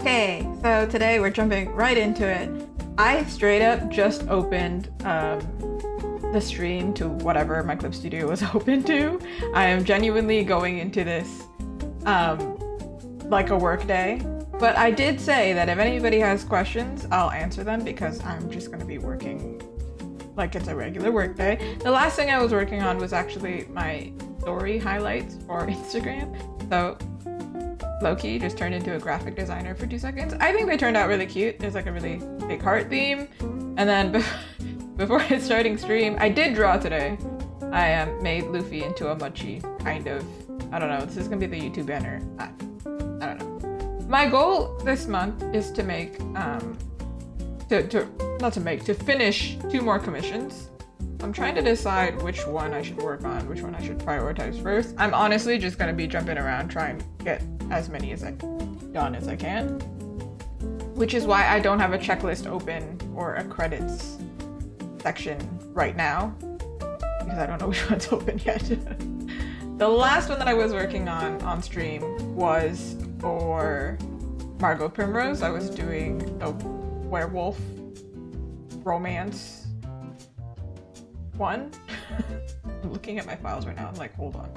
Okay, so today we're jumping right into it. I straight up just opened the stream to whatever my Clip Studio was open to. I am genuinely going into this like a work day. But I did say that if anybody has questions, I'll answer them because I'm just going to be working like it's a regular work day. The last thing I was working on was actually my story highlights for Instagram. So low-key just turned into a graphic designer for 2 seconds. I think they turned out really cute. There's like a really big heart theme. And then before starting stream, I did draw today. I made Luffy into a mochi, kind of. I don't know, this is gonna be the YouTube banner. I don't know. My goal this month is to make, to finish 2 more commissions. I'm trying to decide which one I should work on, which one I should prioritize first. I'm honestly just gonna be jumping around trying to get as many as I done as I can. Which is why I don't have a checklist open or a credits section right now. Because I don't know which one's open yet. The last one that I was working on stream was for Margot Primrose. I was doing a werewolf romance one. I'm looking at my files right now. I'm like, hold on.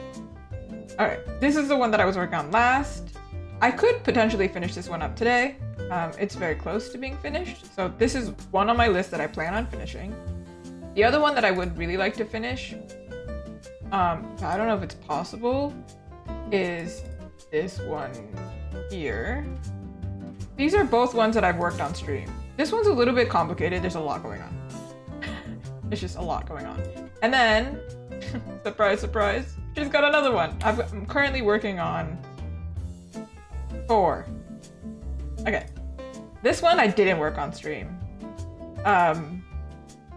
Alright, this is the one that I was working on last. I could potentially finish this one up today. It's very close to being finished. So this is one on my list that I plan on finishing. The other one that I would really like to finish, I don't know if it's possible, is this one here. These are both ones that I've worked on stream. This one's a little bit complicated. There's a lot going on. It's just a lot going on. And then, surprise, surprise, she's got another one. I'm currently working on 4. Okay. This one I didn't work on stream.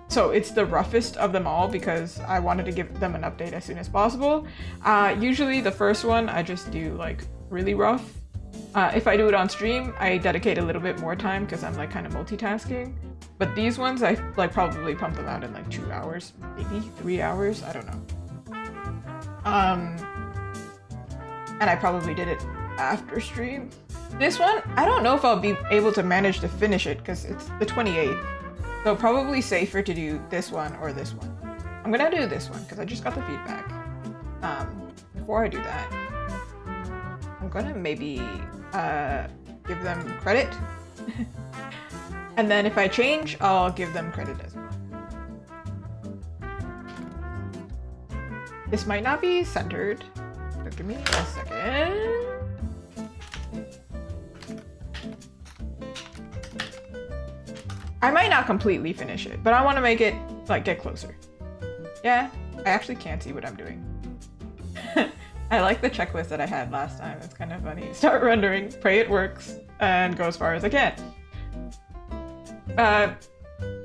So it's the roughest of them all because I wanted to give them an update as soon as possible. Usually the first one I just do like really rough. If I do it on stream, I dedicate a little bit more time because I'm like kind of multitasking. But these ones, I like probably pump them out in like 2 hours, maybe 3 hours, I don't know. And I probably did it after stream. This one, I don't know if I'll be able to manage to finish it because it's the 28th. So probably safer to do this one or this one. I'm gonna do this one because I just got the feedback. Before I do that, I'm gonna maybe give them credit. And then if I change, I'll give them credit as well. This might not be centered. So give me a second. I might not completely finish it, but I want to make it like get closer. Yeah, I actually can't see what I'm doing. I like the checklist that I had last time. It's kind of funny. Start rendering, pray it works, and go as far as I can.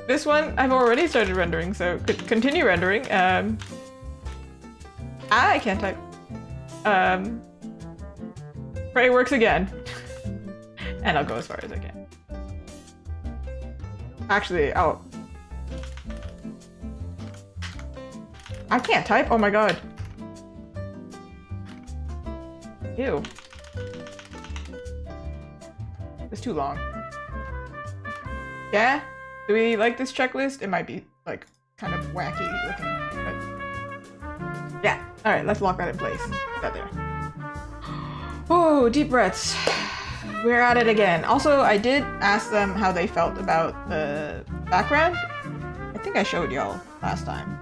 This one I've already started rendering, so continue rendering. I can't type. Pray it works again. And I'll go as far as I can. Actually, I can't type? Oh my god. Ew. It's too long. Yeah? Do we like this checklist? It might be like kind of wacky looking, but yeah. Alright, let's lock that in place. That there. Oh, deep breaths. We're at it again. Also, I did ask them how they felt about the background. I think I showed y'all last time.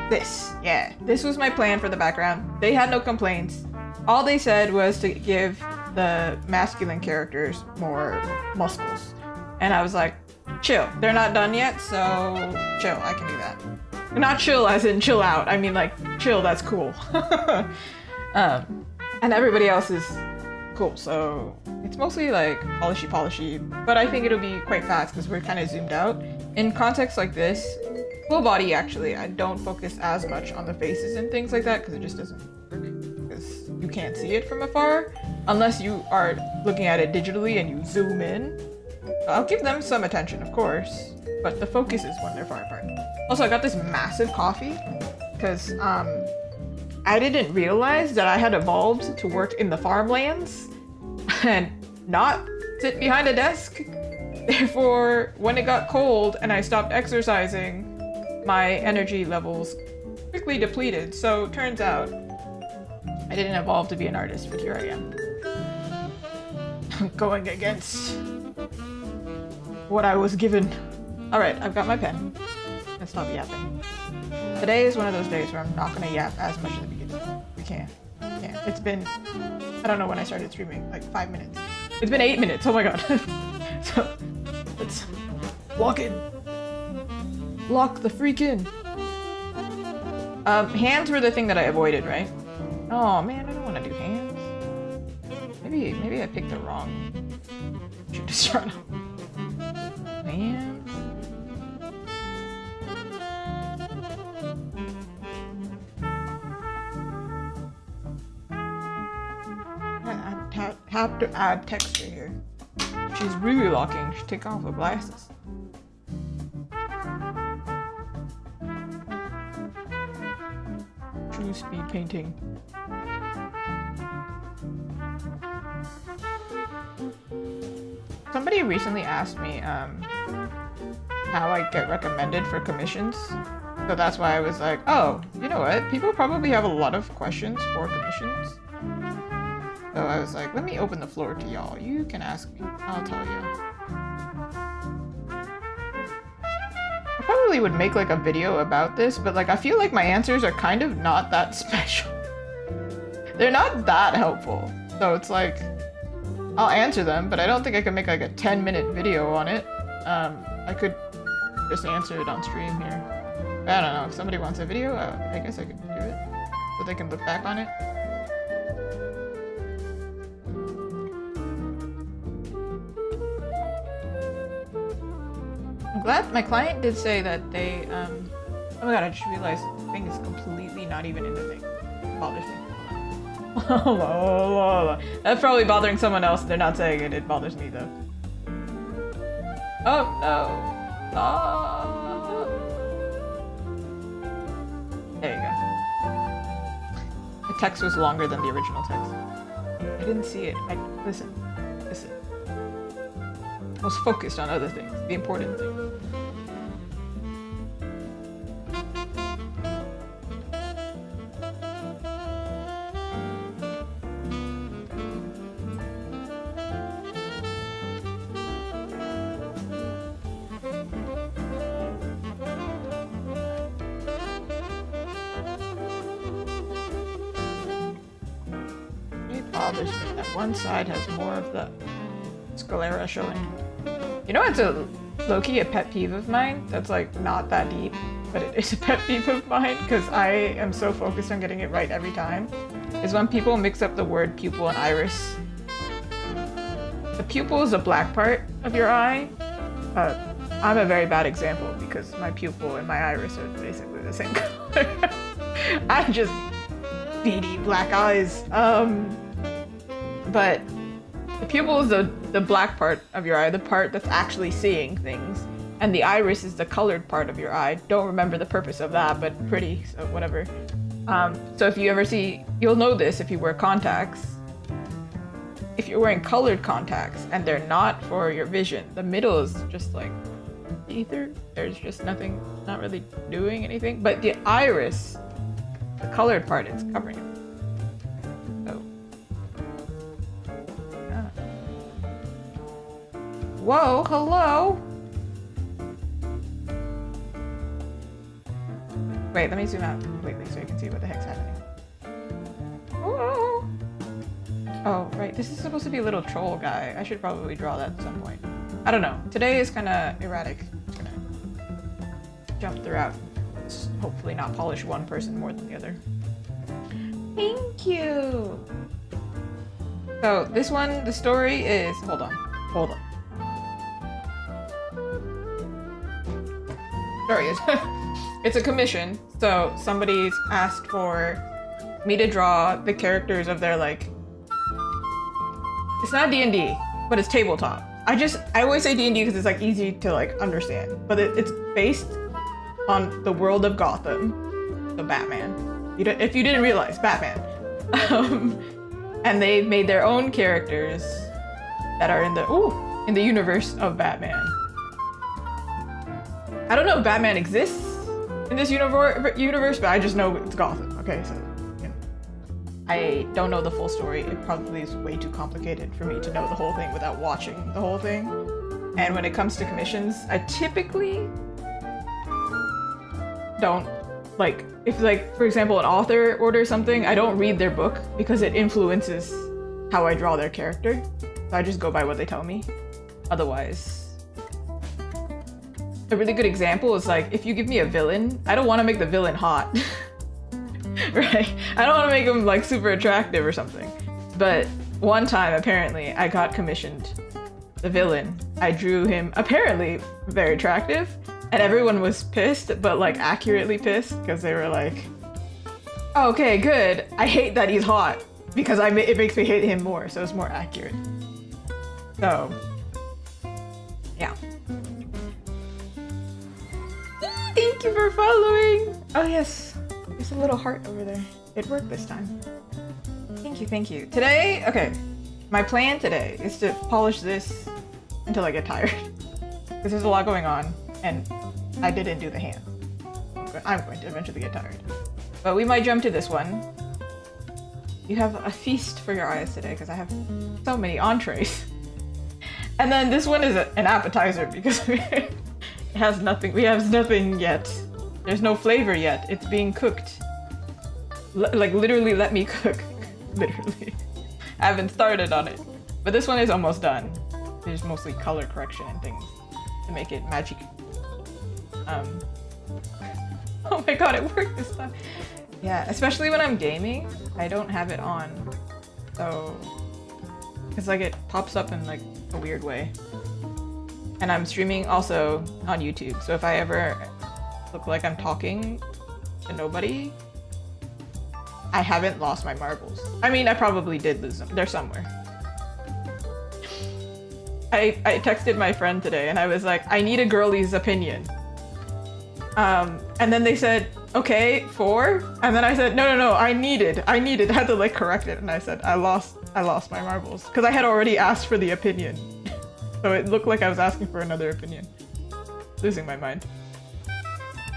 This, yeah. This was my plan for the background. They had no complaints. All they said was to give the masculine characters more muscles. And I was like, chill. They're not done yet, so chill. I can do that. Not chill as in chill out. I mean like, chill, that's cool. And everybody else is cool, so it's mostly like polishy, but I think it'll be quite fast because we're kind of zoomed out. In context like this, full body actually, I don't focus as much on the faces and things like that because it just doesn't work, because you can't see it from afar unless you are looking at it digitally and you zoom in. I'll give them some attention, of course, but the focus is when they're far apart. Also, I got this massive coffee because I didn't realize that I had evolved to work in the farmlands and not sit behind a desk. Therefore, when it got cold and I stopped exercising, my energy levels quickly depleted. So turns out I didn't evolve to be an artist, but here I am. Going against what I was given. Alright, I've got my pen. Let's stop yapping. Today is one of those days where I'm not gonna yap as much at the beginning. We can't. It's been, I don't know when I started streaming, like 5 minutes. It's been 8 minutes, oh my god. So, let's lock in. Lock the freak in. Hands were the thing that I avoided, right? Oh man, I don't want to do hands. Maybe I picked the wrong. Should just run. Hands. I have to add texture here. She's really locking. She take off her glasses. True speed painting. Somebody recently asked me how I get recommended for commissions. So that's why I was like, oh, you know what? People probably have a lot of questions for commissions. So I was like, let me open the floor to y'all. You can ask me. I'll tell you. I probably would make like a video about this, but like I feel like my answers are kind of not that special. They're not that helpful. So it's like, I'll answer them, but I don't think I can make like a 10-minute video on it. I could just answer it on stream here. I don't know, if somebody wants a video, I guess I could do it. So they can look back on it. I'm glad my client did say that they, oh my god, I just realized the thing is completely not even in the thing. It bothers me. That's probably bothering someone else. They're not saying it. It bothers me though. Oh no. There you go. The text was longer than the original text. I didn't see it. Listen. I was focused on other things, the important things. Bothers me that one side has more of the sclera showing. You know what's a low-key a pet peeve of mine that's like not that deep, but it is a pet peeve of mine because I am so focused on getting it right every time, is when people mix up the word pupil and iris. The pupil is the black part of your eye. I'm a very bad example because my pupil and my iris are basically the same color. I'm just beady black eyes. But the pupil is the black part of your eye, the part that's actually seeing things. And the iris is the colored part of your eye. Don't remember the purpose of that, but pretty, so whatever. So if you ever see, you'll know this if you wear contacts. If you're wearing colored contacts and they're not for your vision, the middle is just like ether. There's just nothing, not really doing anything. But the iris, the colored part, it's covering it. Whoa, hello! Wait, let me zoom out completely so you can see what the heck's happening. Whoa! Oh, right, this is supposed to be a little troll guy. I should probably draw that at some point. I don't know. Today is kind of erratic. I'm gonna jump throughout. Hopefully not polish one person more than the other. Thank you! So, this one, the story is... Hold on. Sorry, it's a commission, so somebody's asked for me to draw the characters of their, like... It's not D&D, but it's tabletop. I always say D&D because it's, like, easy to, like, understand. But it's based on the world of Gotham, so Batman. If you didn't realize, Batman. And they've made their own characters that are in the universe of Batman. I don't know if Batman exists in this universe, but I just know it's Gotham. Okay, so you know. I don't know the full story. It probably is way too complicated for me to know the whole thing without watching the whole thing. And when it comes to commissions, I typically don't, like, if, like, for example, an author orders something, I don't read their book because it influences how I draw their character. So I just go by what they tell me. Otherwise, a really good example is, like, if you give me a villain, I don't want to make the villain hot. Right? I don't want to make him, like, super attractive or something. But one time, apparently, I got commissioned the villain. I drew him apparently very attractive, and everyone was pissed, but like accurately pissed, because they were like, oh, okay, good. I hate that he's hot, because it makes me hate him more, so it's more accurate. So, yeah. Thank you for following! Oh yes, there's a little heart over there. It worked this time. Thank you, thank you. Today, okay, my plan today is to polish this until I get tired. Because there's a lot going on, and I didn't do the hand. I'm going to eventually get tired. But we might jump to this one. You have a feast for your eyes today, because I have so many entrees. And then this one is an appetizer, because it has nothing. We have nothing yet. There's no flavor yet. It's being cooked. Like, literally let me cook. Literally. I haven't started on it. But this one is almost done. There's mostly color correction and things to make it magic. Oh my god, it worked this time. Yeah, especially when I'm gaming, I don't have it on. So, it's like it pops up in like a weird way. And I'm streaming also on YouTube. So if I ever look like I'm talking to nobody, I haven't lost my marbles. I mean, I probably did lose them. They're somewhere. I texted my friend today and I was like, I need a girlie's opinion. And then they said, okay, 4? And then I said, no, I needed. I had to like correct it. And I said, I lost my marbles. Because I had already asked for the opinion. So it looked like I was asking for another opinion. Losing my mind.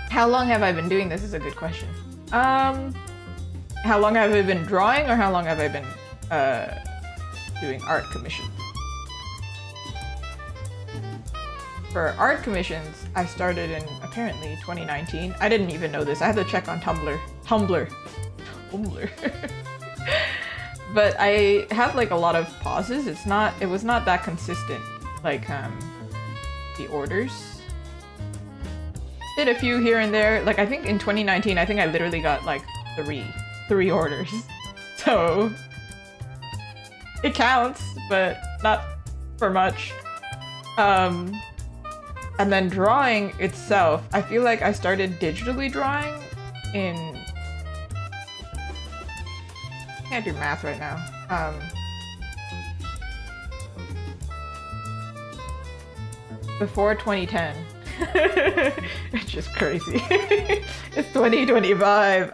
How long have I been doing this is a good question. How long have I been drawing, or how long have I been doing art commissions? For art commissions, I started in apparently 2019. I didn't even know this. I had to check on Tumblr. But I have like a lot of pauses. It was not that consistent, like the orders. Did a few here and there. Like I think in 2019, I think I literally got like three orders. So it counts, but not for much. And then drawing itself, I feel like I started digitally drawing in... Can't do math right now. Before 2010. It's just crazy. It's 2025.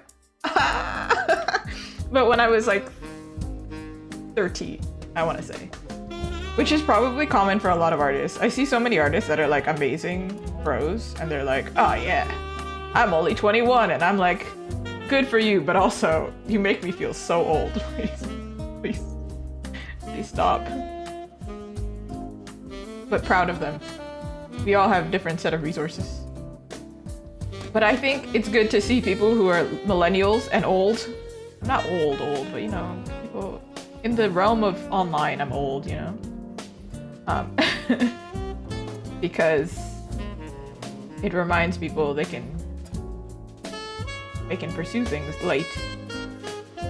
But when I was like 13, I want to say. Which is probably common for a lot of artists. I see so many artists that are like amazing pros and they're like, oh yeah, I'm only 21, and I'm like, good for you, but also you make me feel so old. Please stop. But proud of them. We all have different set of resources. But I think it's good to see people who are millennials and old. I'm not old, but you know, people in the realm of online, I'm old, you know? Because it reminds people they can pursue things late.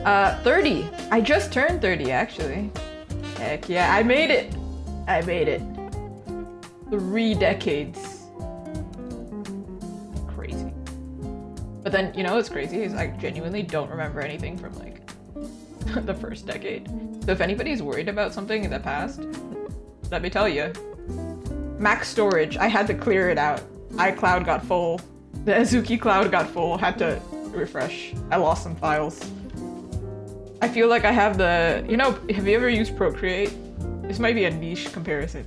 30. I just turned 30 actually. Heck yeah, I made it. 3 decades. Crazy. But then, you know what's crazy is I genuinely don't remember anything from like the first decade. So if anybody's worried about something in the past, let me tell you. Max storage, I had to clear it out. iCloud got full. The Azuki cloud got full. Had to refresh. I lost some files. I feel like I have the, you know, have you ever used Procreate? This might be a niche comparison.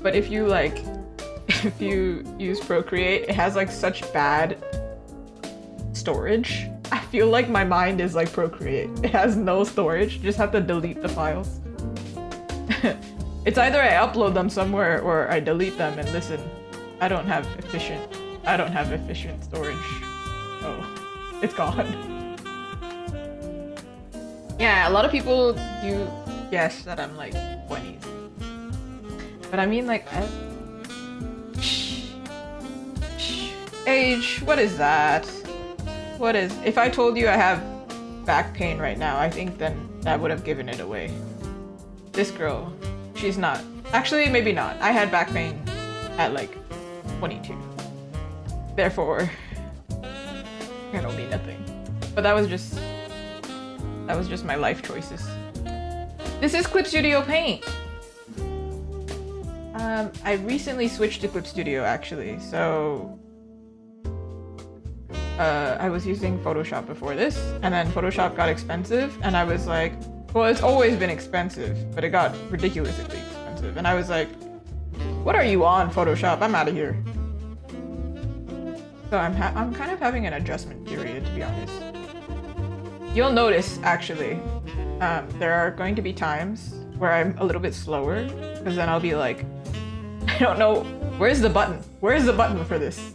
But if you like, if you use Procreate, it has like such bad storage. I feel like my mind is like Procreate. It has no storage. You just have to delete the files. It's either I upload them somewhere or I delete them and listen. I don't have efficient storage. Oh, it's gone. Yeah, a lot of people do guess that I'm like 20s. But I mean like, age, what is that? What is, if I told you I have back pain right now, I think then that would have given it away. This girl, she's not. Actually, maybe not. I had back pain at like 22. Therefore, I don't mean nothing. But that was just my life choices. This is Clip Studio Paint. I recently switched to Clip Studio actually, so I was using Photoshop before this, and then Photoshop got expensive, and I was like, well, it's always been expensive, but it got ridiculously expensive, and I was like, what are you on, Photoshop? I'm out of here. So I'm kind of having an adjustment period, to be honest. You'll notice, actually, there are going to be times where I'm a little bit slower, because then I'll be like, I don't know, where's the button? Where's the button for this?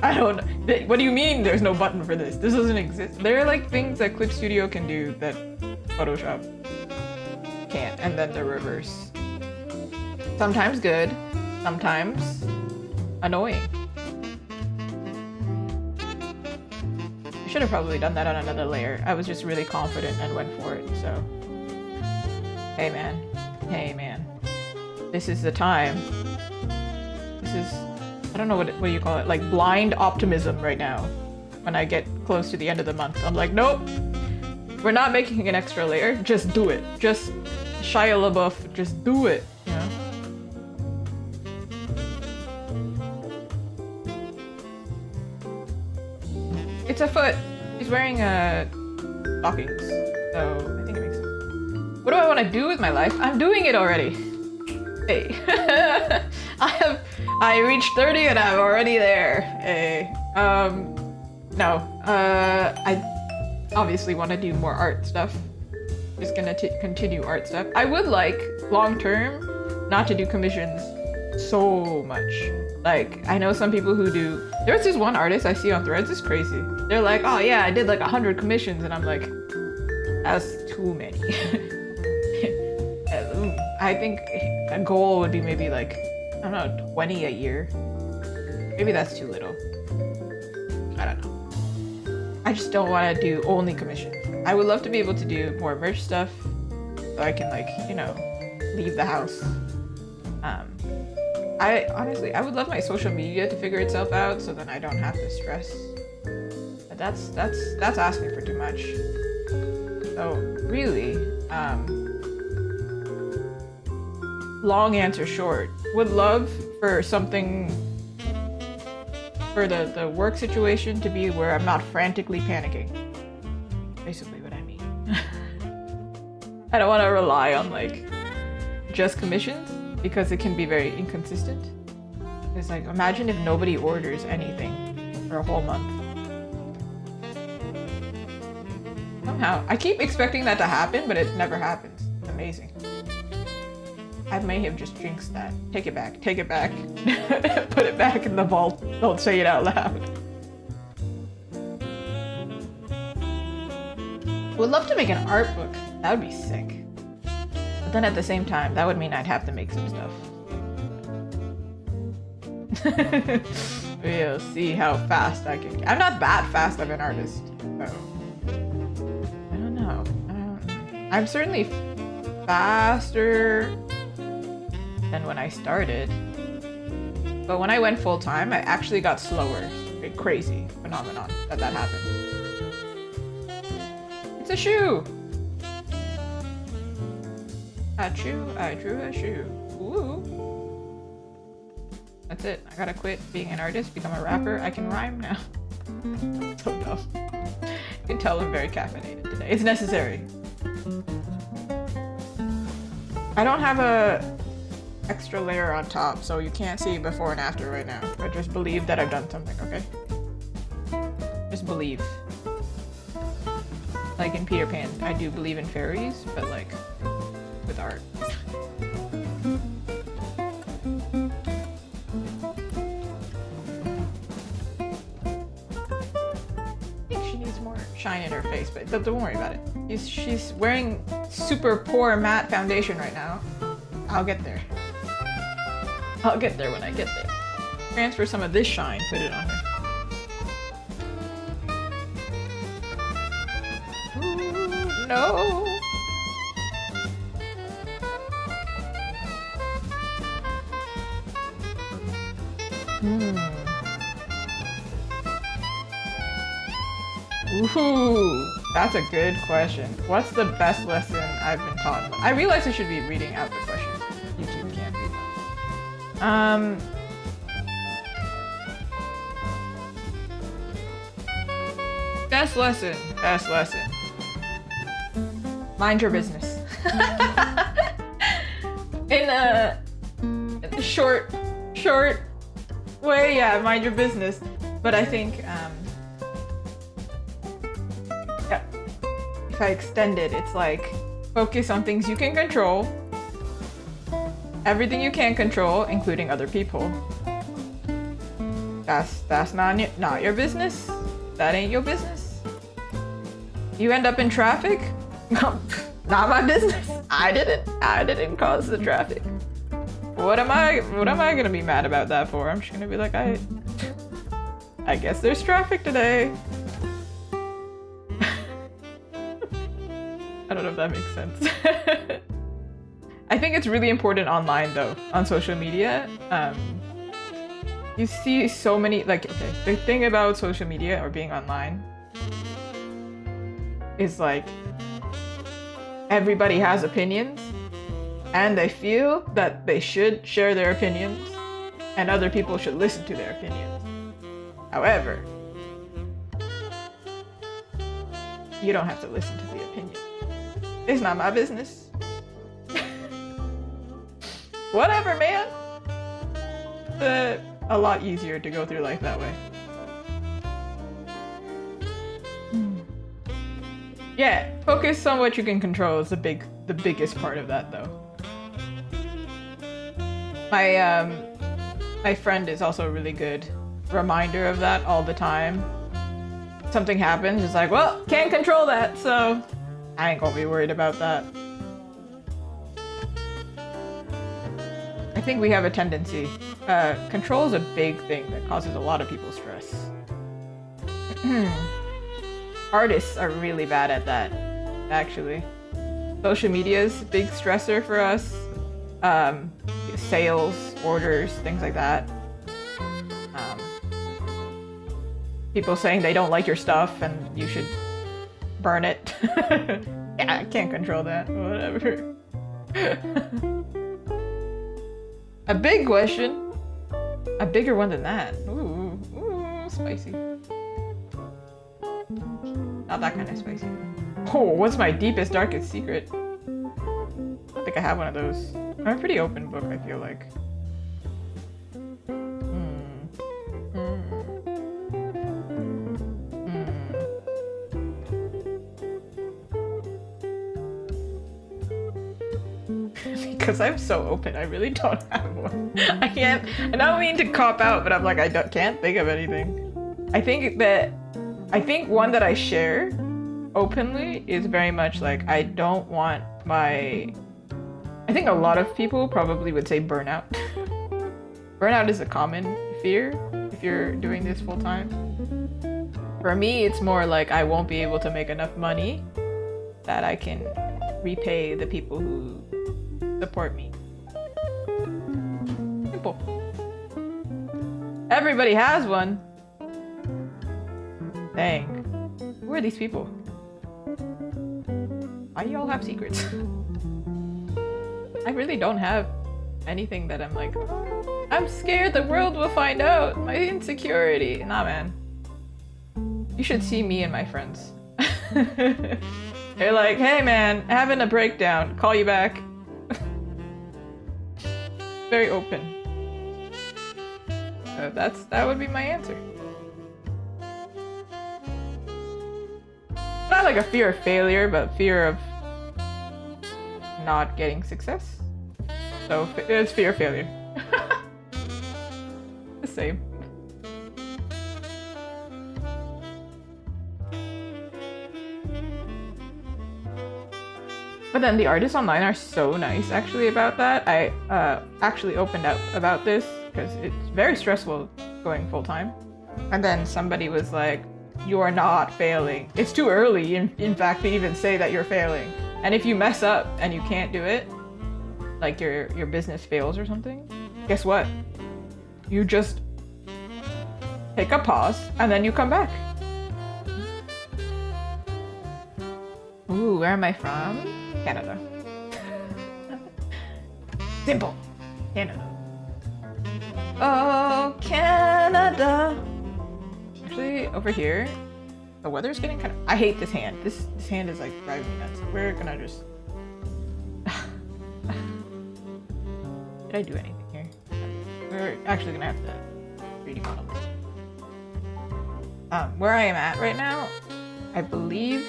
I don't know. What do you mean there's no button for this? This doesn't exist. There are like things that Clip Studio can do that Photoshop can't, and then the reverse. Sometimes good, sometimes annoying. I should have probably done that on another layer. I was just really confident and went for it, so. Hey man. This is the time. This is, I don't know what do you call it, like blind optimism right now. When I get close to the end of the month, I'm like, nope, we're not making an extra layer, just do it. Just Shia LaBeouf, just do it, you know? It's a foot. He's wearing stockings, so I think it makes sense. What do I want to do with my life? I'm doing it already. Hey. I reached 30 and I'm already there. Hey. No. I obviously want to do more art stuff. Just gonna continue art stuff. I would like, long term, not to do commissions so much. Like, I know some people who do. There's this one artist I see on Threads, it's crazy. They're like, oh yeah, I did like 100 commissions, and I'm like, that's too many. I think a goal would be maybe like, I don't know, 20 a year. Maybe that's too little. I don't know. I just don't want to do only commissions. I would love to be able to do more merch stuff, so I can like, you know, leave the house. I honestly would love my social media to figure itself out, so then I don't have to stress. But that's asking for too much. So really, long answer short, would love for something, for the work situation to be where I'm not frantically panicking. Basically what I mean. I don't want to rely on like just commissions because it can be very inconsistent. It's like, imagine if nobody orders anything for a whole month. Somehow, I keep expecting that to happen, but it never happens. It's amazing. I may have just jinxed that. Take it back. Take it back. Put it back in the vault. Don't say it out loud. Would love to make an art book. That would be sick. But then at the same time, that would mean I'd have to make some stuff. We'll see how fast I can. I'm not that fast of an artist, so I don't know. I'm certainly faster than when I started, but when I went full time, I actually got slower. A crazy phenomenon that happened. It's a shoe. I drew a shoe. Ooh. That's it. I gotta quit being an artist, become a rapper. I can rhyme now. So dumb. You can tell I'm very caffeinated today. It's necessary. I don't have a extra layer on top, so you can't see before and after right now. But just believe that I've done something, okay? Just believe. Like in Peter Pan, I do believe in fairies, but like with art. I think she needs more shine in her face, but don't worry about it. She's wearing super poor matte foundation right now. I'll get there. I'll get there when I get there. Transfer some of this shine, put it on her. Ooh, no! Ooh, that's a good question. What's the best lesson I've been taught? I realize I should be reading out the questions. YouTube can't read them. Best lesson. Best lesson. Mind your business. In a short way, yeah, mind your business. But I think, yeah, if I extend it, it's like focus on things you can control. Everything you can control, including other people. That's not your business. That ain't your business. You end up in traffic? Not my business. I didn't cause the traffic. What am I gonna be mad about that for? I'm just gonna be like, I guess there's traffic today. I don't know if that makes sense. I think it's really important online though, on social media. You see so many, like, okay, the thing about social media or being online is like everybody has opinions and they feel that they should share their opinions and other people should listen to their opinions. However, you don't have to listen to the opinion. It's not my business. Whatever, man. A lot easier to go through life that way. Yeah, focus on what you can control is the biggest part of that though. My friend is also a really good reminder of that all the time. Something happens, it's like, well, can't control that, so I ain't gonna be worried about that. I think we have a tendency. Control is a big thing that causes a lot of people stress. Artists are really bad at that, actually. Social media is a big stressor for us. Sales, orders, things like that. People saying they don't like your stuff and you should burn it. Yeah, I can't control that. Whatever. A big question. A bigger one than that. Ooh, spicy. Not that kind of spicy. Oh, what's my deepest, darkest secret? I think I have one of those. I'm a pretty open book, I feel like. Because I'm so open, I really don't have one. I don't mean to cop out, but I'm like, can't think of anything. I think one that I share openly is very much like, I don't want I think a lot of people probably would say burnout. Burnout is a common fear if you're doing this full time. For me, it's more like I won't be able to make enough money that I can repay the people who support me. Simple. Everybody has one. Dang. Who are these people? Why do y'all have secrets? I really don't have anything that I'm like, I'm scared the world will find out. My insecurity. Nah, man. You should see me and my friends. They're like, hey man, having a breakdown. Call you back. Very open. So that would be my answer. Not like a fear of failure, but fear of not getting success. So it's fear of failure. The same. But then the artists online are so nice actually about that. I actually opened up about this because it's very stressful going full time. And then somebody was like, you are not failing. It's too early, in fact, to even say that you're failing. And if you mess up and you can't do it, like your business fails or something, guess what? You just take a pause and then you come back. Ooh, where am I from? Canada. Simple. Canada. Oh, Canada. Actually, over here, the weather's getting kind of... I hate this hand. This hand is like driving me nuts. We're gonna just... Did I do anything here? We're actually gonna have to 3D model this. Where I am at right now, I believe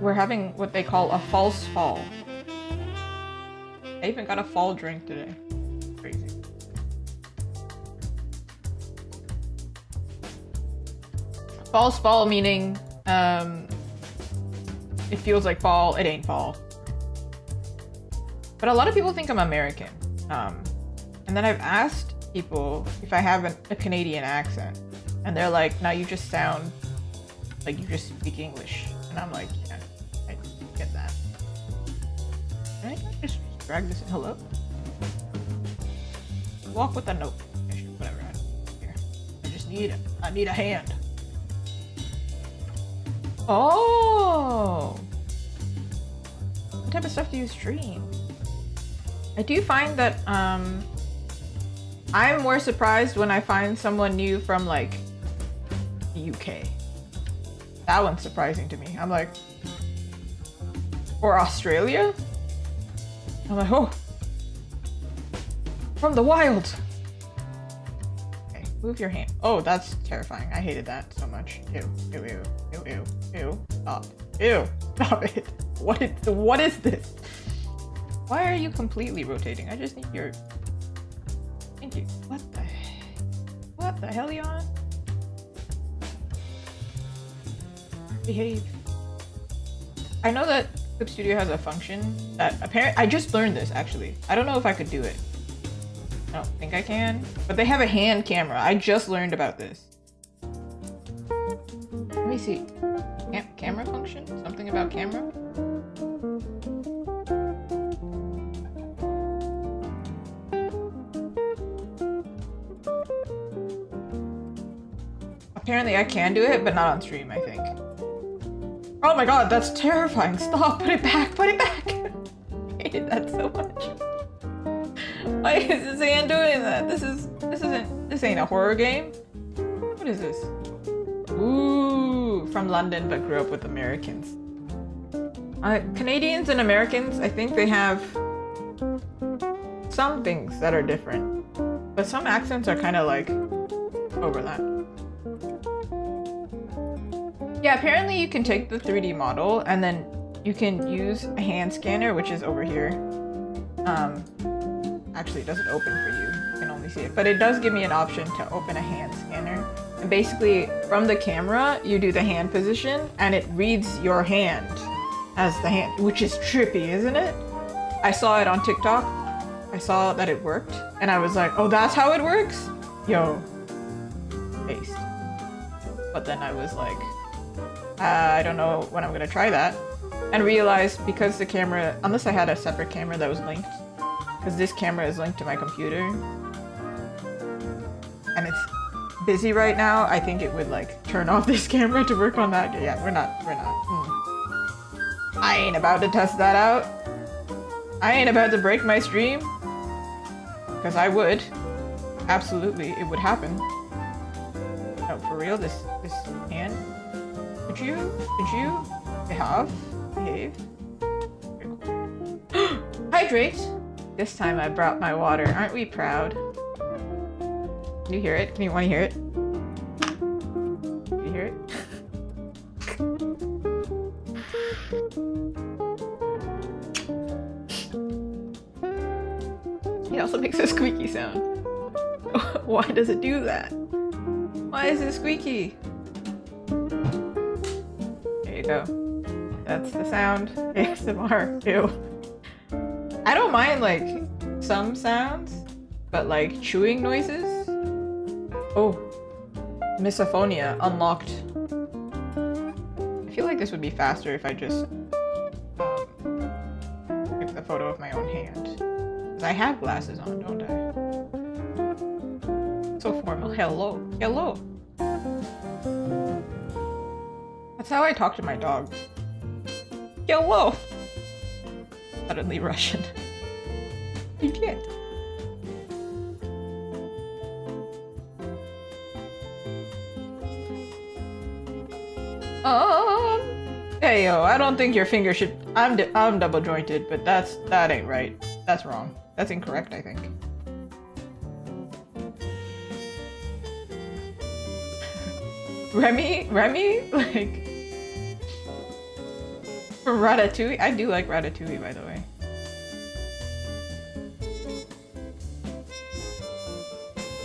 we're having what they call a false fall. I even got a fall drink today. Crazy. False fall meaning it feels like fall, it ain't fall. But a lot of people think I'm American. And then I've asked people if I have a Canadian accent. And they're like, no, you just sound like you just speak English. And I'm like, yeah, I get that. Can I just drag this in? Hello? Walk with a note. Whatever, I don't care. I need a hand. Oh! What type of stuff do you stream? I do find that, I'm more surprised when I find someone new from, like, the UK. That one's surprising to me. I'm like... Or Australia? I'm like, oh! From the wild! Okay, move your hand. Oh, that's terrifying. I hated that so much. Ew, ew, ew, ew, ew, ew. Stop. Ew, stop it. What is this? Why are you completely rotating? I just need your... Thank you. What the hell, you on? Behave. I know that Clip Studio has a function that apparently... I just learned this, actually. I don't know if I could do it. I don't think I can. But they have a hand camera. I just learned about this. Let me see. Camera function? Something about camera? Apparently I can do it, but not on stream, I think. Oh my god, that's terrifying. Stop, put it back, put it back. I hated that so much. Why is this hand doing that? This ain't a horror game. What is this? Ooh, from London, but grew up with Americans. Canadians and Americans, I think they have some things that are different, but some accents are kind of like overlap. Yeah, apparently you can take the 3D model and then you can use a hand scanner, which is over here. Actually, it doesn't open for you. You can only see it, but it does give me an option to open a hand scanner. And basically, from the camera, you do the hand position and it reads your hand as the hand, which is trippy, isn't it? I saw it on TikTok. I saw that it worked and I was like, oh, that's how it works? Yo, based. But then I was like, I don't know when I'm gonna try that. And realized because the camera, unless I had a separate camera that was linked, because this camera is linked to my computer and it's busy right now, I think it would like turn off this camera to work on that. Yeah, we're not. I ain't about to test that out. I ain't about to break my stream. Because I would. Absolutely, it would happen. No, for real, this hand? Could you behave? Okay, cool. Hydrate! This time I brought my water. Aren't we proud? Can you hear it? Want to hear it? Can you hear it? It also makes a squeaky sound. Why does it do that? Why is it squeaky? There you go. That's the sound. ASMR. Ew. I don't mind like some sounds, but like chewing noises. Oh, misophonia unlocked. I feel like this would be faster if I just took the photo of my own hand. Because I have glasses on, don't I? So formal. Hello. Hello. That's how I talk to my dog. Hello. Suddenly Russian. You can't. Hey yo, I don't think your finger should. I'm double jointed, but that ain't right. That's wrong. That's incorrect, I think. Remy, like from Ratatouille. I do like Ratatouille, by the way.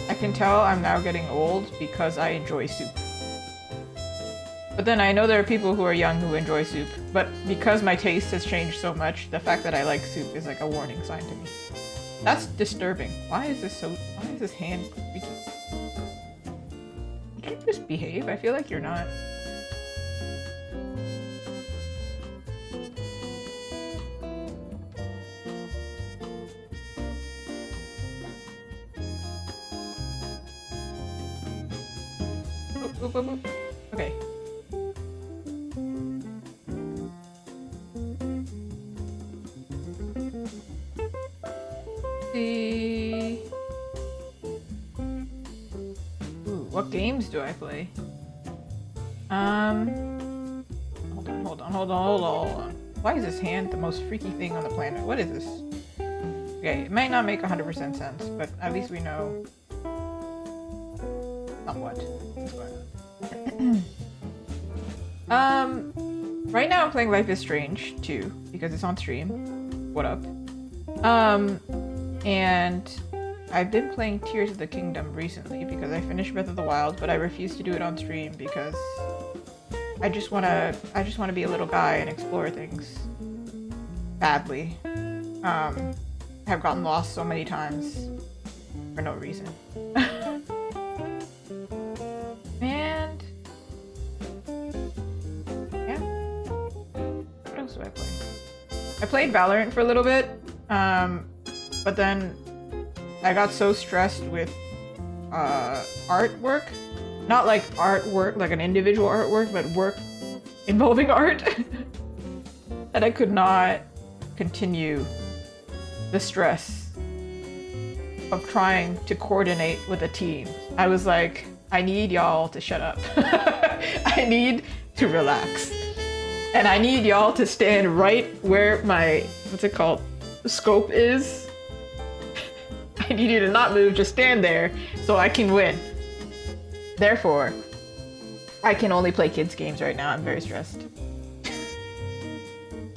I can tell I'm now getting old because I enjoy soup. But then I know there are people who are young who enjoy soup, but because my taste has changed so much, the fact that I like soup is like a warning sign to me. That's disturbing. Why is this hand creaky? Can you just behave? I feel like you're not. Oop, oop, oop. Okay. Ooh, what games do I play? Hold on. Why is this hand the most freaky thing on the planet? What is this? Okay, it might not make 100% sense, but at least we know somewhat what's going on. Right now I'm playing Life is Strange 2 because it's on stream. What up? And I've been playing Tears of the Kingdom recently because I finished Breath of the Wild, but I refuse to do it on stream because I just wanna be a little guy and explore things badly. I've gotten lost so many times for no reason. And yeah, what else do I play? I played Valorant for a little bit, but then I got so stressed with artwork, not like artwork, like an individual artwork, but work involving art, that I could not continue the stress of trying to coordinate with a team. I was like, I need y'all to shut up. I need to relax. And I need y'all to stand right where my, what's it called, scope is. I need you to not move, just stand there so I can win. Therefore, I can only play kids games right now. I'm very stressed.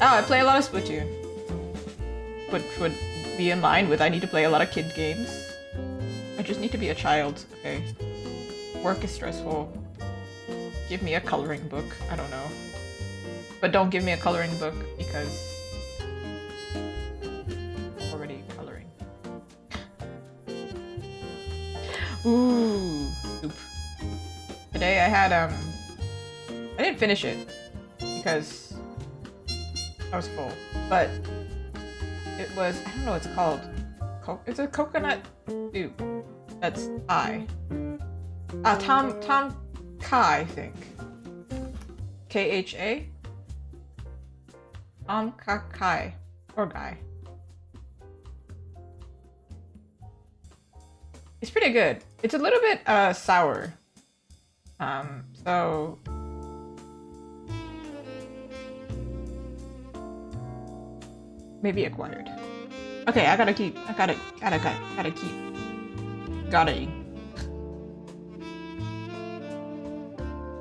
Oh, I play a lot of Splatoon. Which would be in line with I need to play a lot of kid games. I just need to be a child, okay? Work is stressful. Give me a coloring book. I don't know. But don't give me a coloring book because I'm already coloring. Ooh, soup. Today I had I didn't finish it because I was full, but it was, I don't know what it's called. It's a coconut soup. That's Thai. Tom Kai, I think. K-H-A? Tom Kai. Or Guy. It's pretty good. It's a little bit sour. So Maybe acquired. Okay, I gotta keep. Gotta keep. Gotta.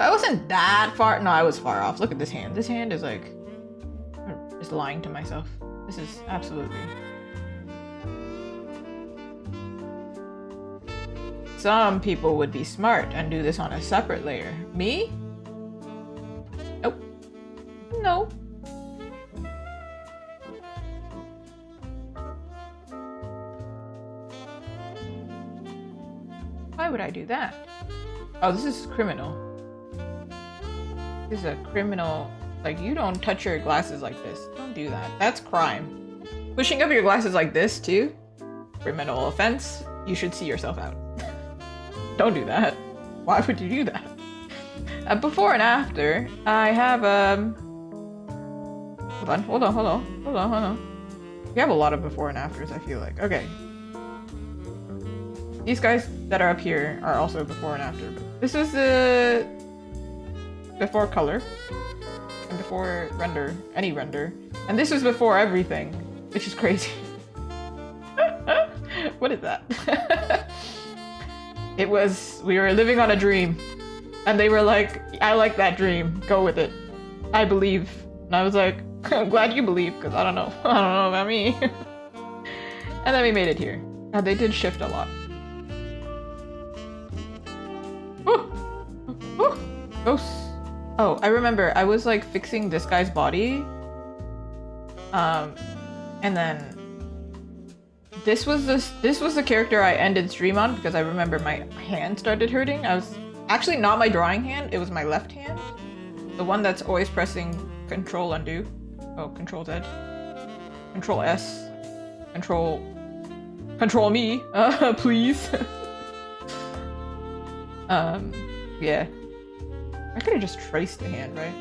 I wasn't that far. No, I was far off. Look at this hand. This hand is like just lying to myself. This is absolutely. Some people would be smart and do this on a separate layer. Me? Nope. No. Why would I do that? Oh, this is criminal. This is a criminal. Like, you don't touch your glasses like this. Don't do that. That's crime. Pushing up your glasses like this, too? Criminal offense. You should see yourself out. Don't do that. Why would you do that? Before and after, I have, Hold on. We have a lot of before and afters, I feel like. Okay. These guys that are up here are also before and after. But this is the before color and before render, any render, and this was before everything, which is crazy. What is that? It was, we were living on a dream, and they were like, I like that dream, go with it, I believe. And I was like, I'm glad you believe, because I don't know about me. And then we made it here. They did shift a lot. Ghosts. Oh, I remember. I was like fixing this guy's body. And then this was the character I ended stream on because I remember my hand started hurting. I was actually not my drawing hand, it was my left hand. The one that's always pressing Control undo. Oh, Control Z. Control S. Control me. Please. Yeah. I could have just traced the hand, right?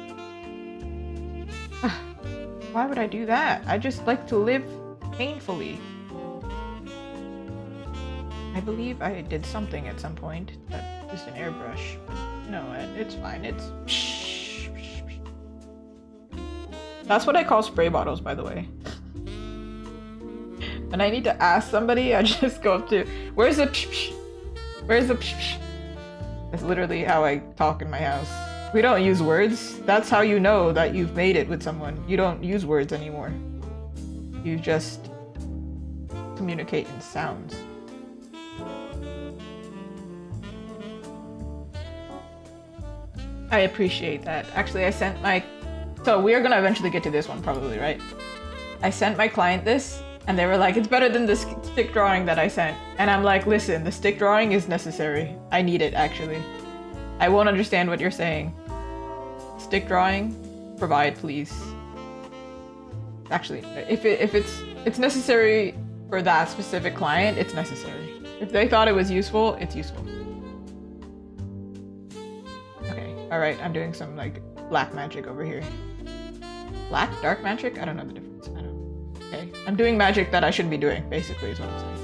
Why would I do that? I just like to live painfully. I believe I did something at some point. Just an airbrush. But no, it's fine. It's... That's what I call spray bottles, by the way. When I need to ask somebody, I just go up to... Where's the... Where's the... That's literally how I talk in my house. We don't use words. That's how you know that you've made it with someone. You don't use words anymore. You just communicate in sounds. I appreciate that. Actually, I sent my... So we are gonna eventually get to this one probably, right? I sent my client this and they were like, it's better than the stick drawing that I sent. And I'm like, listen, the stick drawing is necessary. I need it, actually. I won't understand what you're saying. Stick drawing, provide, please. Actually, if it's necessary for that specific client, it's necessary. If they thought it was useful, it's useful. Okay, alright, I'm doing some, like, black magic over here. Black? Dark magic? I don't know the difference. I don't... Okay, I'm doing magic that I shouldn't be doing, basically, is what I'm saying.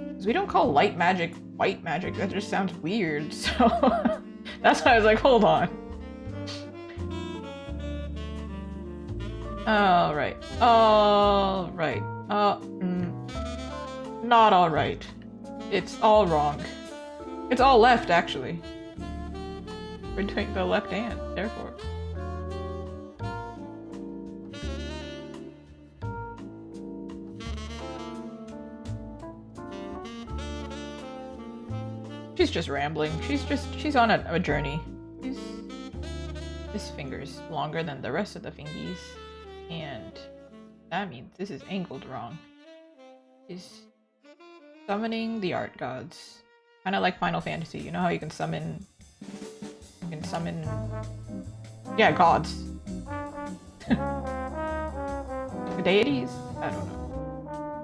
Because we don't call light magic white magic, that just sounds weird, so... That's why I was like, hold on. Alright. Alright. Not alright. It's all wrong. It's all left, actually. We're doing the left hand, therefore. She's just rambling. She's on a journey. This finger's longer than the rest of the fingies. And that means this is angled wrong. She's summoning the art gods. Kinda like Final Fantasy. You know how you can summon... Yeah, gods. Deities? I don't know.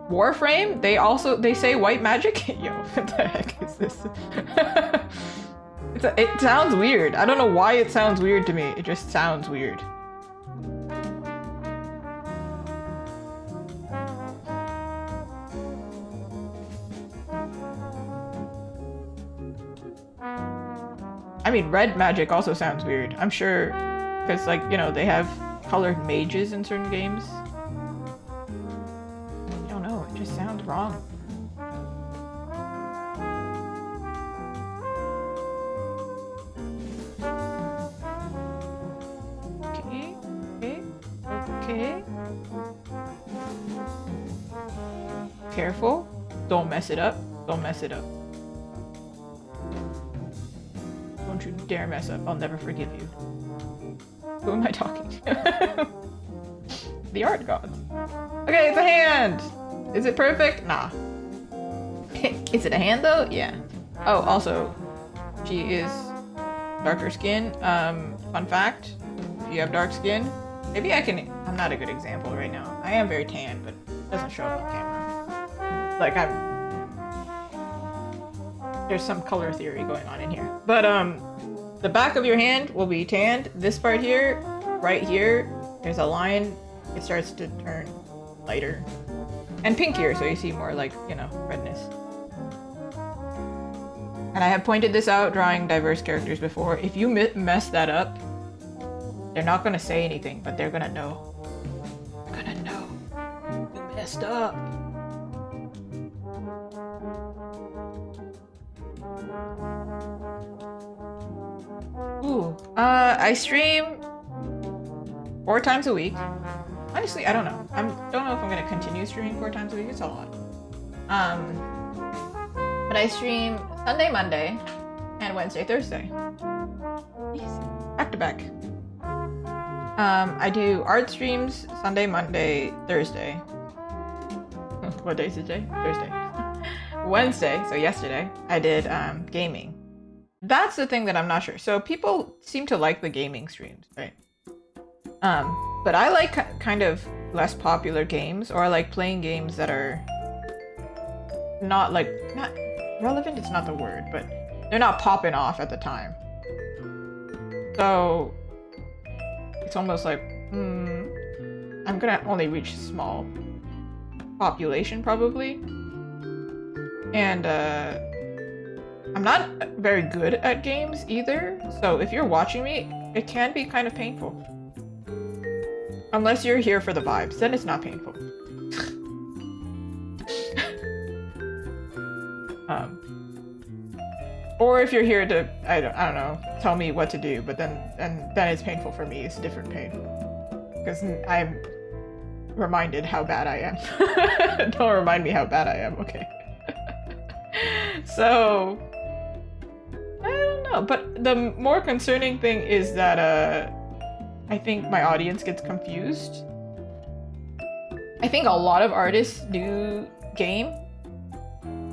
Warframe? They say white magic? Yo, what the heck is this? It sounds weird. I don't know why it sounds weird to me. It just sounds weird. I mean, red magic also sounds weird. I'm sure, because like, you know, they have colored mages in certain games. I don't know, it just sounds wrong. Okay. Careful. Don't mess it up. Don't mess it up. Don't you dare mess up. I'll never forgive you. Who am I talking to? The art gods. Okay, it's a hand! Is it perfect? Nah. Is it a hand though? Yeah. Oh, also, she is darker skin. Fun fact, if you have dark skin, maybe I can... I'm not a good example right now. I am very tan, but it doesn't show up on camera. Like, there's some color theory going on in here. But, the back of your hand will be tanned. This part here, right here, there's a line. It starts to turn lighter. And pinkier, so you see more, like, you know, redness. And I have pointed this out drawing diverse characters before. If you mess that up, they're not gonna say anything, but they're gonna know. They're gonna know. You messed up. Ooh. I stream 4 times a week. Honestly, I don't know. I don't know if I'm gonna continue streaming 4 times a week. It's a lot. But I stream Sunday, Monday, and Wednesday, Thursday. Easy. Back to back. I do art streams Sunday, Monday, Thursday. What day is it today? Thursday. Wednesday, so yesterday, I did gaming. That's the thing that I'm not sure. So people seem to like the gaming streams, right? But I like kind of less popular games, or I like playing games that are not relevant, it's not the word, but they're not popping off at the time. So it's almost like, I'm gonna only reach a small population probably. And I'm not very good at games either, so if you're watching me, it can be kind of painful. Unless you're here for the vibes, then it's not painful. Or if you're here to, I don't know, tell me what to do, but then it's painful for me. It's a different pain. Because I'm reminded how bad I am. Don't remind me how bad I am, okay? So, I don't know. But the more concerning thing is that I think my audience gets confused. I think a lot of artists do game,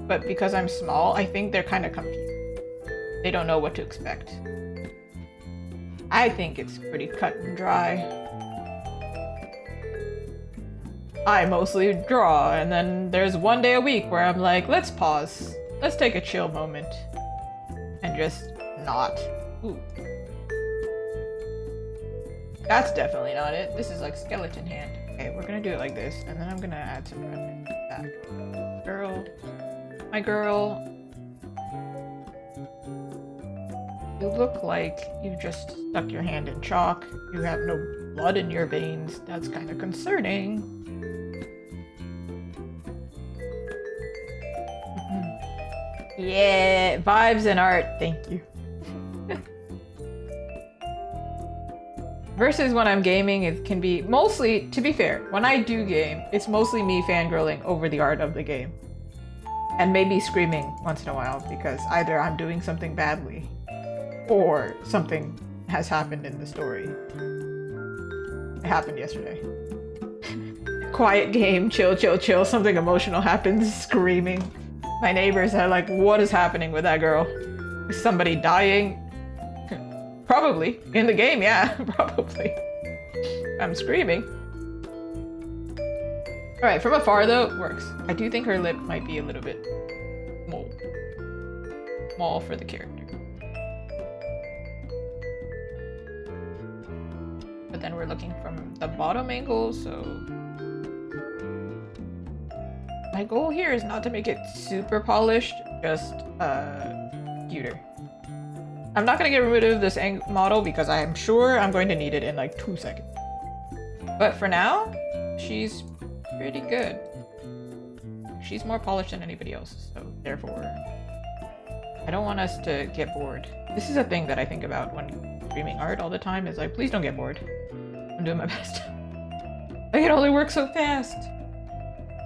but because I'm small, I think they're kind of confused. They don't know what to expect. I think it's pretty cut and dry. I mostly draw, and then there's one day a week where I'm like, let's pause. Let's take a chill moment. And just not. Ooh. That's definitely not it. This is like skeleton hand. Okay, we're gonna do it like this, and then I'm gonna add some red back. Girl. My girl. You look like you just stuck your hand in chalk. You have no blood in your veins. That's kind of concerning. Yeah, vibes and art. Thank you. Versus when I'm gaming, it can be mostly, to be fair, when I do game, it's mostly me fangirling over the art of the game. And maybe screaming once in a while because either I'm doing something badly or something has happened in the story. It happened yesterday. Quiet game, chill, chill, chill. Something emotional happens, screaming. My neighbors are like, what is happening with that girl? Is somebody dying? Probably. In the game, yeah, probably. I'm screaming. Alright, from afar though, it works. I do think her lip might be a little bit small for the character. But then we're looking from the bottom angle, so... My goal here is not to make it super polished, just cuter. I'm not gonna get rid of this model because I'm sure I'm going to need it in like 2 seconds. But for now, she's pretty good. She's more polished than anybody else, so therefore, I don't want us to get bored. This is a thing that I think about when streaming art all the time, is like, please don't get bored. I'm doing my best. Like, it only works so fast.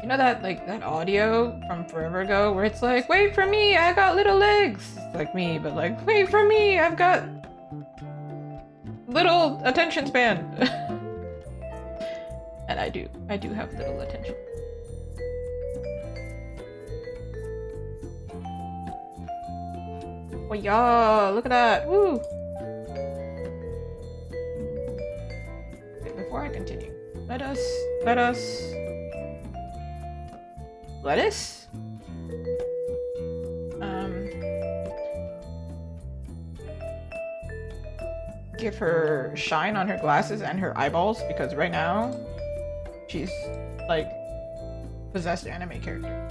You know that, like, that audio from forever ago where it's like, wait for me, I got little legs. It's like me, but like, wait for me, I've got little attention span. And I do have little attention. Oh yeah, look at that, woo! Okay, before I continue, let us give her shine on her glasses and her eyeballs, because right now she's like possessed anime character.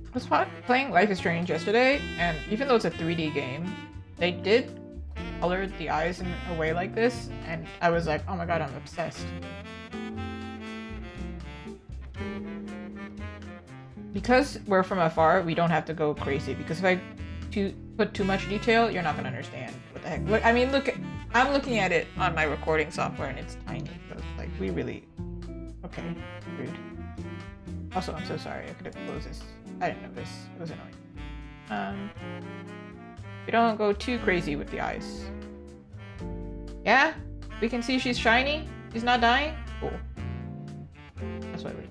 I was playing Life is Strange yesterday, and even though it's a 3D game, they did color the eyes in a way like this, and I was like, oh my god, I'm obsessed. Because we're from afar, we don't have to go crazy, because if I put too much detail, you're not gonna understand what the heck. Look, I mean, I'm looking at it on my recording software, and it's tiny, so it's like, we really... Okay, rude. Also, I'm so sorry, I could have closed this. I didn't know this. It was annoying. We don't go too crazy with the eyes. Yeah? We can see she's shiny? She's not dying? Cool. That's what we need.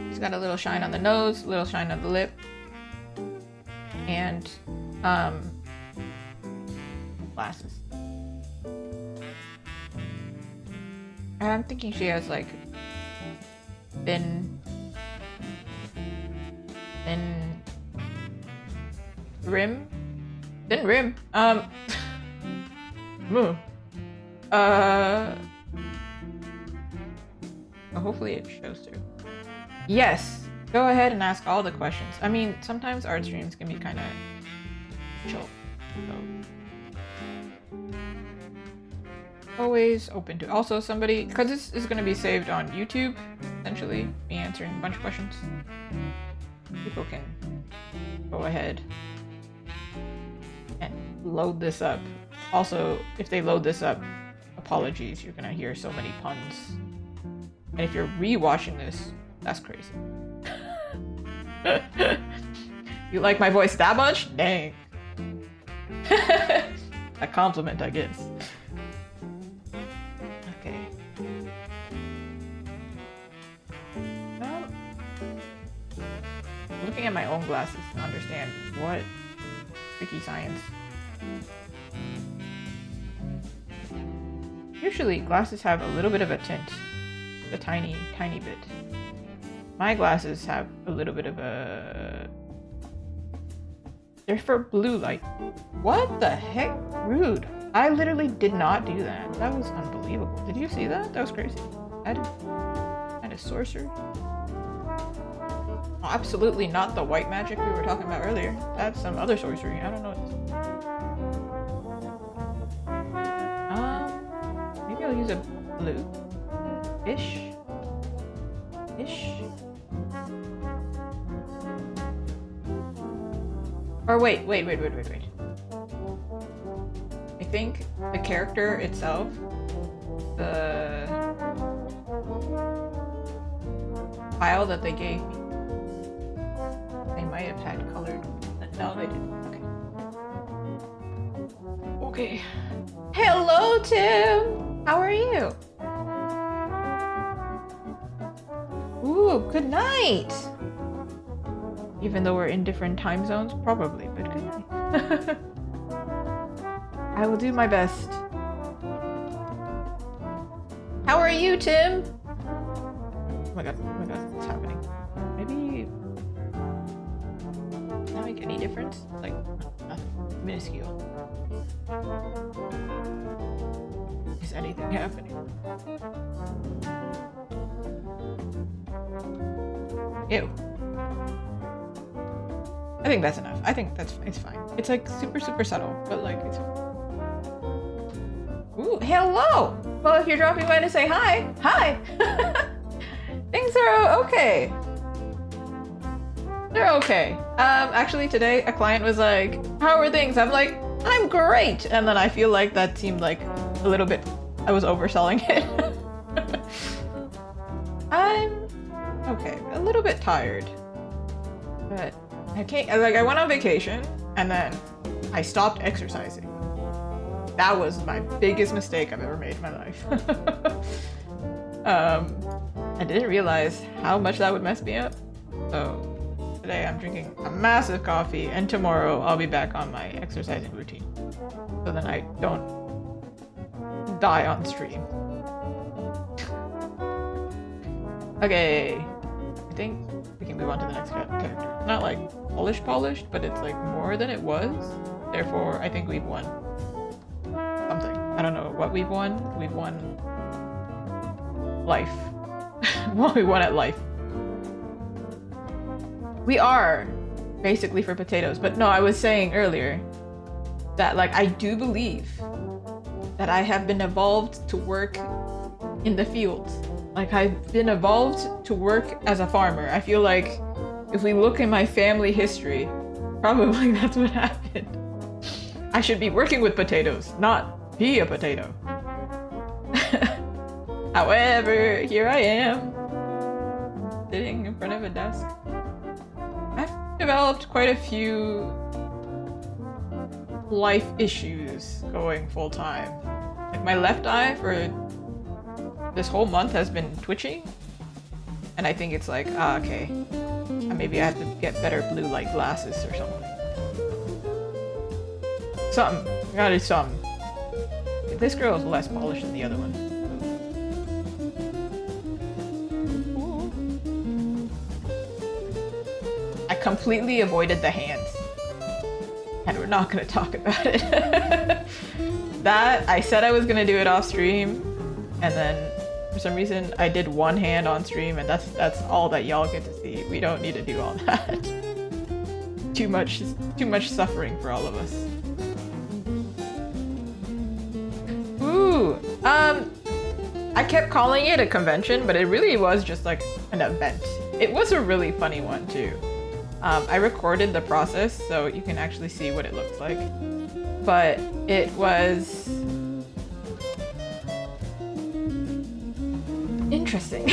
She's got a little shine on the nose, a little shine on the lip. And, glasses. And I'm thinking she has, like, thin rim? Thin rim? Hopefully it shows through. Yes! Go ahead and ask all the questions. I mean, sometimes art streams can be kind of chill. So. Always open to. Also, somebody, because this is going to be saved on YouTube, essentially, me answering a bunch of questions. People can go ahead and load this up. Also, if they load this up, apologies, you're gonna hear so many puns. And if you're rewatching this, that's crazy. You like my voice that much? Dang. A compliment, I guess. Okay. Looking at my own glasses to understand what freaky science. Usually glasses have a little bit of a tint, a tiny bit. My glasses have a little bit of a... They're for blue light. What the heck? Rude. I literally did not do that. That was unbelievable. Did you see that? That was crazy. And a sorcerer. Oh, absolutely not the white magic we were talking about earlier. That's some other sorcery. I don't know what this is. Maybe I'll use a blue. Ish. Or wait. I think the character itself, the file that they gave me, they might have had colored. No, they didn't. Okay. Hello, Tim! How are you? Ooh, good night! Even though we're in different time zones? Probably, but good night. I will do my best. How are you, Tim? Oh my god, what's happening? Maybe... make any difference? Like, nothing. Minuscule. Is anything happening? Ew. I think that's enough. I think it's fine. It's like super subtle, but like it's fine. Ooh, hello! Well, if you're dropping by to say hi, hi! Things are okay. They're okay. Actually today a client was like, how are things? I'm like, I'm great! And then I feel like that seemed like a little bit, I was overselling it. I'm okay, a little bit tired. But I went on vacation and then I stopped exercising. That was my biggest mistake I've ever made in my life. I didn't realize how much that would mess me up. So today I'm drinking a massive coffee and tomorrow I'll be back on my exercising routine. So then I don't die on stream. Okay, I think we can move on to the next character. Not like polished, but it's like more than it was. Therefore, I think we've won something. I don't know what we've won. We've won life. Well, we won at life. We are basically for potatoes, but no, I was saying earlier that like I do believe that I have been evolved to work in the fields. Like I've been evolved to work as a farmer. I feel like if we look in my family history, probably that's what happened. I should be working with potatoes, not be a potato. However, here I am, sitting in front of a desk. I've developed quite a few life issues going full time. Like my left eye for this whole month has been twitching, and I think it's like, okay, maybe I have to get better blue light glasses or something. Something. Gotta do something. This girl is less polished than the other one. I completely avoided the hands. And we're not gonna talk about it. That, I said I was gonna do it off stream, and then for some reason I did one hand on stream, and that's all that y'all get to see. We don't need to do all that. Too much suffering for all of us. Ooh, I kept calling it a convention, but it really was just like an event. It was a really funny one too. I recorded the process so you can actually see what it looks like. But it was interesting.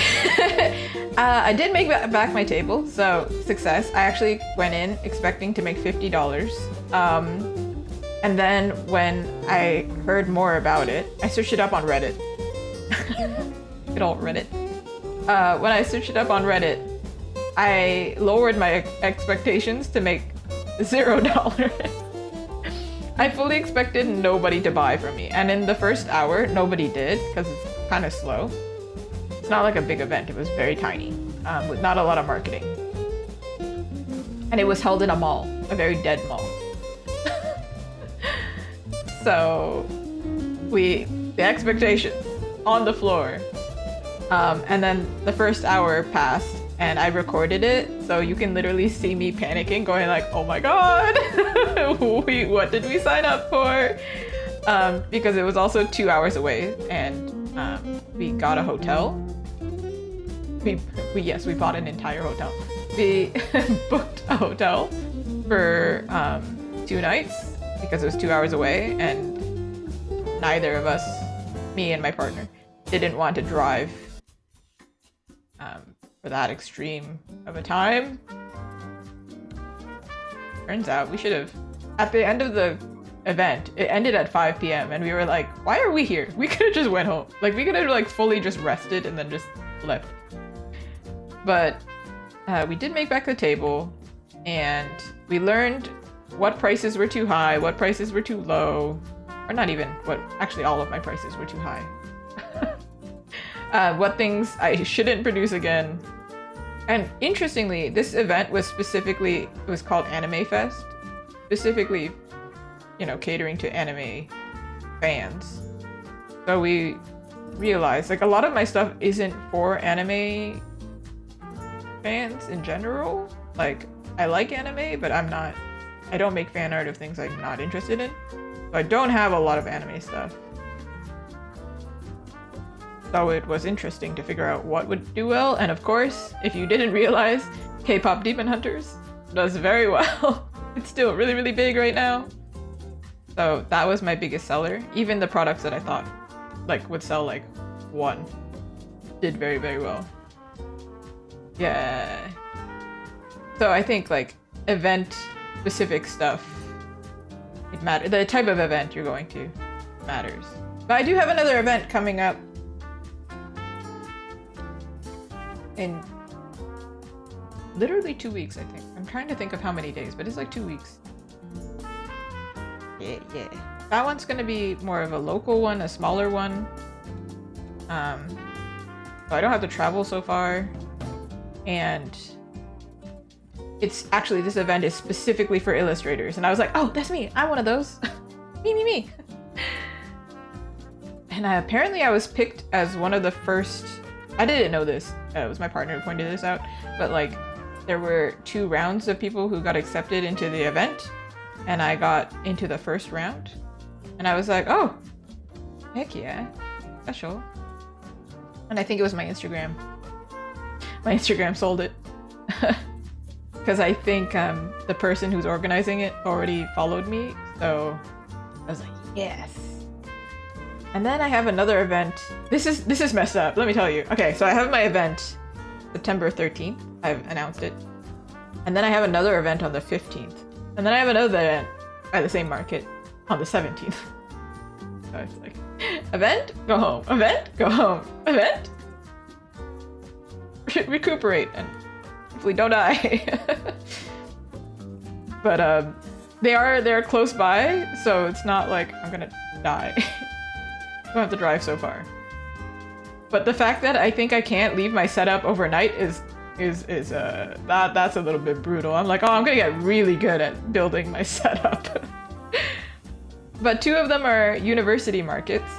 I did make back my table, so success. I actually went in expecting to make $50. And then when I heard more about it, I searched it up on Reddit. Good old Reddit. When I searched it up on Reddit, I lowered my expectations to make $0. I fully expected nobody to buy from me, and in the first hour, nobody did, because it's kind of slow. It's not like a big event, it was very tiny, with not a lot of marketing. And it was held in a mall, a very dead mall. So, the expectations on the floor. And then the first hour passed, and I recorded it, so you can literally see me panicking, going like, oh my god, what did we sign up for? Because it was also 2 hours away, and we got a hotel. Yes, we bought an entire hotel. We booked a hotel for 2 nights because it was 2 hours away, and neither of us, me and my partner, didn't want to drive for that extreme of a time. Turns out we should have, at the end of the event, it ended at 5 p.m. and we were like, why are we here? We could have just went home. Like, we could have like fully just rested and then just left. But we did make back the table, and we learned what prices were too high, what prices were too low, or not even, what, actually all of my prices were too high. What things I shouldn't produce again, And interestingly, this event was called Anime Fest, specifically, you know, catering to anime fans. So we realized, like, a lot of my stuff isn't for anime fans in general. Like, I like anime, but I don't make fan art of things I'm not interested in. So I don't have a lot of anime stuff. So it was interesting to figure out what would do well. And of course, if you didn't realize, K-pop Demon Hunters does very well. It's still really, really big right now. So that was my biggest seller. Even the products that I thought like would sell like one did very, very well. Yeah. So I think like event specific stuff, it matters. The type of event you're going to matters. But I do have another event coming up in literally 2 weeks, I think. I'm trying to think of how many days, but it's like 2 weeks. Yeah. That one's gonna be more of a local one, a smaller one. So I don't have to travel so far. And it's actually, this event is specifically for illustrators. And I was like, oh, that's me. I'm one of those. me. And apparently I was picked as one of the first, I didn't know this. It was my partner who pointed this out. But like, there were 2 rounds of people who got accepted into the event. And I got into the first round. And I was like, oh, heck yeah, special. And I think it was my Instagram. My Instagram sold it. Because I think the person who's organizing it already followed me. So I was like, yes. And then I have another event. This is messed up, let me tell you. Okay, so I have my event September 13th. I've announced it. And then I have another event on the 15th. And then I have another event at the same market on the 17th. So it's like, event, go home, event, go home, event, recuperate, and hopefully don't die. But they're close by, so it's not like I'm gonna die. Don't have to drive so far. But the fact that I think I can't leave my setup overnight is that's a little bit brutal. I'm like, oh, I'm gonna get really good at building my setup. But 2 of them are university markets.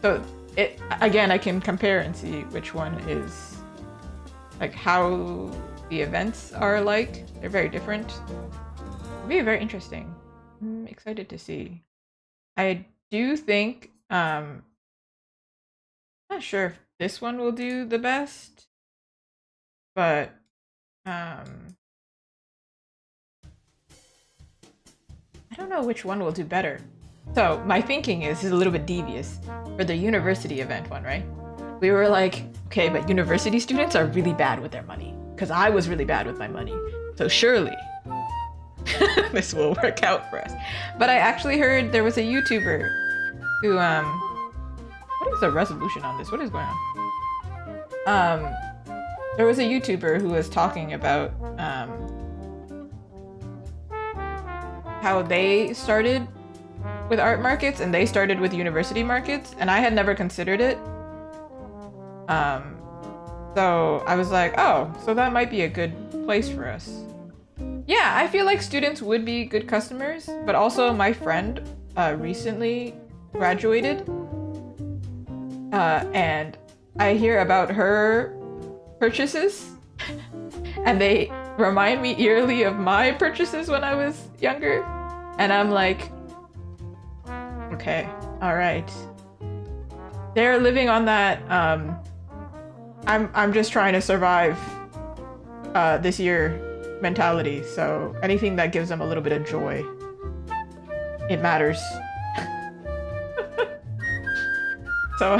So again, I can compare and see which one is like how the events are like. They're very different. It'll be very interesting. I'm excited to see. I do think not sure if this one will do the best. But I don't know which one will do better. So my thinking is a little bit devious for the university event one, right? We were like, okay, but university students are really bad with their money because I was really bad with my money. So surely this will work out for us. But I actually heard there was a YouTuber who what is the resolution on this? What is going on? There was a YouTuber who was talking about how they started with art markets and they started with university markets, and I had never considered it. So I was like, oh, so that might be a good place for us. Yeah, I feel like students would be good customers, but also my friend recently graduated, and I hear about her purchases and they remind me eerily of my purchases when I was younger, and I'm like, okay, all right, they're living on that I'm just trying to survive this year mentality, so anything that gives them a little bit of joy, it matters. So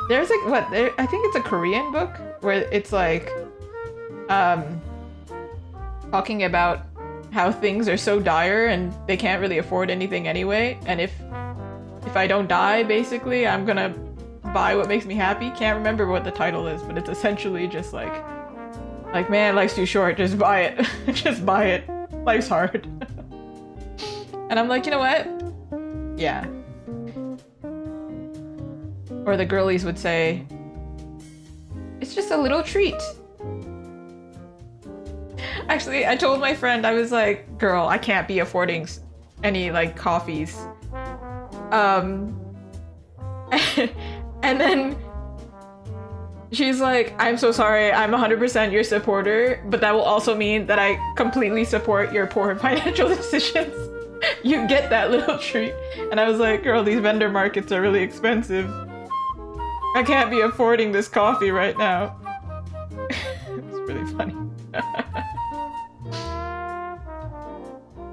there's like I think it's a Korean book where it's like talking about how things are so dire and they can't really afford anything anyway, and if I don't die, basically I'm gonna buy what makes me happy. Can't remember what the title is, but it's essentially just like man, life's too short, just buy it. Just buy it, life's hard. And I'm like, you know what, yeah. Or the girlies would say, it's just a little treat. Actually, I told my friend, I was like, girl, I can't be affording any like coffees. And then she's like, I'm so sorry, I'm 100% your supporter, but that will also mean that I completely support your poor financial decisions. You get that little treat. And I was like, girl, these vendor markets are really expensive. I can't be affording this coffee right now. It's really funny.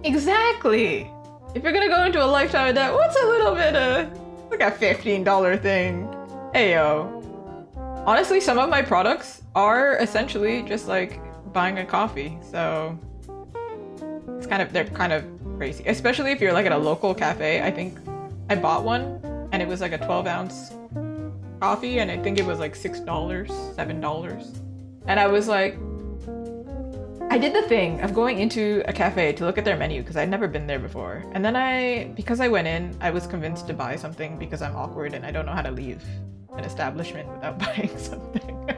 Exactly! If you're gonna go into a lifetime of debt, what's a little bit of like a $15 thing? Ayo. Honestly, some of my products are essentially just like buying a coffee, so they're kind of crazy. Especially if you're like at a local cafe. I think I bought one and it was like a 12-ounce coffee and I think it was like $6, $7. And I was like, I did the thing of going into a cafe to look at their menu because I'd never been there before. And then because I went in, I was convinced to buy something because I'm awkward and I don't know how to leave an establishment without buying something.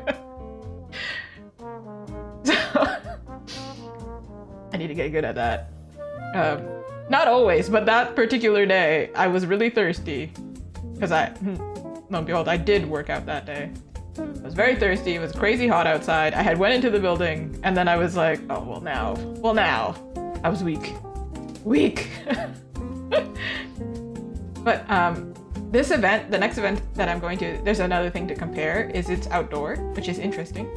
So I need to get good at that. Not always, but that particular day, I was really thirsty because lo and behold, I did work out that day. I was very thirsty, it was crazy hot outside, I had went into the building, and then I was like, oh, well now. I was weak. But this event, the next event that I'm going to, there's another thing to compare, is it's outdoor, which is interesting.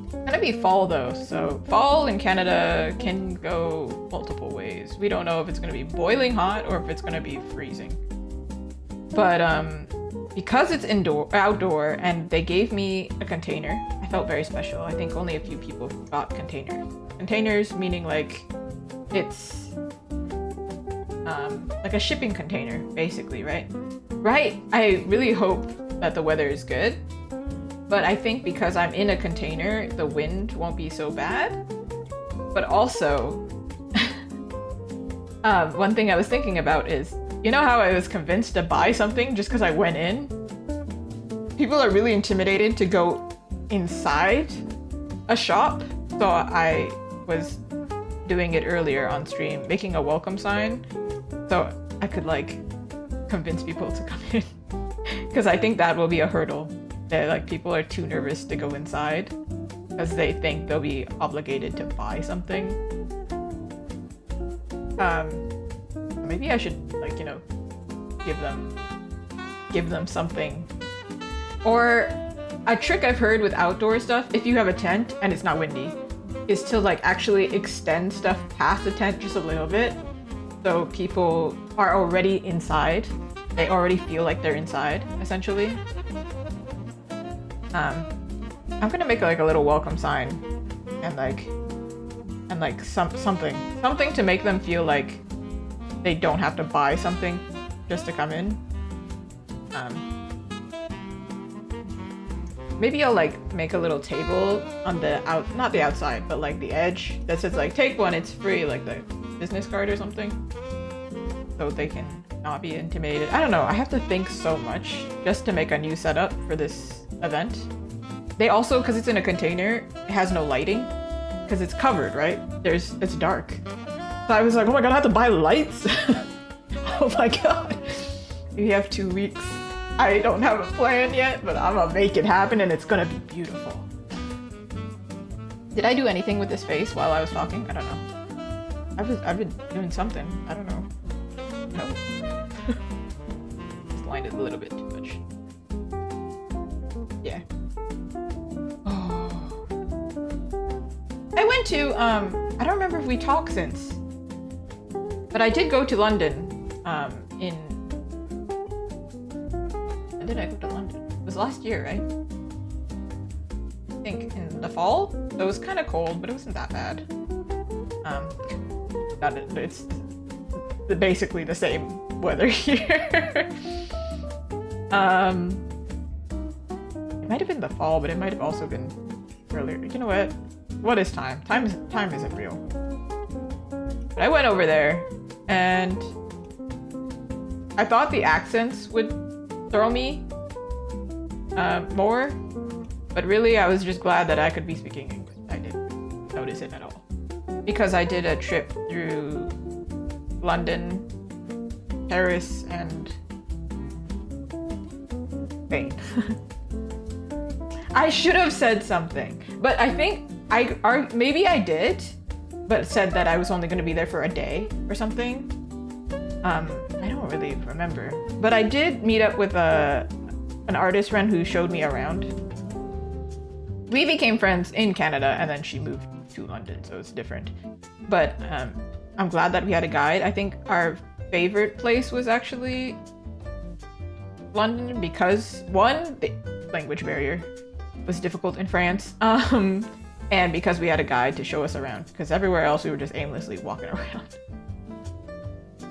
It's gonna be fall though, so fall in Canada can go multiple ways. We don't know if it's gonna be boiling hot or if it's gonna be freezing. But because it's outdoor, and they gave me a container, I felt very special. I think only a few people got containers. Containers meaning like it's like a shipping container, basically, right? Right. I really hope that the weather is good, but I think because I'm in a container, the wind won't be so bad. But also, one thing I was thinking about is, you know how I was convinced to buy something just because I went in? People are really intimidated to go inside a shop. So I was doing it earlier on stream, making a welcome sign. So I could like convince people to come in. Because I think that will be a hurdle. That like people are too nervous to go inside because they think they'll be obligated to buy something. Maybe I should like, you know, give them something. Or a trick I've heard with outdoor stuff, if you have a tent and it's not windy, is to like actually extend stuff past the tent just a little bit. So people are already inside. They already feel like they're inside, essentially. I'm gonna make like a little welcome sign and like something to make them feel like they don't have to buy something just to come in. Maybe I'll like make a little table on the not the outside, but like the edge that says like take one, it's free, like the business card or something. So they can not be intimidated. I don't know, I have to think so much just to make a new setup for this event. They also, because it's in a container, it has no lighting because it's covered, right? It's dark. So I was like, oh my god, I have to buy lights? Oh my god. We have 2 weeks. I don't have a plan yet, but I'm gonna make it happen and it's gonna be beautiful. Did I do anything with this face while I was talking? I don't know. I've been doing something. I don't know. No. Just lined it a little bit too much. Yeah. Oh. I went to, I don't remember if we talked since, but I did go to London, when did I go to London? It was last year, right? I think in the fall? So it was kind of cold, but it wasn't that bad. It's basically the same weather here. It might have been the fall, but it might have also been earlier. You know what? What is time? Time isn't real. But I went over there, and I thought the accents would throw me more, but really I was just glad that I could be speaking English. I did. notice it at all. Because I did a trip through London, Paris, and Spain. I should have said something, but I think maybe I did, but said that I was only going to be there for a day or something. I don't really remember, but I did meet up with an artist friend who showed me around. We became friends in Canada, and then she moved to London, so it's different. But I'm glad that we had a guide. I think our favorite place was actually London because, one, the language barrier was difficult in France, and because we had a guide to show us around, because everywhere else we were just aimlessly walking around.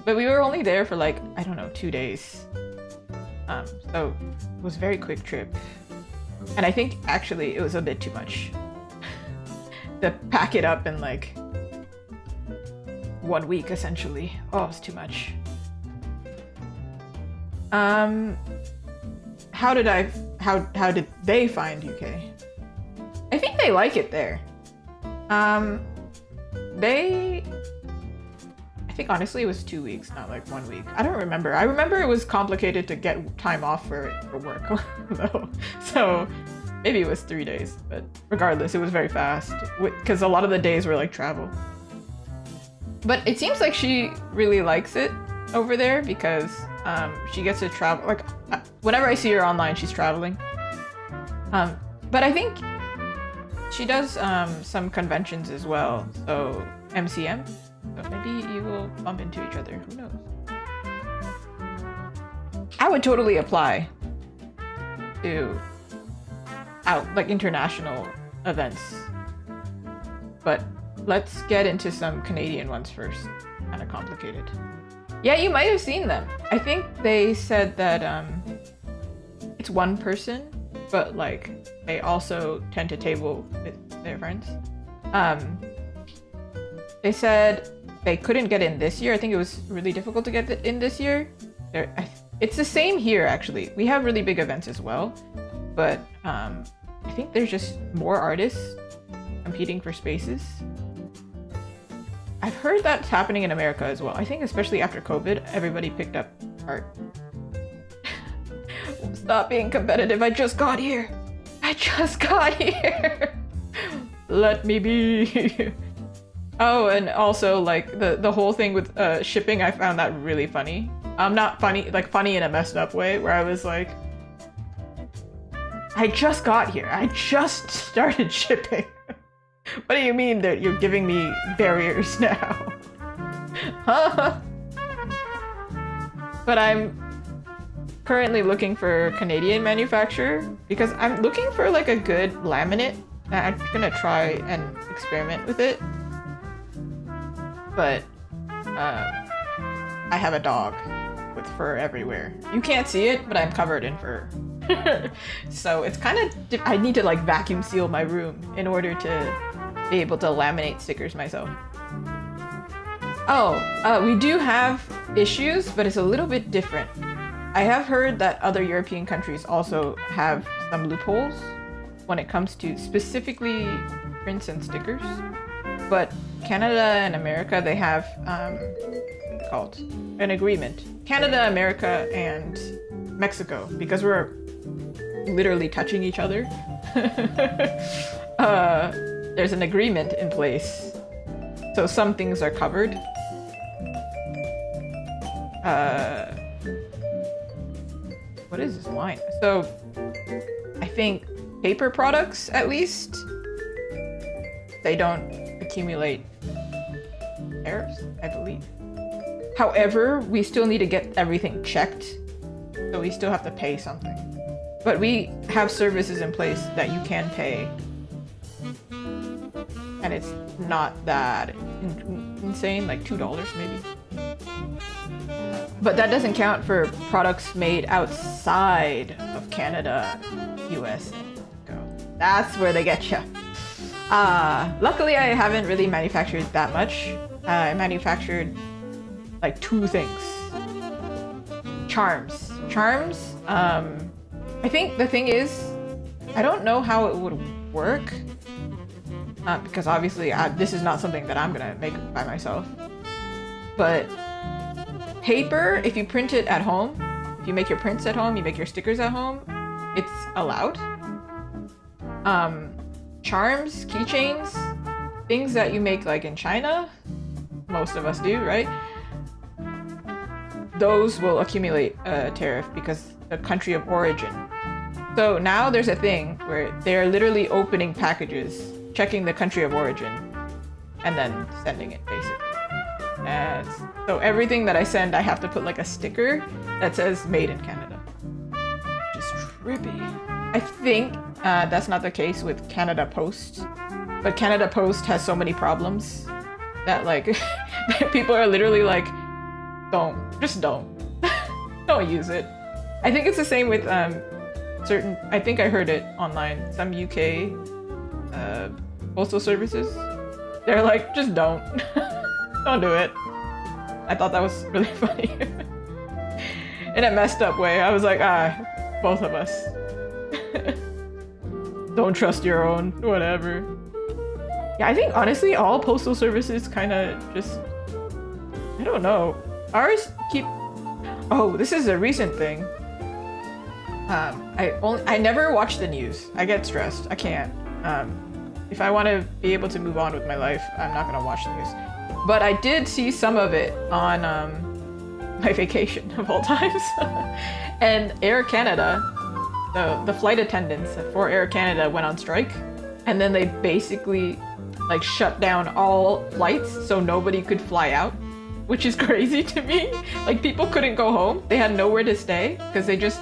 But we were only there for like, I don't know, 2 days. So it was a very quick trip. And I think actually it was a bit too much to pack it up in like 1 week essentially. Oh, it was too much. How did they find UK? I think they like it there. I think honestly it was 2 weeks, not like 1 week. I don't remember. I remember it was complicated to get time off for work though. So maybe it was 3 days, but regardless, it was very fast because a lot of the days were like travel. But it seems like she really likes it over there because she gets to travel. Like whenever I see her online, she's traveling. But I think she does some conventions as well. So MCM. So maybe you will bump into each other. Who knows? I would totally apply to like international events. But let's get into some Canadian ones first. Kind of complicated. Yeah, you might have seen them. I think they said that it's one person, but like they also tend to table with their friends. They said they couldn't get in this year. I think it was really difficult to get in this year. It's the same here, actually. We have really big events as well, but I think there's just more artists competing for spaces. I've heard that's happening in America as well. I think especially after COVID, everybody picked up art. Stop being competitive. I just got here. Let me be. Oh, and also like the whole thing with shipping, I found that really funny. Not funny, like funny in a messed up way, where I was like, I just got here. I just started shipping. What do you mean that you're giving me barriers now? Huh? But I'm currently looking for a Canadian manufacturer because I'm looking for like a good laminate. I'm gonna try and experiment with it. But I have a dog with fur everywhere. You can't see it, but I'm covered in fur. So it's kind of, I need to like vacuum seal my room in order to be able to laminate stickers myself. Oh, we do have issues, but it's a little bit different. I have heard that other European countries also have some loopholes when it comes to specifically prints and stickers. But Canada and America, they have what's it called? An agreement. Canada, America, and Mexico, because we're literally touching each other. There's an agreement in place, so some things are covered. What is this line? So I think paper products, at least, they don't accumulate tariffs, I believe. However, we still need to get everything checked, so we still have to pay something. But we have services in place that you can pay, and it's not that insane, like $2 maybe. But that doesn't count for products made outside of Canada, US, and Mexico. That's where they get you. Luckily, I haven't really manufactured that much. I manufactured like 2 things. Charms. I think the thing is, I don't know how it would work, because obviously this is not something that I'm gonna make by myself. But paper, if you print it at home, if you make your prints at home, you make your stickers at home, it's allowed. Charms, keychains, things that you make like in China, most of us do, right? Those will accumulate a tariff because the country of origin. So now there's a thing where they're literally opening packages, checking the country of origin, and then sending it basically. And so everything that I send, I have to put like a sticker that says made in Canada. Just trippy. I think that's not the case with Canada Post, but Canada Post has so many problems that like people are literally like, don't use it. I think it's the same with certain, I think I heard it online, some UK postal services. They're like, just don't. Don't do it. I thought that was really funny. In a messed up way. I was like, both of us. Don't trust your own, whatever. Yeah, I think honestly all postal services kind of just, I don't know. Ours keep, oh, this is a recent thing. I never watch the news. I get stressed. I can't. If I want to be able to move on with my life, I'm not gonna watch the news. But I did see some of it on my vacation of all times. And Air Canada, the flight attendants for Air Canada went on strike. And then they basically like shut down all flights so nobody could fly out, which is crazy to me. Like people couldn't go home. They had nowhere to stay because they just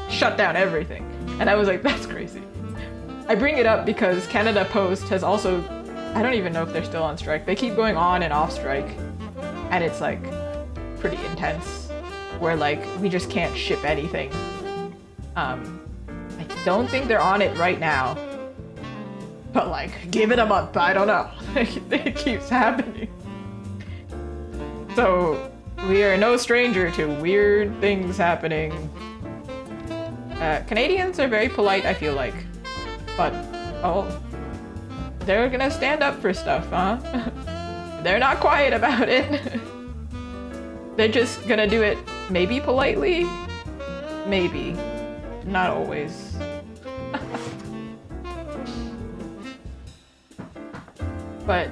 shut down everything. And I was like, that's crazy. I bring it up because Canada Post has also, I don't even know if they're still on strike. They keep going on and off strike. And it's like pretty intense where like we just can't ship anything. I don't think they're on it right now. But like, give it a month, I don't know. It keeps happening. So we are no stranger to weird things happening. Canadians are very polite, I feel like. But, oh, they're gonna stand up for stuff, huh? They're not quiet about it. They're just gonna do it maybe politely, maybe, not always. But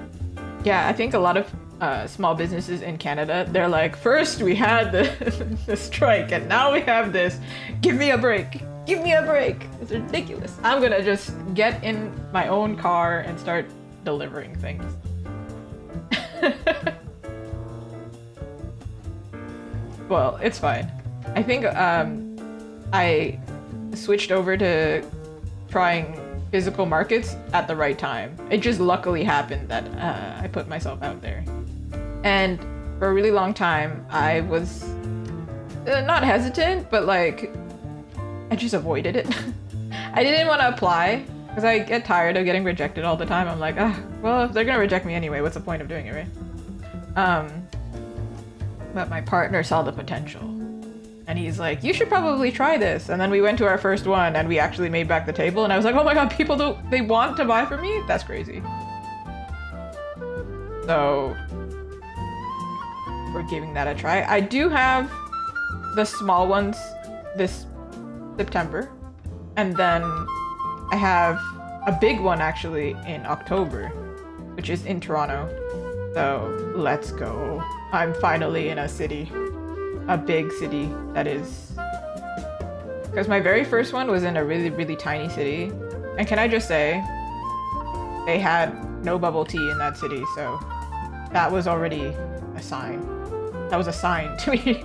yeah, I think a lot of small businesses in Canada, they're like, first we had the strike and now we have this. Give me a break. Give me a break. It's ridiculous. I'm gonna just get in my own car and start delivering things. Well, it's fine. I think I switched over to trying physical markets at the right time. It just luckily happened that I put myself out there. And for a really long time, I was not hesitant, but like, I just avoided it. I didn't want to apply because I get tired of getting rejected all the time. I'm like, well, if they're gonna reject me anyway, what's the point of doing it, right? But my partner saw the potential. And he's like, you should probably try this. And then we went to our first one and we actually made back the table. And I was like, oh my god, people they want to buy from me? That's crazy. So we're giving that a try. I do have the small ones this September. And then I have a big one actually in October, which is in Toronto. So let's go. I'm finally in a city. A big city, that is. Because my very first one was in a really, really tiny city. And can I just say, they had no bubble tea in that city, so that was already a sign. That was a sign to me.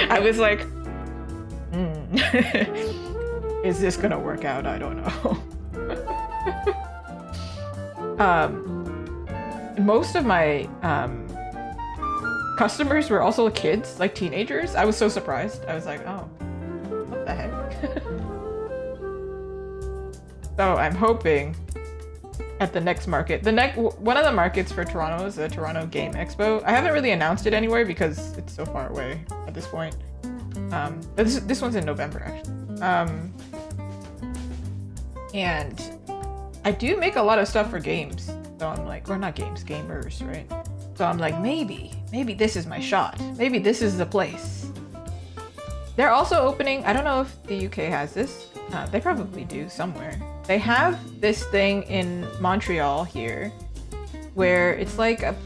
I was like, is this gonna work out? I don't know. Most of my customers were also kids, like teenagers. I was so surprised. I was like, oh, what the heck? So I'm hoping at the next market, one of the markets for Toronto is the Toronto Game Expo. I haven't really announced it anywhere because it's so far away at this point. But this one's in November actually. And I do make a lot of stuff for games. So I'm like, or not games, gamers, right? So I'm like, maybe this is my shot. Maybe this is the place. They're also opening, I don't know if the UK has this. They probably do somewhere. They have this thing in Montreal here where it's like a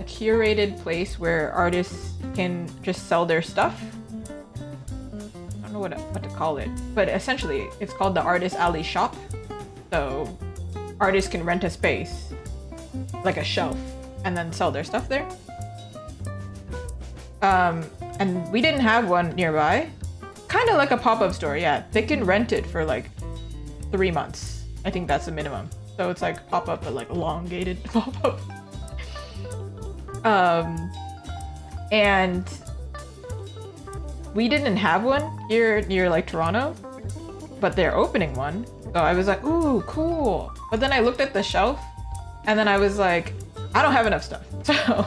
curated place where artists can just sell their stuff. I don't know what to call it, but essentially it's called the Artist Alley Shop. So artists can rent a space, like a shelf, and then sell their stuff there. And we didn't have one nearby. Kind of like a pop-up store, yeah. They can rent it for like 3 months. I think that's the minimum. So it's like pop-up, but like elongated pop-up. And we didn't have one here near like Toronto, but they're opening one. So I was like, ooh, cool. But then I looked at the shelf and then I was like, I don't have enough stuff. So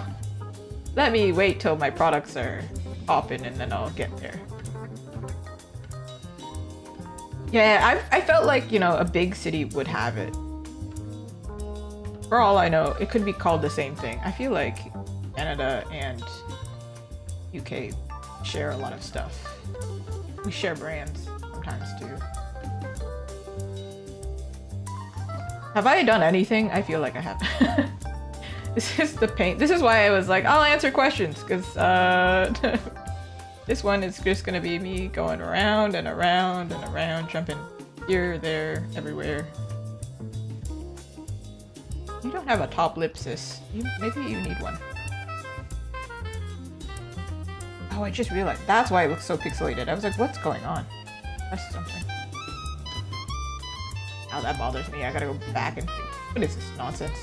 let me wait till my products are popping and then I'll get there. Yeah, I felt like, you know, a big city would have it. For all I know, it could be called the same thing. I feel like Canada and UK share a lot of stuff. We share brands sometimes too. Have I done anything? I feel like I have. This is the pain. This is why I was like, I'll answer questions, because this one is just gonna be me going around and around and around, jumping here, there, everywhere. You don't have a top lip, sis. Maybe you need one. Oh, I just realized. That's why it looks so pixelated. I was like, what's going on? That's something. Oh, that bothers me. I gotta go back and think. What is this nonsense?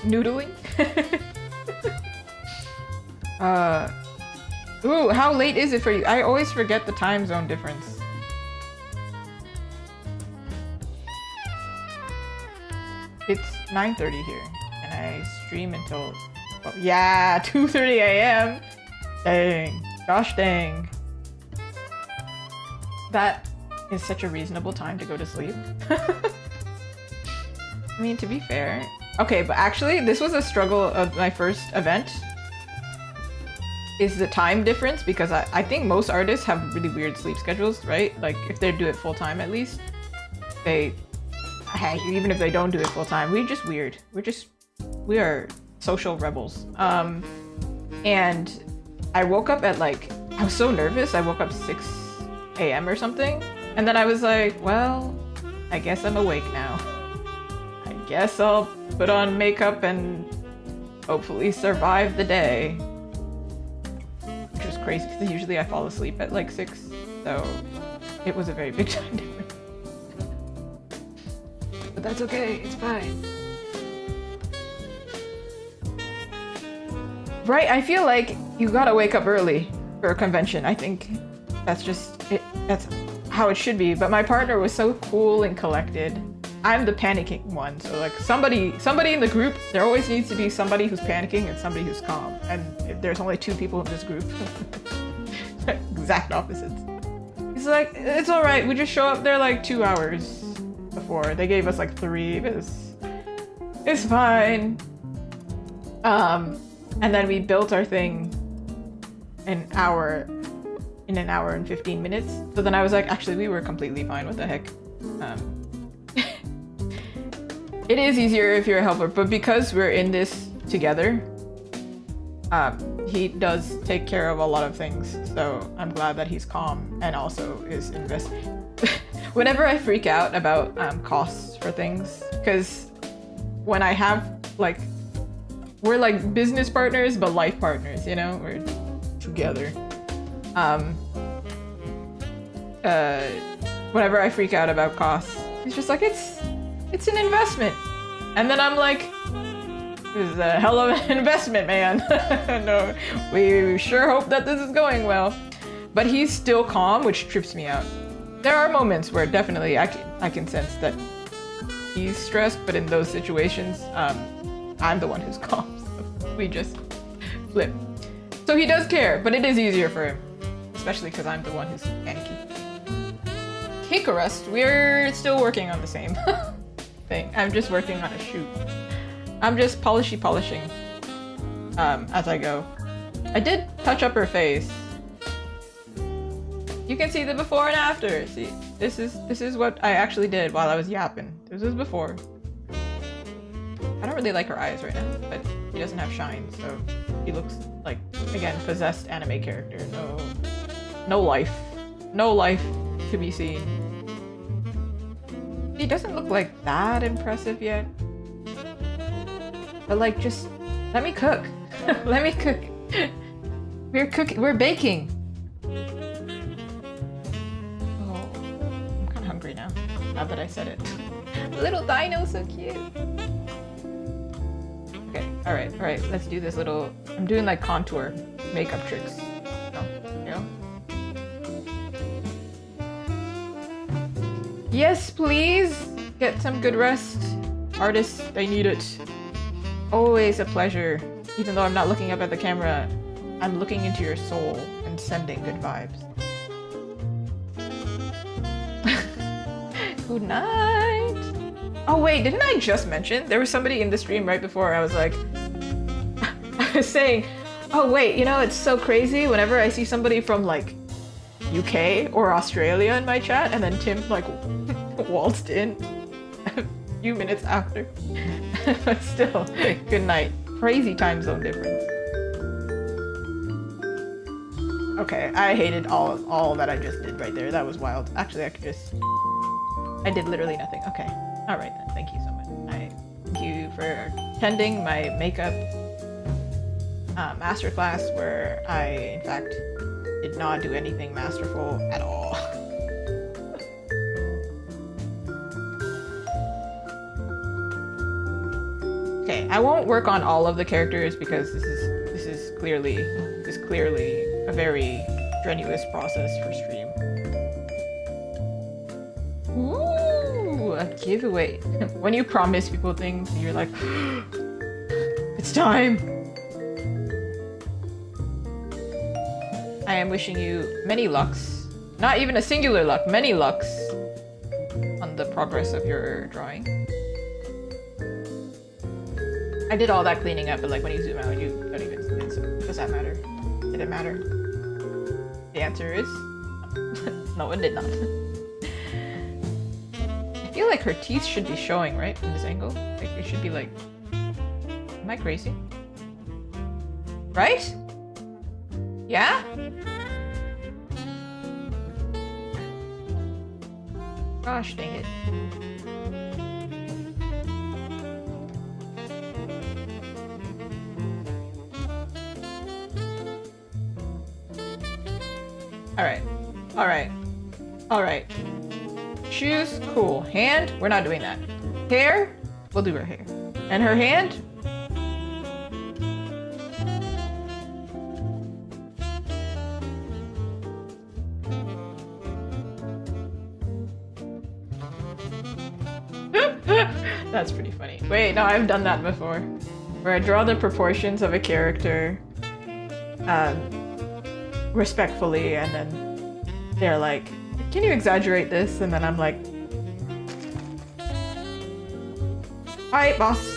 Noodling? Ooh, how late is it for you? I always forget the time zone difference. It's 9:30 here, and I stream until, well, yeah, 2:30 a.m. Dang. Gosh dang. That is such a reasonable time to go to sleep. I mean, to be fair. Okay, but actually, this was a struggle of my first event. Is the time difference, because I think most artists have really weird sleep schedules, right? Like, if they do it full-time at least, hey, even if they don't do it full-time, we're just weird. We are social rebels. And I woke up at like, I was so nervous, I woke up 6 a.m. or something, and then I was like, well, I guess I'm awake now. I guess I'll put on makeup and hopefully survive the day. Which was crazy, because usually I fall asleep at like 6, so it was a very big time difference. But that's okay, it's fine. Right, I feel like you gotta wake up early for a convention. I think that's just it. That's how it should be. But my partner was so cool and collected. I'm the panicking one. So like somebody in the group, there always needs to be somebody who's panicking and somebody who's calm. And there's only 2 people in this group. Exact opposites. He's like, it's all right. We just show up there like 2 hours before. They gave us like 3. It's fine. And then we built our thing in an hour and 15 minutes. So then I was like, actually, we were completely fine. What the heck? It is easier if you're a helper, but because we're in this together, he does take care of a lot of things. So I'm glad that he's calm and also is invested. Whenever I freak out about costs for things, because when I have like, we're like business partners, but life partners, you know? We're together. Whenever I freak out about costs, he's just like, it's an investment. And then I'm like, this is a hell of an investment, man. No, we sure hope that this is going well. But he's still calm, which trips me out. There are moments where definitely I can sense that he's stressed, but in those situations, I'm the one who's calm. So we just flip. So he does care, but it is easier for him. especially because I'm the one who's panicky. Cake Rust, we're still working on the same thing. I'm just working on a shoot. I'm just polishing as I go. I did touch up her face. You can see the before and after. See, this is what I actually did while I was yapping. This was before. I don't really like her eyes right now, but he doesn't have shine, so he looks like, again, possessed anime character. No life. No life to be seen. He doesn't look like that impressive yet. But like, just let me cook. Let me cook. We're cooking. We're baking. Oh, I'm kind of hungry now. Now that I said it. Little dino, so cute. Okay, all right. Let's do this little. I'm doing like contour makeup tricks. Oh, you know. Yes, please. Get some good rest. Artists, they need it. Always a pleasure. Even though I'm not looking up at the camera, I'm looking into your soul and sending good vibes. Good night. Oh wait, didn't I just mention? There was somebody in the stream right before I was like... I was saying, oh wait, you know, it's so crazy whenever I see somebody from like UK or Australia in my chat and then Tim like waltzed in a few minutes after. But still, good night. Crazy time zone difference. Okay, I hated all that I just did right there. That was wild. Actually, I did literally nothing. Okay. Alright then. Thank you so much. Thank you for attending my makeup masterclass where I, in fact, did not do anything masterful at all. Okay, I won't work on all of the characters because this is clearly a very strenuous process for stream. Ooh, a giveaway. When you promise people things, you're like, it's time. I am wishing you many lucks. Not even a singular luck, many lucks on the progress of your drawing. I did all that cleaning up, but like when you zoom out, you don't even see it, so does that matter? Did it matter? The answer is no, it did not. I feel like her teeth should be showing, right? From this angle? Like it should be like... Am I crazy? Right? Yeah? Gosh dang it. Alright. Shoes, cool. Hand, we're not doing that. Hair, we'll do her hair. And her hand? That's pretty funny. Wait, no, I've done that before. Where I draw the proportions of a character respectfully, and then they're like, can you exaggerate this? And then I'm like, alright, boss.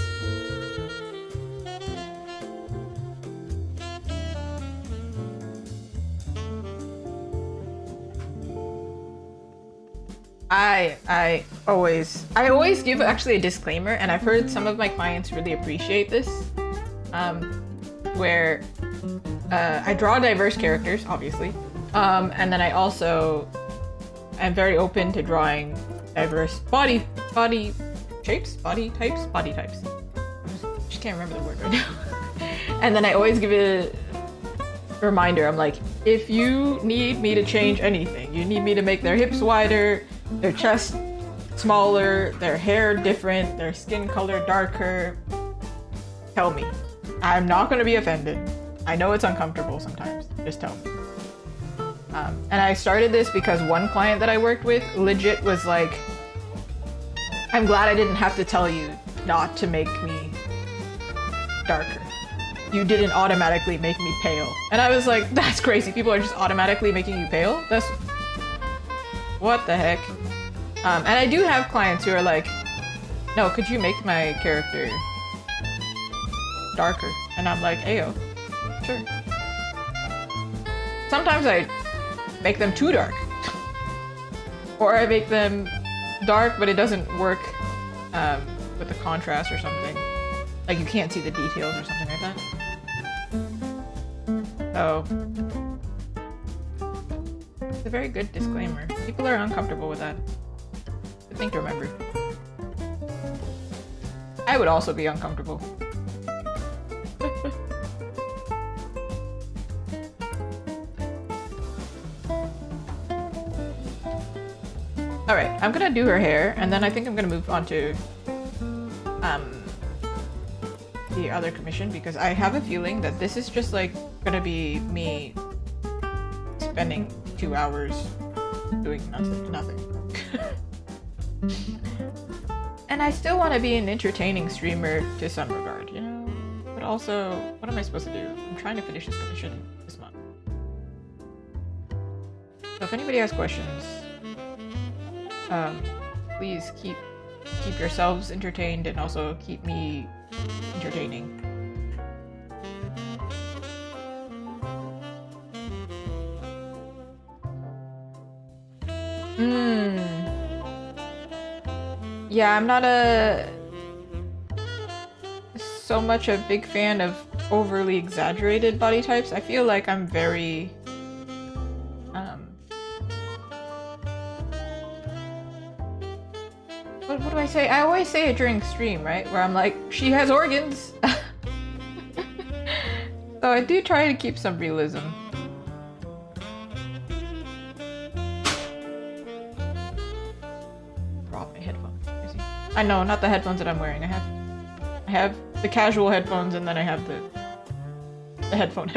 I always give actually a disclaimer, and I've heard some of my clients really appreciate this, where I draw diverse characters, obviously, and then I also am very open to drawing diverse body types. I just can't remember the word right now. And then I always give a reminder. I'm like, if you need me to change anything, you need me to make their hips wider, their chest smaller, their hair different, their skin color darker, tell me. I'm not going to be offended. I know it's uncomfortable sometimes. Just tell me. And I started this because one client that I worked with legit was like, I'm glad I didn't have to tell you not to make me darker. you didn't automatically make me pale. And I was like, that's crazy. People are just automatically making you pale? That's... What the heck? And I do have clients who are like, no, could you make my character darker? And I'm like, ayo, sure. Sometimes I make them too dark. Or I make them dark, but it doesn't work with the contrast or something. Like you can't see the details or something like that. So, it's a very good disclaimer. People are uncomfortable with that. Good thing to remember. I would also be uncomfortable. Alright, I'm gonna do her hair, and then I think I'm gonna move on to the other commission, because I have a feeling that this is just like gonna be me spending 2 hours doing nothing. And I still want to be an entertaining streamer to some regard, you know? But also, what am I supposed to do? I'm trying to finish this commission this month. So if anybody has questions, please keep yourselves entertained and also keep me entertaining. Yeah, I'm not so much a big fan of overly exaggerated body types. I feel like I'm very what do I say? I always say it during stream, right? Where I'm like, she has organs. So I do try to keep some realism. Drop my headphones. I know, not the headphones that I'm wearing. I have the casual headphones, and then I have the headphones.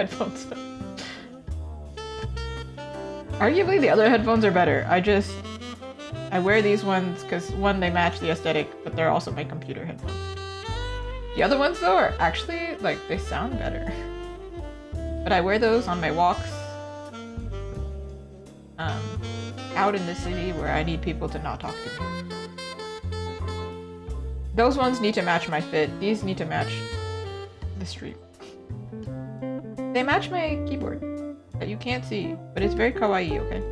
Arguably the other headphones are better. I wear these ones because, one, they match the aesthetic, but they're also my computer headphones. The other ones, though, are actually, like, they sound better. But I wear those on my walks. Out in the city where I need people to not talk to me. Those ones need to match my fit. These need to match the stream. They match my keyboard that you can't see, but it's very kawaii, okay?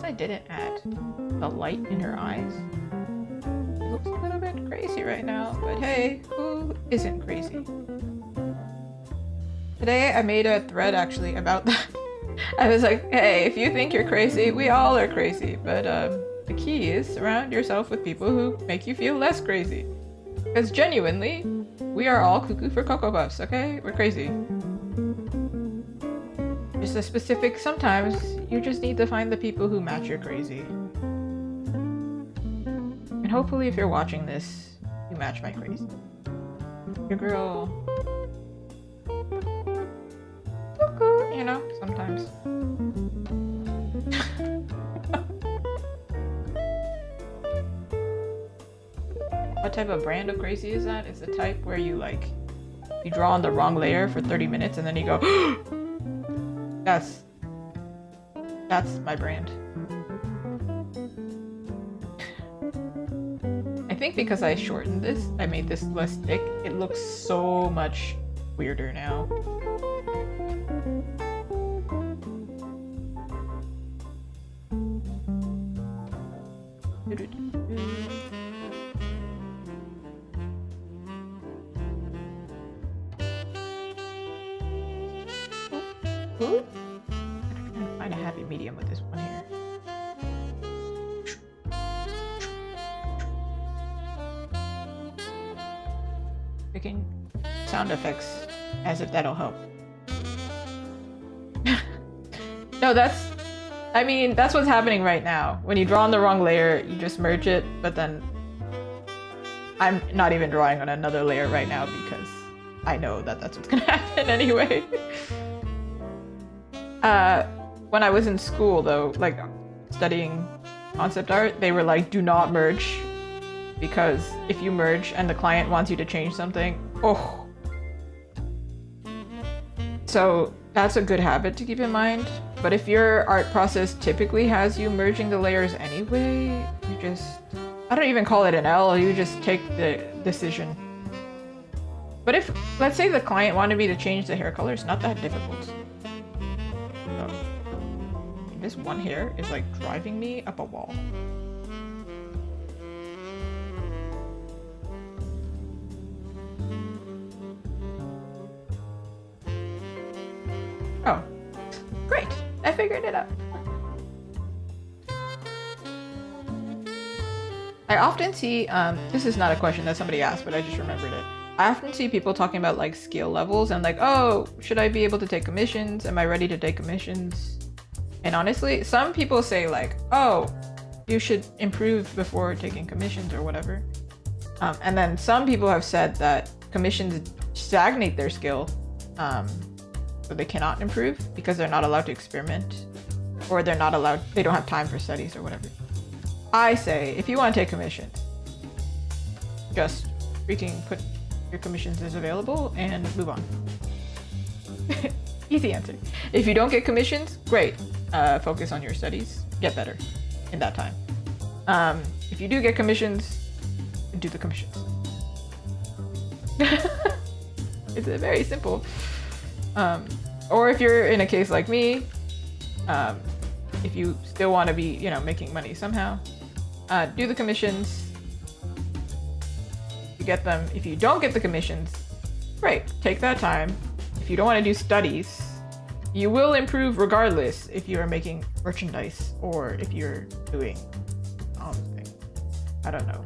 I didn't add the light in her eyes. It looks a little bit crazy right now, but hey, who isn't crazy? Today I made a thread actually about that. I was like, hey, if you think you're crazy, we all are crazy, but the key is surround yourself with people who make you feel less crazy. Because genuinely, we are all cuckoo for Cocoa Puffs, okay? We're crazy. Just a specific, sometimes you just need to find the people who match your crazy. And hopefully if you're watching this, you match my crazy. Your girl... cuckoo, you know, sometimes. What type of brand of crazy is that? It's the type where you like, you draw on the wrong layer for 30 minutes and then you go, That's my brand. I think because I shortened this, I made this less thick, it looks so much weirder now. Ooh. I'm trying to find a happy medium with this one here. Picking sound effects as if that'll help. No, I mean, that's what's happening right now. When you draw on the wrong layer, you just merge it, but then I'm not even drawing on another layer right now because I know that that's what's gonna happen anyway. When I was in school though, like studying concept art, they were like, do not merge because if you merge and the client wants you to change something, oh. So that's a good habit to keep in mind. But if your art process typically has you merging the layers anyway, you just, I don't even call it an L, you just take the decision. But if, let's say the client wanted me to change the hair color, it's not that difficult. So, this one hair is like driving me up a wall. Oh, great. I figured it out. I often see, this is not a question that somebody asked, but I just remembered it. I often see people talking about like skill levels and like, oh, should I be able to take commissions? Am I ready to take commissions? And honestly, some people say like, oh, you should improve before taking commissions or whatever. And then some people have said that commissions stagnate their skill. So they cannot improve because they're not allowed to experiment, or they don't have time for studies or whatever. I say, if you want to take commissions, just freaking put your commissions as available and move on. Easy answer. If you don't get commissions, great. Focus on your studies, get better in that time. If you do get commissions, do the commissions. It's very simple. Or if you're in a case like me, if you still want to be, making money somehow, do the commissions. You get them. If you don't get the commissions, great, take that time. If you don't want to do studies, you will improve regardless if you are making merchandise or if you're doing, I don't know,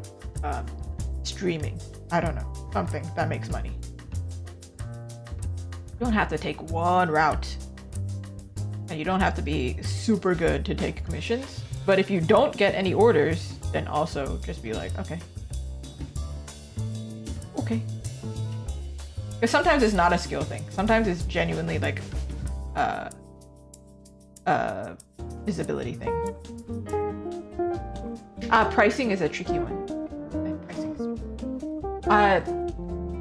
streaming. I don't know, something that makes money. You don't have to take one route, and you don't have to be super good to take commissions. But if you don't get any orders, then also just be like, okay. Because sometimes it's not a skill thing. Sometimes it's genuinely like visibility thing. Pricing is a tricky one.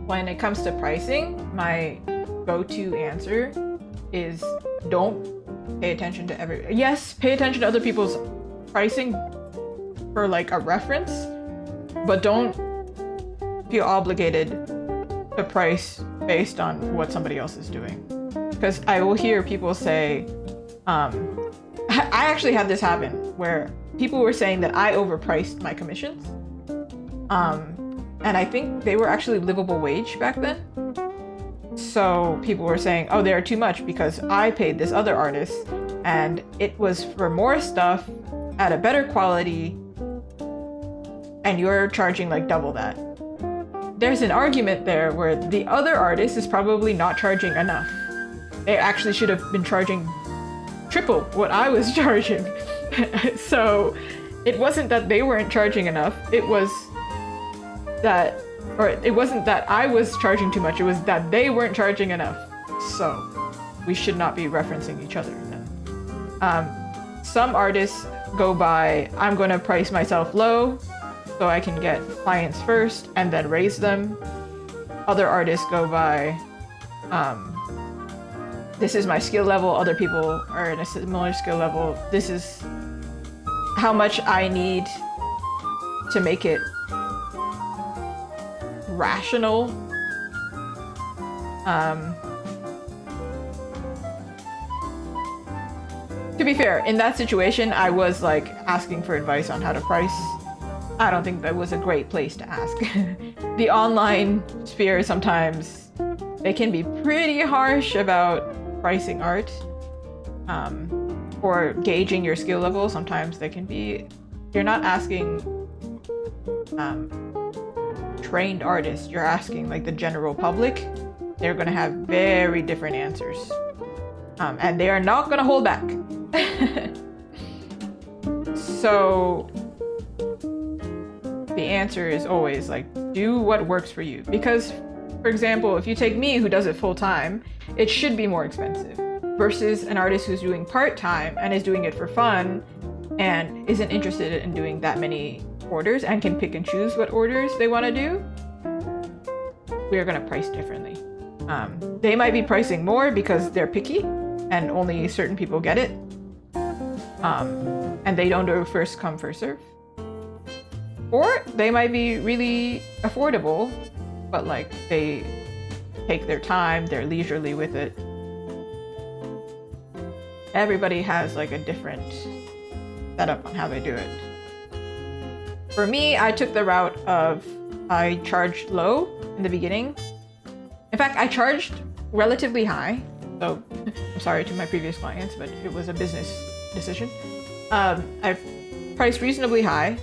When it comes to pricing, my go-to answer is don't pay attention to yes, pay attention to other people's pricing for like a reference, but don't feel obligated to price based on what somebody else is doing. Because I will hear people say, I actually had this happen where people were saying that I overpriced my commissions. And I think they were actually livable wage back then. So people were saying, oh, they are too much because I paid this other artist and it was for more stuff at a better quality and you're charging like double that. There's an argument there where the other artist is probably not charging enough. They actually should have been charging triple what I was charging. So it wasn't that they weren't charging enough, it wasn't that I was charging too much, it was that they weren't charging enough. So we should not be referencing each other then. Some artists go by, I'm going to price myself low so I can get clients first and then raise them. Other artists go by, this is my skill level, other people are in a similar skill level, this is how much I need to make it rational. To be fair, in that situation, I was like asking for advice on how to price. I don't think that was a great place to ask. The online sphere sometimes, they can be pretty harsh about pricing art, or gauging your skill level. Sometimes they can be, you're not asking trained artists, you're asking like the general public. They're gonna have very different answers, and they are not gonna hold back. So the answer is always like, do what works for you. Because, for example, if you take me who does it full time, it should be more expensive versus an artist who's doing part time and is doing it for fun and isn't interested in doing that many orders and can pick and choose what orders they want to do, we are going to price differently. They might be pricing more because they're picky and only certain people get it. And they don't do first come, first serve. Or they might be really affordable, but like they take their time, they're leisurely with it. Everybody has like a different setup on how they do it. For me, I took the route of I charged low in the beginning. In fact, I charged relatively high. So I'm sorry to my previous clients, but it was a business decision. I priced reasonably high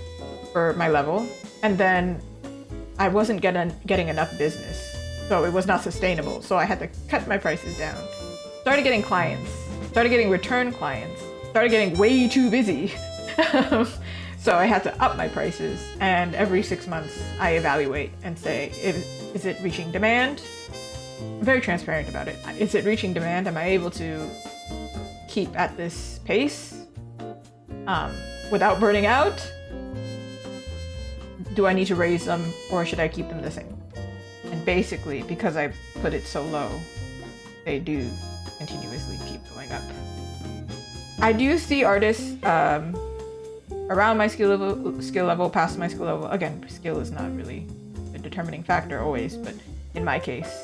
for my level, and then I wasn't getting enough business, so it was not sustainable. So I had to cut my prices down. Started getting clients, started getting return clients, started getting way too busy. So I had to up my prices, and every 6 months I evaluate and say, is it reaching demand? I'm very transparent about it. Is it reaching demand? Am I able to keep at this pace without burning out? Do I need to raise them, or should I keep them the same? And basically, because I put it so low, they do continuously keep going up. I do see artists around my skill level, past my skill level. Again, skill is not really a determining factor always, but in my case,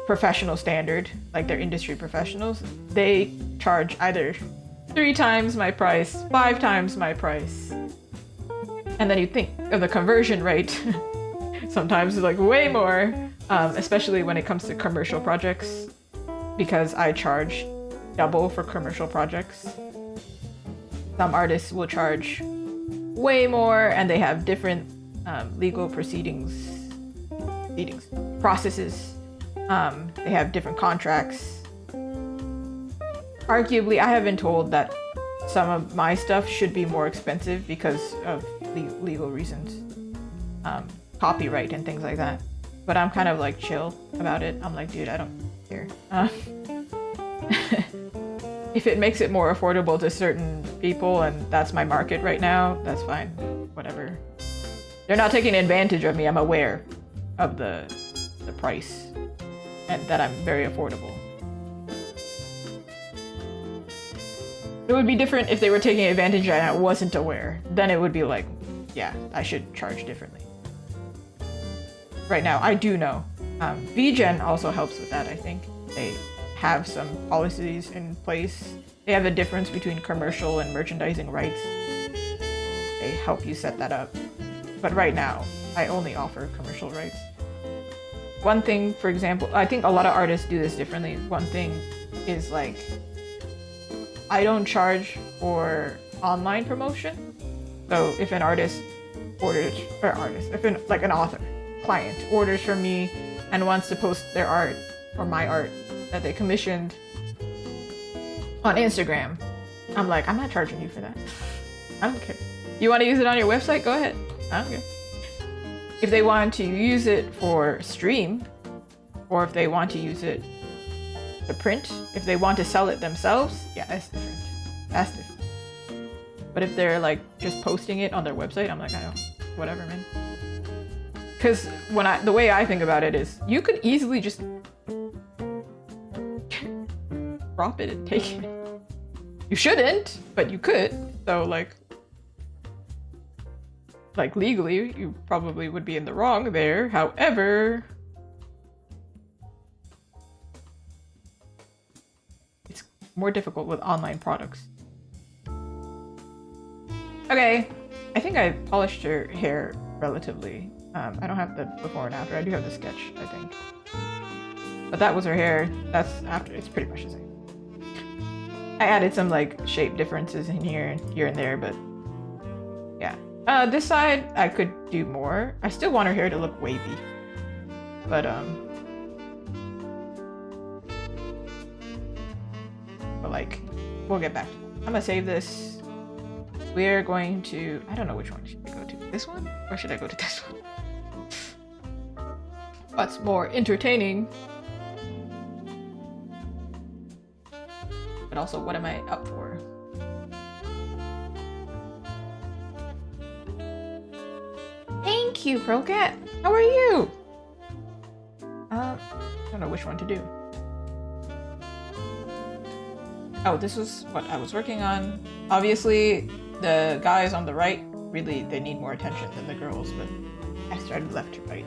professional standard, like they're industry professionals, they charge either 3 times my price, 5 times my price. And then you think of the conversion rate, sometimes it's like way more, especially when it comes to commercial projects, because I charge double for commercial projects. Some artists will charge way more, and they have different legal processes. They have different contracts. Arguably, I have been told that some of my stuff should be more expensive because of legal reasons, copyright and things like that. But I'm kind of like chill about it. I'm like, dude, I don't care. If it makes it more affordable to certain people and that's my market right now, that's fine. Whatever. They're not taking advantage of me. I'm aware of the price and that I'm very affordable. It would be different if they were taking advantage and I wasn't aware. Then it would be like, yeah, I should charge differently. Right now, I do know. VGen also helps with that, I think. They have some policies in place. They have a difference between commercial and merchandising rights. They help you set that up. But right now, I only offer commercial rights. One thing, for example, I think a lot of artists do this differently. One thing is like, I don't charge for online promotion. So if an artist orders, if an author, client orders from me and wants to post their art or my art that they commissioned on Instagram, I'm like, I'm not charging you for that. I don't care. You want to use it on your website? Go ahead. I don't care. If they want to use it for stream, or if they want to use it to print, if they want to sell it themselves, yeah, that's different. That's different. But if they're like just posting it on their website, I'm like, I don't, whatever, man. Because the way I think about it is, you could easily just drop it and take it. You shouldn't, but you could. So like legally, you probably would be in the wrong there. However, it's more difficult with online products. Okay, I think I polished her hair relatively. I don't have the before and after. I do have the sketch, I think. But that was her hair. That's after. It's pretty much the same. I added some like shape differences in here and there, but yeah. This side I could do more. I still want her hair to look wavy, but like we'll get back to that. I'm gonna save this. We're going to, I don't know which one should I go to. This one or should I go to this one? What's more entertaining? But also, what am I up for? Thank you, Pearl Cat. How are you? I don't know which one to do. Oh, this was what I was working on. Obviously, the guys on the right, really, they need more attention than the girls, but I started left to right.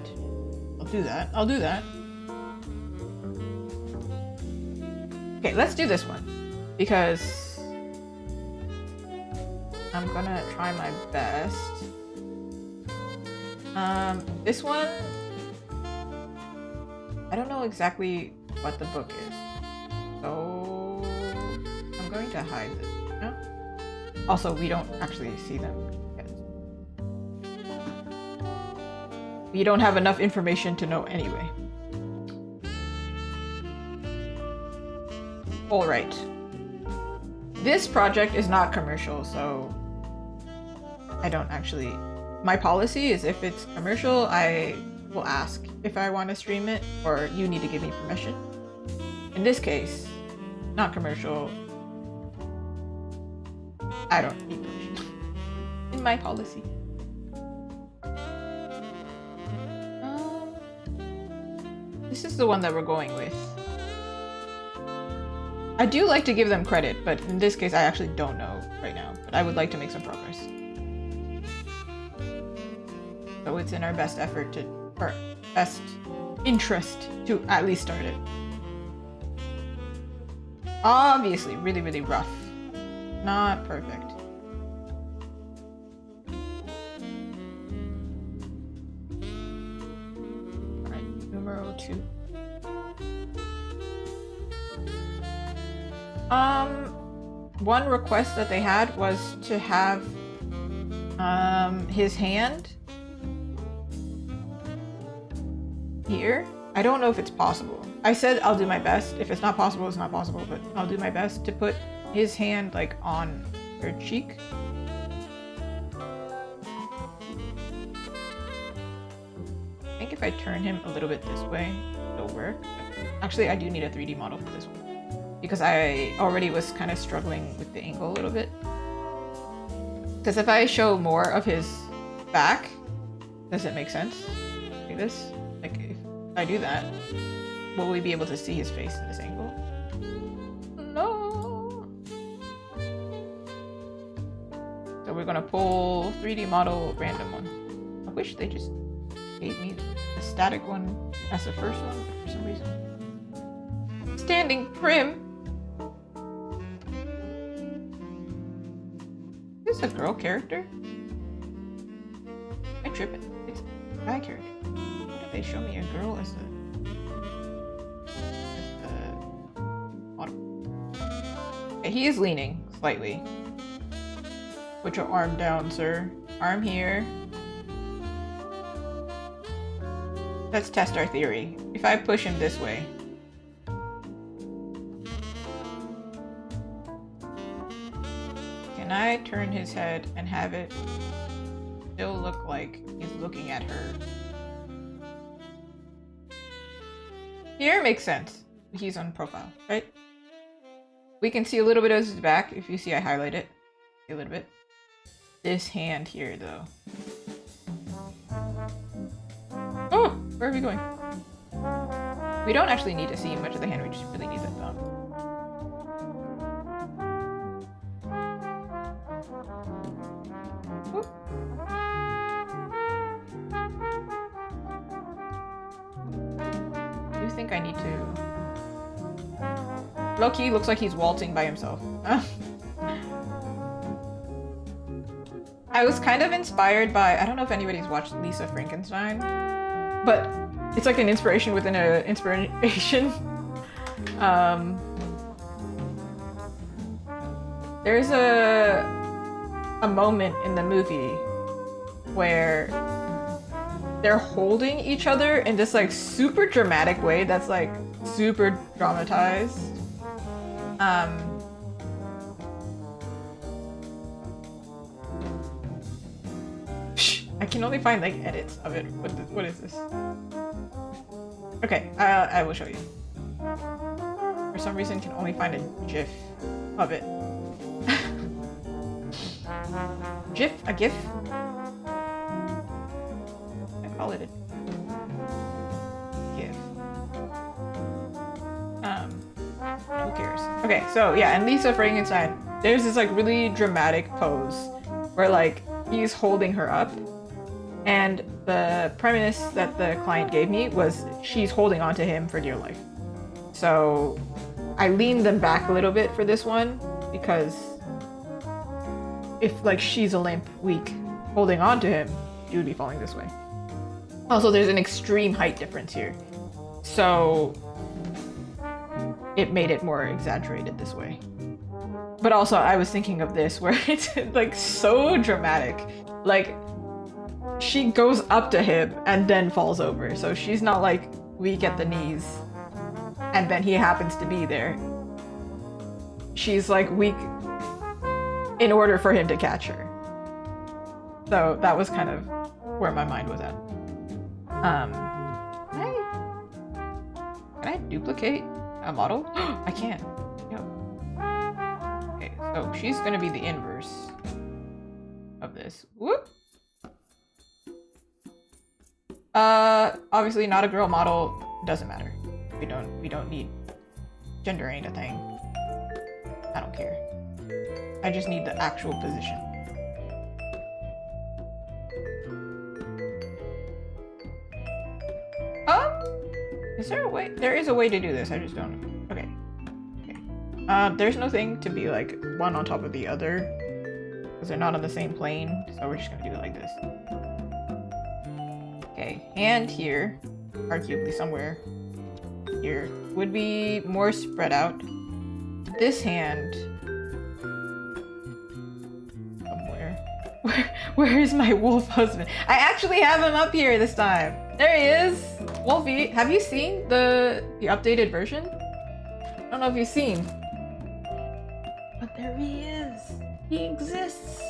I'll do that. I'll do that. Okay, let's do this one. Because I'm gonna try my best. This one, I don't know exactly what the book is. So I'm going to hide this. No? Also, we don't actually see them yet. We don't have enough information to know anyway. Alright. This project is not commercial, so I don't actually... My policy is if it's commercial, I will ask if I want to stream it, or you need to give me permission. In this case, not commercial, I don't need permission. In my policy. This is the one that we're going with. I do like to give them credit, but in this case I actually don't know right now, but I would like to make some progress. So it's in our best effort to, or best interest to at least start it. Obviously, really, really rough. Not perfect. Alright, numero 2. One request that they had was to have his hand here. I don't know if it's possible. I said I'll do my best. If it's not possible, it's not possible, but I'll do my best to put his hand like on her cheek. I think if I turn him a little bit this way, it'll work. Actually, I do need a 3D model for this one, because I already was kind of struggling with the angle a little bit. Because if I show more of his back, does it make sense? Like this? Like if I do that, will we be able to see his face in this angle? No! So we're gonna pull 3D model random one. I wish they just gave me a static one as the first one, but for some reason. Standing prim! Is this a girl character? Am I tripping? It's a guy character. Why did they show me a girl as the model? Okay, he is leaning slightly. Put your arm down, sir. Arm here. Let's test our theory. If I push him this way, can I turn his head and have it still look like he's looking at her? Here makes sense. He's on profile, right? We can see a little bit of his back. If you see, I highlight it. See a little bit. This hand here, though. Oh, where are we going? We don't actually need to see much of the hand. We just really need the thumb. I do think I need to... Loki looks like he's waltzing by himself. I was kind of inspired by... I don't know if anybody's watched Lisa Frankenstein, but it's like an inspiration within an inspiration. There's a moment in the movie where they're holding each other in this like super dramatic way that's like super dramatized. I can only find like edits of it. What is this? Okay, I will show you. For some reason, can only find a GIF of it. GIF? A GIF? call it a GIF. Who cares? Okay, so yeah, and Lisa Frankenstein, there's this like really dramatic pose where like he's holding her up, and the premise that the client gave me was she's holding on to him for dear life. So I leaned them back a little bit for this one because if like she's a limp, weak, holding on to him, she would be falling this way. Also, there's an extreme height difference here, so it made it more exaggerated this way. But also, I was thinking of this where it's like so dramatic. Like, she goes up to him and then falls over. So she's not like weak at the knees and then he happens to be there. She's like weak in order for him to catch her. So that was kind of where my mind was at. Can I duplicate a model? I can. Yep. Okay, so she's gonna be the inverse of this. Whoop. Obviously not a girl model. Doesn't matter. We don't need gender ain't a thing. I don't care. I just need the actual position. Is there a way? There is a way to do this. I just don't know. Okay. Okay. There's no thing to be like one on top of the other because they're not on the same plane. So we're just gonna do it like this. Okay. Hand here, arguably somewhere here, would be more spread out. This hand somewhere. Where is my wolf husband? I actually have him up here this time. There he is. Wolfie, have you seen the updated version? I don't know if you've seen. But there he is. He exists.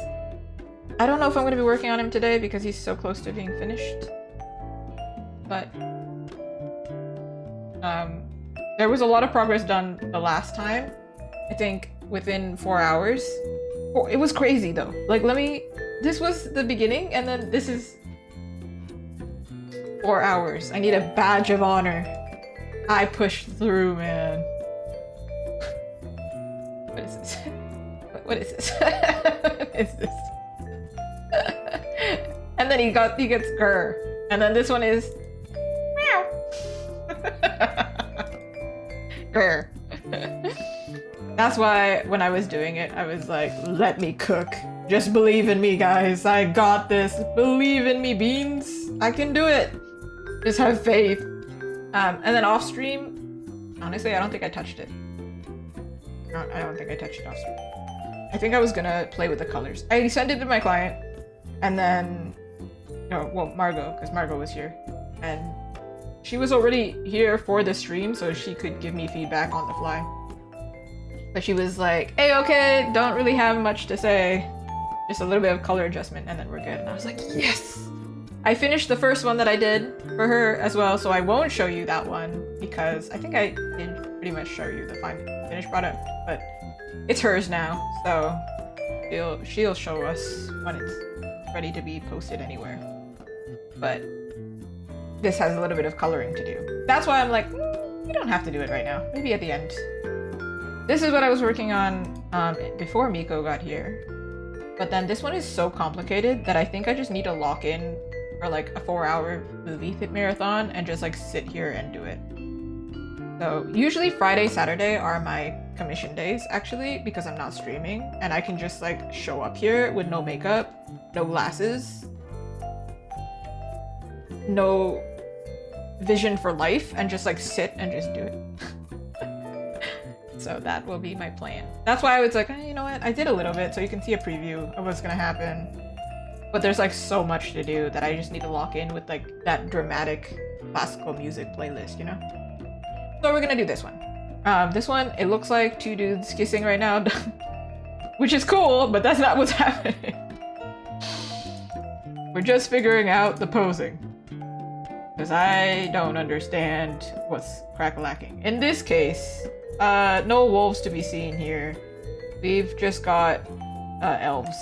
I don't know if I'm going to be working on him today because he's so close to being finished. But there was a lot of progress done the last time. I think within 4 hours. Oh, it was crazy though. Like this was the beginning and then this is 4 hours. I need a badge of honor. I pushed through, man. What is this? What is this? What is this? And then he gets grr. And then this one is meow. Grr. That's why when I was doing it, I was like, let me cook. Just believe in me, guys. I got this. Believe in me, Beans. I can do it. Just have faith. And then off stream, honestly, I don't think I touched it. I don't think I touched it off stream. I think I was gonna play with the colors. I sent it to my client, and then, Margot, because Margot was here, and she was already here for the stream, so she could give me feedback on the fly. But she was like, hey, okay, don't really have much to say. Just a little bit of color adjustment, and then we're good. And I was like, yes! I finished the first one that I did for her as well, so I won't show you that one because I think I did pretty much show you the finished product, but it's hers now, so she'll show us when it's ready to be posted anywhere. But this has a little bit of coloring to do. That's why I'm like, you don't have to do it right now. Maybe at the end. This is what I was working on before Miko got here. But then this one is so complicated that I think I just need to lock in for like a 4-hour movie marathon and just like sit here and do it. So usually Friday, Saturday are my commission days actually because I'm not streaming and I can just like show up here with no makeup, no glasses, no vision for life and just like sit and just do it. So that will be my plan. That's why I was like, you know what? I did a little bit so you can see a preview of what's gonna happen. But there's like so much to do that I just need to lock in with like that dramatic classical music playlist, you know? So we're gonna do this one. This one, it looks like 2 dudes kissing right now, which is cool, but that's not what's happening. We're just figuring out the posing. Because I don't understand what's crack-lacking. In this case, no wolves to be seen here. We've just got elves.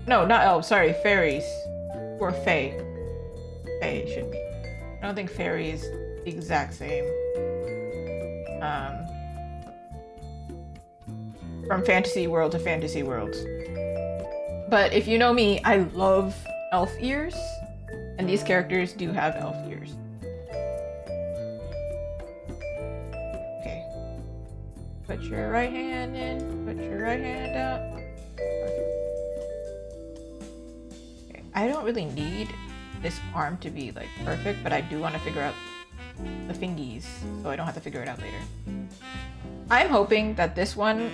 No, not elves, sorry, fairies. Or fae. Fae should be. I don't think fairy is the exact same. From fantasy world to fantasy world. But if you know me, I love elf ears, and these characters do have elf ears. Okay. Put your right hand in, put your right hand out. Okay. I don't really need this arm to be like perfect, but I do want to figure out the fingies, so I don't have to figure it out later. I'm hoping that this one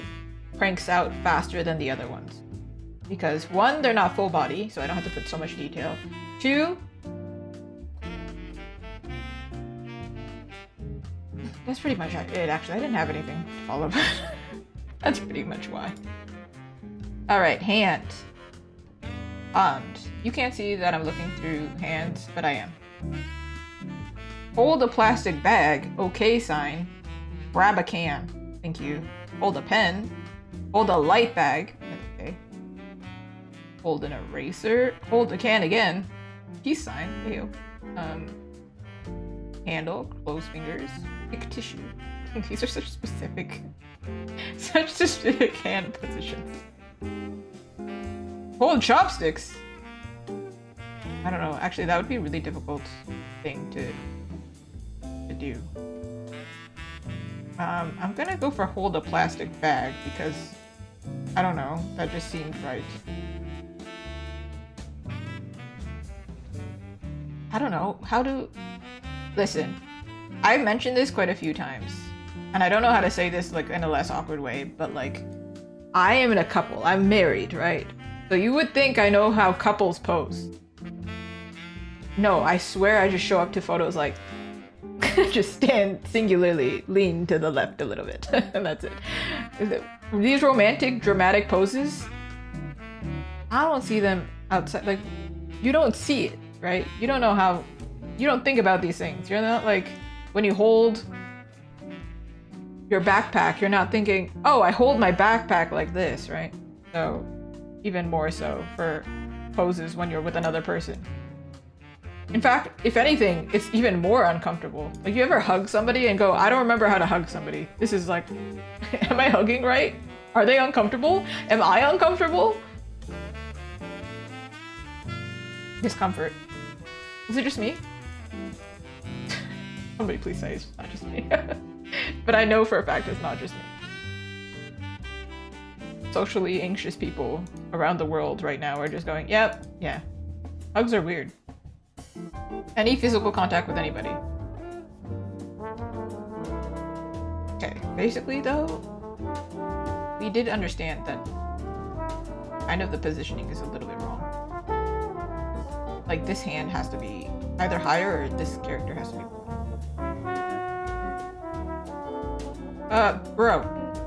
cranks out faster than the other ones. Because one, they're not full body, so I don't have to put so much detail. Two, that's pretty much it actually. I didn't have anything to follow up. That's pretty much why. Alright, hand. Armed. You can't see that I'm looking through hands, but I am. Hold a plastic bag. Okay sign. Grab a can. Thank you. Hold a pen. Hold a light bag. Okay. Hold an eraser. Hold a can again. Peace sign. Ew. Handle. Close fingers. Pick tissue. These are such specific hand positions. Hold chopsticks. I don't know. Actually, that would be a really difficult thing to do. I'm gonna go for hold a plastic bag because I don't know. That just seemed right. I don't know how to listen. I've mentioned this quite a few times, and I don't know how to say this like in a less awkward way, but like I am in a couple. I'm married, right? So you would think I know how couples pose. No, I swear I just show up to photos like just stand singularly, lean to the left a little bit, and that's it. These romantic, dramatic poses, I don't see them outside. Like, you don't see it, right? You don't know how, you don't think about these things. You're not like, when you hold your backpack, you're not thinking, oh, I hold my backpack like this, right? So, even more so for poses when you're with another person. In fact, if anything, it's even more uncomfortable. Like, you ever hug somebody and go, I don't remember how to hug somebody. This is like, am I hugging right? Are they uncomfortable? Am I uncomfortable? Discomfort. Is it just me? Somebody please say it's not just me. But I know for a fact it's not just me. Socially anxious people around the world right now are just going, yep, yeah. Hugs are weird. Any physical contact with anybody. Okay, basically though, we did understand that kind of the positioning is a little bit wrong. Like, this hand has to be either higher or this character has to be. Bro,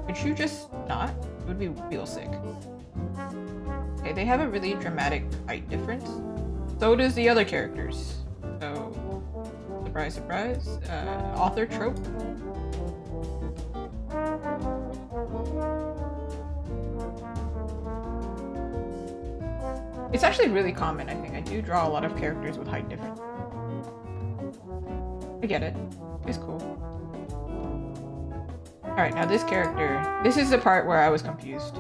could you just not? It would be real sick. Okay, they have a really dramatic height difference. So does the other characters. So, surprise, surprise. Author trope. It's actually really common, I think. I do draw a lot of characters with height difference. I get it. It's cool. Alright, now this character. This is the part where I was confused.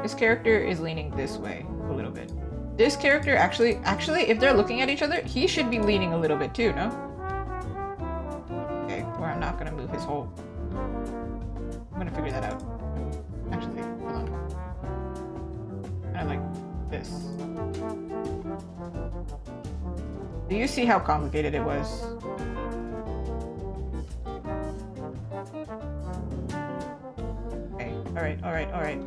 This character is leaning this way a little bit. This character actually, if they're looking at each other, he should be leaning a little bit too, no? Okay, where I'm not gonna move his whole... I'm gonna figure that out. Actually, hold on. I like this. Do you see how complicated it was? Okay, alright.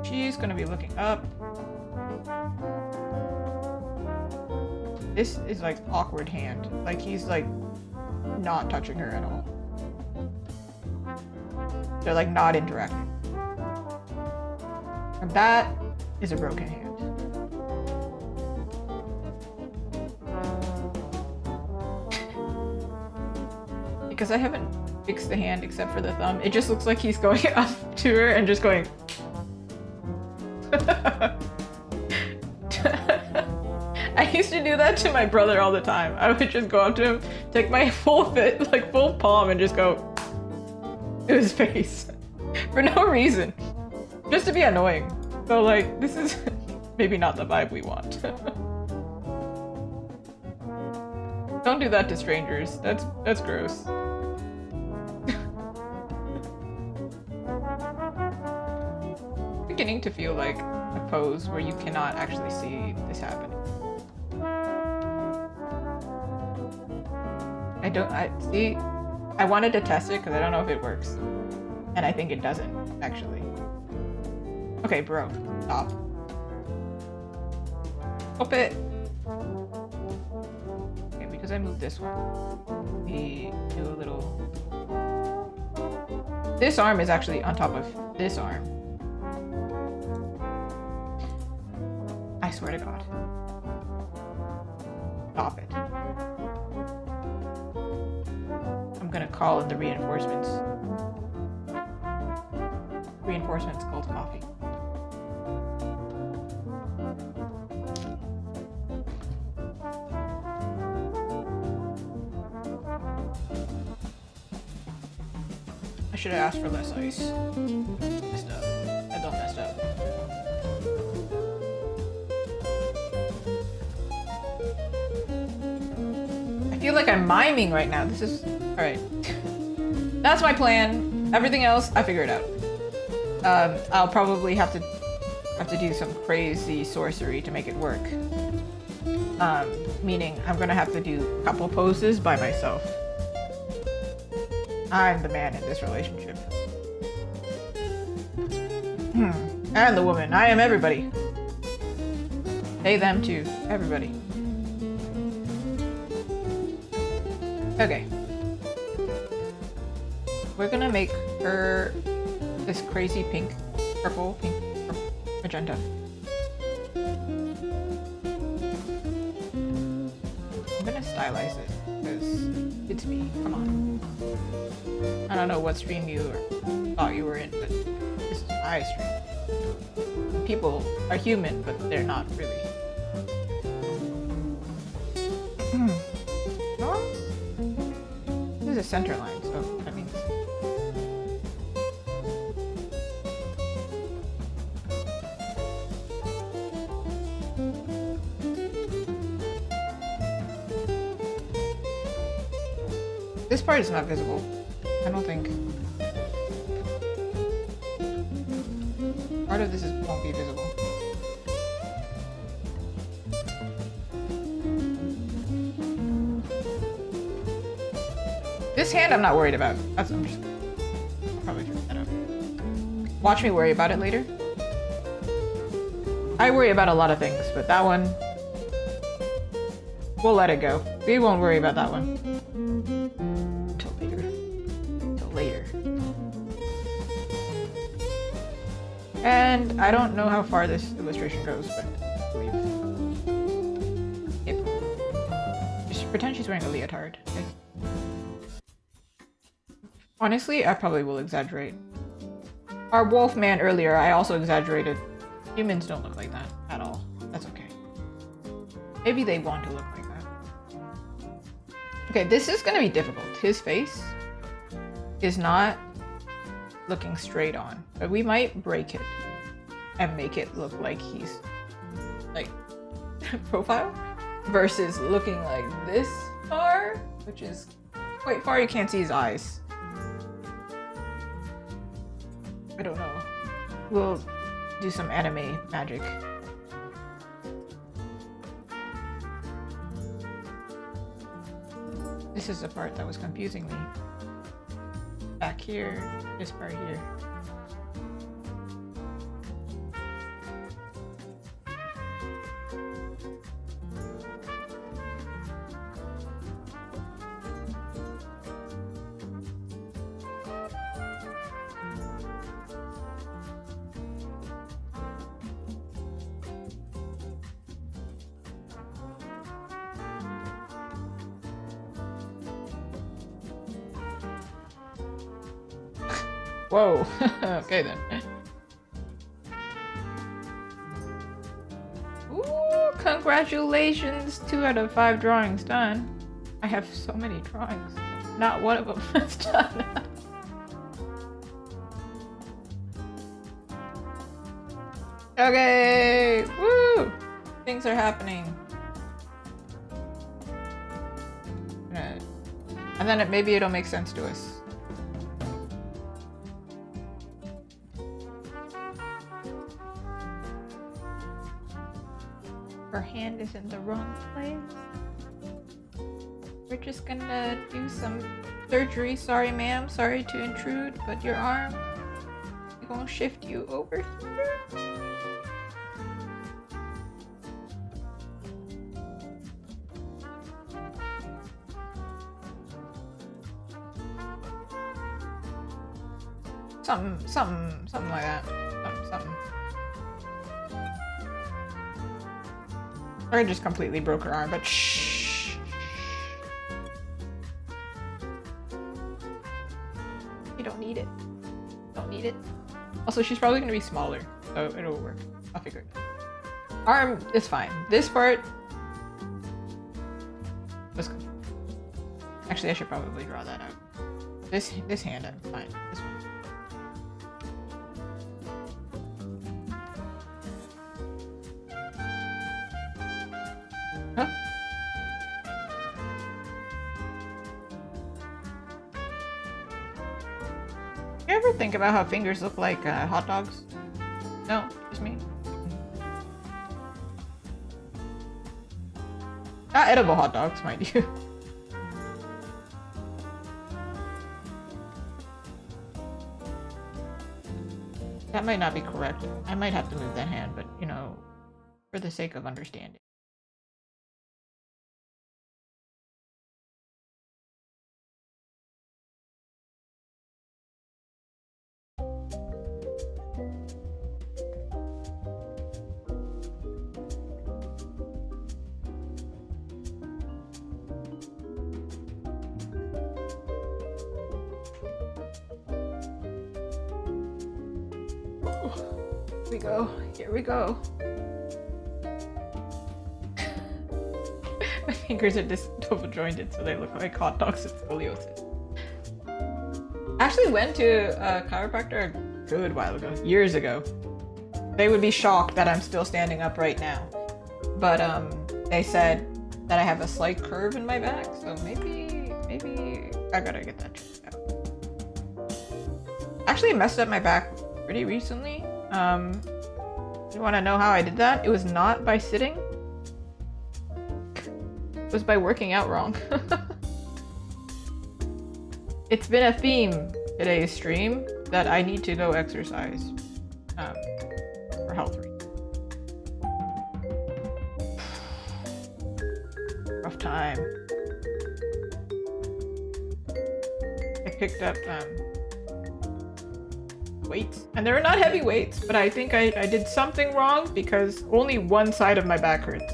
She's gonna be looking up. This is like awkward hand. Like, he's like not touching her at all. They're like not interacting. And that is a broken hand. Because I haven't fixed the hand except for the thumb, it just looks like he's going up to her and just going I used to do that to my brother all the time. I would just go up to him, take my full palm, and just go to his face for no reason, just to be annoying. So like, this is maybe not the vibe we want. Don't do that to strangers. That's gross. Beginning to feel like a pose where you cannot actually see this happening. I wanted to test it because I don't know if it works. And I think it doesn't, actually. Okay, bro, stop. Stop it. Okay, because I moved this one. We do a little... This arm is actually on top of this arm. I swear to God. Stop it. I'm gonna call in the reinforcements. Reinforcements called coffee. I should have asked for less ice. Messed up. I don't messed up. I feel like I'm miming right now. This is... Alright. That's my plan. Everything else, I figure it out. I'll probably have to do some crazy sorcery to make it work. Meaning I'm gonna have to do a couple poses by myself. I'm the man in this relationship. And the woman. I am everybody. They, them too. Everybody. Okay. We're gonna make her this crazy pink, purple, magenta. I'm gonna stylize it because it's me. Come on. I don't know what stream you thought you were in, but this is my stream. People are human, but they're not really. This is a center line, so that means... This part is not visible. I don't think. Part of this won't be visible. This hand I'm not worried about. I'll probably turn that up. Watch me worry about it later. I worry about a lot of things, but that one, we'll let it go. We won't worry about that one. Until later. And I don't know how far this illustration goes, but I believe. Yep. Just pretend she's wearing a leotard. Okay. Honestly, I probably will exaggerate. Our wolf man earlier, I also exaggerated. Humans don't look like that at all. That's okay. Maybe they want to look like that. Okay, this is gonna be difficult. His face is not looking straight on, but we might break it and make it look like he's like profile versus looking like this far, which is quite far. You can't see his eyes. I don't know. We'll do some anime magic. This is the part that was confusing me. Back here, this part here. Whoa. Okay then. Ooh, Congratulations! 2 out of 5 drawings done. I have so many drawings. Not one of them is done. Okay! Woo! Things are happening. And then maybe it'll make sense to us. Her hand is in the wrong place. We're just gonna do some surgery. Sorry, ma'am. Sorry to intrude, but your arm, we're gonna shift you over here. Something like that. Something. Or I just completely broke her arm, but shh. You don't need it. Don't need it. Also, she's probably gonna be smaller, so it'll work. I'll figure it out. Arm is fine. This part, let's go. Actually, I should probably draw that out. This hand, I'm fine. This one. Huh? You ever think about how fingers look like hot dogs? No, just me. Not edible hot dogs, mind you. That might not be correct. I might have to move that hand, but you know, for the sake of understanding. Here we go. My fingers are just double jointed, so they look like hot dogs with scoliosis. I actually went to a chiropractor a good while ago, years ago. They would be shocked that I'm still standing up right now. But they said that I have a slight curve in my back, so maybe I gotta get that checked out. Actually, I messed up my back pretty recently. You want to know how I did that? It was not by sitting. It was by working out wrong. It's been a theme today's stream that I need to go exercise for health reasons. Rough time. I picked up weights, and they're not heavy weights, but I think I did something wrong because only one side of my back hurts.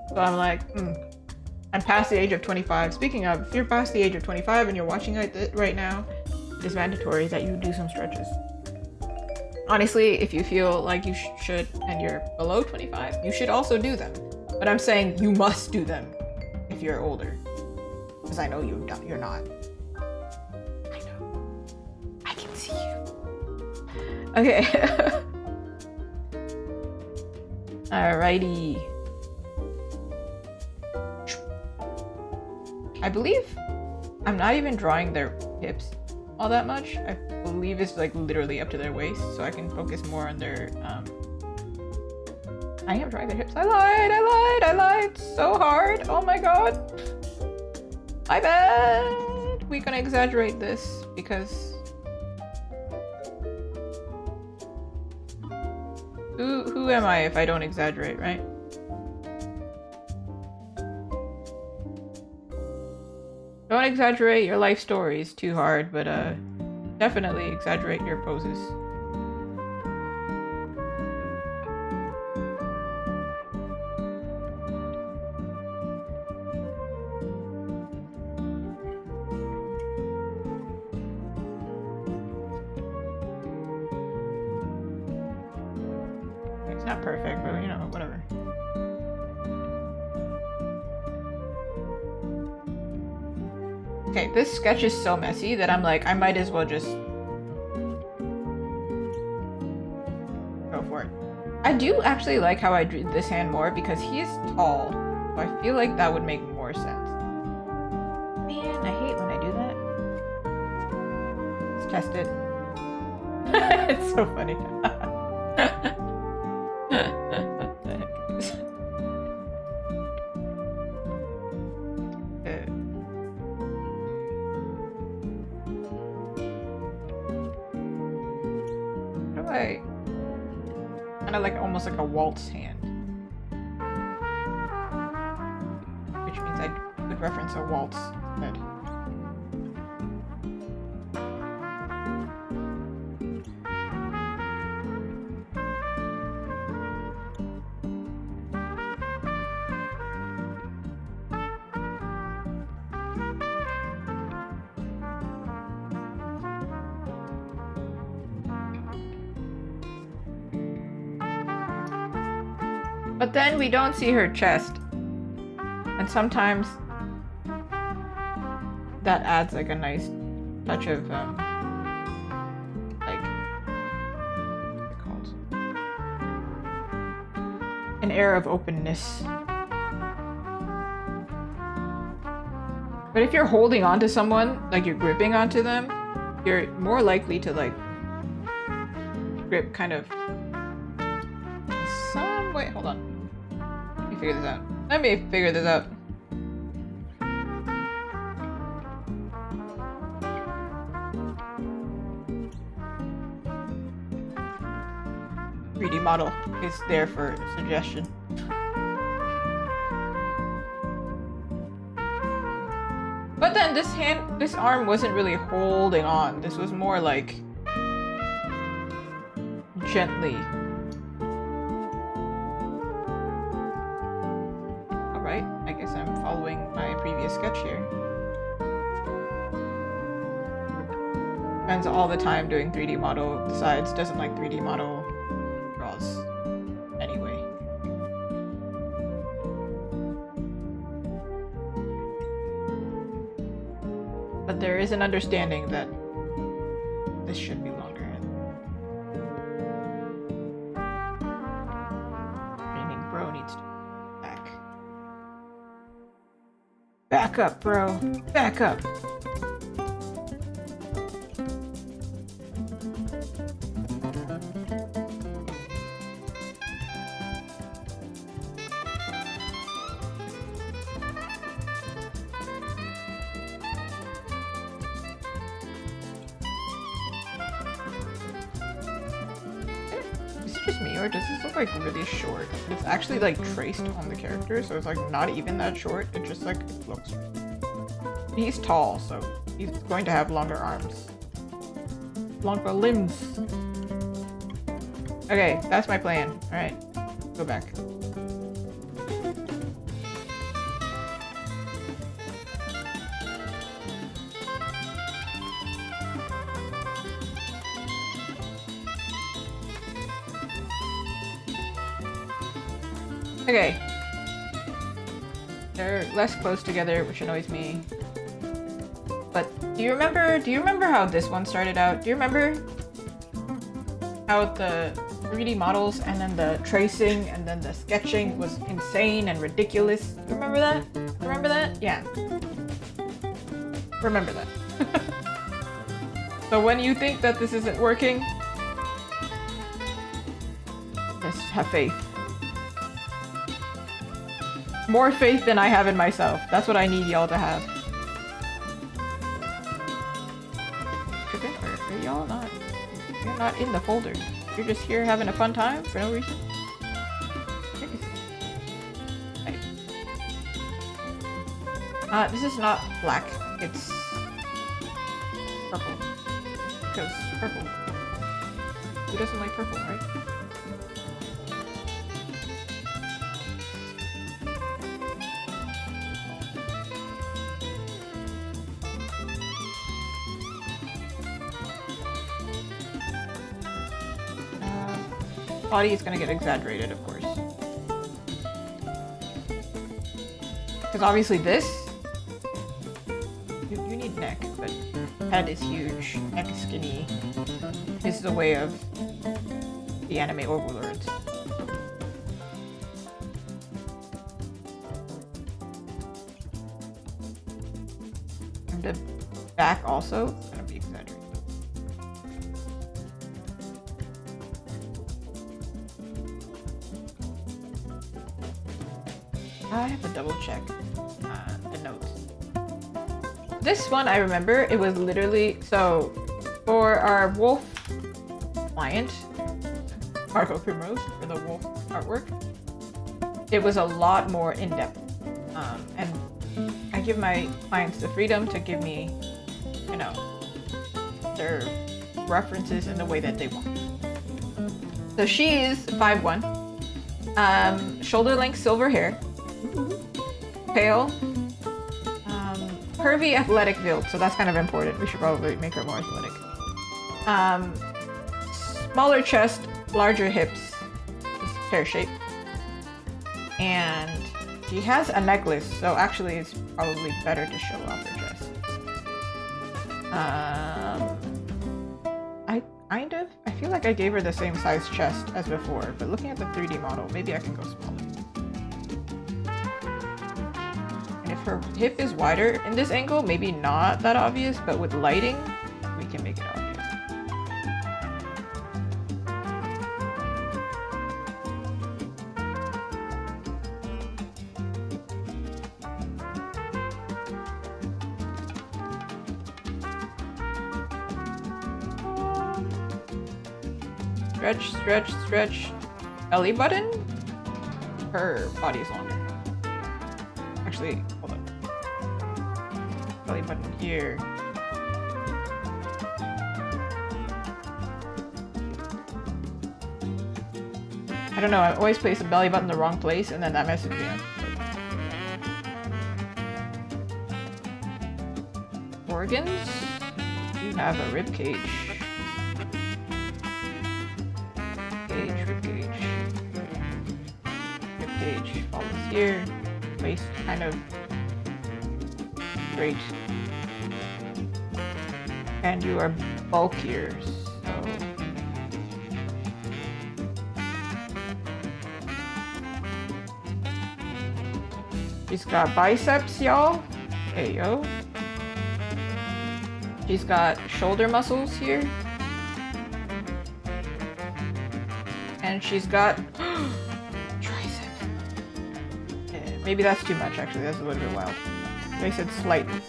So I'm like, I'm past the age of 25. Speaking of, if you're past the age of 25 and you're watching right now, it is mandatory that you do some stretches. Honestly, if you feel like you should and you're below 25, you should also do them. But I'm saying you must do them if you're older, because I know you're not. I know. I can see you. Okay. Alrighty. I believe I'm not even drawing their hips all that much. I believe it's like literally up to their waist, so I can focus more on their I am drawing their hips. I lied so hard. Oh my god. My bad. We're gonna exaggerate this because who am I if I don't exaggerate, right? Don't exaggerate your life stories too hard, but definitely exaggerate your poses. It's not perfect, but you know, whatever. Okay, this sketch is so messy that I'm like, I might as well just go for it. I do actually like how I drew this hand more because he is tall, so I feel like that would make more sense. Man, I hate when I do that. Let's test it. It's so funny. What the heck is this? How do I... Kind of like almost like a waltz hand. Which means I could reference a waltz instead. But then we don't see her chest. And sometimes that adds like a nice touch of like what's it called? An air of openness. But if you're holding on to someone, like you're gripping onto them, you're more likely to like grip kind of some way. Hold on. Let me figure this out. Let me figure this out. .3D model is there for suggestion. But then this arm wasn't really holding on. This was more like gently. Alright, I guess I'm following my previous sketch here. Spends all the time doing 3D model, decides doesn't like 3D model, draws anyway. But there is an understanding that this should be longer. Meaning bro needs to back. Back up, bro. Back up. Just me, or does this look like really short? It's actually like traced on the character, so it's like not even that short. It just like it looks. He's tall, so he's going to have longer arms, longer limbs. Okay, that's my plan. All right, go back. Okay. They're less close together, which annoys me. But do you remember how this one started out? Do you remember how the 3D models and then the tracing and then the sketching was insane and ridiculous? Remember that? Remember that? Yeah. Remember that. So when you think that this isn't working, just have faith. More faith than I have in myself. That's what I need y'all to have. Are y'all not? You're not in the folder. You're just here having a fun time for no reason. Right. This is not black. It's purple. Because purple. Who doesn't like purple, right? Body is gonna get exaggerated, of course. Because obviously this... You need head is huge, neck is skinny. This is a way of the anime overlords. And the back also gonna be exaggerated. I have to double check the notes. This one I remember, it was literally, so for our wolf client, Marco Primrose, for the wolf artwork, it was a lot more in-depth. And I give my clients the freedom to give me, you know, their references in the way that they want. So she is 5'1", shoulder length silver hair, pale, curvy athletic build, so that's kind of important. We should probably make her more athletic. Smaller chest, larger hips, just pear shape. And she has a necklace, so actually it's probably better to show off her chest. I feel like I gave her the same size chest as before, but looking at the 3D model, maybe I can go smaller. And if her hip is wider in this angle, maybe not that obvious, but with lighting, we can make it obvious. Stretch, stretch, stretch. Belly button? Her body is longer. Actually, hold on. Belly button here. I don't know, I always place the belly button in the wrong place and then that messes me up. Organs? You have a rib cage. Rib cage follows here. Waist kind of straight. And you are bulkier, so she's got biceps, y'all. Hey yo. She's got shoulder muscles here. And she's got triceps. Yeah, maybe that's too much, actually. That's a little bit wild. They said slightly.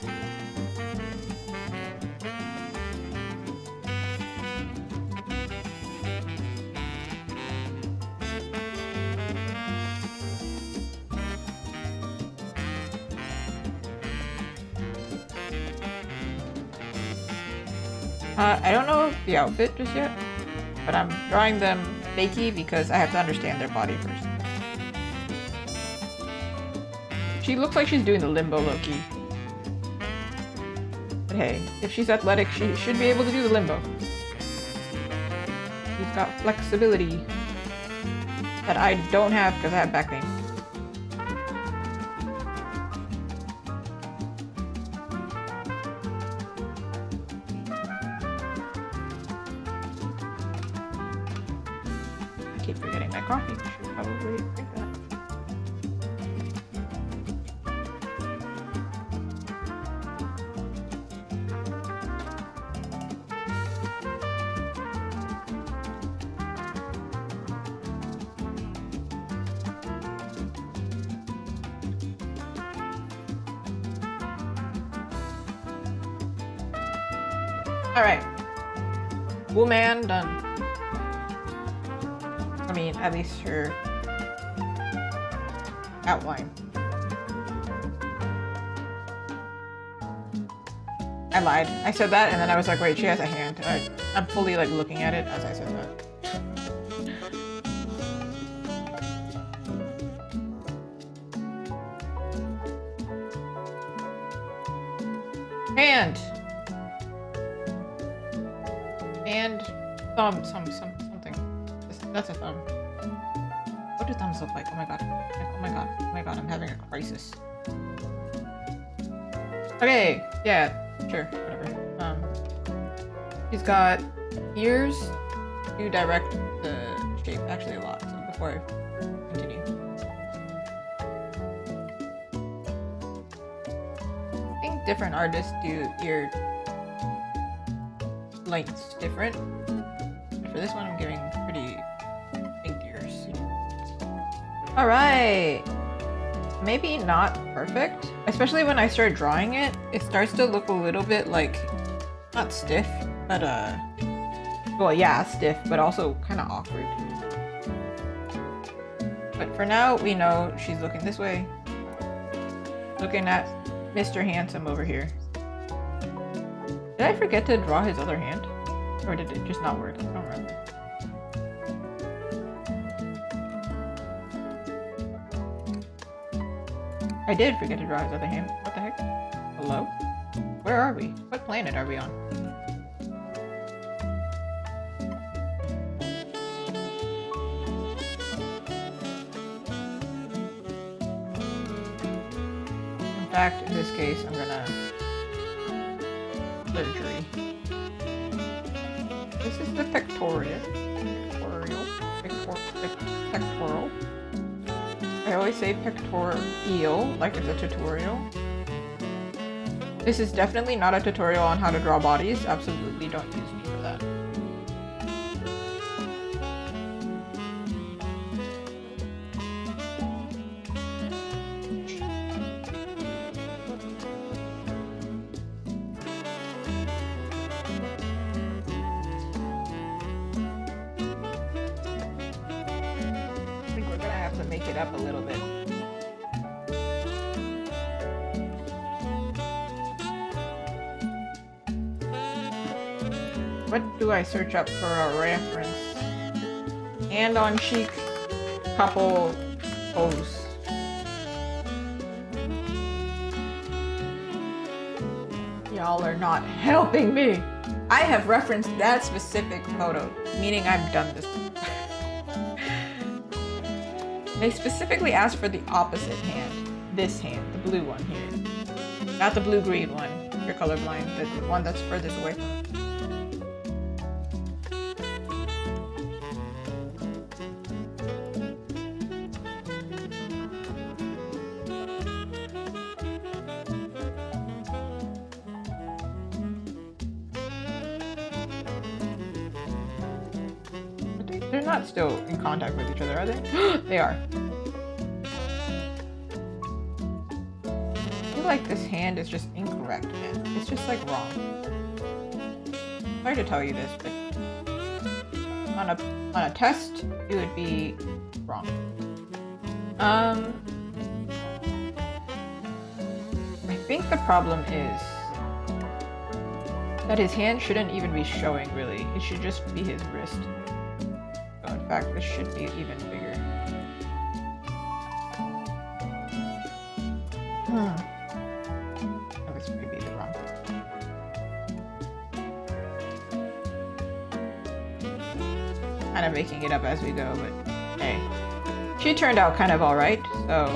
I don't know the outfit just yet, but I'm drawing them fakey because I have to understand their body first. She looks like she's doing the limbo low-key. But hey, if she's athletic, she should be able to do the limbo. She's got flexibility that I don't have because I have back pain. I keep forgetting my coffee. I should probably drink that. Alright. Woman done. I mean, at least her outline. I lied. I said that and then I was like, wait, she has a hand. I'm fully like looking at it as I said that. Hand! And thumb, something. That's a thumb. What do thumbs look like? Oh my god. Oh my god. Oh my god, I'm having a crisis. Okay, yeah, sure, whatever. She's got ears to direct the shape actually a lot. So before I continue. I think different artists do ear lengths different. But for this one, I'm giving pretty big ears. Alright! Maybe not perfect. Especially when I start drawing it, it starts to look a little bit like, not stiff, but well yeah, stiff, but also kind of awkward. But for now, we know she's looking this way. Looking at Mr. Handsome over here. Did I forget to draw his other hand? Or did it just not work? I don't remember. I did forget to draw his other hand. What the heck? Hello? Where are we? What planet are we on? In fact, in this case, I'm gonna... surgery. This is the pectoral. Pectoral. I always say pectoral, like it's a tutorial. This is definitely not a tutorial on how to draw bodies. Absolutely don't use me for that. I think we're gonna have to make it up a little bit. What do I search up for a reference? Hand on cheek couple pose. Y'all are not helping me. I have referenced that specific photo, meaning I've done this. They specifically asked for the opposite hand. This hand, the blue one here. Not the blue-green one. You're colorblind. The one that's furthest away from it. They're not still in contact with each other, are they? They are. I feel like this hand is just incorrect, man. It's just like wrong. Sorry to tell you this, but on a test, it would be wrong. I think the problem is that his hand shouldn't even be showing, really. It should just be his wrist. So in fact, this should be even bigger. Oh, this may be the wrong. Kind of making it up as we go, but hey. She turned out kind of alright, so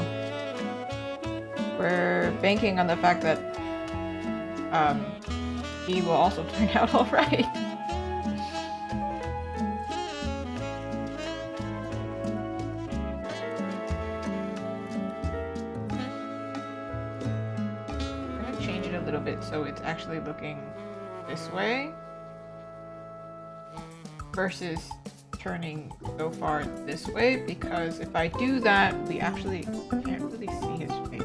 we're banking on the fact that he will also turn out alright. I'm gonna change it a little bit so it's actually looking this way versus turning so far this way, because if I do that, we actually can't really see his face.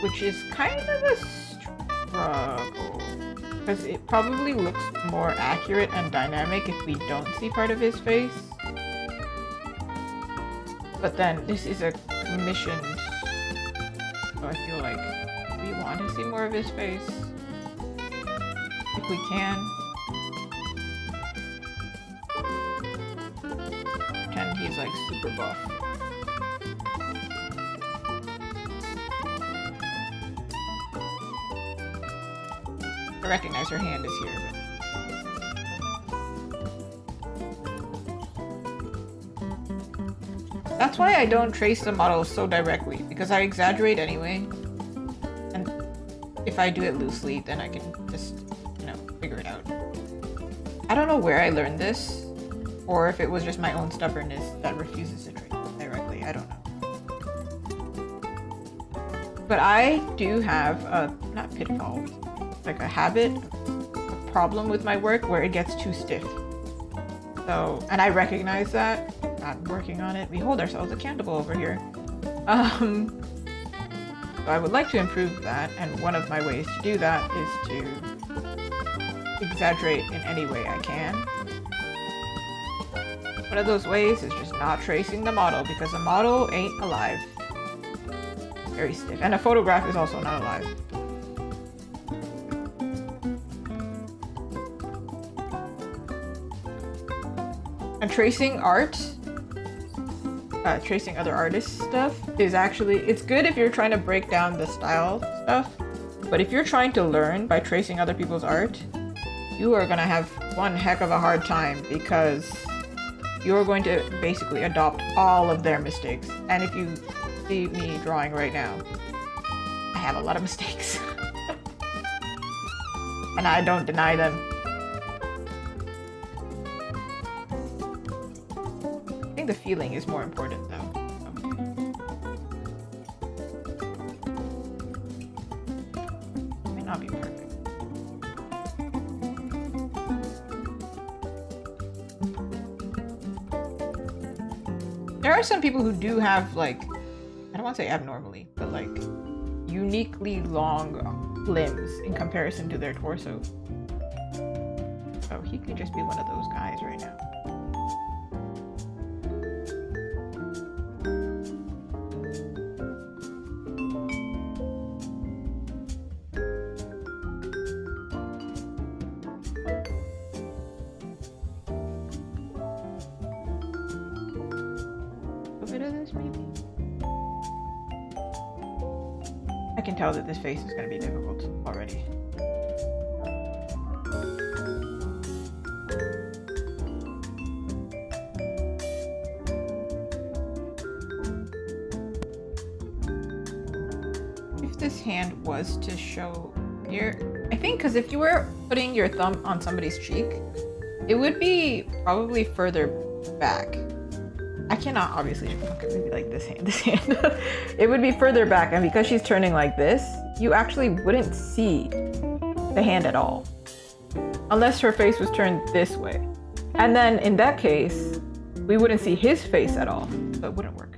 Which is kind of a struggle, because it probably looks more accurate and dynamic if we don't see part of his face. But then this is a commission, so I feel like we want to see more of his face. If we can. Pretend he's like super buff. I recognize her hand is here, but... That's why I don't trace the model so directly, because I exaggerate anyway. And if I do it loosely, then I can just, you know, figure it out. I don't know where I learned this, or if it was just my own stubbornness that refuses to trace directly. I don't know. But I do have a, not pitfall, like a habit, a problem with my work where it gets too stiff. So, and I recognize that. I'm working on it. We hold ourselves accountable over here. So I would like to improve that, and one of my ways to do that is to exaggerate in any way I can. One of those ways is just not tracing the model, because the model ain't alive. Very stiff. And a photograph is also not alive. And tracing art, tracing other artists' stuff is actually, it's good if you're trying to break down the style stuff, but if you're trying to learn by tracing other people's art, you are gonna have one heck of a hard time, because you're going to basically adopt all of their mistakes. And if you see me drawing right now, I have a lot of mistakes. And I don't deny them. I think the feeling is more important though. It may not be perfect. There are some people who do have, like, I don't want to say abnormally, but like uniquely long limbs in comparison to their torso. So he could just be one of those guys right now. A bit of this maybe? I can tell that this face is going to be difficult already. If this hand was to show here, I think, because if you were putting your thumb on somebody's cheek, it would be probably further back. I cannot obviously, okay, maybe like this hand. It would be further back, and because she's turning like this, you actually wouldn't see the hand at all. Unless her face was turned this way. And then in that case, we wouldn't see his face at all, so it wouldn't work.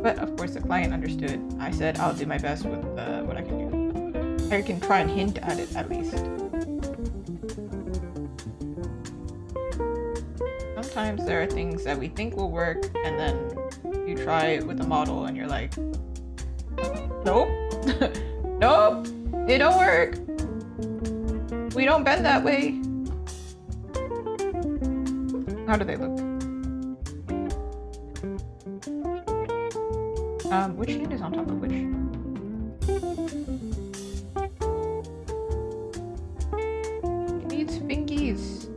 But of course the client understood. I said I'll do my best with what I can do. I can try and hint at it at least. Sometimes there are things that we think will work, and then you try it with a model and you're like, nope, nope, it don't work. We don't bend that way. How do they look? Which hand is on top of which? It needs fingies.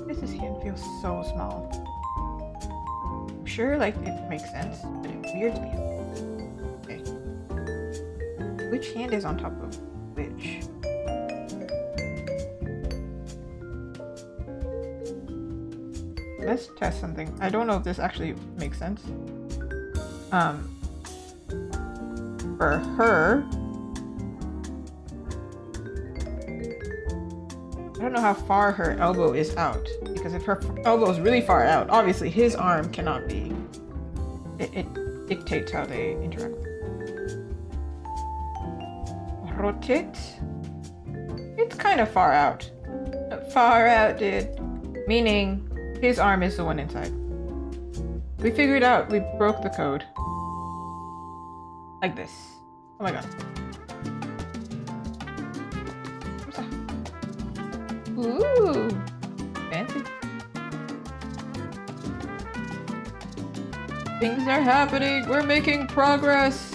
This hand feels so small. I'm sure, like, it makes sense, but it weirds me. Okay. Which hand is on top of which? Let's test something. I don't know if this actually makes sense. For her, I don't know how far her elbow is out, because if her elbow is really far out, obviously his arm cannot be. It dictates how they interact. Rotate. It's kind of far out. Far out, dude. Meaning his arm is the one inside. We figured out. We broke the code. Like this. Oh my god. Ooh, fancy. Things are happening. We're making progress.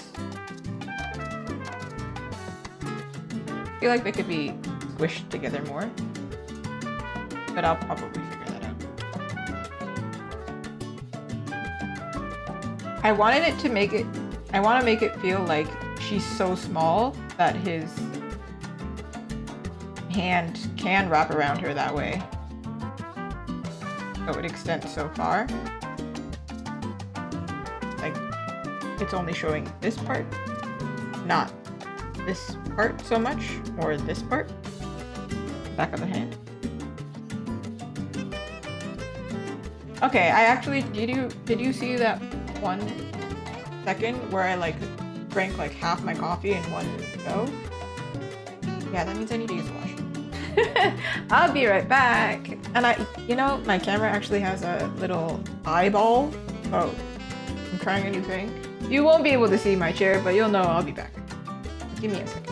feel like they could be squished together more. But I'll probably figure that out. I want to make it feel like she's so small that his hand can wrap around her that way. So it extends so far. Like, it's only showing this part, not this part so much, or this part, back of the hand. Okay, I actually, did you see that 1 second where I like drank like half my coffee in one go? Yeah, that means I need to use the washroom. I'll be right back. And you know, my camera actually has a little eyeball. Oh, I'm trying a new thing. You won't be able to see my chair, but you'll know I'll be back. Give me a second.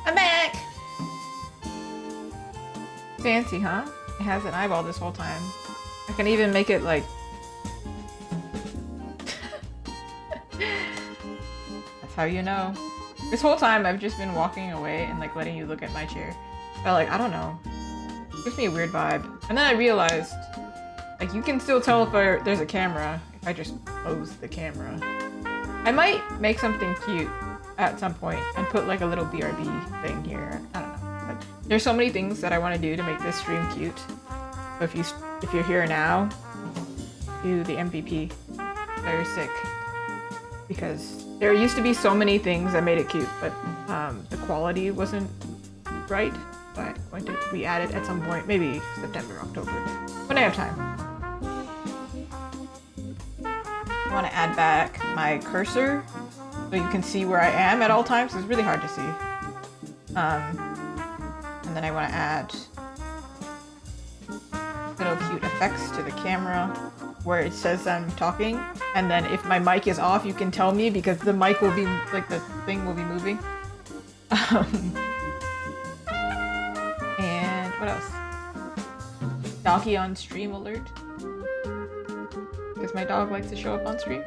I'm back! Fancy, huh? It has an eyeball this whole time. I can even make it like... That's how you know. This whole time I've just been walking away and like letting you look at my chair. But like, I don't know. It gives me a weird vibe. And then I realized, like, you can still tell if there's a camera if I just close the camera. I might make something cute at some point and put like a little BRB thing here. I don't know. But there's so many things that I want to do to make this stream cute. So if you're here now, do the MVP. Very sick. Because there used to be so many things that made it cute, but the quality wasn't right. But I'm going to re-add it at some point, maybe September, October, when I have time. I want to add back my cursor so you can see where I am at all times. It's really hard to see. And then I want to add little cute effects to the camera where it says I'm talking, and then if my mic is off, you can tell me because the mic will be, like, the thing will be moving. And what else? Doggy on stream alert. Because my dog likes to show up on stream.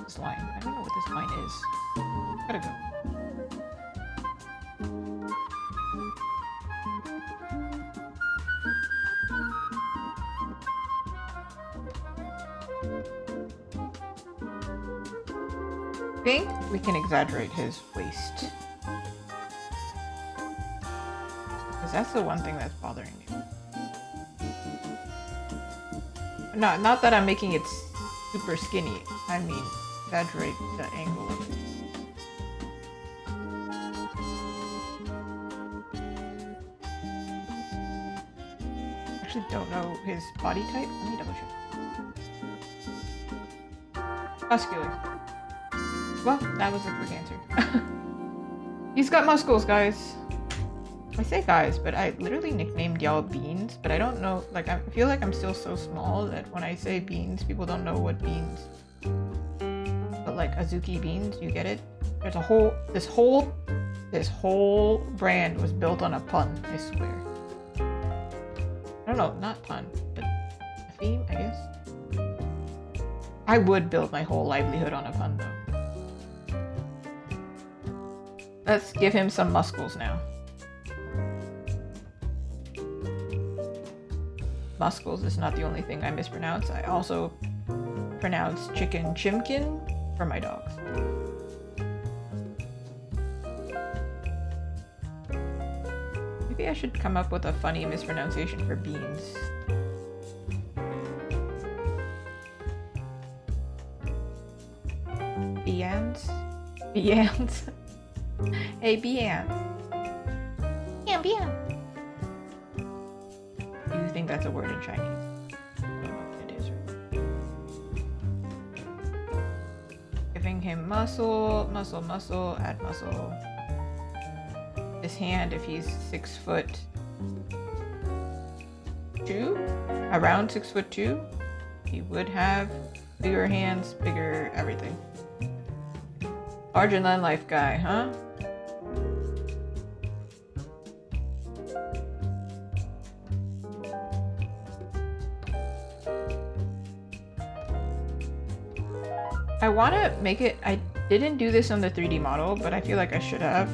This line. I don't know what this line is. Gotta go. I think we can exaggerate his waist. Because that's the one thing that's bothering me. Not that I'm making it super skinny. I mean, exaggerate the angle of it. Actually don't know his body type. Let me double check. Muscular. Well, that was a quick answer. He's got muscles, guys. I say guys, but I literally nicknamed y'all Beans, but I don't know, like, I feel like I'm still so small that when I say beans, people don't know what beans. But like Azuki beans, you get it? There's a whole, this whole brand was built on a pun, I swear. I don't know, not pun, but a theme, I guess. I would build my whole livelihood on a pun, though. Let's give him some muscles now. Muscles is not the only thing I mispronounce. I also pronounce chicken chimkin for my dogs. Maybe I should come up with a funny mispronunciation for beans. Beans? Beans? Hey, beans. Bean. Do you think that's a word in Chinese? I don't know if it is. Giving him muscle, add muscle. His hand, if he's 6'2", around 6'2", he would have bigger hands, bigger everything. Larger than life guy, huh? I want to make it, I didn't do this on the 3D model, but I feel like I should have.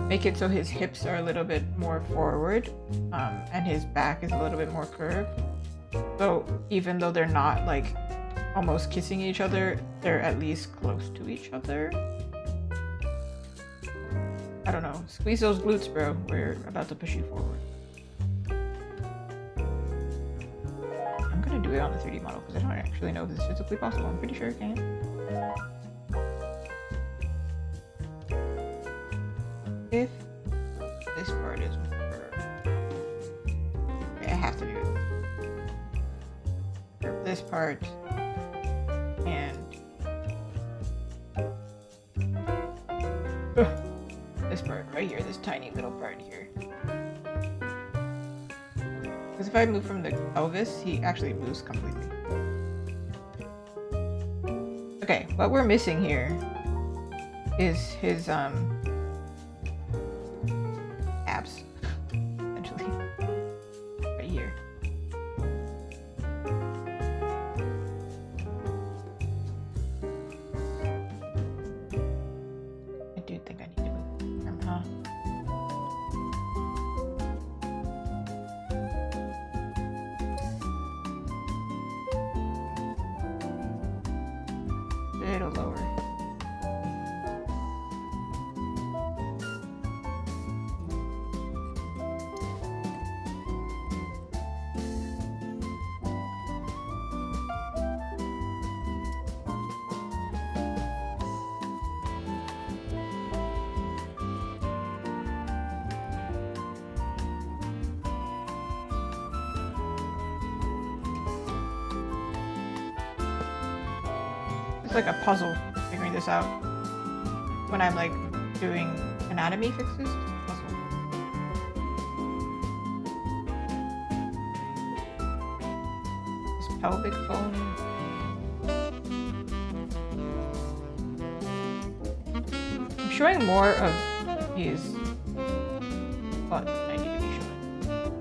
Make it so his hips are a little bit more forward, and his back is a little bit more curved. So even though they're not like almost kissing each other, they're at least close to each other. I don't know. Squeeze those glutes, bro. We're about to push you forward. I'm gonna do it on the 3D model because I don't actually know if this is physically possible. I'm pretty sure it can. If this part is more... Okay, I have to do it. For this part and this part right here, this tiny little part here. Because if I move from the pelvis, he actually moves completely. Okay, what we're missing here is his abs, essentially, right here. I do think I need to move from, huh? A little lower. It's like a puzzle figuring this out. When I'm like doing anatomy fixes, it's a puzzle. His pelvic bone. I'm showing more of his butt than I need to be showing.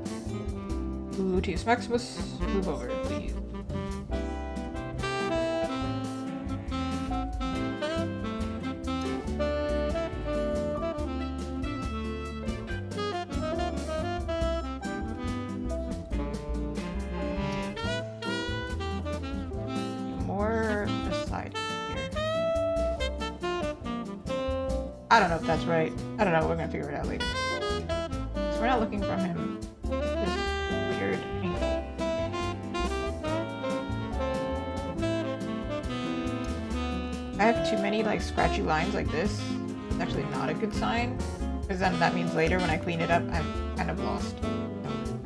Gluteus maximus, move over, please. I don't know if that's right. I don't know. We're gonna figure it out later. So we're not looking from him. This weird angle. I have too many like scratchy lines like this. It's actually not a good sign, because then that means later when I clean it up, I'm kind of lost. So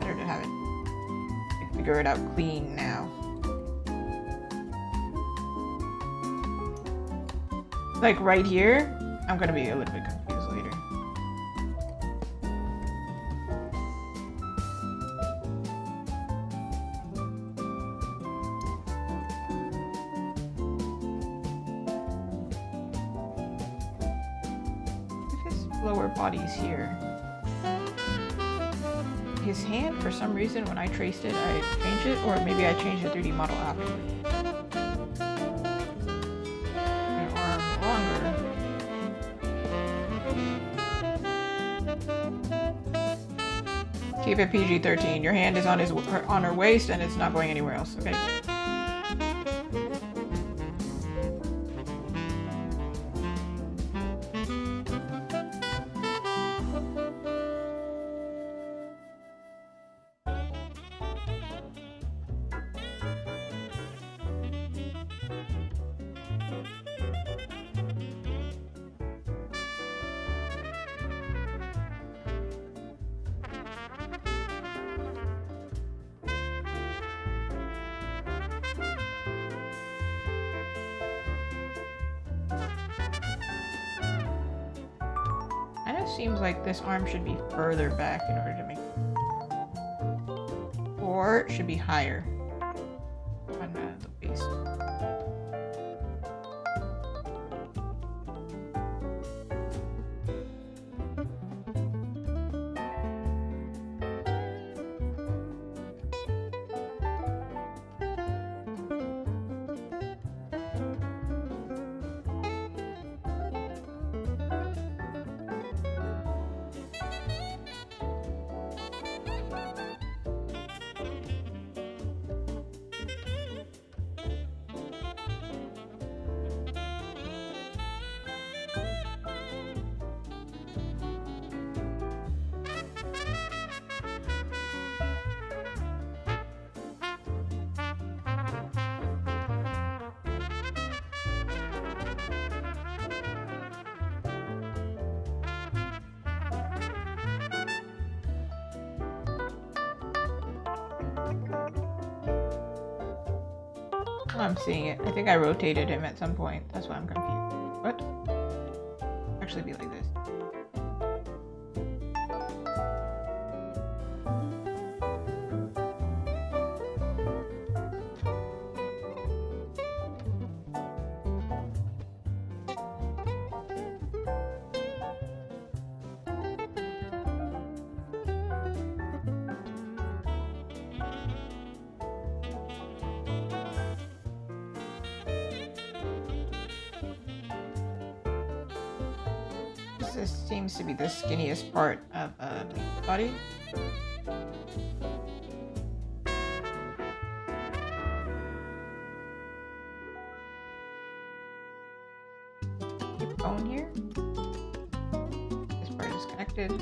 better to have it figure it out clean now. Like right here. I'm gonna be a little bit confused later. lower body's here. His hand, for some reason, when I traced it, I changed it, or maybe I changed the 3D model afterward. An arm longer. Keep it PG-13. Your hand is on her waist, and it's not going anywhere else. Okay. Seems like this arm should be further back in order to make, or it should be higher on the base. I'm seeing it. I think I rotated him at some point. That's why I'm confused. What? Actually be like this. This seems to be the skinniest part of the body. Keep going here. This part is connected.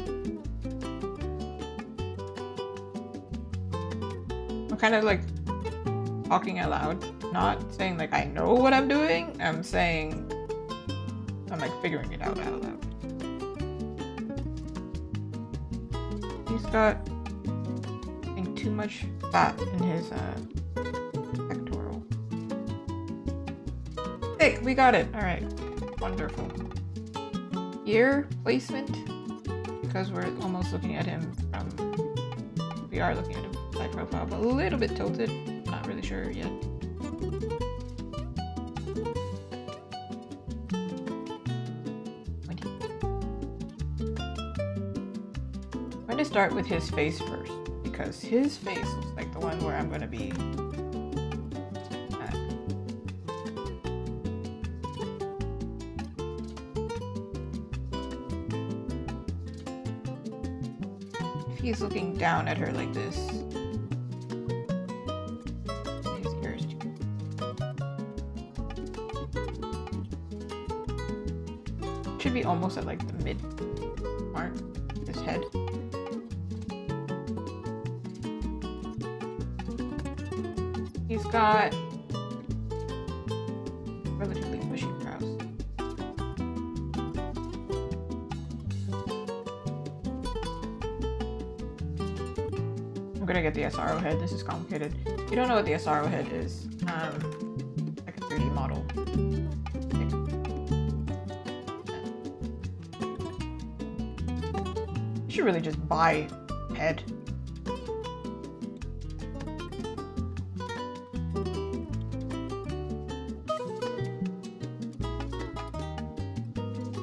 I'm kind of like talking out loud, not saying like I know what I'm doing. I'm saying I'm like figuring it out loud. He's got, I think, too much fat in his pectoral. Thick, we got it. All right, wonderful. Ear placement, because we're almost looking at him from, we are looking at him side profile, but a little bit tilted. Not really sure yet. I'm going to start with his face first, because his face looks like the one where I'm going to be at. If he's looking down at her like this, his ears too. Should be almost at like the mid mark, his head. He's got relatively bushy brows. I'm gonna get the SRO head. This is complicated. If you don't know what the SRO head is, like a 3D model. You should really just buy head.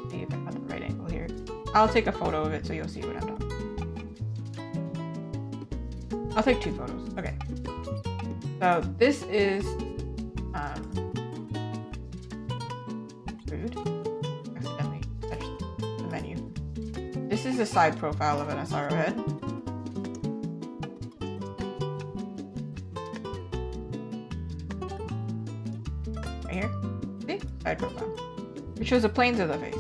See if I got the right angle here. I'll take a photo of it so you'll see what I'm doing. I'll take 2 photos. Okay. So this is food. Accidentally touched the menu. This is a side profile of an SRO head. Right here. See? Side profile. It shows the planes of the face.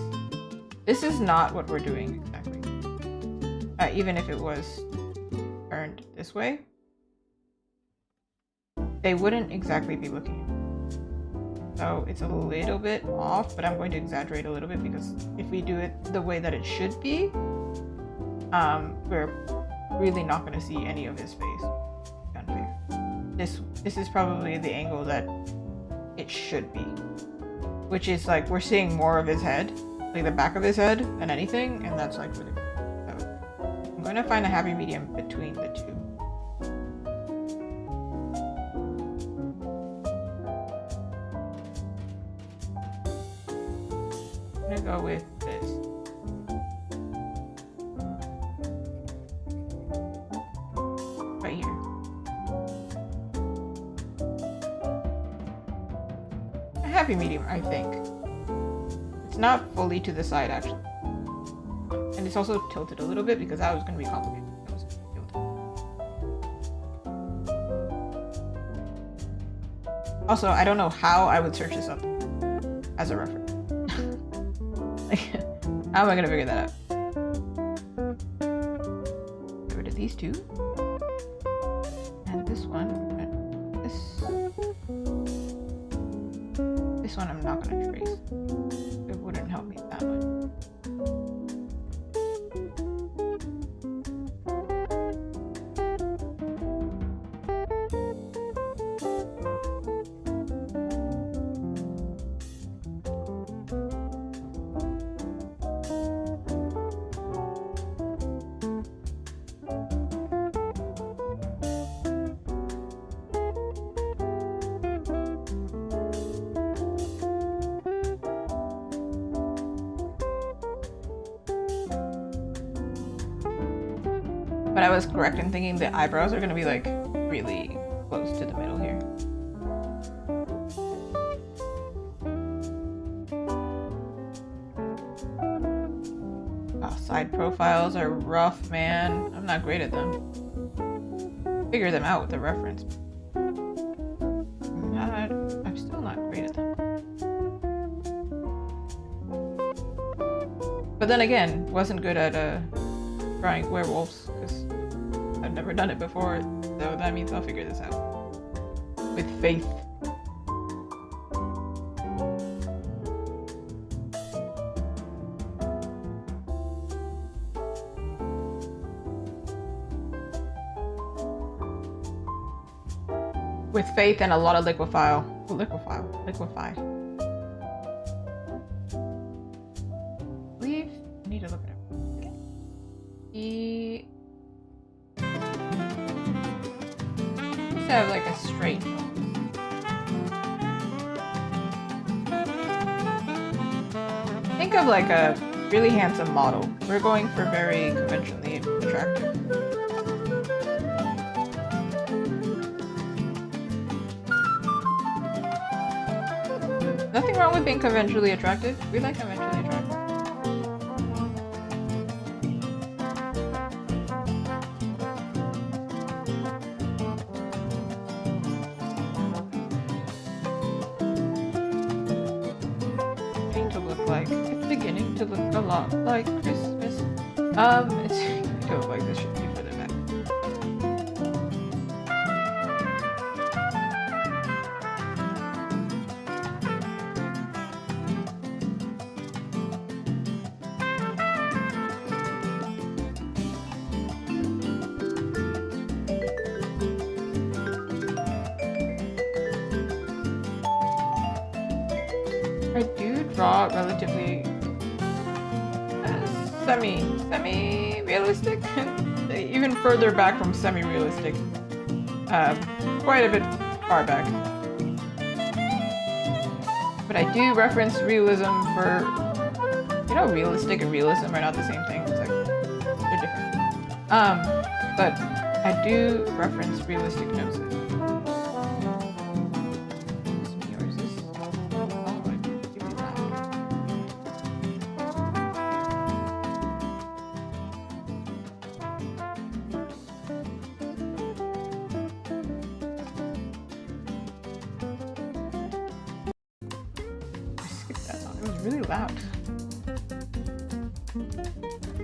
This is not what we're doing exactly. Even if it was turned this way, they wouldn't exactly be looking. So it's a little bit off, but I'm going to exaggerate a little bit because if we do it the way that it should be, we're really not going to see any of his face. Unfair. This is probably the angle that it should be, which is like we're seeing more of his head, like the back of his head than anything, and that's like really cool. So I'm going to find a happy medium between the two. I'm going to go with this. Right here. A happy medium, I think. It's not fully to the side, actually. And it's also tilted a little bit because that was going to be complicated. That was tilted. Also, I don't know how I would search this up as a reference. How am I going to figure that out? Get rid of these 2. And this one, this one I'm not going to trace. It wouldn't help me that much. But I was correct in thinking the eyebrows are going to be like really close to the middle here. Oh, side profiles are rough, man. I'm not great at them. Figure them out with a reference. I'm still not great at them. But then again, wasn't good at drawing werewolves because I've never done it before, so that means I'll figure this out with faith. With faith and a lot of liquify. I believe I need to look at it. He used to have like a straight nose. Think of like a really handsome model. We're going for very conventionally attractive. Nothing wrong with being conventionally attractive. We like conventionally attractive. It's beginning to look a lot like Christmas. It's going to look like this should be further back. I do draw relatively semi-realistic, even further back from semi-realistic, quite a bit far back. But I do reference realism for You know, realistic and realism are not the same thing. It's like they're different. But I do reference realistic noses. Really loud.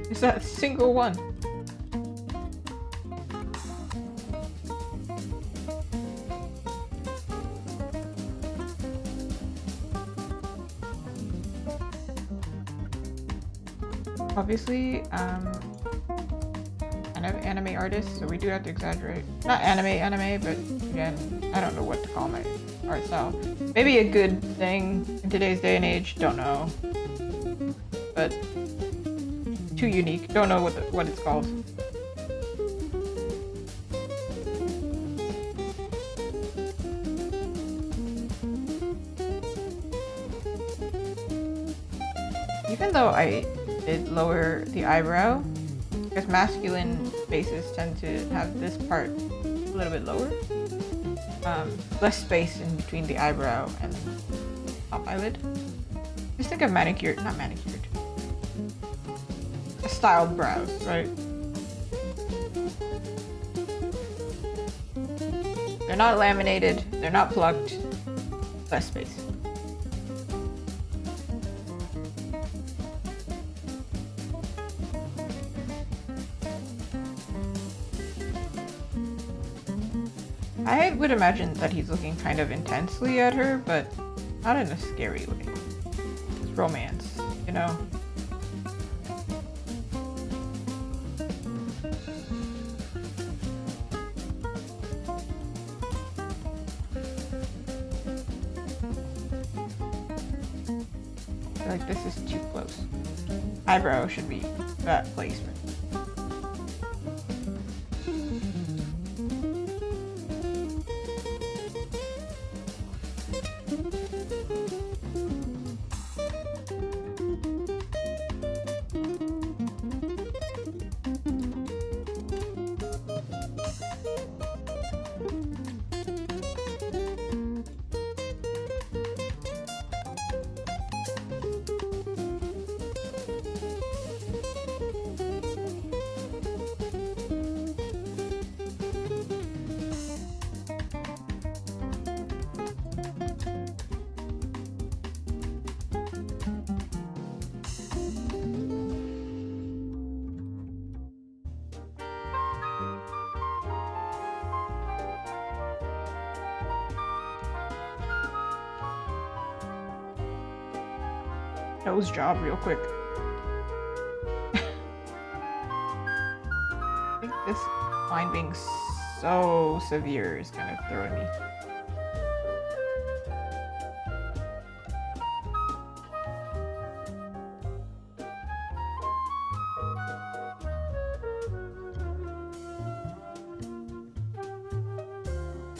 Is that a single one? Obviously, anime artists, so we do have to exaggerate. Not anime, but again, I don't know what to call my art style. Maybe a good thing in today's day and age, don't know. But too unique, don't know what it's called. Even though I did lower the eyebrow, because masculine faces tend to have this part a little bit lower. Less space in between the eyebrow and top eyelid. Just think of manicured, not manicured. Styled brows, right? They're not laminated, they're not plucked. Less space. I would imagine that he's looking kind of intensely at her, but not in a scary way. It's romance, you know? I feel like this is too close. Eyebrow should be that placement. Nose job real quick. I think this line being so severe is kind of throwing me.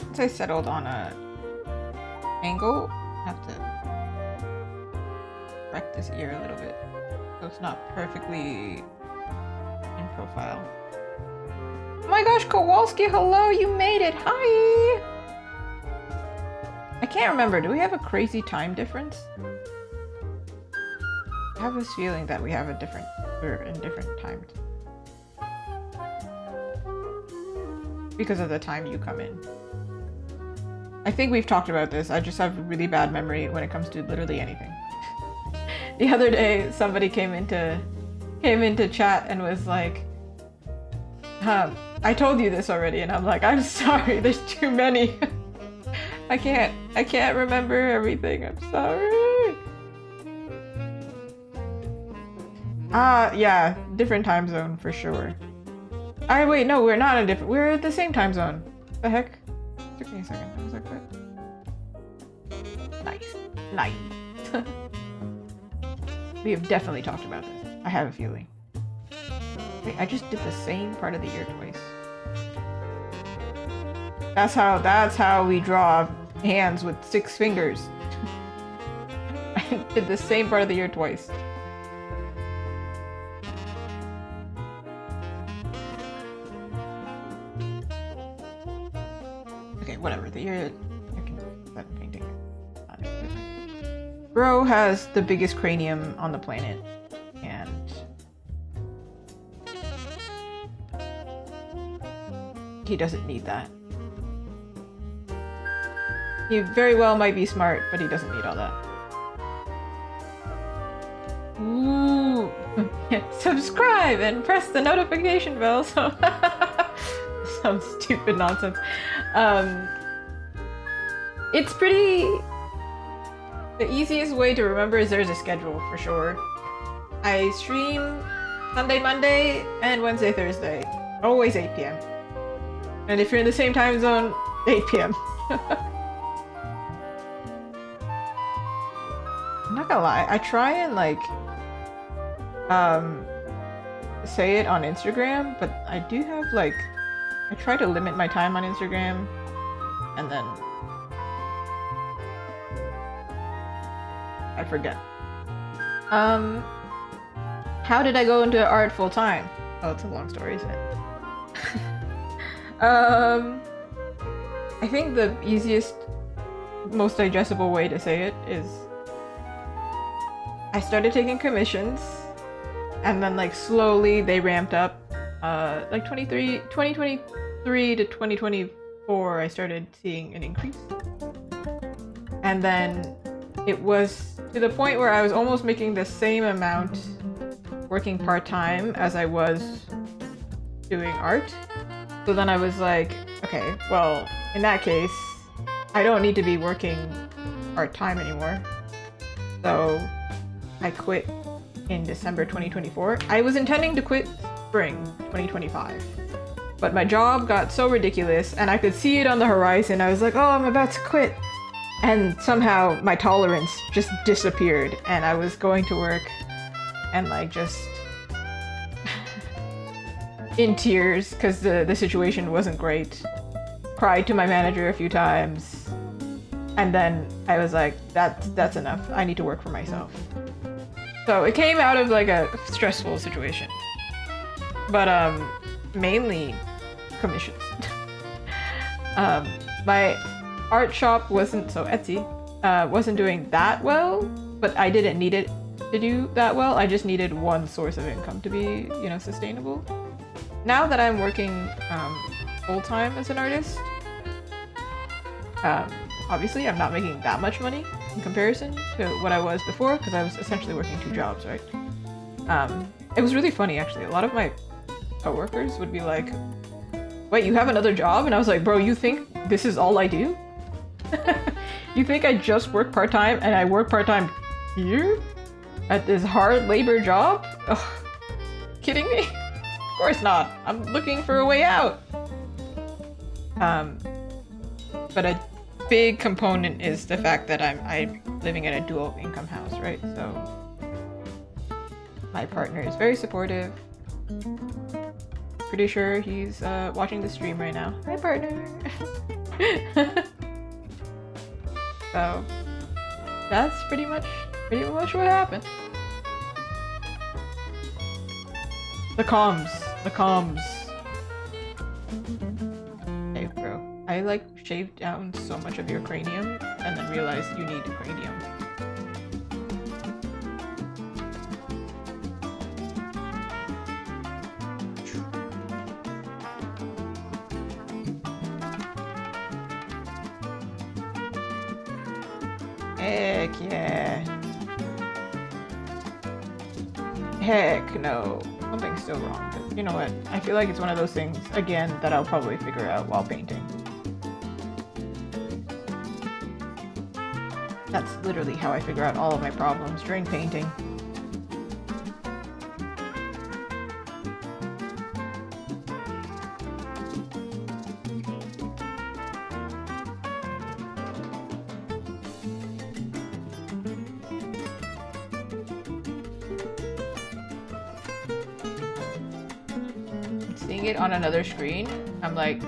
Once I settled on a angle, I have to correct this ear a little bit so it's not perfectly in profile. Oh my gosh, Kowalski, hello, you made it. Hi. I can't remember, do we have a crazy time difference? I have this feeling that we're in different times because of the time you come in. I think we've talked about this. I just have a really bad memory when it comes to literally anything. The other day, somebody came into chat and was like, I told you this already, and I'm like, I'm sorry, there's too many. I can't remember everything, I'm sorry. Yeah, different time zone for sure. Wait, no, we're not we're at the same time zone. The heck? It took me a second, I was like, what? Nice. We have definitely talked about this. I have a feeling. Wait, I just did the same part of the ear twice. That's how we draw hands with 6 fingers. I did the same part of the ear twice. whatever. The year I can that painting. Bro has the biggest cranium on the planet, and he doesn't need that. He very well might be smart, but he doesn't need all that. Ooh! Subscribe and press the notification bell so some stupid nonsense. It's pretty... The easiest way to remember is there's a schedule for sure. I stream Sunday, Monday, and Wednesday, Thursday. Always 8 p.m. And if you're in the same time zone, 8 p.m. I'm not gonna lie, I try and like say it on Instagram, but I do have like I try to limit my time on Instagram and then I forget. How did I go into art full time? Oh, it's a long story, isn't it? I think the easiest, most digestible way to say it is I started taking commissions and then like slowly they ramped up. Like 2023 to 2024 I started seeing an increase. And then it was to the point where I was almost making the same amount working part-time as I was doing art. So then I was like, okay, well, in that case, I don't need to be working part-time anymore. So I quit in December 2024. I was intending to quit spring 2025. But my job got so ridiculous and I could see it on the horizon. I was like, oh, I'm about to quit. And somehow my tolerance just disappeared and I was going to work and like just in tears because the situation wasn't great. Cried to my manager a few times. And then I was like, that's enough. I need to work for myself. So it came out of like a stressful situation. But mainly commissions. My art shop wasn't, so Etsy, wasn't doing that well, but I didn't need it to do that well. I just needed one source of income to be, you know, sustainable. Now that I'm working full-time as an artist, obviously I'm not making that much money in comparison to what I was before, because I was essentially working 2 jobs, right? It was really funny, actually. A lot of my coworkers would be like, wait, you have another job? And I was like, bro, you think this is all I do? You think I just work part-time and I work part-time here? At this hard labor job? Ugh, kidding me? Of course not. I'm looking for a way out. But a big component is the fact that I'm living in a dual income house, right? So my partner is very supportive. Pretty sure he's watching the stream right now. Hi, partner. So that's pretty much what happened. The comms. Hey, bro. I like shaved down so much of your cranium and then realized you need cranium. Heck yeah. Heck no. Something's still wrong, but you know what? I feel like it's one of those things, again, that I'll probably figure out while painting. That's literally how I figure out all of my problems during painting. Seeing it on another screen, I'm like,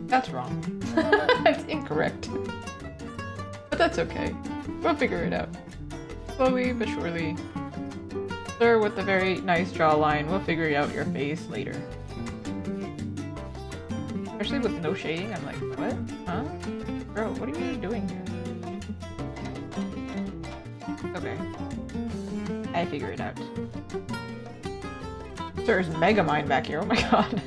that's wrong. It's incorrect. But that's okay. We'll figure it out. Slowly but surely. Sir with the very nice jawline, we'll figure out your face later. There's especially with no shading. I'm like, what? Huh? Bro, what are you doing here? Okay. I figure it out. There's Megamind back here, oh my god.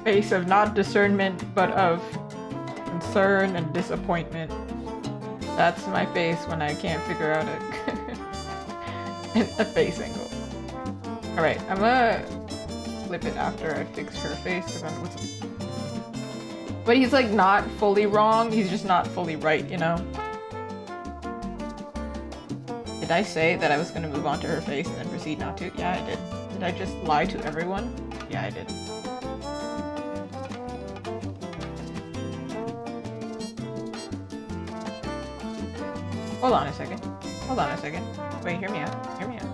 Face of not discernment, but of concern and disappointment. That's my face when I can't figure out a face angle. Alright, I'm gonna flip it after I fix her face, because but he's like not fully wrong, he's just not fully right, you know? Did I say that I was gonna move on to her face and then proceed not to? Yeah, I did. Did I just lie to everyone? Yeah, I did. Hold on a second. Hold on a second. Wait, hear me out. Hear me out.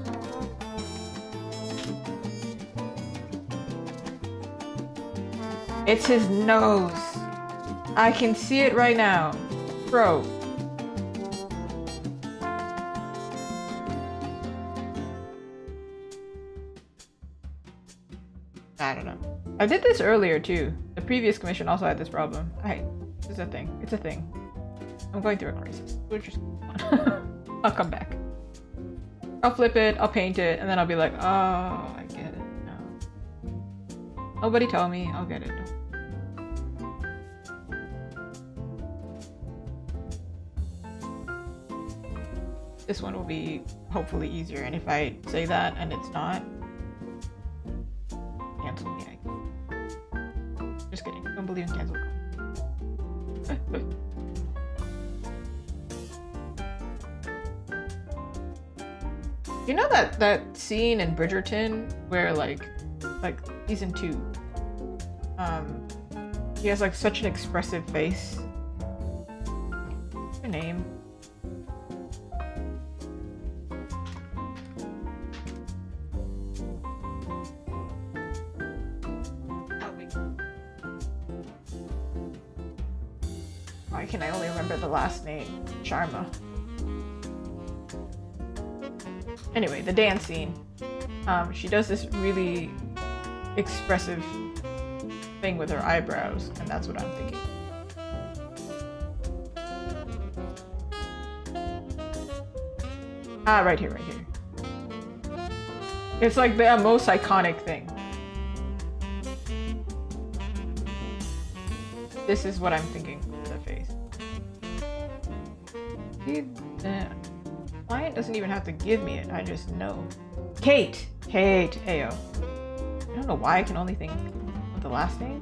It's his nose. I can see it right now. Bro. I don't know. I did this earlier too. The previous commission also had this problem. It's a thing. It's a thing. I'm going through a crisis. We're just I'll come back. I'll flip it, I'll paint it, and then I'll be like, oh, I get it now. Nobody told me, I'll get it. This one will be hopefully easier, and if I say that and it's not, cancel me. Just kidding. Don't believe in cancel. You know that scene in Bridgerton where like season 2, he has like such an expressive face. What's her name? Why can I only remember the last name? Sharma. Anyway, the dance scene. She does this really expressive thing with her eyebrows, and that's what I'm thinking. Ah, right here, right here. It's like the most iconic thing. This is what I'm thinking for the face. Client doesn't even have to give me it, I just know. Kate! Kate! Ayo. I don't know why I can only think of the last name.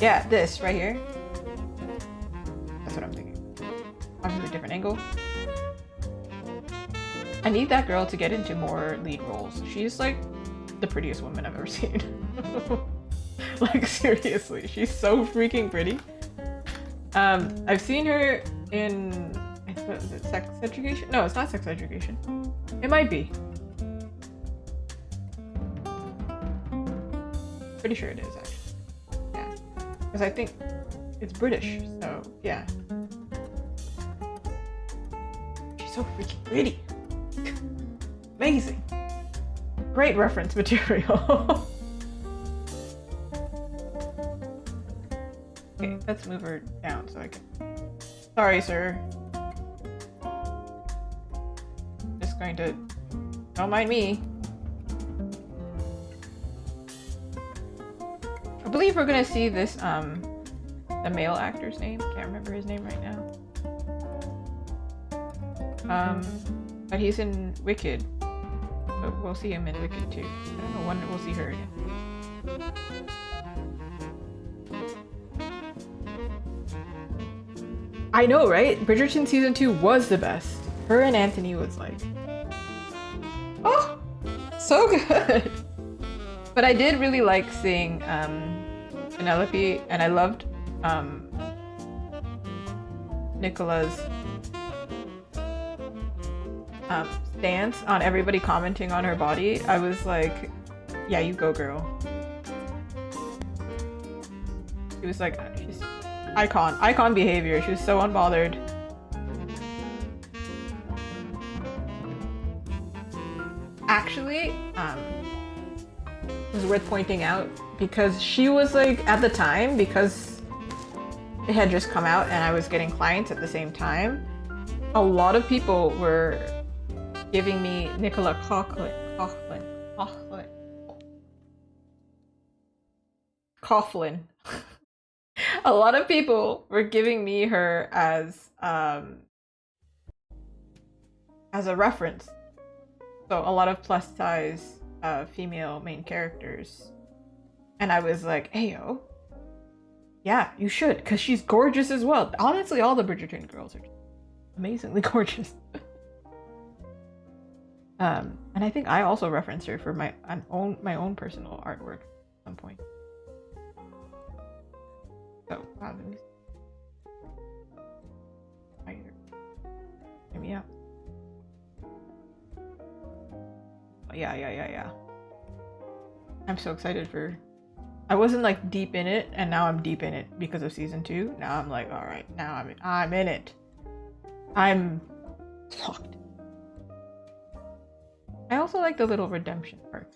Yeah, this right here. That's what I'm thinking. Obviously a different angle. I need that girl to get into more lead roles. She's like the prettiest woman I've ever seen. Like seriously, she's so freaking pretty. I've seen her in, is it Sex Education? No, it's not Sex Education. It might be. Pretty sure it is actually. Yeah, because I think it's British, so yeah. She's so freaking pretty. Amazing. Great reference material. Okay, let's move her down so I can... Sorry, sir. Just going to... Don't mind me. I believe we're gonna see this, the male actor's name. Can't remember his name right now. But he's in Wicked. But we'll see him in Wicked too. I don't know when we'll see her again. I know, right? Bridgerton season 2 was the best. Her and Anthony was like, oh, so good. But I did really like seeing Penelope, and I loved Nicola's stance on everybody commenting on her body. I was like, yeah, you go, girl. She was like, she's icon behavior. She was so unbothered. Actually, it was worth pointing out because she was like, at the time, because it had just come out and I was getting clients at the same time, a lot of people were giving me Nicola Coughlan. A lot of people were giving me her as a reference. So a lot of plus size female main characters. And I was like, hey yo, yeah, you should, because she's gorgeous as well. Honestly, all the Bridgerton girls are amazingly gorgeous. And I think I also referenced her for my own personal artwork at some point. So, wow, let me see. Hear me out. Oh, yeah. I'm so excited for. I wasn't like deep in it, and now I'm deep in it because of season 2. Now I'm like, all right, now I'm in it. I'm locked. I also like the little redemption part.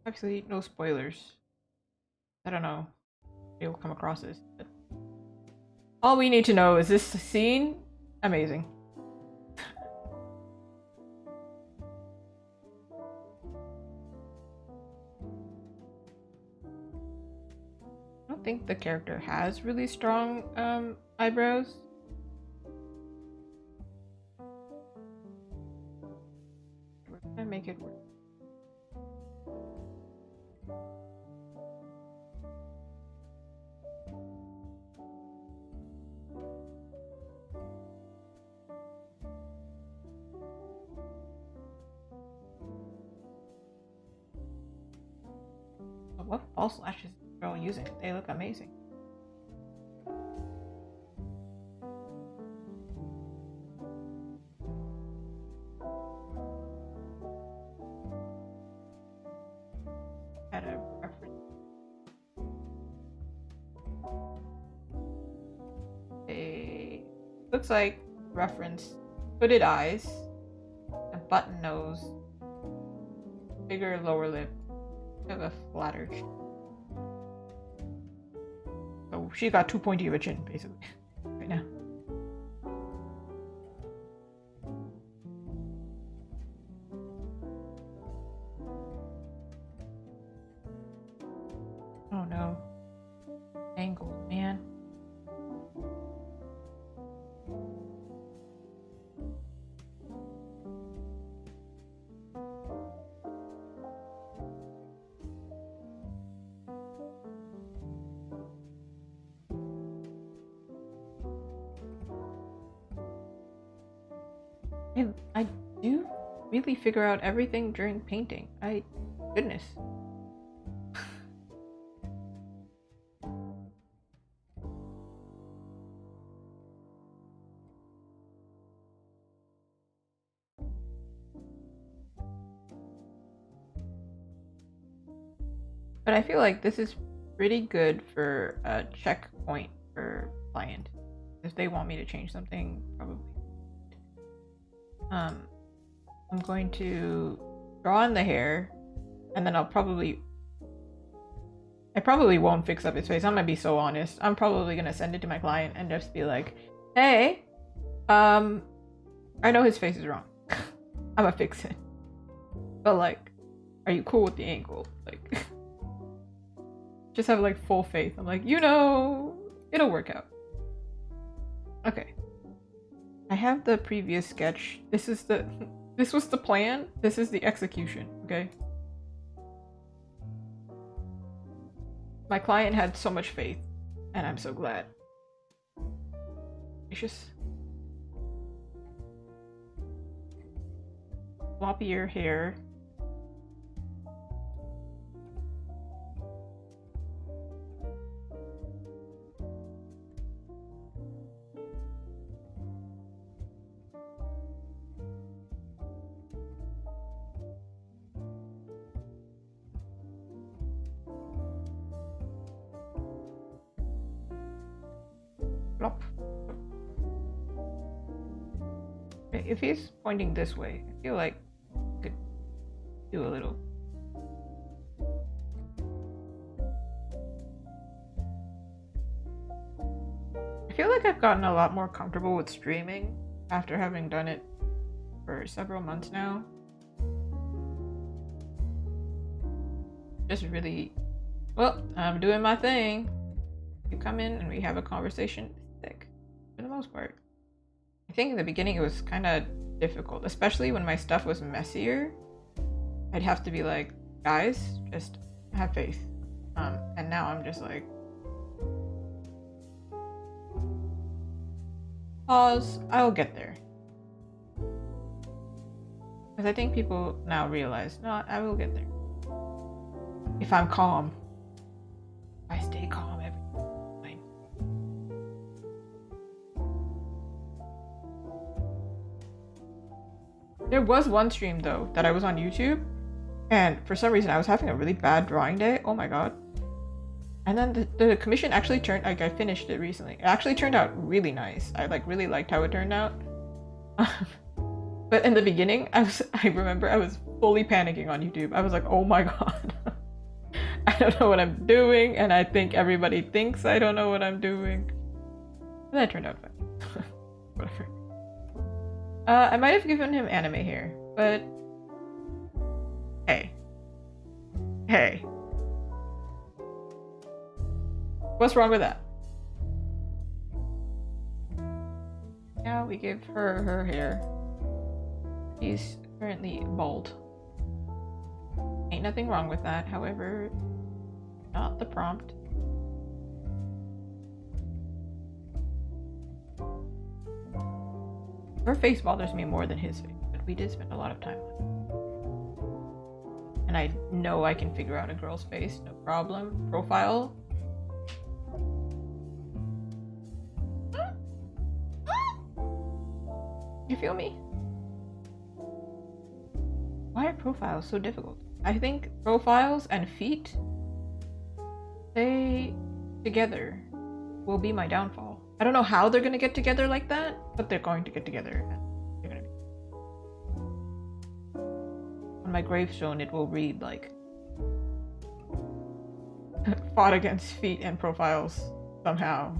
Actually, no spoilers. I don't know if you'll come across this, but all we need to know is this scene amazing. I don't think the character has really strong eyebrows. We're gonna make it work. What false lashes is the girl using? They look amazing. Had a reference. Looks like reference hooded eyes, a button nose, bigger lower lip. Have a flatter chin. So she got too pointy of a chin, basically, right now. Oh no. Angles, man. I do really figure out everything during painting. Goodness. But I feel like this is pretty good for a checkpoint for client. If they want me to change something, probably. I'm going to draw in the hair, and then I probably won't fix up his face. I'm gonna be so honest. I'm probably gonna send it to my client and just be like, hey, I know his face is wrong. I'm gonna fix it. But like, are you cool with the angle? Like, just have like full faith. I'm like, it'll work out. Okay. I have the previous sketch. This was the plan. This is the execution, okay? My client had so much faith, and I'm so glad. Gracious. Floppier hair. Flop. If he's pointing this way, I feel like I could do a little. I feel like I've gotten a lot more comfortable with streaming after having done it for several months now. Just really, well, I'm doing my thing. You come in and we have a conversation. Sick, for the most part. I think in the beginning it was kind of difficult, especially when my stuff was messier. I'd have to be like, guys, just have faith. And now I'm just like, pause, I'll get there. Because I think people now realize, no, I will get there. If I'm calm. I stay calm every time. There was one stream though that I was on YouTube, and for some reason I was having a really bad drawing day. Oh my god. And then the commission actually turned, like, I finished it recently. It actually turned out really nice. I like really liked how it turned out. But in the beginning, I remember I was fully panicking on YouTube. I was like, oh my god. I don't know what I'm doing, and I think everybody thinks I don't know what I'm doing. And that turned out fine. Whatever. I might have given him anime hair, but hey. Hey. What's wrong with that? Now we give her her hair. She's currently bald. Ain't nothing wrong with that, however, not the prompt. Her face bothers me more than his face, but we did spend a lot of time on it. And I know I can figure out a girl's face, no problem. Profile. You feel me? Why are profiles so difficult? I think profiles and feet, they together will be my downfall. I don't know how they're gonna get together like that, but they're going to get together. They're gonna be. On my gravestone, it will read like fought against feet and profiles somehow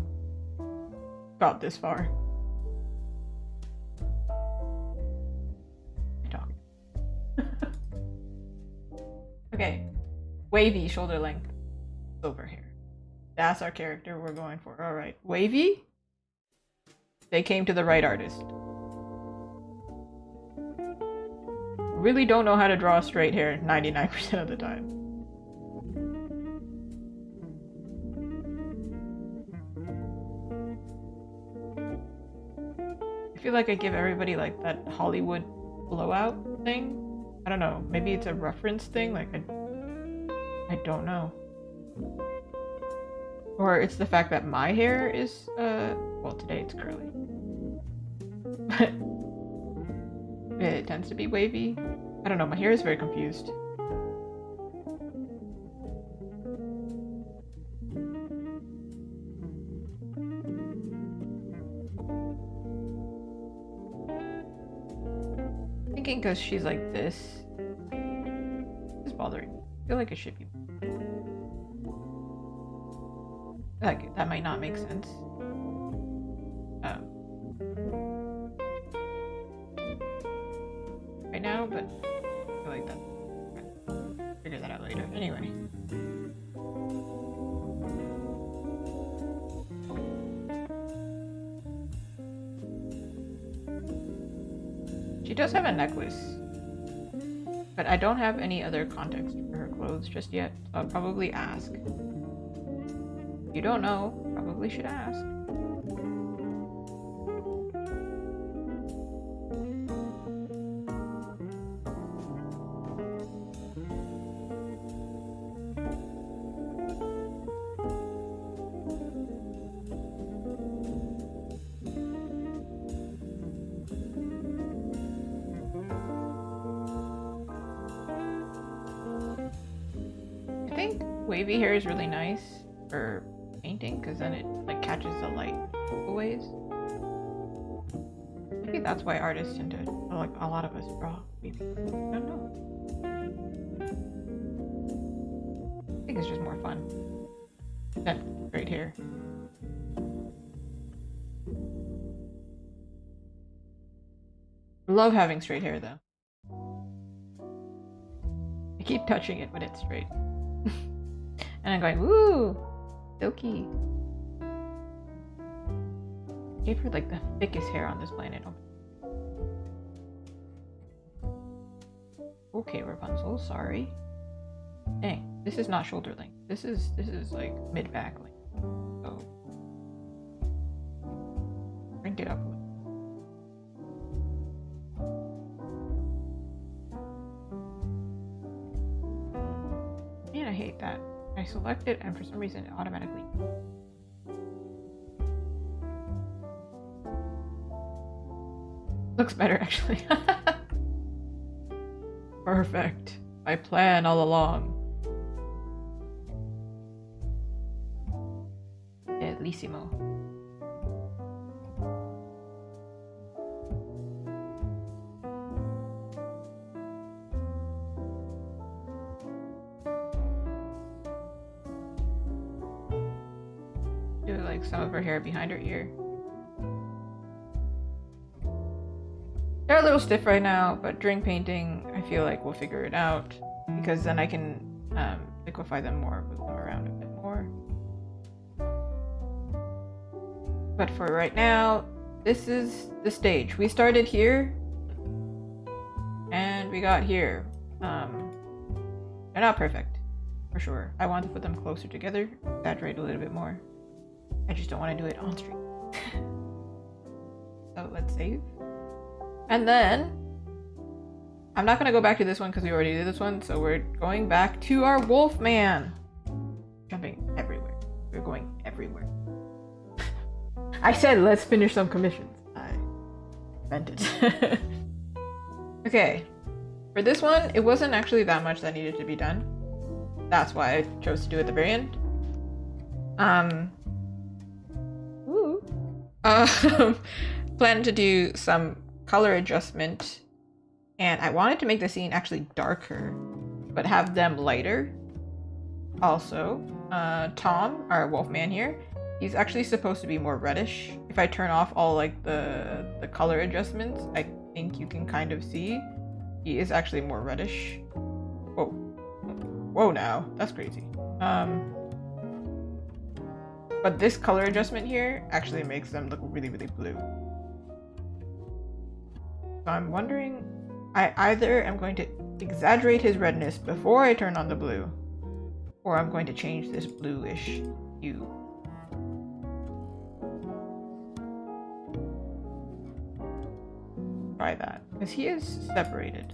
got this far. Okay, wavy shoulder length, silver hair. That's our character we're going for. All right, wavy. They came to the right artist. Really don't know how to draw straight hair 99% of the time. I feel like I give everybody like that Hollywood blowout thing. I don't know, maybe it's a reference thing, like I don't know. Or it's the fact that my hair is, well, today it's curly. It tends to be wavy. I don't know, my hair is very confused. Thinking because she's like this is bothering me. I feel like it should be. Like, that might not make sense. Right now, but I feel like that. I'll figure that out later. Anyway. She does have a necklace, but I don't have any other context for her clothes just yet, so I'll probably ask. You don't know, probably should ask. I think wavy hair is really nice for painting because then it like catches the light always. Maybe that's why artists tend to, like a lot of us, draw wavy. I don't know. I think it's just more fun than straight hair. Love having straight hair though. I keep touching it when it's straight. And I'm going, woo! Silky. Gave her like the thickest hair on this planet. Okay, Rapunzel, sorry. Dang, this is not shoulder length. This is like mid-back length. So crank it up a little. Man, I hate that. I select it and for some reason it automatically. Looks better actually. Perfect. My plan all along. Bellissimo. Do like some of her hair behind her ear. They're a little stiff right now, but during painting, I feel like we'll figure it out because then I can liquefy them more, move them around a bit more. But for right now, this is the stage. We started here and we got here. They're not perfect, for sure. I want to put them closer together, exaggerate a little bit more. I just don't want to do it on stream. So let's save. And then, I'm not going to go back to this one because we already did this one, so we're going back to our Wolfman. Jumping everywhere. We're going everywhere. I said let's finish some commissions. I meant it. Okay, for this one, it wasn't actually that much that needed to be done. That's why I chose to do it at the very end. Plan to do some color adjustment, and I wanted to make the scene actually darker but have them lighter. Also, Tom, our Wolfman here, he's actually supposed to be more reddish. If I turn off all like the color adjustments, I think you can kind of see he is actually more reddish. Whoa now, that's crazy. But this color adjustment here actually makes them look really, really blue. So I'm wondering, I either am going to exaggerate his redness before I turn on the blue, or I'm going to change this bluish hue. Try that, because he is separated.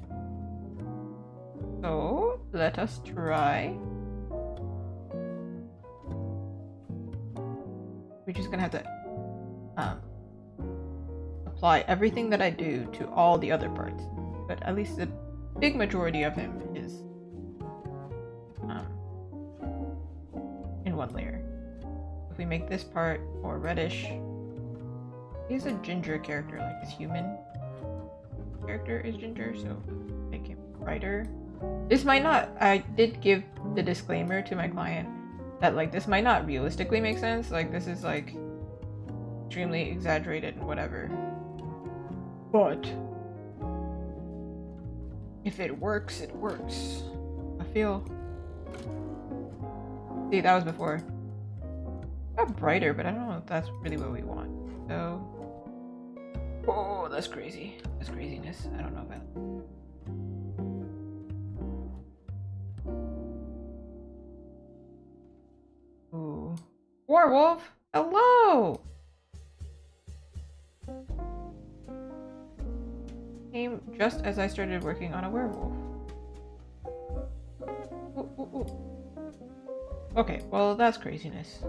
So let us try. We're just gonna have to apply everything that I do to all the other parts, but at least the big majority of him is in one layer. If we make this part more reddish, he's a ginger character, like his human character is ginger, so make him brighter. This might not, I did give the disclaimer to my client that like this might not realistically make sense, like this is like extremely exaggerated and whatever, but if it works, it works. I feel, see, that was before. Got brighter, but I don't know if that's really what we want. So, oh, that's crazy. That's craziness. I don't know about it. Werewolf, hello! Came just as I started working on a werewolf. Ooh, ooh, ooh. Okay, well that's craziness.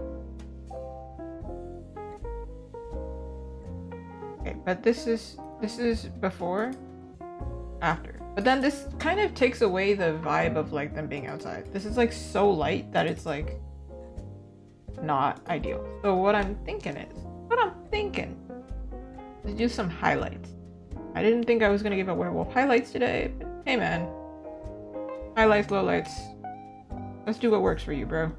Okay, but this is before, after. But then this kind of takes away the vibe of like them being outside. This is like so light that it's like not ideal. So what I'm thinking is to do some highlights. I didn't think I was gonna give a werewolf highlights today, but hey man. Highlights, lowlights. Let's do what works for you, bro.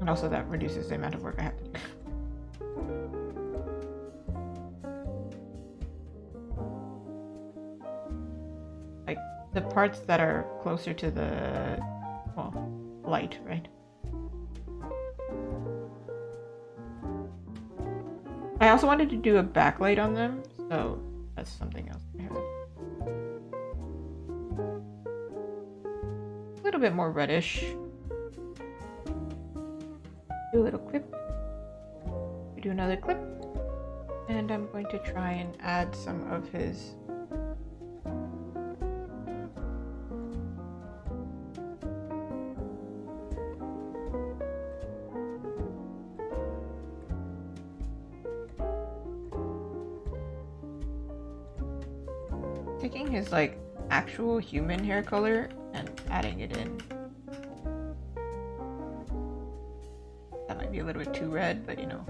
And also that reduces the amount of work I have to do. Like the parts that are closer to the, well, light, right? I also wanted to do a backlight on them, so that's something else I have to do. A little bit more reddish. Do a little clip. We do another clip. And I'm going to try and add some of his taking his like actual human hair color and adding it in. That might be a little bit too red, but you know.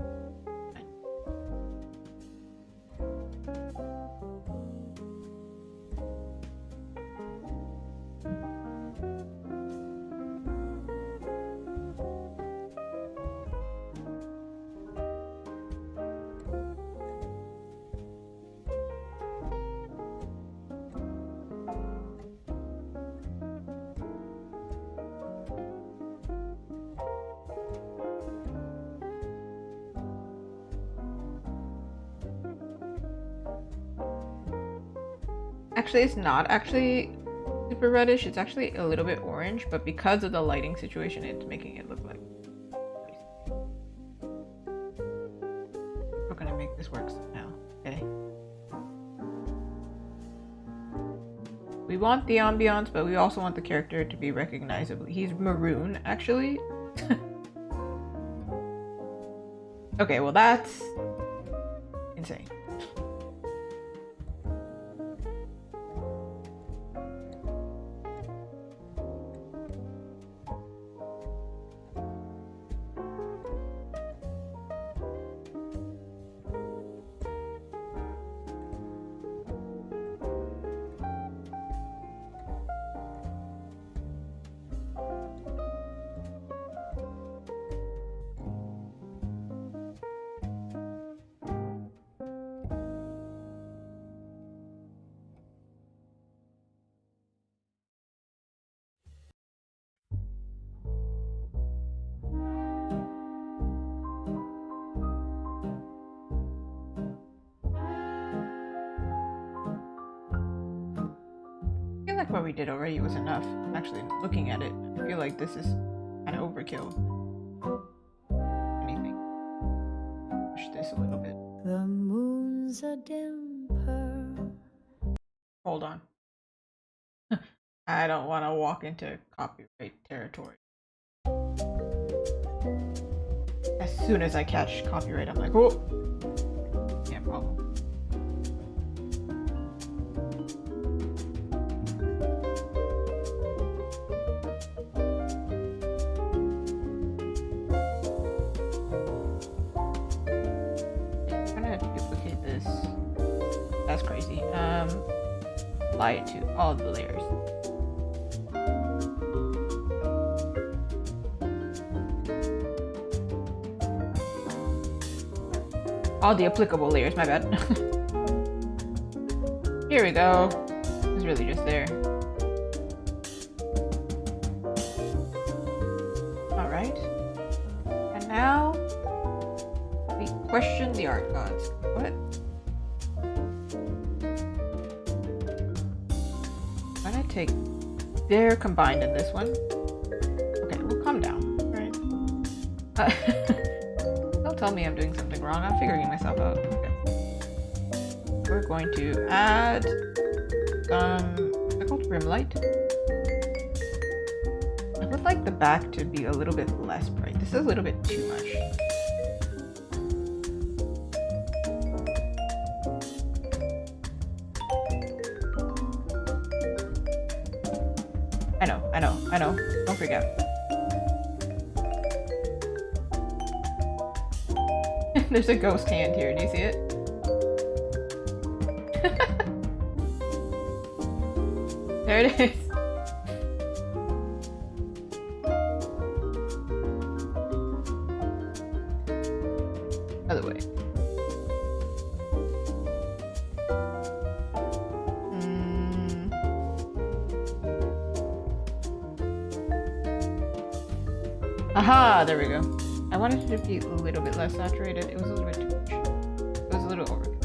Actually, it's not actually super reddish. It's actually a little bit orange, but because of the lighting situation, it's making it look like. We're gonna make this work somehow. Okay. We want the ambiance, but we also want the character to be recognizable. He's maroon, actually. Okay, well that's insane. Like what we did already was enough. Actually, looking at it, I feel like this is kind of overkill. Anything. Push this a little bit. The moon's a dim pearl. Hold on. I don't want to walk into copyright territory. As soon as I catch copyright, I'm like, oh, yeah, problem. That's crazy. Apply it to all of the layers. All the applicable layers, my bad. Here we go. It's really just there. Alright. And now we question the art gods. What? Take they're combined in this one. Okay, we'll calm down. All right. Don't tell me I'm doing something wrong. I'm figuring myself out. Okay. We're going to add some, what's it called? Rim light. I would like the back to be a little bit less bright. This is a little bit too much. I know. Don't freak out. There's a ghost hand here. Do you see it? There it is. Other way. Aha! There we go. I wanted it to be a little bit less saturated. It was a little bit too much. It was a little overkill.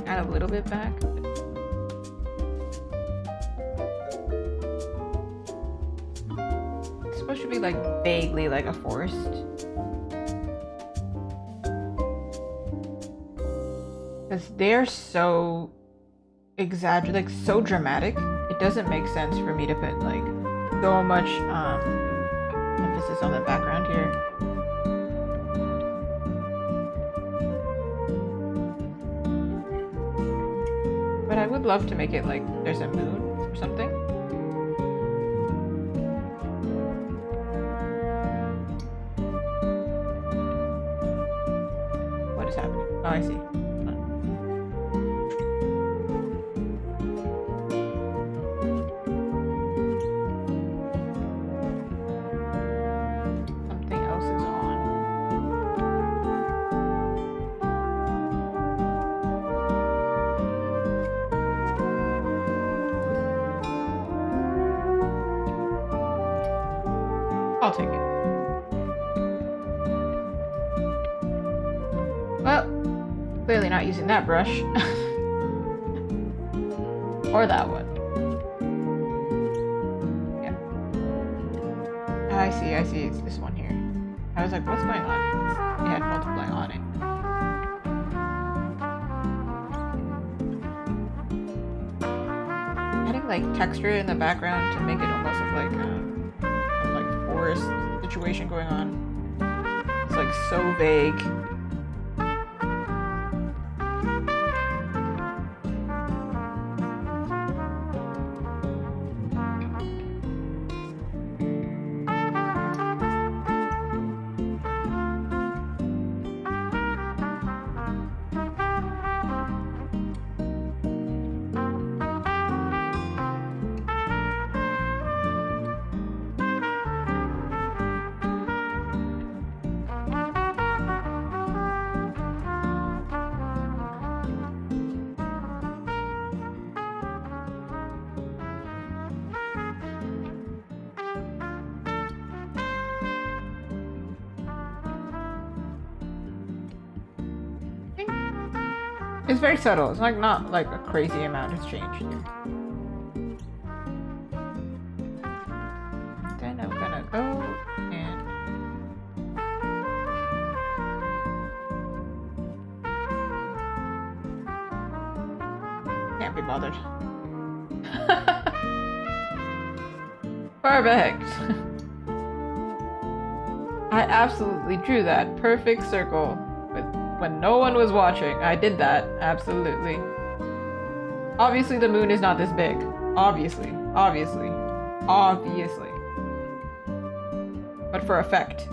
Add a little bit back. It's supposed to be like vaguely like a forest. Because they're so exaggerated, like so dramatic. It doesn't make sense for me to put like so much emphasis on the background here. But I would love to make it like there's a moon or something. What is happening? Oh, I see. I'll take it. Well, clearly not using that brush. Or that one. Yeah. I see, it's this one here. I was like, what's going on? It had multiply on it. Adding like texture in the background to make it almost look like forest situation going on. It's like so vague. It's very subtle. It's like not like a crazy amount has changed here. Then I'm gonna go and can't be bothered. Perfect. I absolutely drew that perfect circle when no one was watching. I did that, absolutely. Obviously the moon is not this big. Obviously. But for effect.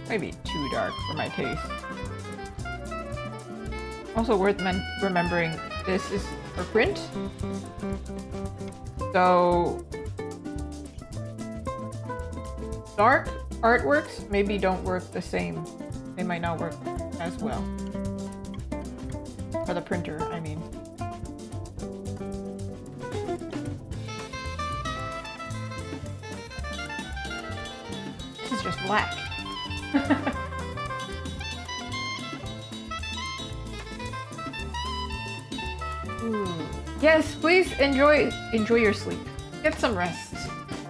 Maybe too dark for my taste. Also worth remembering, this is for print. So dark artworks maybe don't work the same. They might not work as well. For the printer, I mean. This is just black. Yes, please enjoy your sleep. Get some rest.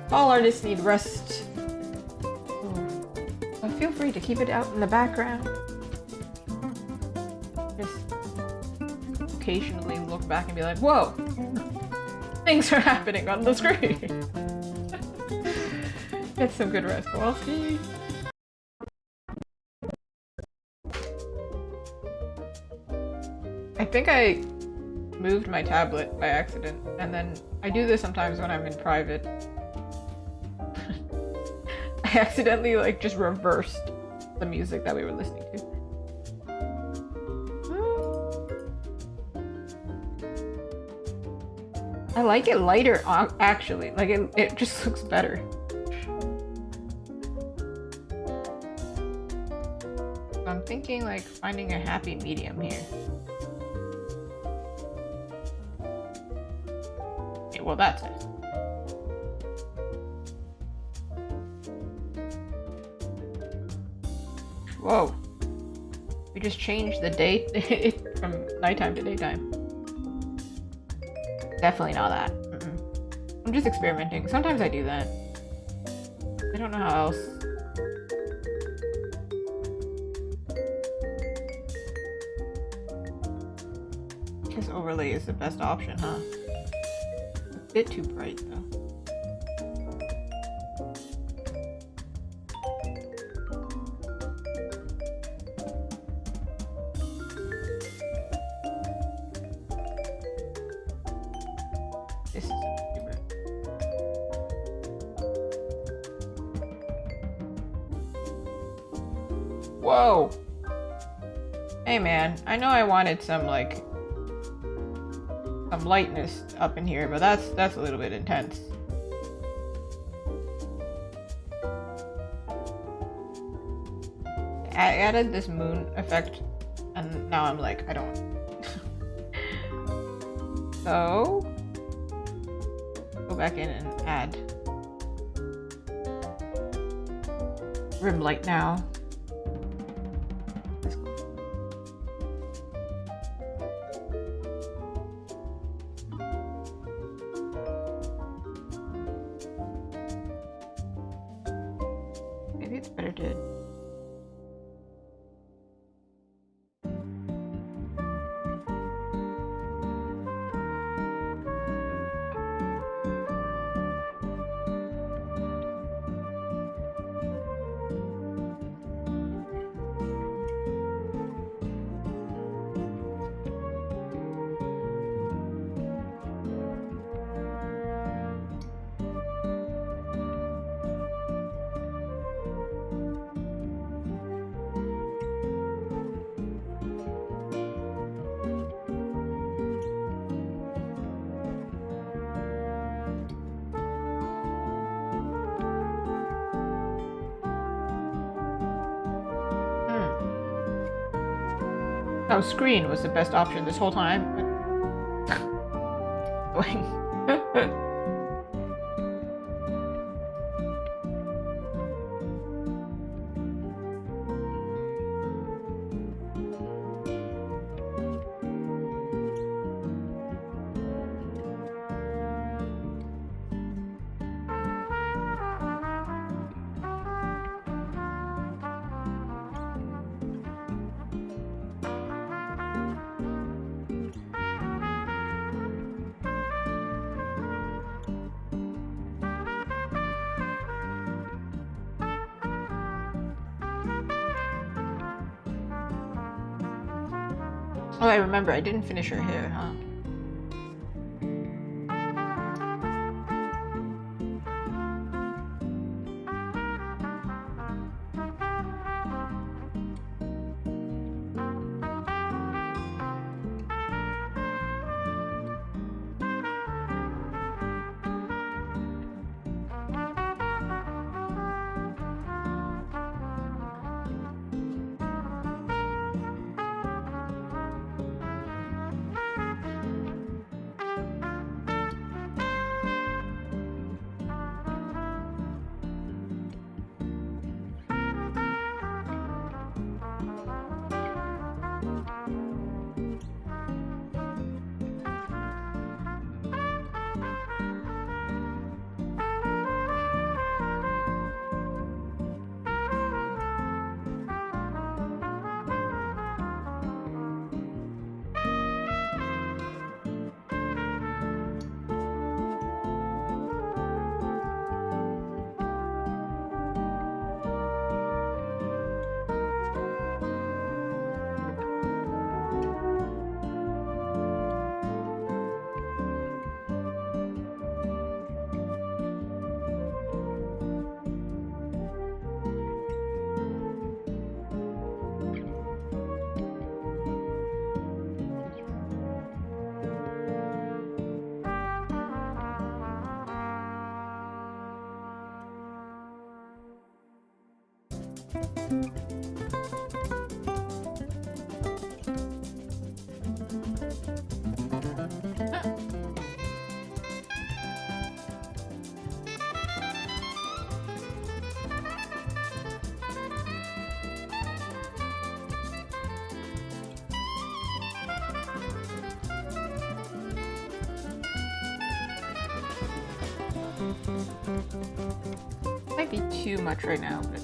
All artists need rest. So feel free to keep it out in the background. Just occasionally look back and be like, whoa! Things are happening on the screen. Get some good rest, Kowalski. I think I moved my tablet by accident, and then I do this sometimes when I'm in private. I accidentally like just reversed the music that we were listening to. I like it lighter, actually. Like it just looks better. So I'm thinking like finding a happy medium here. Okay, well that's it. Whoa. We just changed the date from nighttime to daytime. Definitely not that. I'm just experimenting. Sometimes I do that. I don't know how else. This overlay is the best option, huh? A bit too bright though. This is too bright. Whoa! Hey man, I know I wanted some like some lightness up in here, but that's a little bit intense. I added this moon effect and now I'm like, I don't. So go back in and add rim light now. Maybe it's better to Oh, screen was the best option this whole time. Oh, I remember, I didn't finish her hair, huh? Might be too much right now, but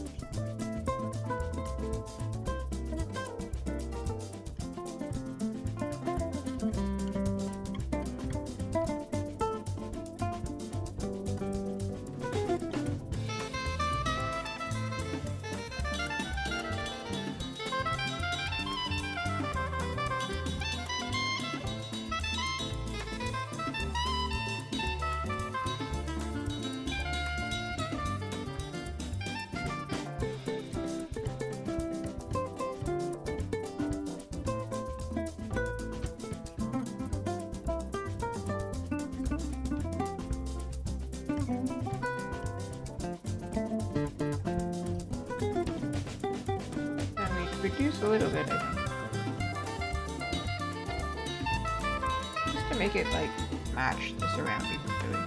reduce a little bit, I think. Just to make it like match the surroundings, really.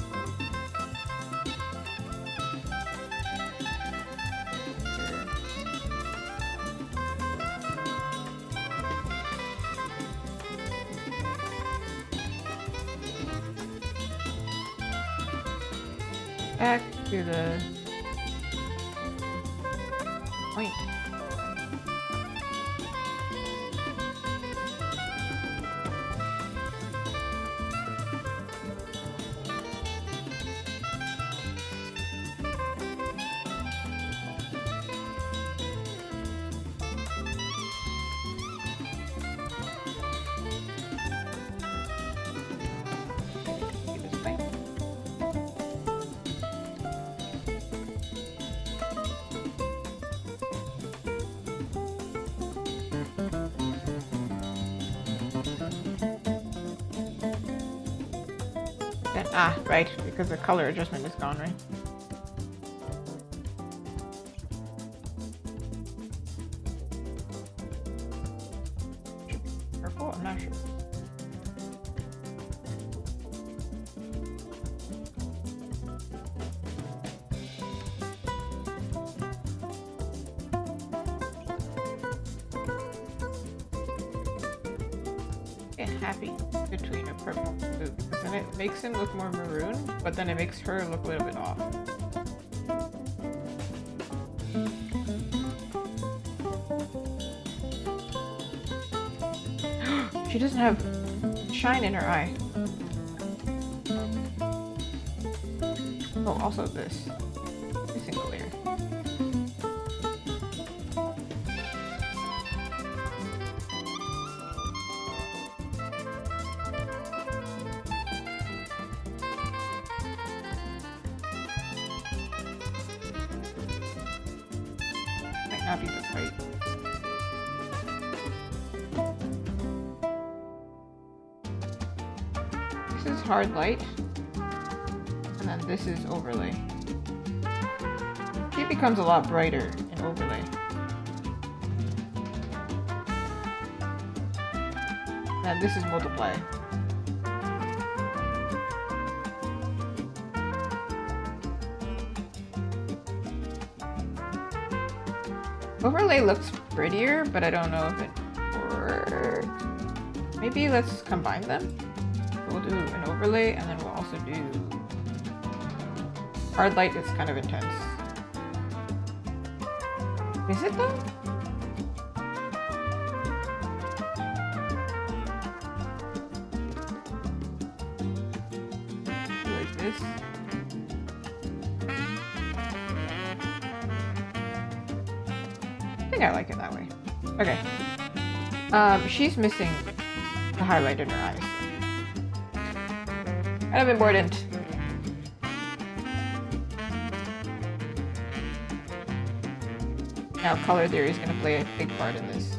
Back to the point. Ah, right, because the color adjustment is gone, right? Should be purple? I'm not sure. Get happy between a purple and blue, because then it makes him look more maroon, but then it makes her look a little bit off. She doesn't have shine in her eye. Oh, also this. Missing clear. Not be this right. This is hard light, and then this is overlay. She becomes a lot brighter in overlay. And this is multiply. Overlay looks prettier, but I don't know if it works. Maybe let's combine them. We'll do an overlay, and then we'll also do hard light. Is kind of intense. Is it though? Like this. I think I like it that way. Okay. She's missing the highlight in her eyes. Kind of important. Now color theory is going to play a big part in this.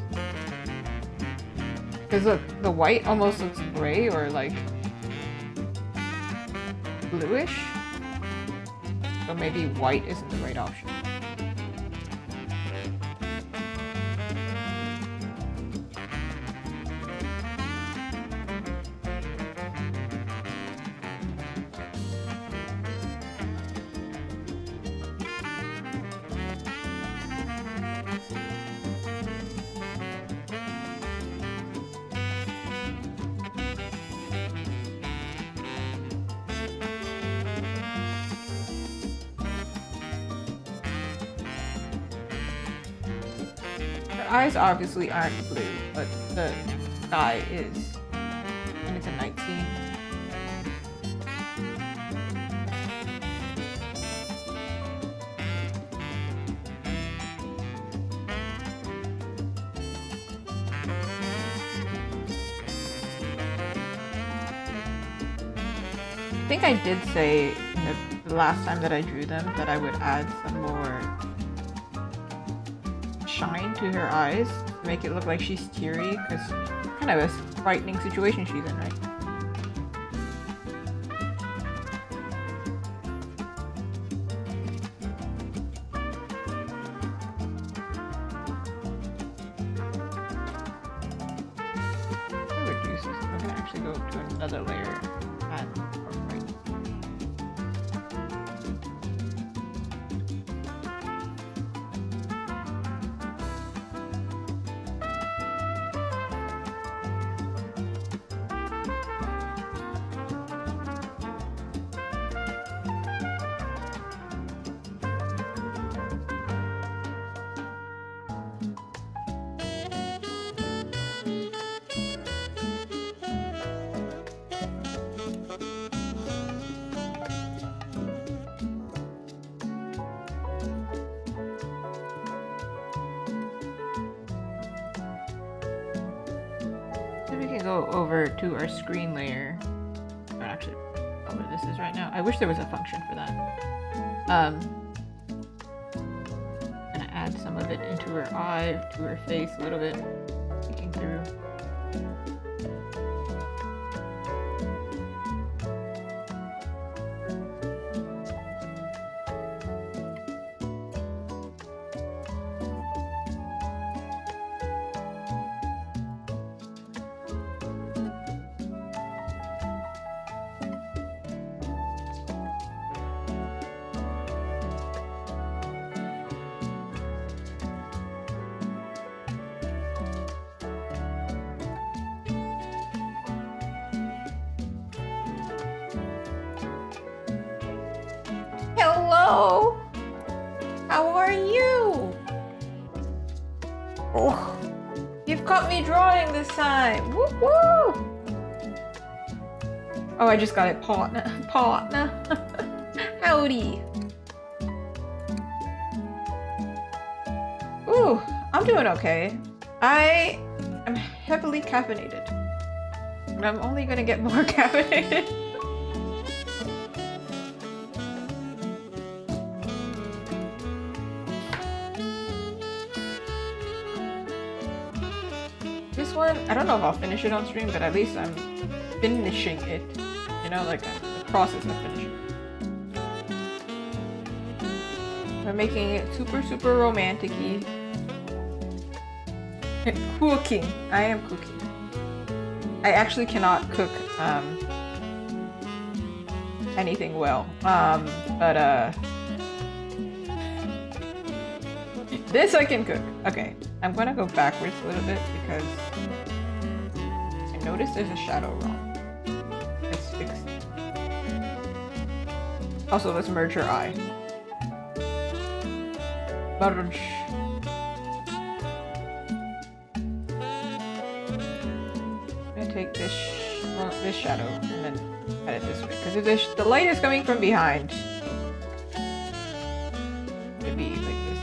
Because look, the white almost looks gray or like bluish. So maybe white isn't the right option. eyes obviously aren't blue, but the sky is. And it's a night scene. I think I did say the last time that I drew them that I would add some more shine to her eyes to make it look like she's teary, because kind of a frightening situation she's in, right? I'm gonna actually go to another layer and incorporate. Then we can go over to our screen layer. Oh, actually, what this is right now. I wish there was a function for that. Gonna add some of it into her eye, to her face a little bit, peeking through. Hello! How are you? Oh, you've caught me drawing this time! Woo woo! Oh, I just got it, partner. Partner. Howdy. Ooh, I'm doing okay. I am heavily caffeinated. And I'm only gonna get more caffeinated. This one, I don't know if I'll finish it on stream, but at least I'm finishing it. You know, like the process of finishing it. We're making it super, super romantic-y. Cooking. I am cooking. I actually cannot cook anything well. This I can cook. Okay, I'm gonna go backwards a little bit because I noticed there's a shadow wrong. Let's fix it. Also, let's merge her eye. Merge. I'm gonna take this shadow and then cut it this way because if the light is coming from behind, it'd be like this.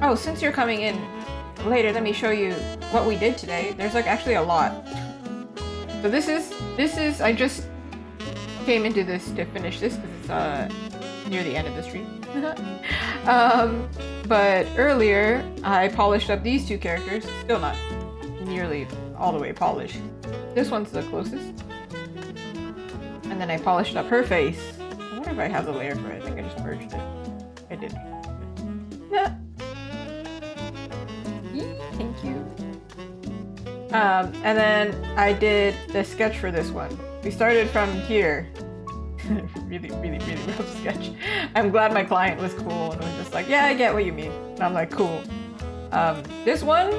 Oh, since you're coming in later, let me show you what we did today. There's like actually a lot. So this is I just came into this to finish this because it's near the end of the stream. But earlier I polished up these two characters. Still not nearly all the way polished. This one's the closest. And then I polished up her face. I wonder if I have the layer for it. I think I just merged it. I did. Thank you. And then I did the sketch for this one. We started from here. really rough sketch. I'm glad my client was cool and was just like, yeah, I get what you mean. And I'm like, cool. This one,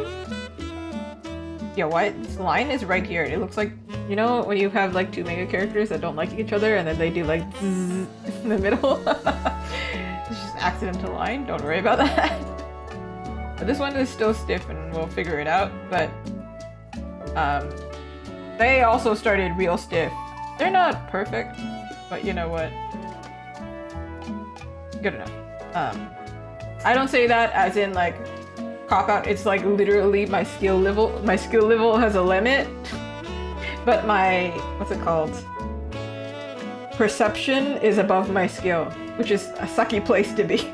yeah, what? This line is right here. It looks like, you know, when you have like two mega characters that don't like each other and then they do like in the middle. It's just accidental line. Don't worry about that. But this one is still stiff and we'll figure it out. But they also started real stiff. They're not perfect, but you know what? Good enough. I don't say that as in like cop out. It's like literally my skill level. My skill level has a limit, but my what's it called? Perception is above my skill, which is a sucky place to be.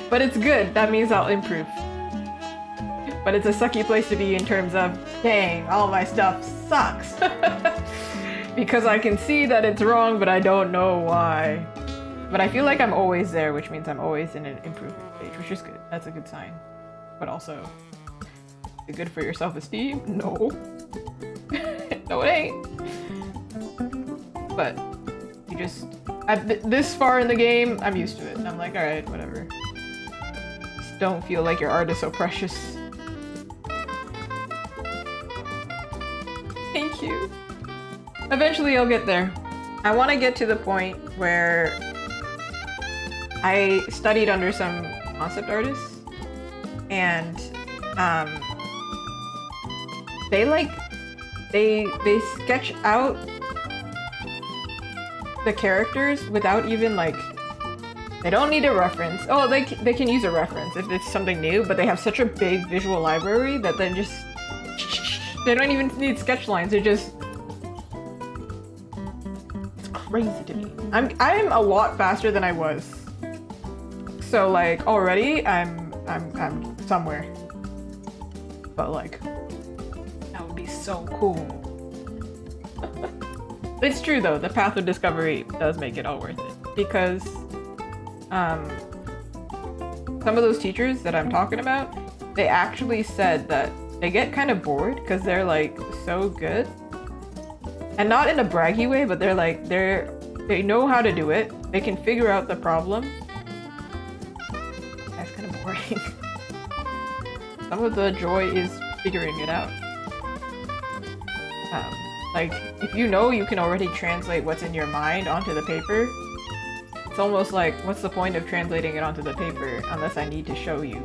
But it's good. That means I'll improve. But it's a sucky place to be in terms of, dang, all my stuff sucks. Because I can see that it's wrong, but I don't know why. But I feel like I'm always there, which means I'm always in an improvement stage, which is good. That's a good sign. But also, is it good for your self-esteem? No. No, it ain't. But you just, this far in the game, I'm used to it. I'm like, alright, whatever. Just don't feel like your art is so precious. Thank you. Eventually I'll get there. I want to get to the point where I studied under some concept artists and they sketch out the characters without even like, they don't need a reference. Oh, they can use a reference if it's something new, but they have such a big visual library that they just, they don't even need sketch lines. They're just, it's crazy to me. I'm a lot faster than I was. So like already I'm somewhere. But like, that would be so cool. It's true though, the path of discovery does make it all worth it. Because some of those teachers that I'm talking about, they actually said that they get kind of bored because they're like so good. And not in a braggy way, but they're like, they know how to do it. They can figure out the problem. That's kind of boring. Some of the joy is figuring it out. Like, if you know you can already translate what's in your mind onto the paper, it's almost like, what's the point of translating it onto the paper unless I need to show you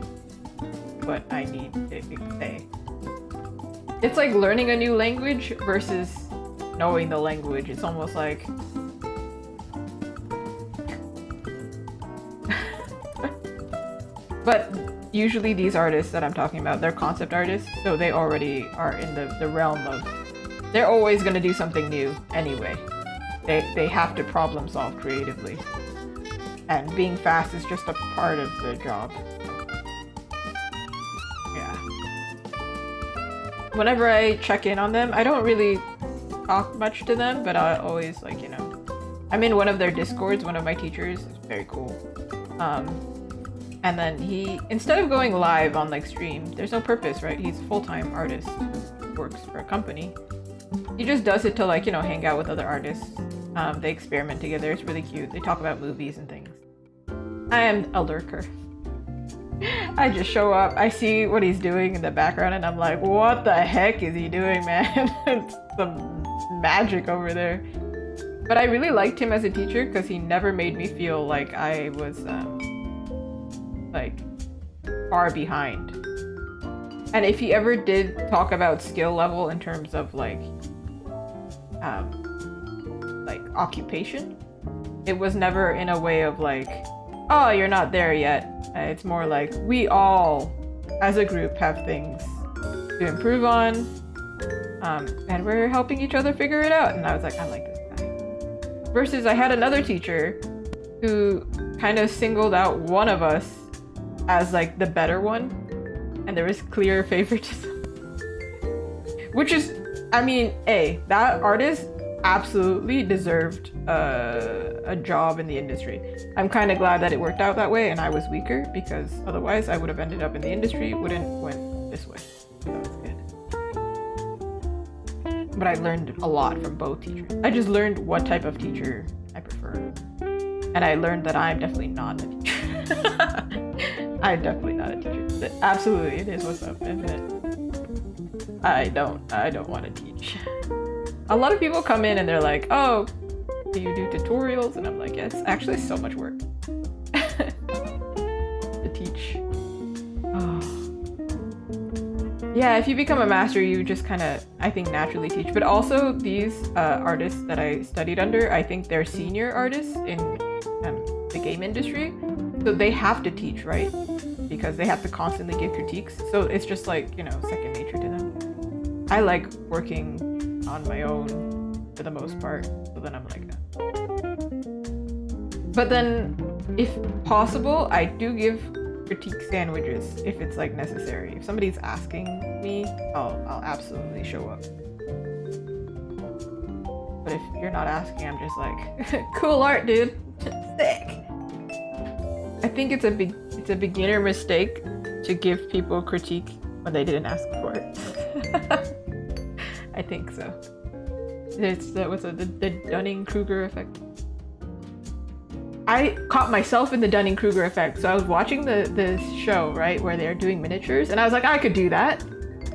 what I need to say? It's like learning a new language versus knowing the language. It's almost like... But usually these artists that I'm talking about, they're concept artists, so they already are in the realm of... They're always going to do something new anyway. They have to problem solve creatively. And being fast is just a part of the job. Yeah. Whenever I check in on them, I don't really talk much to them, but I always, like, you know, I'm in one of their discords. One of my teachers is very cool. And then he, instead of going live on like stream, there's no purpose, right? He's a full-time artist who works for a company. He just does it to, like, you know, hang out with other artists. They experiment together. It's really cute. They talk about movies and things. I am a lurker. I just show up, I see what he's doing in the background, and I'm like, what the heck is he doing, man? It's some magic over there. But I really liked him as a teacher because he never made me feel like I was like far behind. And if he ever did talk about skill level in terms of like occupation, it was never in a way of like, oh, you're not there yet. It's more like, we all as a group have things to improve on, and we're helping each other figure it out. And I was like, I like this guy. Versus I had another teacher who kind of singled out one of us as like the better one, and there was clear favoritism. Which is, I mean, that artist absolutely deserved a job in the industry. I'm kind of glad that it worked out that way and I was weaker, because otherwise I would have ended up in the industry, went this way. So that was good. But I learned a lot from both teachers. I just learned what type of teacher I prefer. And I learned that I'm definitely not a teacher. I'm definitely not a teacher. Absolutely, it is what's up, isn't it? I don't want to teach. A lot of people come in and they're like, oh, do you do tutorials? And I'm like, yes, actually so much work. Yeah, if you become a master, you just kind of, I think, naturally teach. But also, these artists that I studied under, I think they're senior artists in the game industry. So they have to teach, right? Because they have to constantly give critiques. So it's just like, you know, second nature to them. I like working on my own for the most part. So then I'm like that. But then, if possible, I do give critique sandwiches if it's like necessary. If somebody's asking me, I'll absolutely show up. But if you're not asking, I'm just like, cool art, dude. Sick. I think it's a beginner mistake to give people critique when they didn't ask for it. I think so. It's the Dunning-Kruger effect. I caught myself in the Dunning-Kruger effect. So I was watching the show, right, where they're doing miniatures, and I was like, I could do that.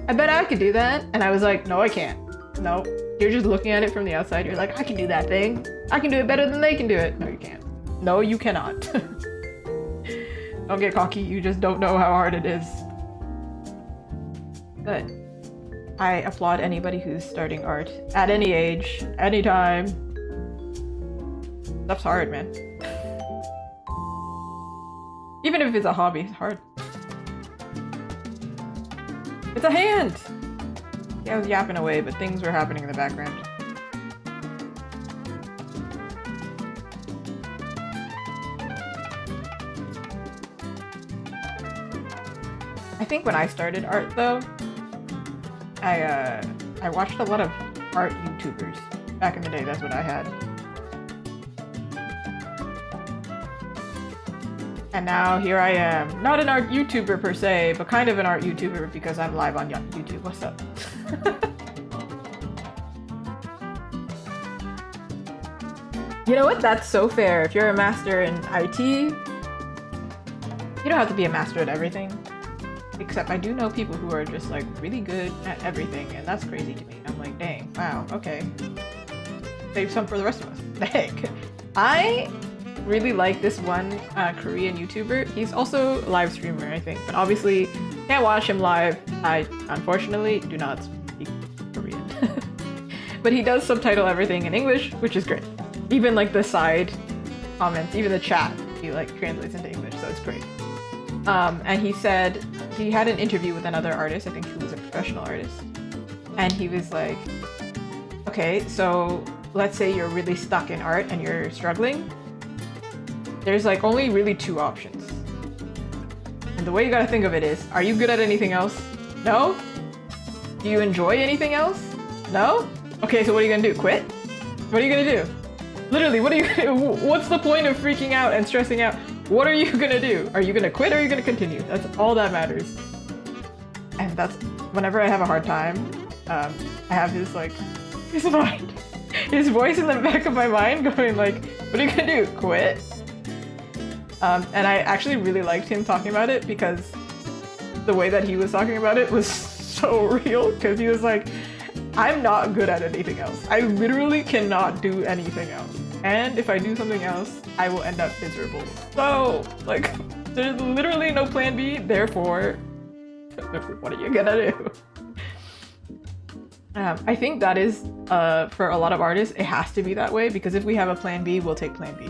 I bet I could do that. And I was like, no, I can't. No, you're just looking at it from the outside. You're like, I can do that thing. I can do it better than they can do it. No, you can't. No, you cannot. Don't get cocky. You just don't know how hard it is. But I applaud anybody who's starting art at any age, anytime. Stuff's hard, man. Even if it's a hobby, it's hard. It's a hand! Yeah, I was yapping away, but things were happening in the background. I think when I started art, though, I watched a lot of art YouTubers. Back in the day, that's what I had. And now here I am. Not an art YouTuber per se, but kind of an art YouTuber because I'm live on YouTube. What's up? You know what? That's so fair. If you're a master in IT, you don't have to be a master at everything. Except I do know people who are just like really good at everything, and that's crazy to me. I'm like, dang, wow, okay. Save some for the rest of us. Dang. I really like this one Korean YouTuber. He's also a live streamer, I think, but obviously can't watch him live. I unfortunately do not speak Korean. But he does subtitle everything in English, which is great. Even like the side comments, even the chat, he like translates into English, so it's great. And he said he had an interview with another artist, I think he was a professional artist, and he was like, okay, so let's say you're really stuck in art and you're struggling. There's like only really two options. And the way you gotta think of it is, are you good at anything else? No? Do you enjoy anything else? No? Okay, so what are you gonna do? Quit? What are you gonna do? Literally, what are you gonna do? What's the point of freaking out and stressing out? What are you gonna do? Are you gonna quit or are you gonna continue? That's all that matters. And that's, whenever I have a hard time, I have his like, his mind, his voice in the back of my mind going like, what are you gonna do? Quit? And I actually really liked him talking about it because the way that he was talking about it was so real, because he was like, I'm not good at anything else. I literally cannot do anything else. And if I do something else, I will end up miserable. So, like, there's literally no plan B, therefore, what are you gonna do? I think that is, for a lot of artists, it has to be that way, because if we have a plan B, we'll take plan B.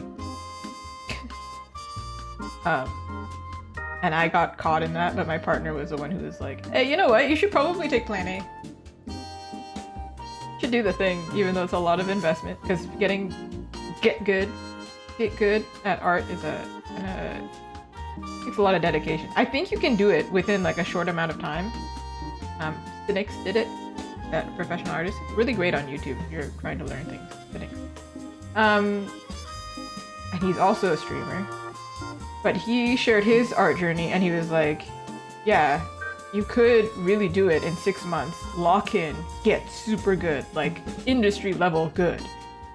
And I got caught in that, but my partner was the one who was like, hey, you know what? You should probably take plan A. You should do the thing, even though it's a lot of investment, because get good at art is takes a lot of dedication. I think you can do it within like a short amount of time. Cynics did it, that professional artist. Really great on YouTube if you're trying to learn things. Cynics. And he's also a streamer. But he shared his art journey and he was like, yeah, you could really do it in 6 months, lock in, get super good, like industry level good.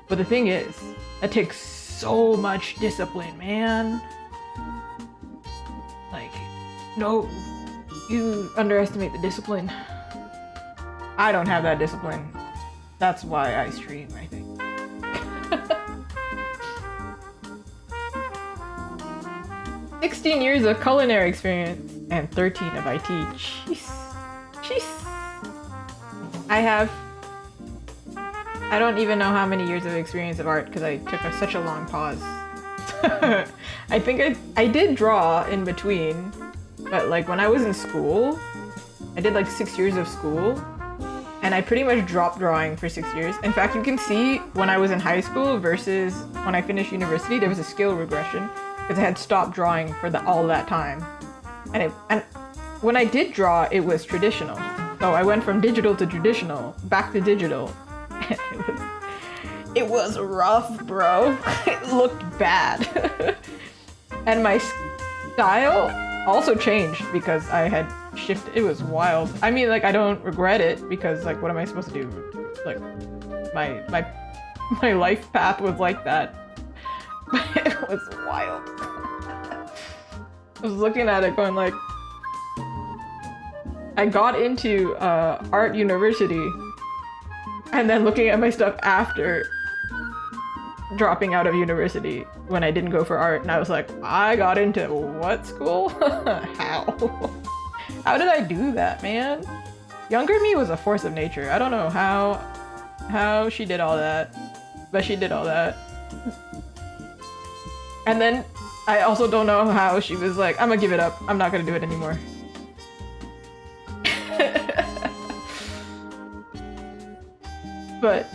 But the thing is, that takes so much discipline, man. Like, no, you underestimate the discipline. I don't have that discipline. That's why I stream, I think. 16 years of culinary experience and 13 of IT. Jeez. Jeez. I don't even know how many years of experience of art because I took such a long pause. I think I did draw in between, but like when I was in school, I did like 6 years of school, and I pretty much dropped drawing for 6 years. In fact, you can see when I was in high school versus when I finished university, there was a skill regression because I had stopped drawing for all that time. And when I did draw, it was traditional. So I went from digital to traditional, back to digital. It was rough, bro. It looked bad. And my style also changed because I had shifted. It was wild. I mean, like, I don't regret it because, like, what am I supposed to do? Like, my life path was like that. But it was wild. I was looking at it going like, I got into art university and then looking at my stuff after dropping out of university when I didn't go for art, and I was like, I got into what school? How? How did I do that, man? Younger me was a force of nature. I don't know how she did all that, but she did all that. And then I also don't know how she was like, I'm gonna give it up. I'm not gonna do it anymore. But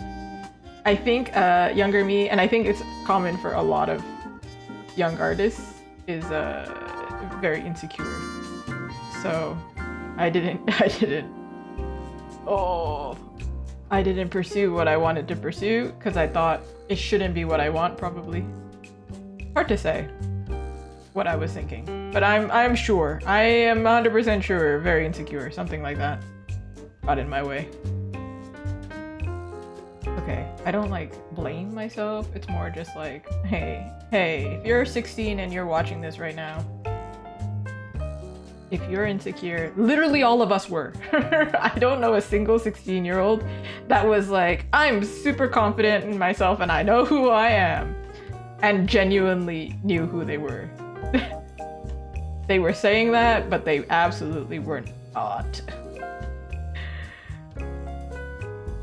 I think younger me, and I think it's common for a lot of young artists, is very insecure. So I didn't pursue what I wanted to pursue because I thought it shouldn't be what I want, probably. Hard to say what I was thinking, but I'm sure. I am 100% sure, very insecure, something like that got in my way. Okay, I don't like blame myself. It's more just like, hey, if you're 16 and you're watching this right now, if you're insecure, literally all of us were. I don't know a single 16-year-old that was like, I'm super confident in myself and I know who I am, and genuinely knew who they were. They were saying that, but they absolutely were not.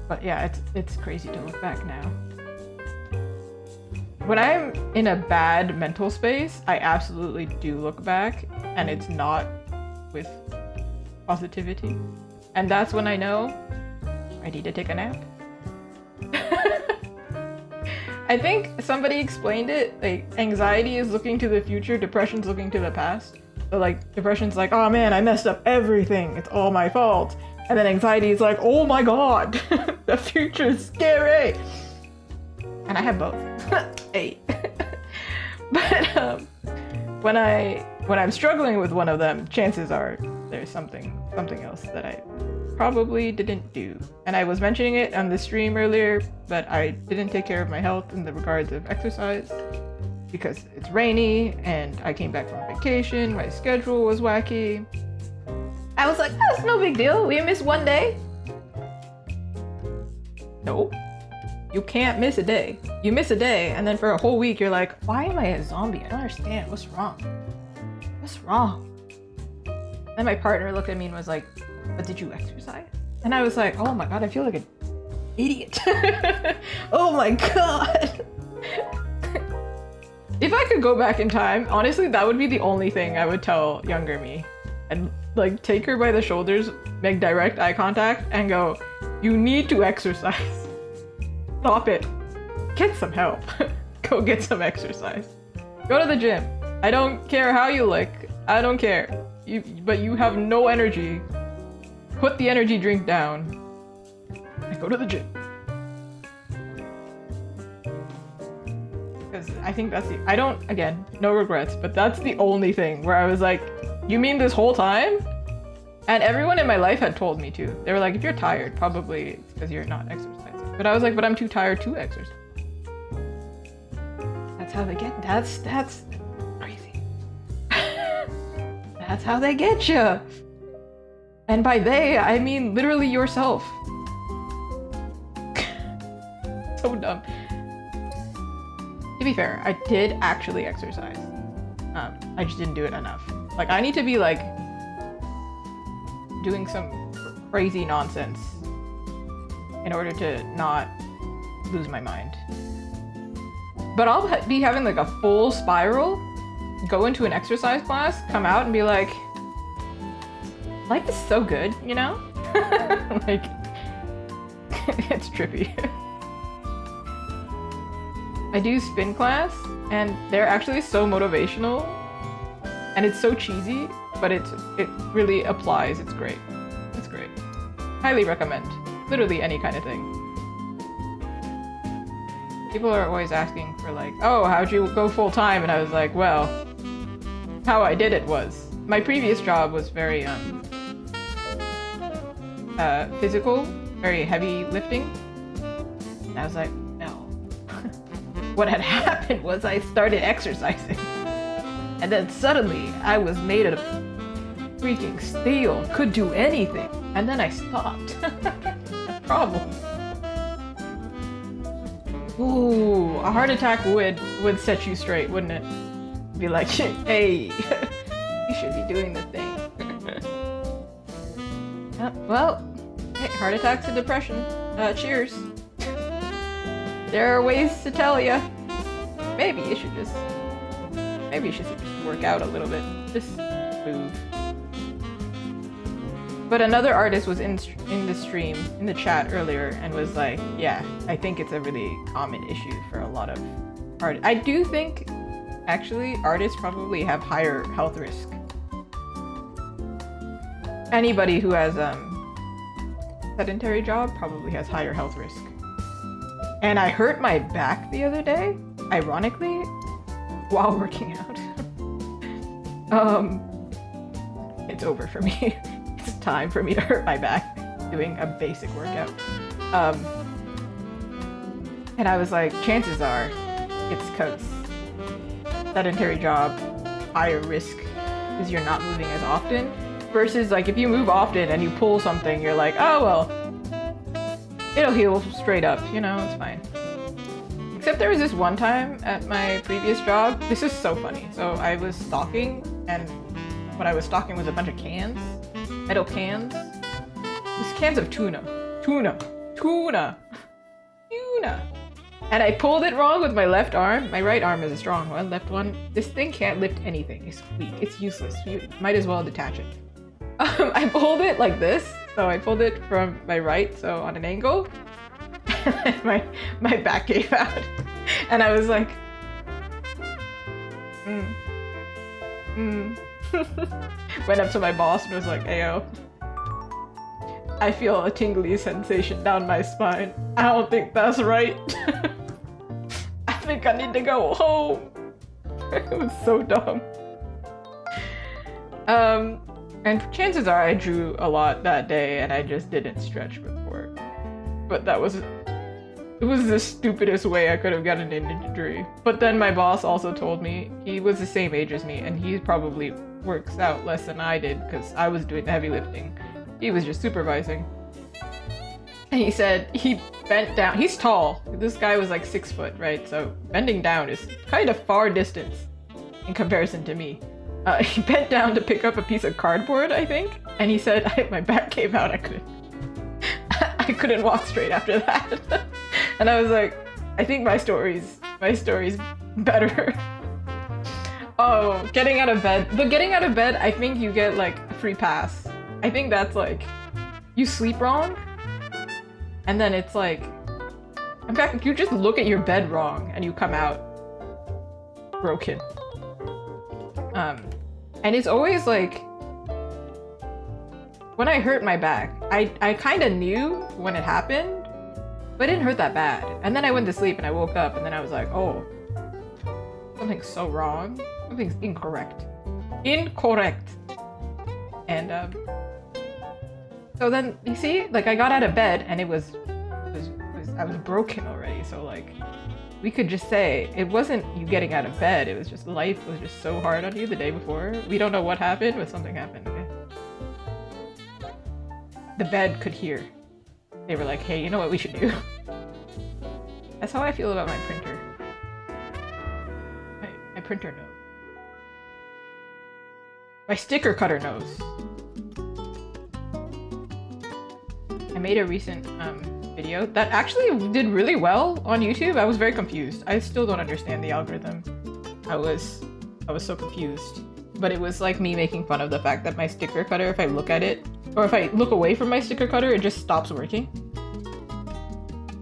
But yeah, it's crazy to look back now. When I'm in a bad mental space, I absolutely do look back, and it's not with positivity. And that's when I know I need to take a nap. I think somebody explained it, like, anxiety is looking to the future, depression's looking to the past. So like, depression's like, oh man, I messed up everything, it's all my fault. And then anxiety is like, oh my god, the future is scary. And I have both. Hey. But when I'm struggling with one of them, chances are there's something else that I probably didn't do. And I was mentioning it on the stream earlier, but I didn't take care of my health in the regards of exercise because it's rainy and I came back from vacation, my schedule was wacky. I was like, that's no big deal. We missed one day. No, you can't miss a day. You miss a day, and then for a whole week, you're like, why am I a zombie? I don't understand. What's wrong? What's wrong? Then my partner looked at me and was like, but did you exercise? And I was like, oh my god, I feel like an idiot. Oh my god. If I could go back in time, honestly, that would be the only thing I would tell younger me. And like take her by the shoulders, make direct eye contact, and go, you need to exercise. Stop it. Get some help. Go get some exercise. Go to the gym. I don't care how you look. I don't care. But you have no energy. Put the energy drink down and go to the gym. Because I think that's the, I don't, again, no regrets, but that's the only thing where I was like, you mean this whole time? And everyone in my life had told me to. They were like, if you're tired, probably it's because you're not exercising. But I was like, but I'm too tired to exercise. That's how they get, that's crazy. That's how they get you. And by they, I mean literally yourself. So dumb. To be fair, I did actually exercise. I just didn't do it enough. Like, I need to be like doing some crazy nonsense in order to not lose my mind. But I'll be having like a full spiral, go into an exercise class, come out and be like, life is so good, you know? Like, it's trippy. I do spin class, and they're actually so motivational, and it's so cheesy, but it really applies. It's great. It's great. Highly recommend. Literally any kind of thing. People are always asking for like, oh, how'd you go full time? And I was like, well, how I did it was, my previous job was very physical, very heavy lifting. And I was like, no. What had happened was I started exercising. And then suddenly I was made of freaking steel, could do anything. And then I stopped. A problem. Ooh, a heart attack would set you straight, wouldn't it? Be like, hey, you should be doing the thing. Well, hey, heart attacks and depression. Cheers. There are ways to tell you. Maybe you should just work out a little bit. Just move. But another artist was in the stream, in the chat earlier, and was like, yeah, I think it's a really common issue for a lot of art. I do think, actually, artists probably have higher health risk. Anybody who has sedentary job probably has higher health risk. And I hurt my back the other day, ironically, while working out. It's over for me. It's time for me to hurt my back doing a basic workout. And I was like, chances are it's because sedentary job, higher risk because you're not moving as often. Versus like if you move often and you pull something, you're like, oh well, it'll heal straight up, you know, it's fine. Except there was this one time at my previous job, this is so funny. So I was stocking, and what I was stocking was a bunch of cans, metal cans. These cans of tuna. And I pulled it wrong with my left arm. My right arm is a strong one, left one. This thing can't lift anything, it's weak, it's useless. You might as well detach it. I pulled it like this. So I pulled it from my right, so on an angle. And my back gave out. And I was like, Went up to my boss and was like, ayo, I feel a tingly sensation down my spine. I don't think that's right. I think I need to go home. It was so dumb. And chances are I drew a lot that day and I just didn't stretch before. But it was the stupidest way I could have gotten an injury. But then my boss also told me he was the same age as me and he probably works out less than I did because I was doing the heavy lifting. He was just supervising. And he said he bent down. He's tall. This guy was like 6 foot, right? So bending down is kind of far distance in comparison to me. He bent down to pick up a piece of cardboard, I think. And he said, my back came out. I couldn't walk straight after that. And I was like, I think my story's better. Oh, getting out of bed. The getting out of bed, I think you get like a free pass. I think that's like, you sleep wrong. And then it's like, in fact, you just look at your bed wrong and you come out broken. And it's always like, when I hurt my back, I kind of knew when it happened, but it didn't hurt that bad. And then I went to sleep and I woke up and then I was like, oh, something's so wrong. Something's incorrect. Incorrect. And so then, you see, like I got out of bed and I was broken already. So like, we could just say it wasn't you getting out of bed. It was just life was just so hard on you the day before. We don't know what happened, but something happened. Okay? The bed could hear. They were like, hey, you know what we should do? That's how I feel about my printer. My printer knows. My sticker cutter knows. I made a recent video that actually did really well on YouTube. I was very confused. I still don't understand the algorithm. I was so confused. But it was like me making fun of the fact that my sticker cutter, if I look at it, or if I look away from my sticker cutter, it just stops working.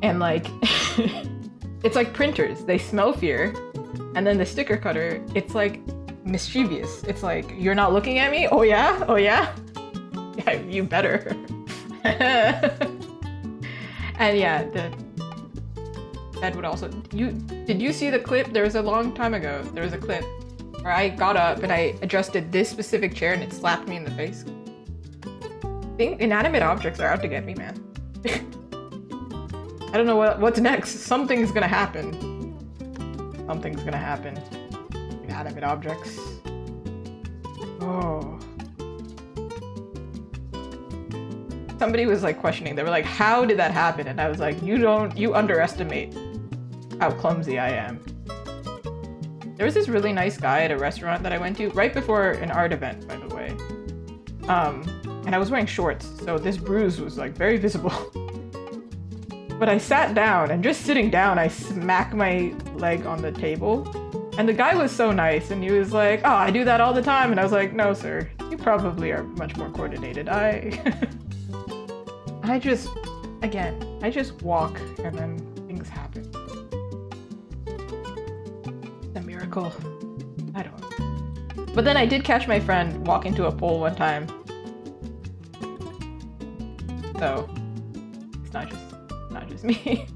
And like, it's like printers. They smell fear. And then the sticker cutter, it's like mischievous. It's like, you're not looking at me? Oh yeah? Oh yeah? Yeah, you better. And yeah, that would also, did you see the clip? There was a long time ago, there was a clip where I got up and I adjusted this specific chair and it slapped me in the face. I think inanimate objects are out to get me, man. I don't know what's next. Something's gonna happen. Something's gonna happen. Inanimate objects. Oh. Somebody was like questioning. They were like, how did that happen? And I was like, you underestimate how clumsy I am. There was this really nice guy at a restaurant that I went to right before an art event, by the way. And I was wearing shorts, so this bruise was like very visible. But I sat down, and just sitting down, I smacked my leg on the table. And the guy was so nice, and he was like, oh, I do that all the time. And I was like, no, sir, you probably are much more coordinated. I just walk, and then things happen. It's a miracle. I don't know. But then I did catch my friend walk into a pole one time. So, it's not just me.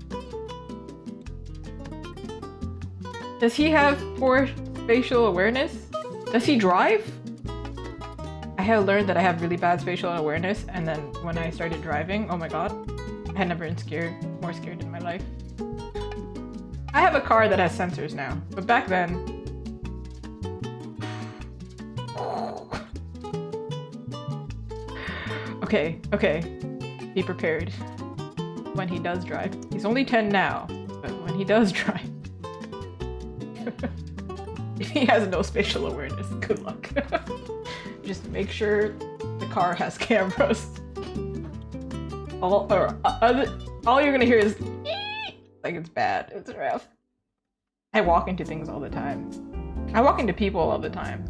Does he have poor spatial awareness? Does he drive? I have learned that I have really bad spatial awareness, and then when I started driving, oh my god, I had never been more scared in my life. I have a car that has sensors now, but back then... Okay, be prepared. When he does drive. He's only 10 now, but when he does drive... If he has no spatial awareness, good luck. Just make sure the car has cameras. All you're gonna hear is like it's bad. It's rough. I walk into things all the time. I walk into people all the time.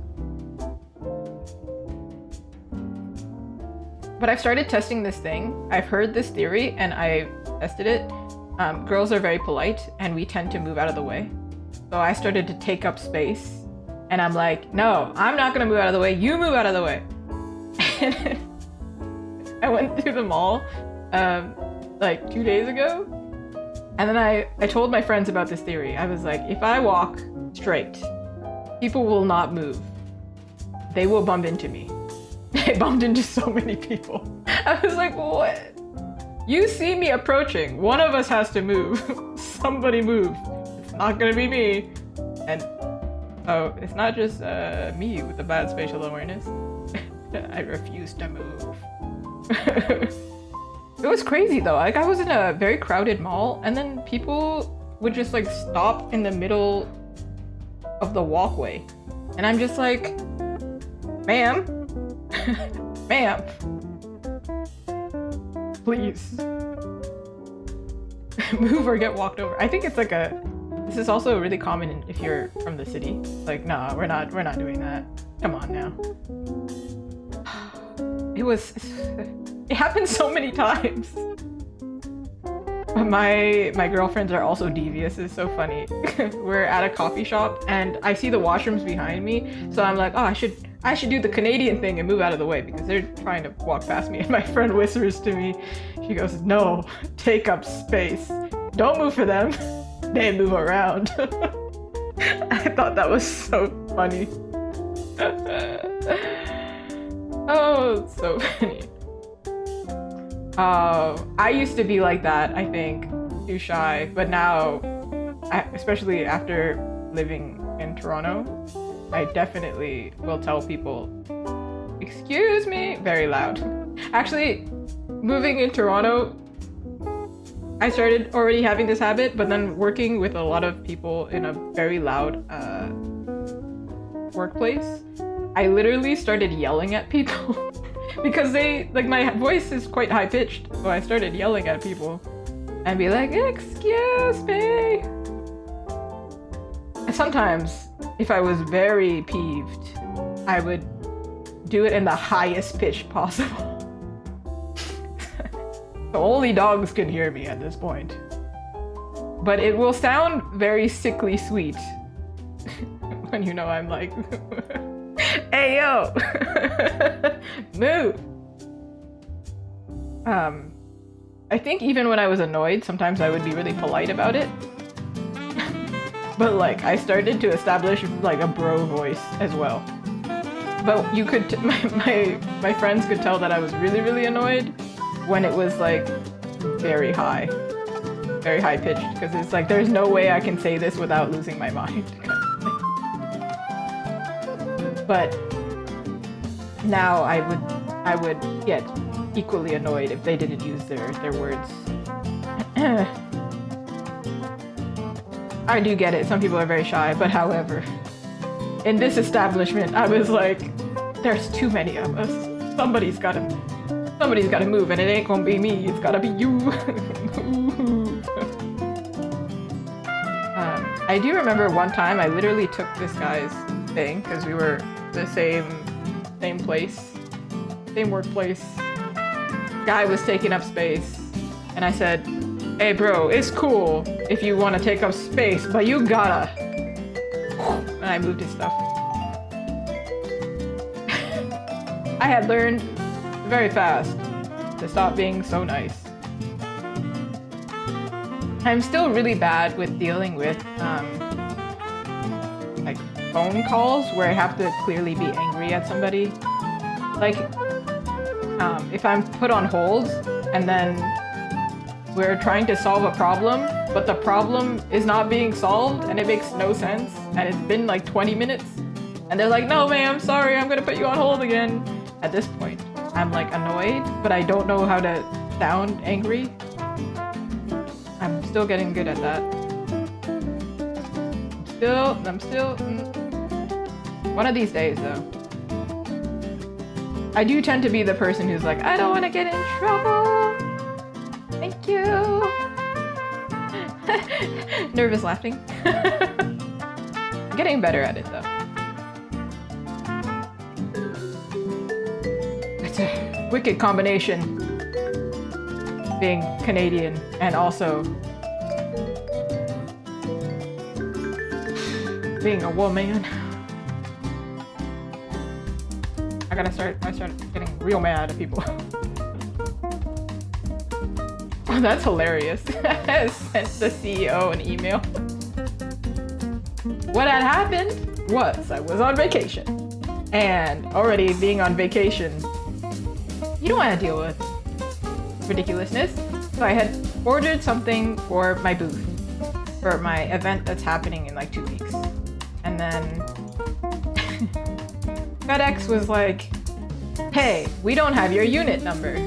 But I've started testing this thing. I've heard this theory and I tested it. Girls are very polite and we tend to move out of the way. So I started to take up space and I'm like, no, I'm not gonna move out of the way. You move out of the way. And I went through the mall like 2 days ago. And then I told my friends about this theory. I was like, if I walk straight, people will not move. They will bump into me. I bumped into so many people. I was like, what? You see me approaching. One of us has to move. Somebody move. It's not gonna be me. And oh, it's not just me with the bad spatial awareness. I refuse to move. It was crazy though. Like I was in a very crowded mall and then people would just like stop in the middle of the walkway. And I'm just like, ma'am, ma'am, please move or get walked over. I think it's like this is also really common if you're from the city. Like, nah, we're not doing that. Come on now. It happened so many times. My girlfriends are also devious. It's so funny. We're at a coffee shop and I see the washrooms behind me. So I'm like, oh, I should do the Canadian thing and move out of the way because they're trying to walk past me. And my friend whispers to me, she goes, no, take up space. Don't move for them. They move around. I thought that was so funny. Oh, it's so funny. I used to be like that, I think, too shy, but now, especially after living in Toronto, I definitely will tell people, excuse me, very loud. Actually, moving in Toronto, I started already having this habit, but then working with a lot of people in a very loud workplace, I literally started yelling at people because my voice is quite high pitched, so I started yelling at people and be like, "Excuse me." And sometimes, if I was very peeved, I would do it in the highest pitch possible. So only dogs can hear me at this point. But it will sound very sickly sweet when you know I'm like, "Hey yo, move." I think even when I was annoyed, sometimes I would be really polite about it. But like, I started to establish like a bro voice as well. But you could, my friends could tell that I was really, really annoyed when it was like very high pitched, because it's like, there's no way I can say this without losing my mind. But now I would get equally annoyed if they didn't use their words. I do get it, some people are very shy, but however, in this establishment, I was like, there's too many of us. Somebody's gotta move, and it ain't gonna be me, it's gotta be you. I do remember one time I literally took this guy's thing, because we were the same place, same workplace. Guy was taking up space, and I said, "Hey bro, it's cool if you want to take up space, but you gotta." And I moved his stuff. I had learned very fast to stop being so nice. I'm still really bad with dealing with like phone calls where I have to clearly be angry at somebody. Like if I'm put on hold and then we're trying to solve a problem, but the problem is not being solved and it makes no sense, and it's been like 20 minutes, and they're like, "No ma'am, sorry, I'm gonna put you on hold again." At this point, I'm like annoyed, but I don't know how to sound angry. I'm still getting good at that. I'm still one of these days though. I do tend to be the person who's like, "I don't want to get in trouble. Thank you." Nervous laughing. Getting better at it though. It's a wicked combination, being Canadian and also being a woman. I started getting real mad at people. Oh, that's hilarious. I sent the CEO an email. What had happened was I was on vacation. And already being on vacation, you don't want to deal with ridiculousness. So I had ordered something for my booth, for my event that's happening in like 2 weeks. And then FedEx was like, "Hey, we don't have your unit number.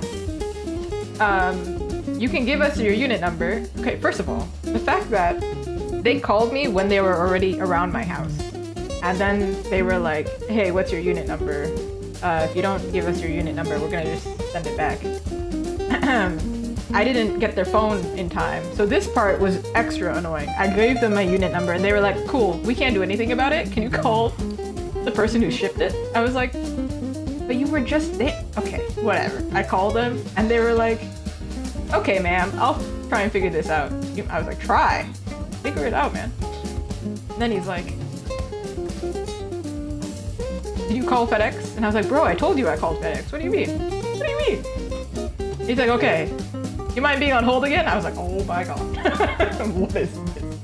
You can give us your unit number." Okay, first of all, the fact that they called me when they were already around my house. And then they were like, "Hey, what's your unit number? If you don't give us your unit number, we're gonna just send it back." I didn't get their phone in time, so this part was extra annoying. I gave them my unit number and they were like, "Cool, we can't do anything about it. Can you call the person who shipped it?" I was like, "But you were just there." Okay, whatever. I called them and they were like, "Okay, ma'am, I'll try and figure this out." I was like, "Try? Figure it out, man." And then he's like, "Did you call FedEx?" And I was like, "Bro, I told you I called FedEx. What do you mean? What do you mean?" He's like, "Okay, you mind being on hold again?" I was like, "Oh my god." What is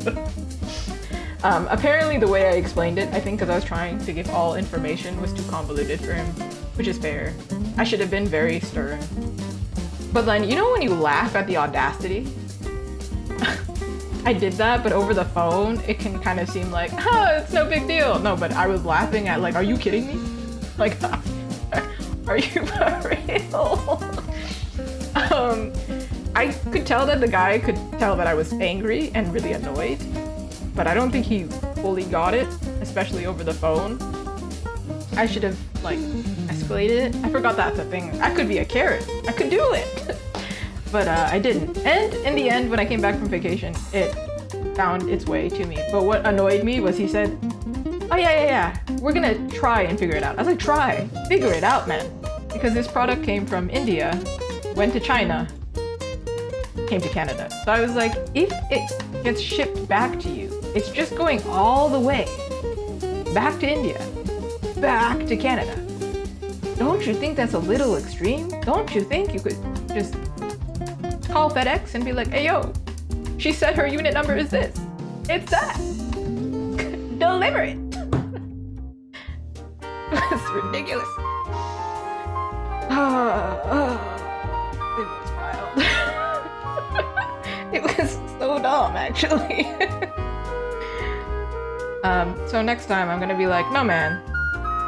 this? Apparently the way I explained it, I think because I was trying to give all information, was too convoluted for him, which is fair. I should have been very stern. But then, you know when you laugh at the audacity? I did that, but over the phone, it can kind of seem like, it's no big deal. No, but I was laughing at like, are you kidding me? Like, are you for real? I could tell that the guy could tell that I was angry and really annoyed, but I don't think he fully got it, especially over the phone. I should have like escalated it. I forgot that's a thing. I could be a carrot. I could do it. But I didn't. And in the end, when I came back from vacation, it found its way to me. But what annoyed me was he said, oh yeah, we're gonna try and figure it out. I was like, try, figure it out, man. Because this product came from India, went to China, came to Canada. So I was like, if it gets shipped back to you, it's just going all the way back to India, back to Canada. Don't you think that's a little extreme? Don't you think you could just call FedEx and be like, hey yo, she said her unit number is this. It's that. Deliver it. It's ridiculous. It was wild. It was so dumb, actually. So next time I'm gonna be like, no man.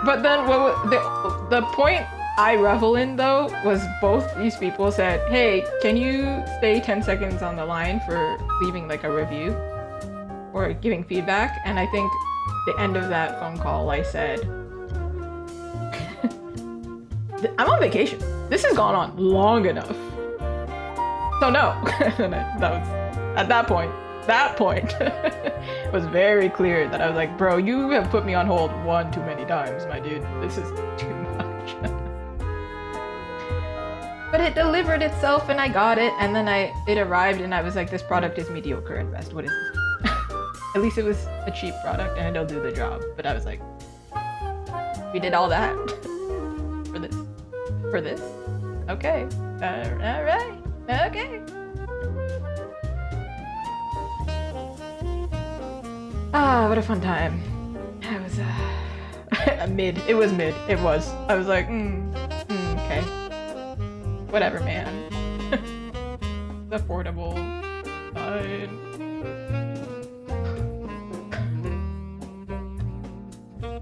But then the point I revel in though was both these people said, hey, can you stay 10 seconds on the line for leaving like a review or giving feedback? And I think the end of that phone call I said, I'm on vacation. This has gone on long enough. So no. That was at that point it was very clear that I was like, bro, you have put me on hold one too many times, my dude. This is too much. But it delivered itself and I got it, and then it arrived and I was like, this product is mediocre at best. What is this? At least it was a cheap product and it'll do the job. But I was like, we did all that for this? Okay. All right. Okay. Ah, what a fun time. It was mid. It was mid. It was. I was like, okay. Whatever, man. It's affordable. Fine.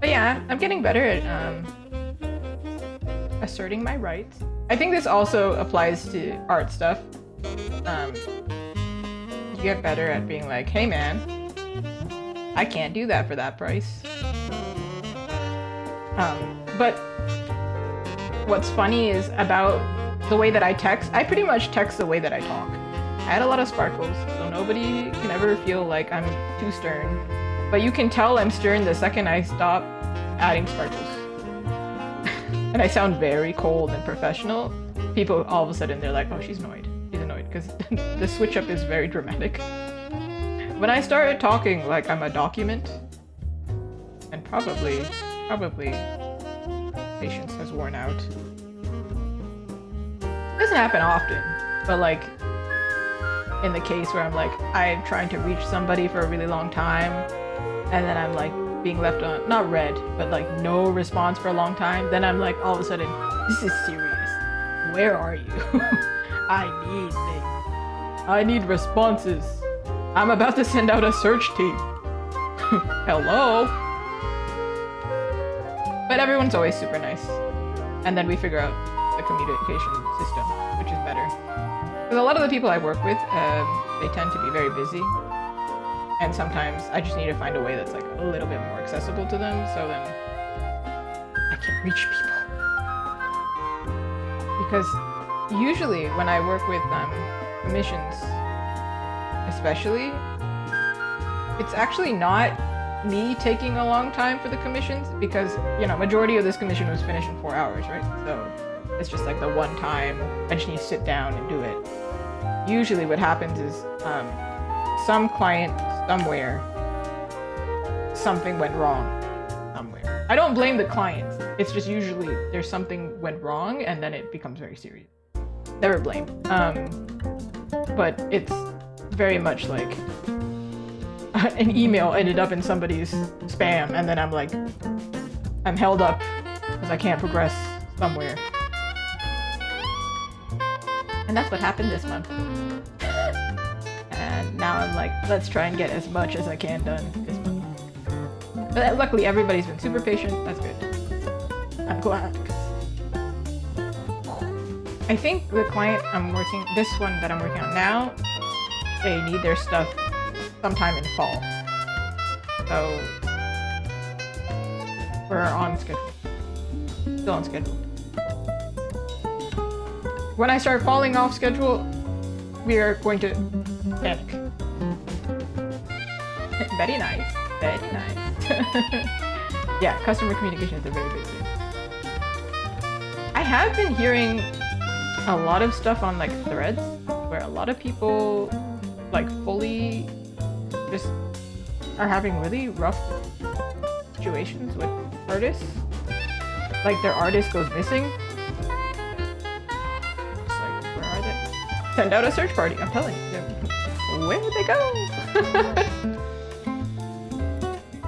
But yeah, I'm getting better at asserting my rights. I think this also applies to art stuff. You get better at being like, hey man, I can't do that for that price. But what's funny is about the way that I text, I pretty much text the way that I talk. I had a lot of sparkles, so nobody can ever feel like I'm too stern. But you can tell I'm stern the second I stop adding sparkles. And I sound very cold and professional. People all of a sudden they're like, oh, she's annoyed. She's annoyed because the switch up is very dramatic. When I started talking like I'm a document, and probably patience has worn out. It doesn't happen often, but like in the case where I'm like, I'm trying to reach somebody for a really long time, and then I'm like being left on, not read, but like no response for a long time, then I'm like all of a sudden, this is serious. Where are you? I need things. I need responses. I'm about to send out a search team. Hello? But everyone's always super nice. And then we figure out the communication system, which is better. Because a lot of the people I work with, they tend to be very busy. And sometimes I just need to find a way that's like a little bit more accessible to them, so then I can reach people. Because usually when I work with commissions, especially, it's actually not me taking a long time for the commissions, because, you know, majority of this commission was finished in 4 hours, right? So it's just like the one time I just need to sit down and do it. Usually what happens is some client somewhere, something went wrong somewhere. I don't blame the clients. It's just usually there's something went wrong and then it becomes very serious. Never blame. But it's very much like an email ended up in somebody's spam, and then I'm like, I'm held up because I can't progress somewhere. And that's what happened this month. And now I'm like, let's try and get as much as I can done this month. But luckily everybody's been super patient. That's good. I'm glad. I think the client this one that I'm working on now, they need their stuff sometime in fall. So we're on schedule. Still on schedule. When I start falling off schedule, we are going to panic. Very nice. Very nice. Yeah, customer communication is a very big thing. I have been hearing a lot of stuff on like threads where a lot of people like fully just are having really rough situations with artists. Like their artist goes missing. It's like, where are they? Send out a search party, I'm telling you. Where did they go?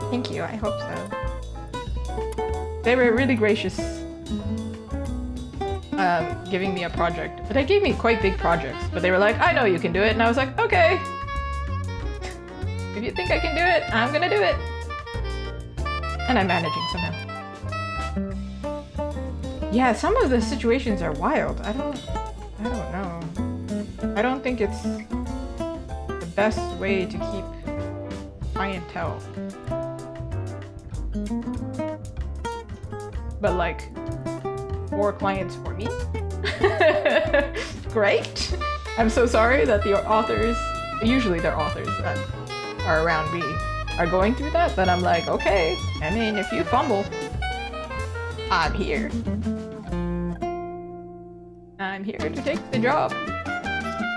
Thank you, I hope so. They were really gracious giving me a project. But they gave me quite big projects, but they were like, I know you can do it. And I was like, okay. If you think I can do it, I'm gonna do it. And I'm managing somehow. Yeah, some of the situations are wild. I don't know. I don't think it's the best way to keep clientele. But like, more clients for me? Great! I'm so sorry that the authors, usually they're authors that are around me, are going through that, but I'm like, okay, I mean, if you fumble, I'm here. I'm here to take the job.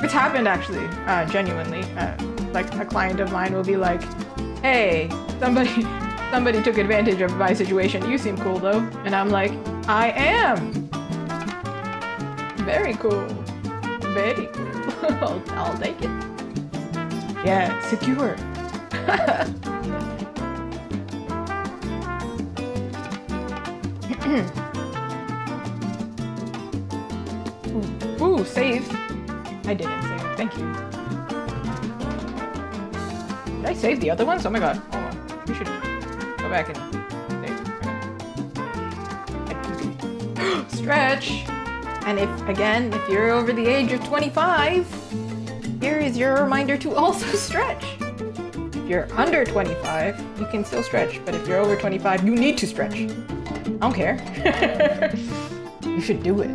It's happened actually, genuinely. Like a client of mine will be like, hey, somebody took advantage of my situation. You seem cool though. And I'm like, I am. Very cool. Very cool. I'll take it. Yeah, secure. Ooh, save. I didn't save. Thank you. Did I save the other ones? Oh my god. Hold on. We should go back and save. Stretch. And if you're over the age of 25, here is your reminder to also stretch. If you're under 25, you can still stretch, but if you're over 25, you need to stretch. I don't care. You should do it.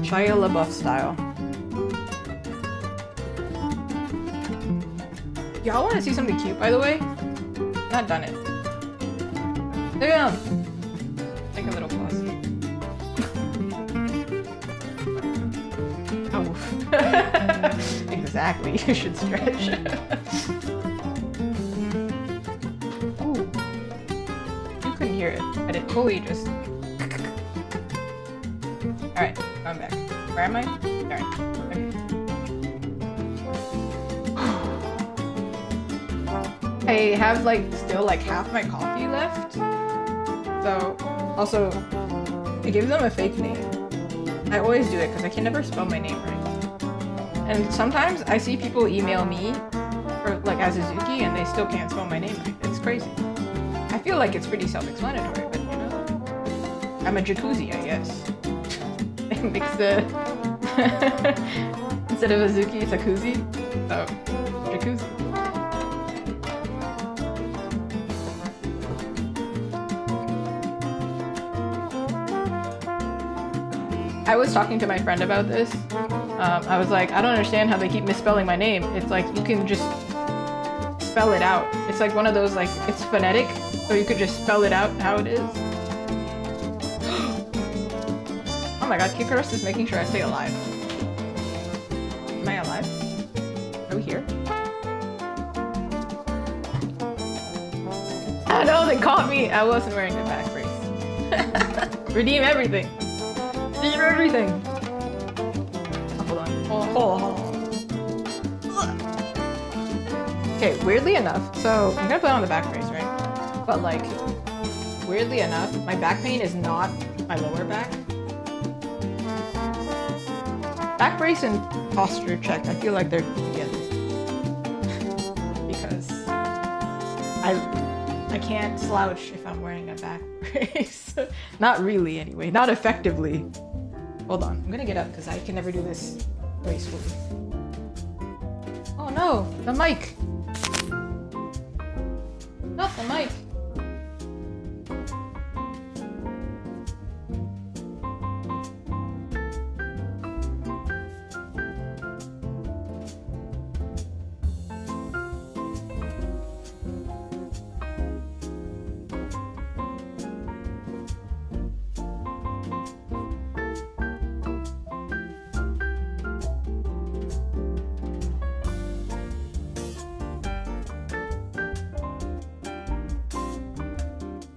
Shia LaBeouf style. Y'all want to see something cute, by the way? Not done it. Look at them. Take a little pause. Oh. Exactly. You should stretch. Ooh. You couldn't hear it, but it fully just. Alright, I'm back. Where am I? Alright. Okay. I have like still like half my coffee left. So also I give them a fake name. I always do it because I can never spell my name right. And sometimes I see people email me for like as Azuki and they still can't spell my name right. It's crazy. I feel like it's pretty self-explanatory, but you know. I'm a jacuzzi, I guess. Mix the instead of Azuki, it's a koozie. So jacuzzi. I was talking to my friend about this. I was like, I don't understand how they keep misspelling my name. It's like you can just spell it out. It's like one of those like it's phonetic, so you could just spell it out how it is. Oh my god, Kikarus is making sure I stay alive. Am I alive? Are we here? Oh no, they caught me! I wasn't wearing a back brace. Redeem everything! Redeem everything! Oh, hold on. Hold on. Okay, weirdly enough, so I'm gonna put on the back brace, right? But like, weirdly enough, my back pain is not my lower back. Back brace and posture check, I feel like they're together. Because I can't slouch if I'm wearing a back brace. Not really anyway, not effectively. Hold on, I'm gonna get up because I can never do this gracefully. Oh no, the mic! Not the mic!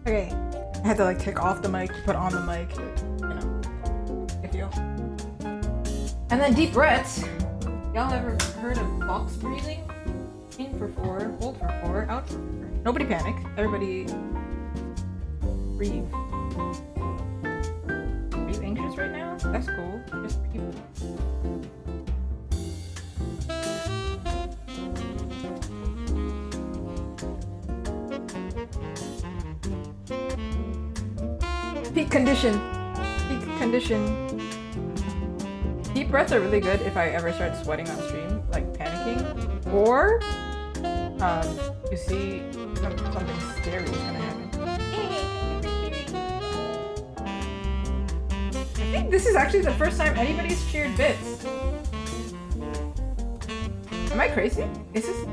Okay, I had to like take off the mic, put on the mic, you know, if you. And then deep breaths. Y'all ever heard of box breathing? In for 4, hold for 4, out for 4. Nobody panic. Everybody breathe. Are you anxious right now? That's cool. Just breathe. Peak condition. Peak condition. Deep breaths are really good if I ever start sweating on stream, like panicking, or you see something scary is gonna happen. I think this is actually the first time anybody's cheered bits. Am I crazy? Is this?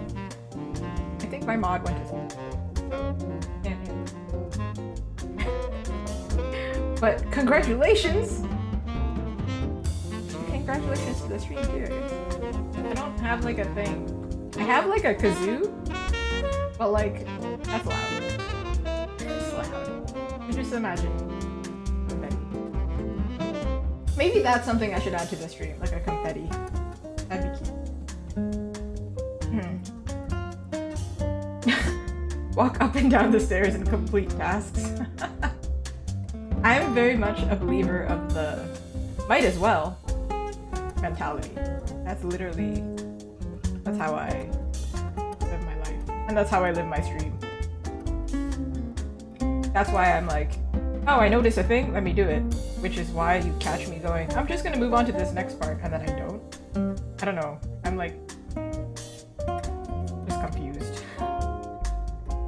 I think my mod went to sleep. But congratulations! Congratulations to the stream too. I don't have like a thing. I have like a kazoo, but like that's loud. It's loud. Just imagine. Confetti. Maybe that's something I should add to the stream, like a confetti. That'd be cute. Walk up and down the stairs and complete tasks. I am very much a believer of the might as well mentality. That's how I live my life. And that's how I live my stream. That's why I'm like, oh, I notice a thing, let me do it. Which is why you catch me going, I'm just gonna move on to this next part, and then I don't. I don't know. I'm like, just confused.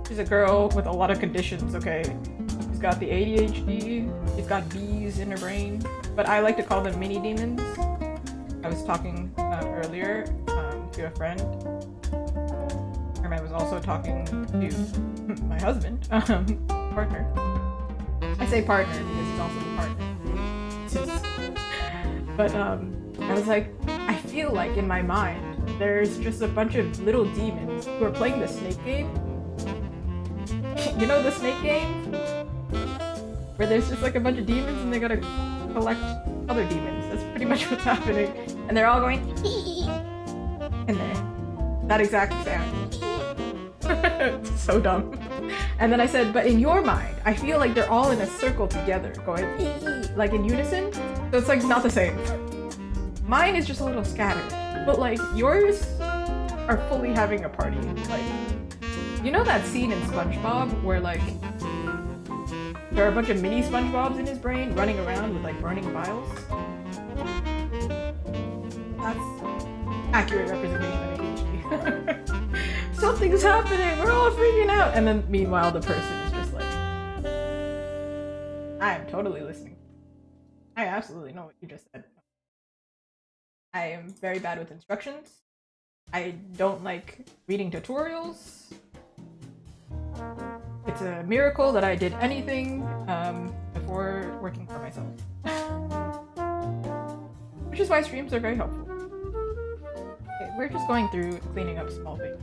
She's a girl with a lot of conditions, okay? She's got the ADHD, she's got bees in her brain, but I like to call them mini demons. I was talking earlier to a friend, and I was also talking to my husband, partner. I say partner because he's also the partner. But I was like, I feel like in my mind, there's just a bunch of little demons who are playing the snake game. You know the snake game? Where there's just like a bunch of demons and they gotta collect other demons. That's pretty much what's happening. And they're all going in there. That exact sound. So dumb. And then I said, but in your mind, I feel like they're all in a circle together, going like in unison. So it's like not the same. Mine is just a little scattered. But like yours are fully having a party. Like, you know that scene in SpongeBob where like there are a bunch of mini SpongeBobs in his brain running around with like burning files? That's accurate representation of ADHD. Something's happening, we're all freaking out! And then meanwhile the person is just like, I am totally listening. I absolutely know what you just said. I am very bad with instructions. I don't like reading tutorials. It's a miracle that I did anything before working for myself. Which is why streams are very helpful. Okay, we're just going through cleaning up small things.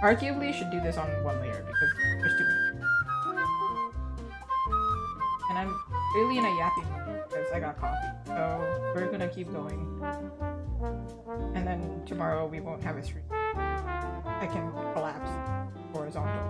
Arguably should do this on one layer because there's too many. And I'm really in a yappy mood because I got coffee. So we're gonna keep going. And then tomorrow we won't have a stream. I can collapse horizontal.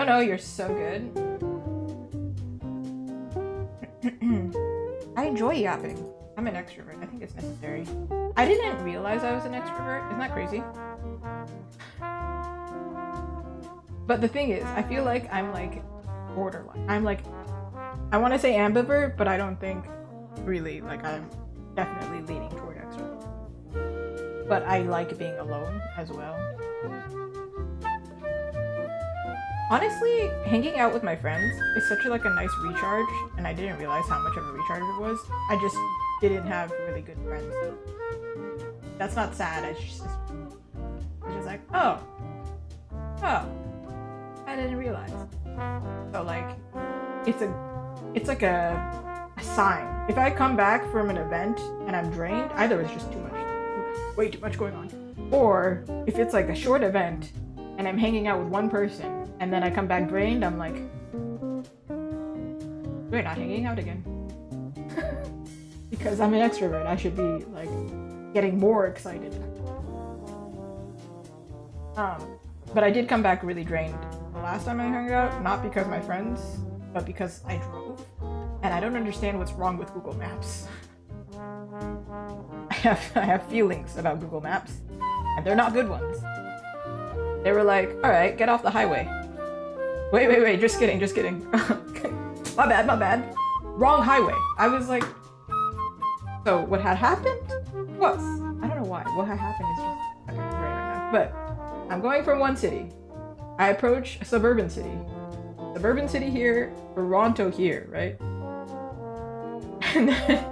No, you're so good. I enjoy yapping. I'm an extrovert. I think it's necessary. I didn't realize I was an extrovert. Isn't that crazy? But the thing is, I feel like I'm like borderline. I'm like, I want to say ambivert, but I don't think really, like I'm definitely leaning toward extrovert. But I like being alone as well. Honestly, hanging out with my friends is such a nice recharge, and I didn't realize how much of a recharge it was. I just didn't have really good friends. That's not sad, it's just like, oh, I didn't realize. So like, it's like a sign. If I come back from an event and I'm drained, either it's just too much, way too much going on, or if it's like a short event and I'm hanging out with one person and then I come back drained, I'm like, we're not hanging out again. Because I'm an extrovert, I should be like getting more excited. But I did come back really drained the last time I hung out, not because of my friends, but because I drove. And I don't understand what's wrong with Google Maps. I have feelings about Google Maps, and they're not good ones. They were like, alright, get off the highway. Wait, just kidding. My bad. Wrong highway. I was like, so what had happened was, I don't know why, what had happened is just, okay, right now, but I'm going from one city. I approach a suburban city. Suburban city here, Toronto here, right? And then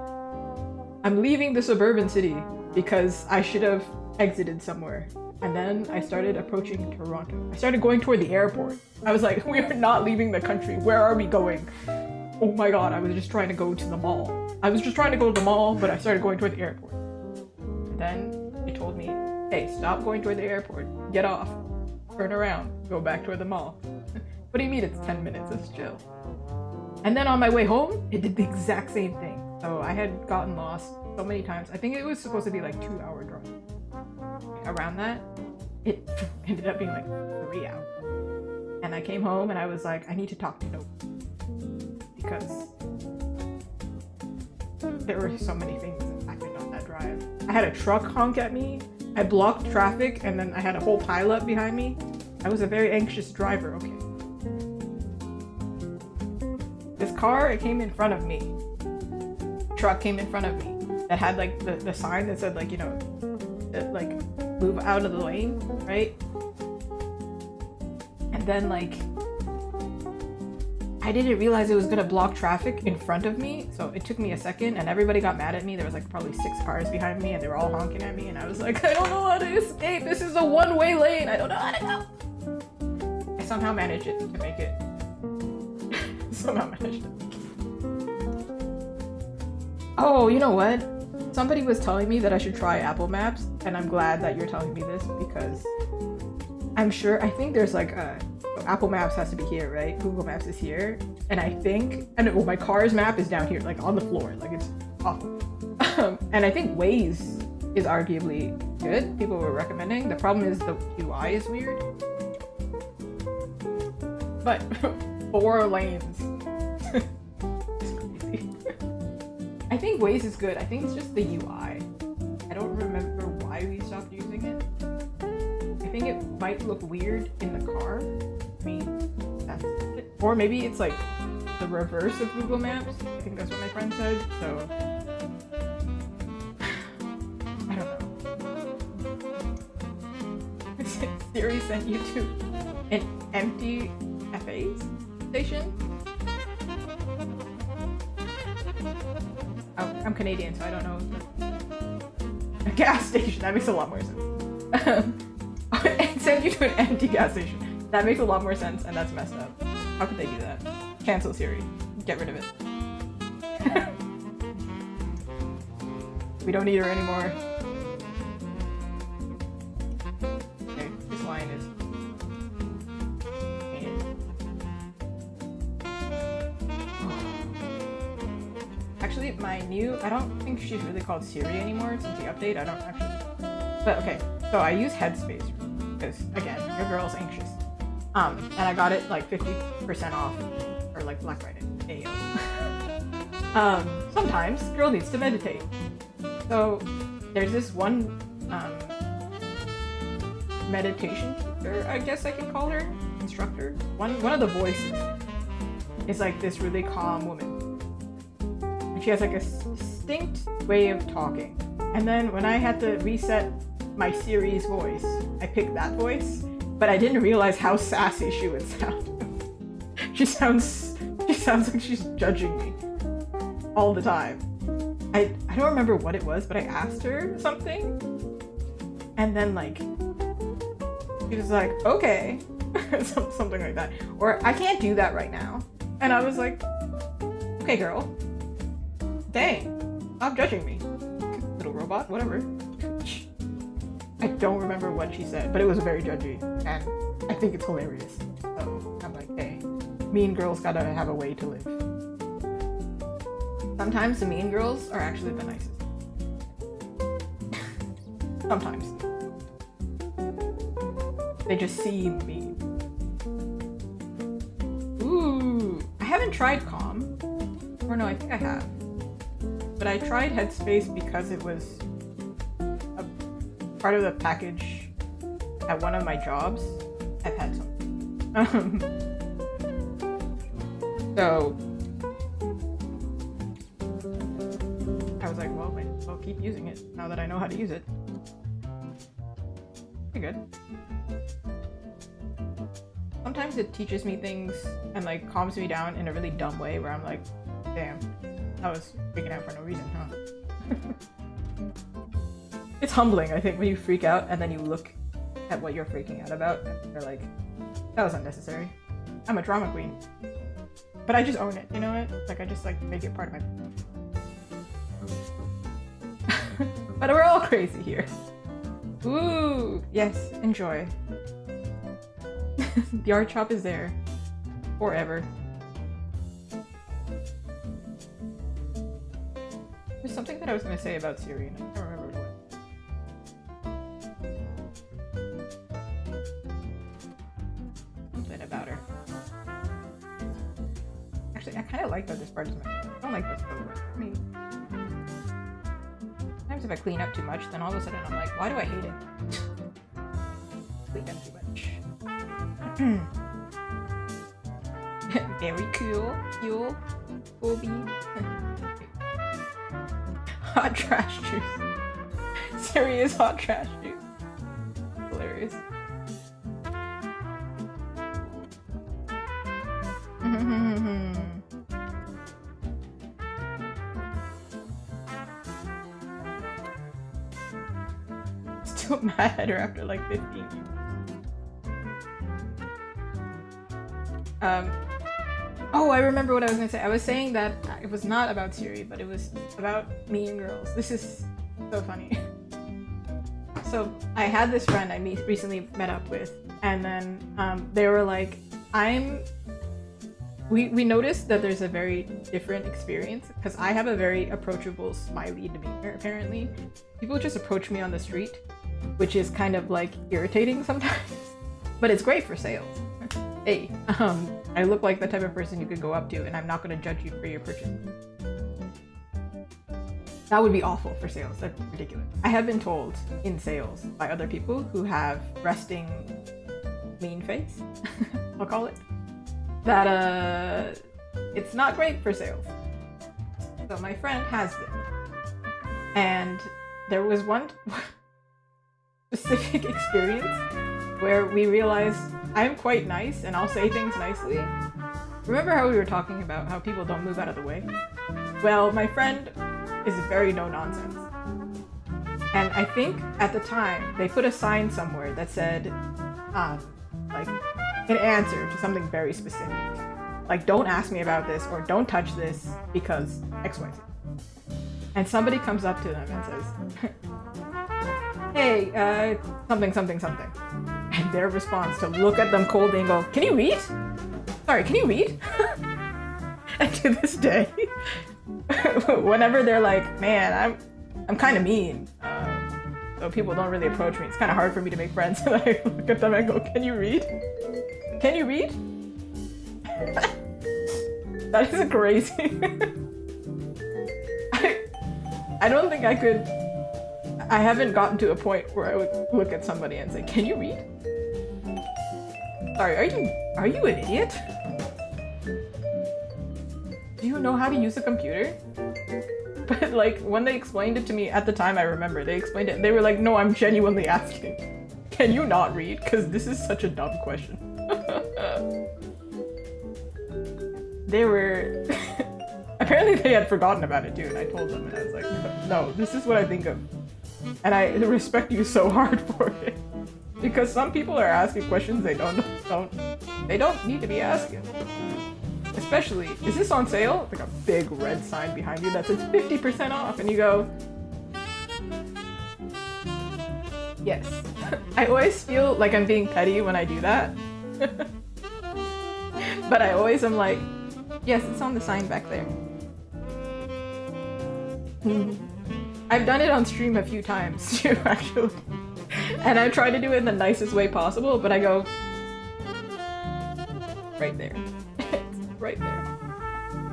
I'm leaving the suburban city because I should have exited somewhere. And then I started approaching Toronto. I started going toward the airport. I was like, we are not leaving the country. Where are we going? Oh my god, I was just trying to go to the mall. But I started going toward the airport. And then it told me, hey, stop going toward the airport. Get off. Turn around. Go back toward the mall. What do you mean it's 10 minutes? It's chill. And then on my way home, it did the exact same thing. So I had gotten lost so many times. I think it was supposed to be like 2-hour drive. Around that, it ended up being like 3 hours. And I came home and I was like, I need to talk to Nope. Because there were so many things that happened on that drive. I had a truck honk at me. I blocked traffic and then I had a whole pileup behind me. I was a very anxious driver, okay. This car, it came in front of me. Truck came in front of me that had like the sign that said like, you know, like move out of the lane, right? And then like I didn't realize it was gonna block traffic in front of me, so it took me a second and everybody got mad at me. There was like probably 6 cars behind me and they were all honking at me and I was like, I don't know how to escape. This is a one-way lane. I don't know how to go. I somehow managed it to make it. Oh, you know what? Somebody was telling me that I should try Apple Maps, and I'm glad that you're telling me this because I think there's like Apple Maps has to be here, right? Google Maps is here, and well, my car's map is down here, like on the floor, like it's awful. And I think Waze is arguably good. People were recommending. The problem is the UI is weird. But 4 lanes. It's crazy. I think Waze is good. I think it's just the UI. I don't remember why we stopped using it. I think it might look weird in the car. I mean, that's it. Or maybe it's like the reverse of Google Maps. I think that's what my friend said, so I don't know. Siri sent you to an empty cafe station? Oh, I'm Canadian, so I don't know. A gas station, that makes a lot more sense. It sent you to an empty gas station. That makes a lot more sense, and that's messed up. How could they do that? Cancel Siri. Get rid of it. We don't need her anymore. Okay, this line is... Actually, my new... I don't think she's really called Siri anymore since the update. I don't actually... But okay, so I use Headspace because, again, your girl's anxious. And I got it like 50% off or like Black Friday. Ayo. Sometimes girl needs to meditate. So there's this one meditation teacher, I guess I can call her, instructor. One of the voices is like this really calm woman. And she has like a distinct way of talking. And then when I had to reset my Siri's voice, I picked that voice, but I didn't realize how sassy she would sound. She sounds like she's judging me all the time. I don't remember what it was, but I asked her something, and then like she was like, okay, Something like that. Or I can't do that right now. And I was like, okay, girl. Dang. Stop judging me. Little robot, whatever. I don't remember what she said, but it was very judgy. And I think it's hilarious. So I'm like, hey, mean girls gotta have a way to live. Sometimes the mean girls are actually the nicest. Sometimes. They just seem mean. Ooh, I haven't tried Calm. Or no, I think I have. But I tried Headspace because it was a part of the package at one of my jobs. I've had some. So I was like, well, I'll keep using it now that I know how to use it. Pretty good. Sometimes it teaches me things and like calms me down in a really dumb way where I'm like, damn, I was freaking out for no reason, huh? It's humbling, I think, when you freak out and then you look at what you're freaking out about and you're like, that was unnecessary. I'm a drama queen. But I just own it, you know what? Like I just like make it part of my... But we're all crazy here. Ooh, yes, enjoy. The art shop is there. Forever. There's something that I was gonna say about Siri and I can't remember what. Something about her. Actually, I kind of like that this part is messy. I don't like this though. I mean, sometimes if I clean up too much, then all of a sudden I'm like, why do I hate it? Clean up too much. Very cool. Cool bean. Hot trash juice. Serious hot trash juice. Hilarious. Still mad at her after like 15 years. Oh, I remember what I was gonna say. I was saying that it was not about Siri, but it was about Mean Girls. This is so funny. So I had this friend I recently met up with, and then they were like, we noticed that there's a very different experience because I have a very approachable, smiley demeanor, apparently. People just approach me on the street, which is kind of like irritating sometimes, but it's great for sales. Hey, I look like the type of person you could go up to and I'm not going to judge you for your purchase. That would be awful for sales. That's ridiculous. I have been told in sales by other people who have resting mean face, I'll call it, that it's not great for sales. So my friend has this. And there was one specific experience where we realized I'm quite nice and I'll say things nicely. Remember how we were talking about how people don't move out of the way? Well, my friend is very no nonsense. And I think at the time they put a sign somewhere that said, like an answer to something very specific. Like, don't ask me about this or don't touch this because XYZ. And somebody comes up to them and says, hey, something, something, something. And their response to look at them coldly and go, can you read? Sorry, can you read? And to this day, whenever they're like, man, I'm kind of mean, so people don't really approach me. It's kind of hard for me to make friends. And I look at them and go, can you read? Can you read? That is crazy. I don't think I could. I haven't gotten to a point where I would look at somebody and say, can you read? Sorry, are you an idiot? Do you know how to use a computer? But like, when they explained it to me at the time, I remember they explained it. They were like, no, I'm genuinely asking. Can you not read? Because this is such a dumb question. They were... Apparently they had forgotten about it too, and I told them, and I was like, no, this is what I think of. And I respect you so hard for it. Because some people are asking questions they don't need to be asking. Especially, is this on sale? Like a big red sign behind you that says 50% off, and you go, yes. I always feel like I'm being petty when I do that. But I always am like, yes, it's on the sign back there. I've done it on stream a few times too, actually. And I try to do it in the nicest way possible, but I go, right there. It's right there.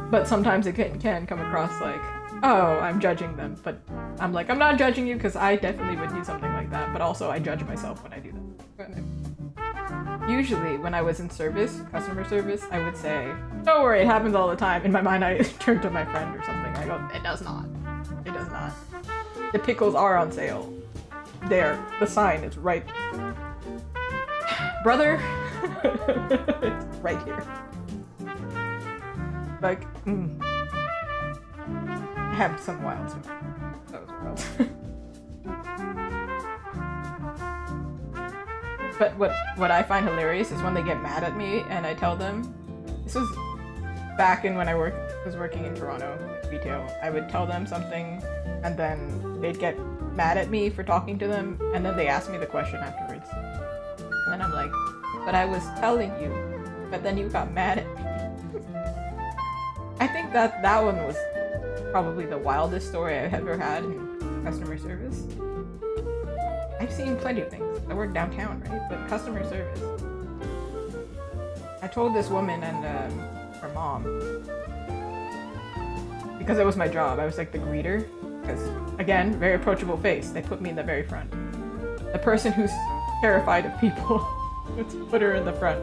But sometimes it can come across like, oh, I'm judging them. But I'm like, I'm not judging you because I definitely would do something like that. But also I judge myself when I do that. Usually when I was in service, customer service, I would say, don't worry, it happens all the time. In my mind, I turn to my friend or something. I go, it does not. It does not. The pickles are on sale. There, the sign is right. Brother, it's right here. Like, I have some wild stories. That was wild. But what I find hilarious is when they get mad at me and I tell them, this was back in when I was working in Toronto retail. I would tell them something and then they'd get mad at me for talking to them, and then they ask me the question afterwards. And then I'm like, but I was telling you, but then you got mad at me. I think that one was probably the wildest story I've ever had in customer service. I've seen plenty of things. I work downtown, right? But customer service. I told this woman and her mom, because it was my job, I was like the greeter. Because, again, very approachable face. They put me in the very front. The person who's terrified of people, let's put her in the front.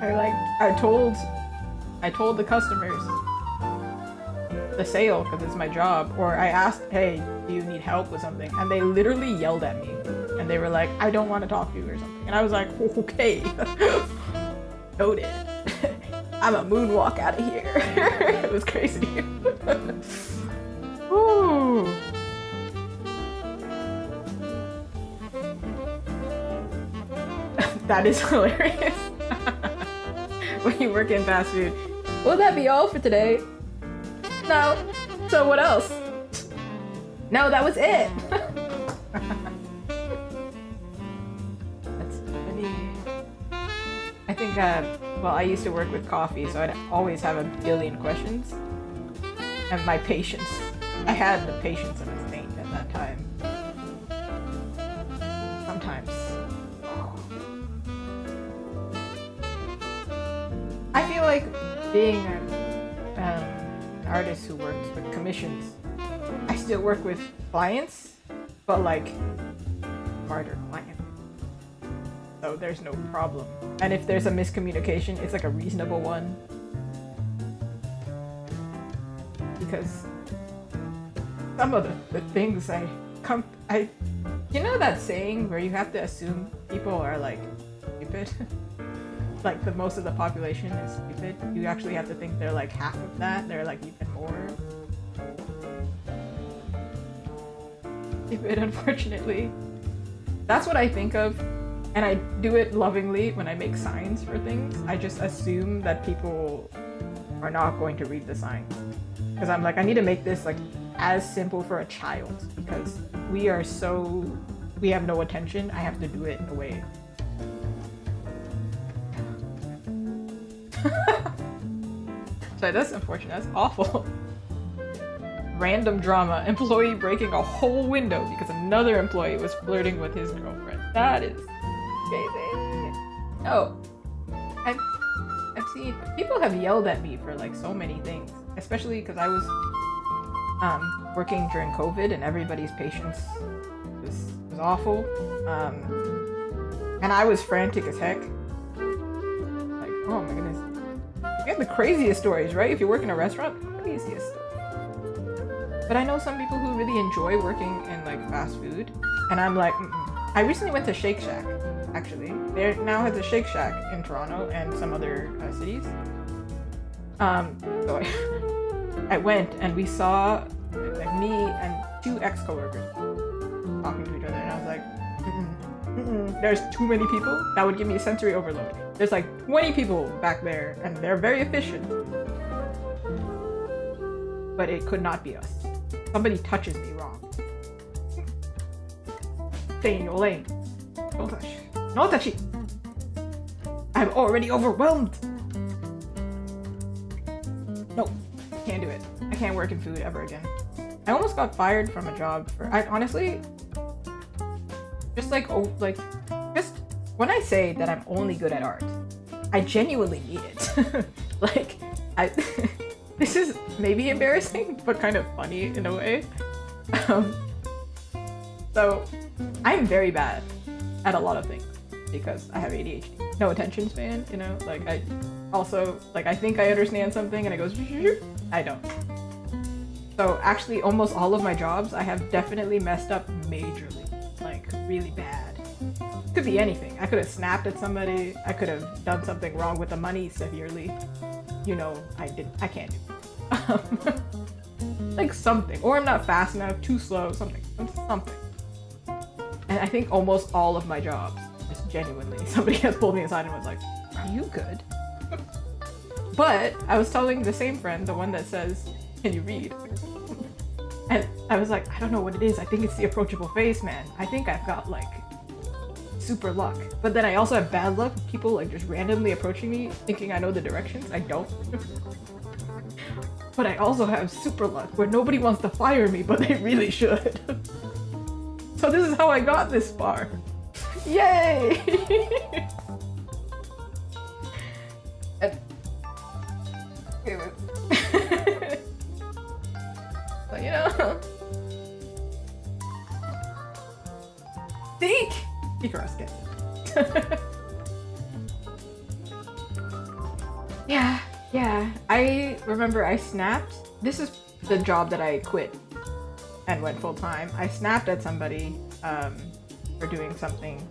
I told the customers the sale because it's my job, or I asked, hey, do you need help with something? And they literally yelled at me. And they were like, I don't want to talk to you or something. And I was like, okay. Noted. I'm a moonwalk out of here. It was crazy. Ooh. That is hilarious. When you work in fast food. Will that be all for today? No. So what else? No, that was it. That's funny. I think, well, I used to work with coffee, so I'd always have a billion questions. And my patience. I had the patience of a saint at that time. Sometimes. I feel like being an artist who works with commissions, I still work with clients, but like smarter clients. So there's no problem. And if there's a miscommunication, it's like a reasonable one. Because some of the things you know that saying where you have to assume people are like stupid? Like most of the population is stupid. You actually have to think they're like half of that. They're like even more stupid, unfortunately. That's what I think of. And I do it lovingly when I make signs for things. I just assume that people are not going to read the sign. Because I'm like, I need to make this like as simple for a child because we have no attention. I have to do it in a way. So that's unfortunate. That's awful. Random drama. Employee breaking a whole window because another employee was flirting with his girlfriend. That is crazy. No. I've seen people have yelled at me for like so many things. Especially because I was working during COVID and everybody's patience was awful. And I was frantic as heck. Like, oh my goodness. You have the craziest stories, right? If you work in a restaurant, craziest stories. But I know some people who really enjoy working in like fast food. And I'm like, I recently went to Shake Shack, actually. There now has a Shake Shack in Toronto and some other cities. So I went and we saw like me and two ex-coworkers talking to each other, and I was like, There's too many people. That would give me a sensory overload. There's like 20 people back there, and they're very efficient. But it could not be us. Somebody touches me wrong. Stay in your lane. Don't touch. No touchy. I'm already overwhelmed. No, can't do it. I can't work in food ever again. I almost got fired from a job for. I honestly, just just when I say that I'm only good at art, I genuinely mean it. Like, this is maybe embarrassing, but kind of funny in a way. So I'm very bad at a lot of things because I have ADHD. No attention span, you know? Like, I also, like, I think I understand something and it goes, I don't. So actually almost all of my jobs, I have definitely messed up majorly, like really bad. Could be anything. I could have snapped at somebody. I could have done something wrong with the money severely. You know, I can't do it. Like something, or I'm not fast enough, too slow, something. And I think almost all of my jobs, just genuinely, somebody has pulled me aside and was like, are you good? But I was telling the same friend, the one that says, can you read? And I was like, I don't know what it is. I think it's the approachable face, man. I think I've got like super luck. But then I also have bad luck. People like just randomly approaching me thinking I know the directions. I don't. But I also have super luck where nobody wants to fire me, but they really should. So this is how I got this far. Yay! But you know, think Icarus gets it. Yeah. I remember I snapped. This is the job that I quit and went full time. I snapped at somebody for doing something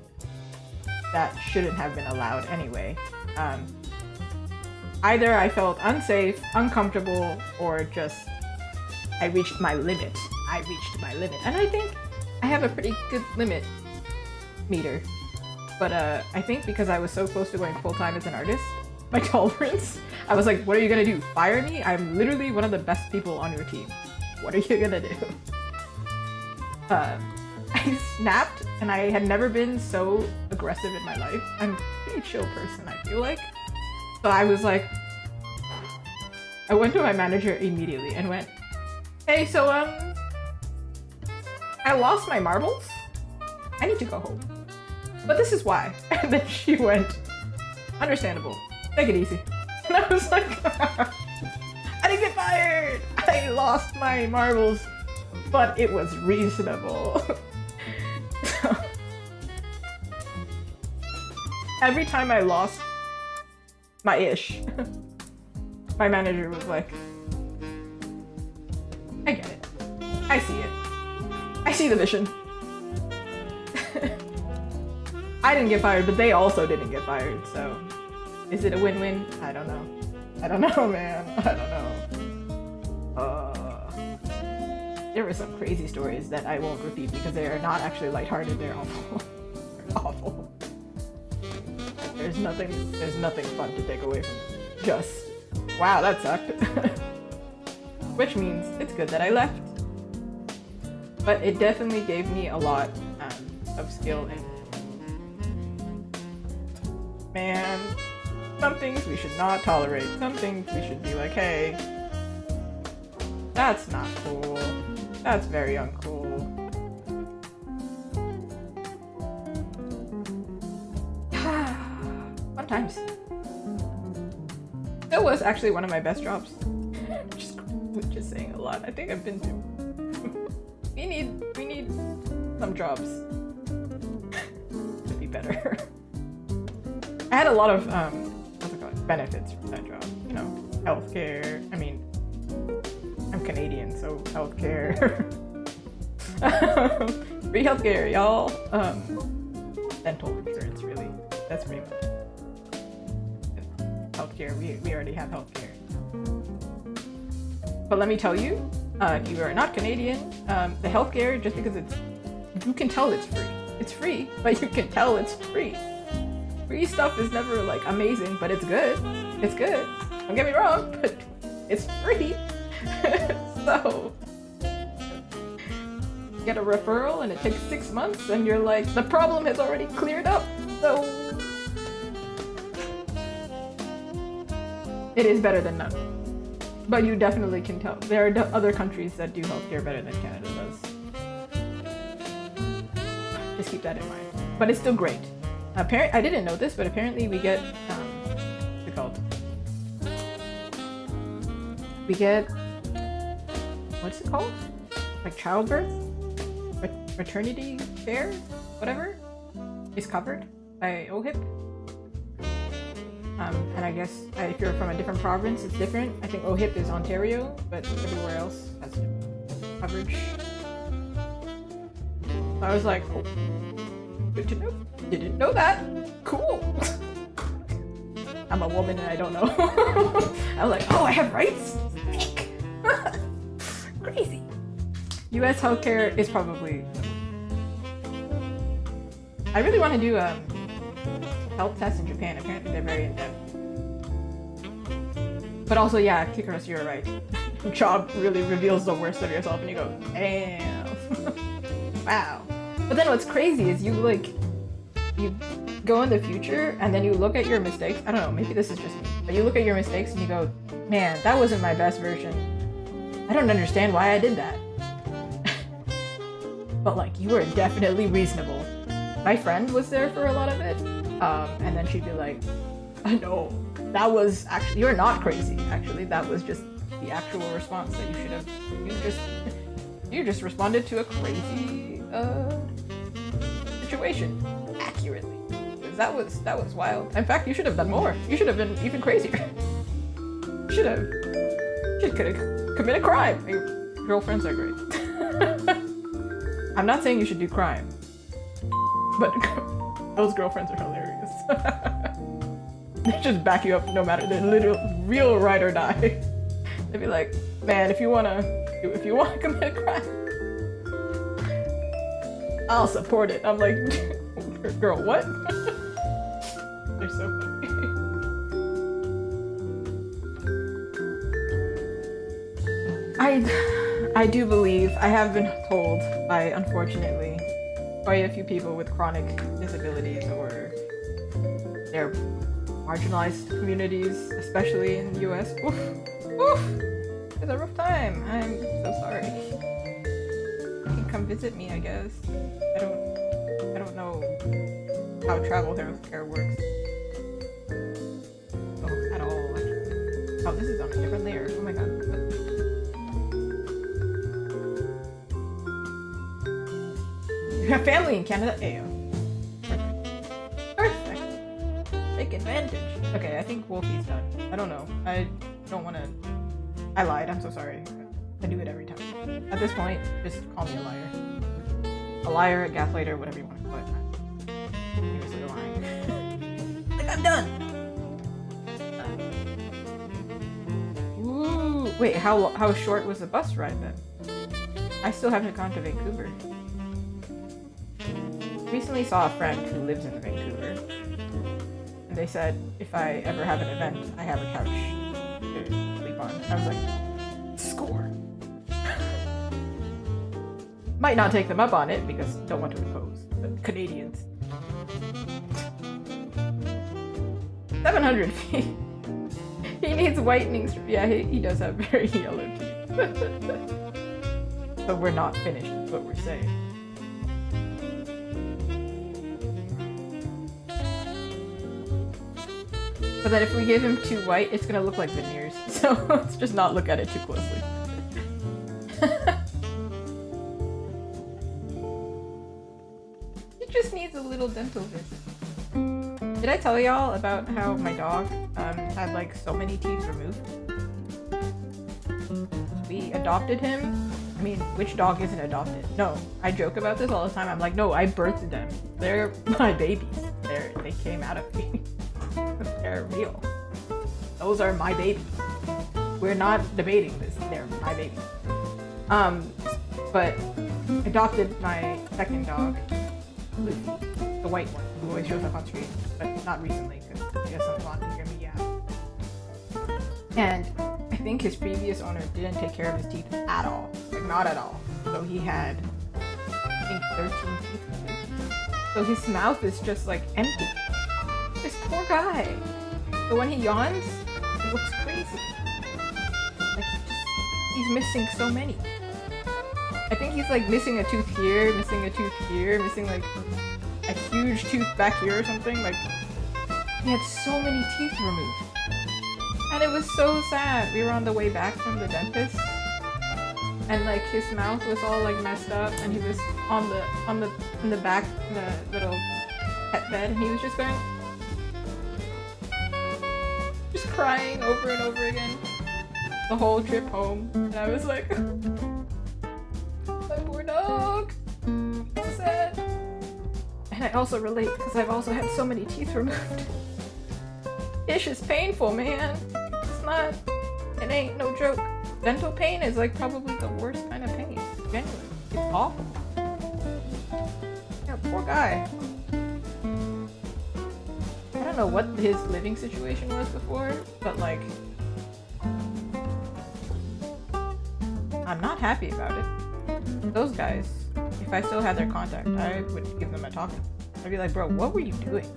that shouldn't have been allowed anyway. Either I felt unsafe, uncomfortable, or just I reached my limit. And I think I have a pretty good limit meter. But I think because I was so close to going full-time as an artist, my tolerance, I was like, what are you gonna do? Fire me? I'm literally one of the best people on your team. What are you gonna do? I snapped, and I had never been so aggressive in my life. I'm a pretty chill person, I feel like. So I was like, I went to my manager immediately and went, hey, so I lost my marbles. I need to go home. But this is why. And then she went, understandable. Take it easy. And I was like, I didn't get fired. I lost my marbles, but it was reasonable. So, every time I lost my ish, my manager was like, I get it. I see it. I see the mission. I didn't get fired, but they also didn't get fired, so is it a win-win? I don't know. I don't know, man. I don't know. There were some crazy stories that I won't repeat because they are not actually lighthearted. They're awful. They're awful. There's nothing fun to take away from it. Just, wow, that sucked. Which means it's good that I left. But it definitely gave me a lot of skill in. Man, some things we should not tolerate. Some things we should be like, hey, that's not cool. That's very uncool. Fun times. That was actually one of my best jobs. just saying a lot. I think I've been to. we need some jobs to be better. I had a lot of benefits from that job. You know, healthcare. I mean, I'm Canadian, so healthcare. Free healthcare, y'all. Dental insurance, really. That's pretty much it. Healthcare. We already have healthcare. But let me tell you, if you are not Canadian, the healthcare, just because you can tell it's free. It's free, but you can tell it's free. Free stuff is never like amazing, but it's good. It's good. Don't get me wrong, but it's free. So you get a referral and it takes 6 months and you're like, the problem has already cleared up. So it is better than none. But you definitely can tell. There are other countries that do healthcare better than Canada does. Just keep that in mind. But it's still great. I didn't know this, but apparently we get, what's it called? We get, what's it called? Like childbirth? Maternity care? Whatever? Is covered by OHIP. And I guess if you're from a different province, it's different. I think OHIP is Ontario, but everywhere else has coverage. So I was like, oh, good to know. Didn't know that. Cool. I'm a woman and I don't know. I was like, oh, I have rights? Crazy. US healthcare is probably... I really want to do a health test in Japan. Apparently they're very in-depth. But also, yeah, Kikaros, you're right. Job really reveals the worst of yourself and you go, damn. Wow. But then what's crazy is you go in the future and then you look at your mistakes. I don't know, maybe this is just me. But you look at your mistakes and you go, man, that wasn't my best version. I don't understand why I did that. But like, you were definitely reasonable. My friend was there for a lot of it. And then she'd be like, no, that was actually, you're not crazy. Actually, that was just the actual response that you should have. You just responded to a crazy situation accurately. That was wild. In fact, you should have done more. You should have been even crazier. You could have committed crime. Your girlfriends are great. I'm not saying you should do crime, but those girlfriends are hilarious. They just back you up no matter. They're literal, real ride or die. They'd be like, man, if you wanna commit a crime, I'll support it. I'm like, girl, what? They're so funny. I do believe, I have been told by, unfortunately, quite a few people with chronic disabilities or their marginalized communities, especially in the US. Oof, oof, it's a rough time. I'm so sorry. You can come visit me, I guess. I don't know how travel healthcare works. Oh, at all, actually. Oh, this is on a different layer. Oh my god. You have family in Canada? Ayo. Perfect. Take advantage. Okay, I think Wolfie's done. I don't know. I don't want to... I lied. I'm so sorry. I do it every time. At this point, just call me a liar. A liar, a gaslighter, whatever you want to call it. You're just lying. Like, I'm done! Ooh! Wait, how short was the bus ride then? I still haven't gone to Vancouver. Recently saw a friend who lives in Vancouver, and they said if I ever have an event, I have a couch to sleep on. I was like, score. Might not take them up on it because don't want to impose, but Canadians. 700 feet. He needs whitening. Yeah, he does have very yellow teeth. But we're not finished, is what we're saying. But then if we give him too white, it's gonna look like veneers. So let's just not look at it too closely. He just needs a little dental visit. Did I tell y'all about how my dog had like so many teeth removed? We adopted him. I mean, which dog isn't adopted? No, I joke about this all the time. I'm like, no, I birthed them. They're my babies. They came out of me. They're real. Those are my babies. We're not debating this. They're my babies. But adopted my second dog. Luffy, the white one, who always shows up on screen, but not recently because he has some blonde hair. Yeah. And I think his previous owner didn't take care of his teeth at all, like not at all. So he had, I think, 13 teeth. So his mouth is just like empty. This poor guy. So when he yawns, it looks crazy. Like he's missing so many. I think he's like missing a tooth here, missing a tooth here, missing like a huge tooth back here or something. Like he had so many teeth removed. And it was so sad. We were on the way back from the dentist, and like his mouth was all like messed up, and he was in the back in the little pet bed, and he was just going, just crying over and over again the whole trip home. And I was like, my poor dog, so sad. And I also relate because I've also had so many teeth removed. Ish is painful, man. It ain't no joke. Dental pain is like probably the worst kind of pain. Genuinely. It's awful. Yeah, poor guy. I don't know what his living situation was before, but like, I'm not happy about it. Those guys, if I still had their contact, I would give them a talk. I'd be like, bro, what were you doing?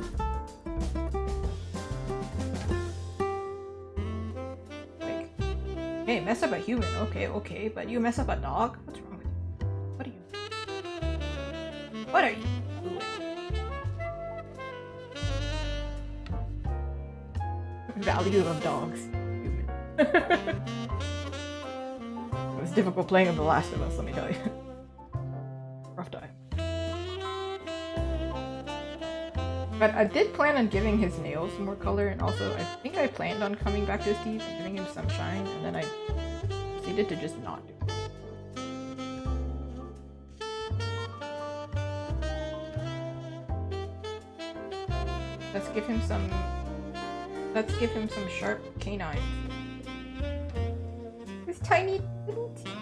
Hey, mess up a human, okay, but you mess up a dog? What's wrong with you? What are you doing? Value of dogs. Human. It was difficult playing of The Last of Us, let me tell you. Rough time. But I did plan on giving his nails more color, and also I think I planned on coming back to his teeth and giving him some shine, and then I proceeded to just not do it. Let's give him some sharp canines. His tiny little teeth.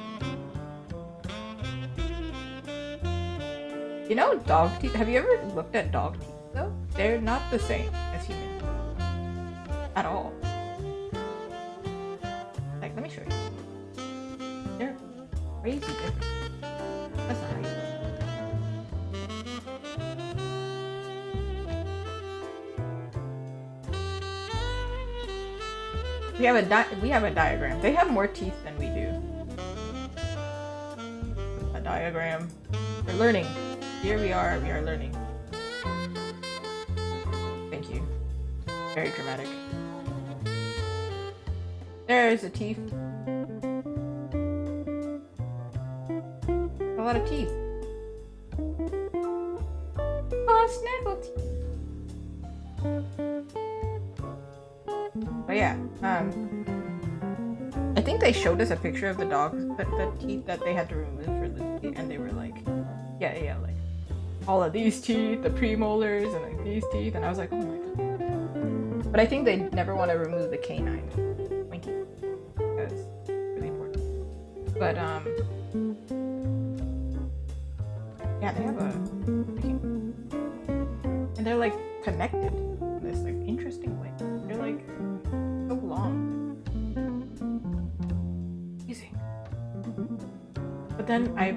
You know dog teeth? Have you ever looked at dog teeth? Though they're not the same as human at all. Like, let me show you. They're crazy different. That's not how you look. We have a diagram. They have more teeth than we do. A diagram. We're learning. Here we are learning. Very dramatic. There's a teeth. A lot of teeth. Oh, snaggle teeth. But yeah, I think they showed us a picture of the dogs, the teeth that they had to remove for Luffy, and they were like, yeah, like all of these teeth, the premolars, and like these teeth, and I was like, oh my god. But I think they never want to remove the canine. Winky. Because it's really important. But, yeah, they have a... And they're, like, connected in this, like, interesting way. They're, like, so long. Amazing. But then I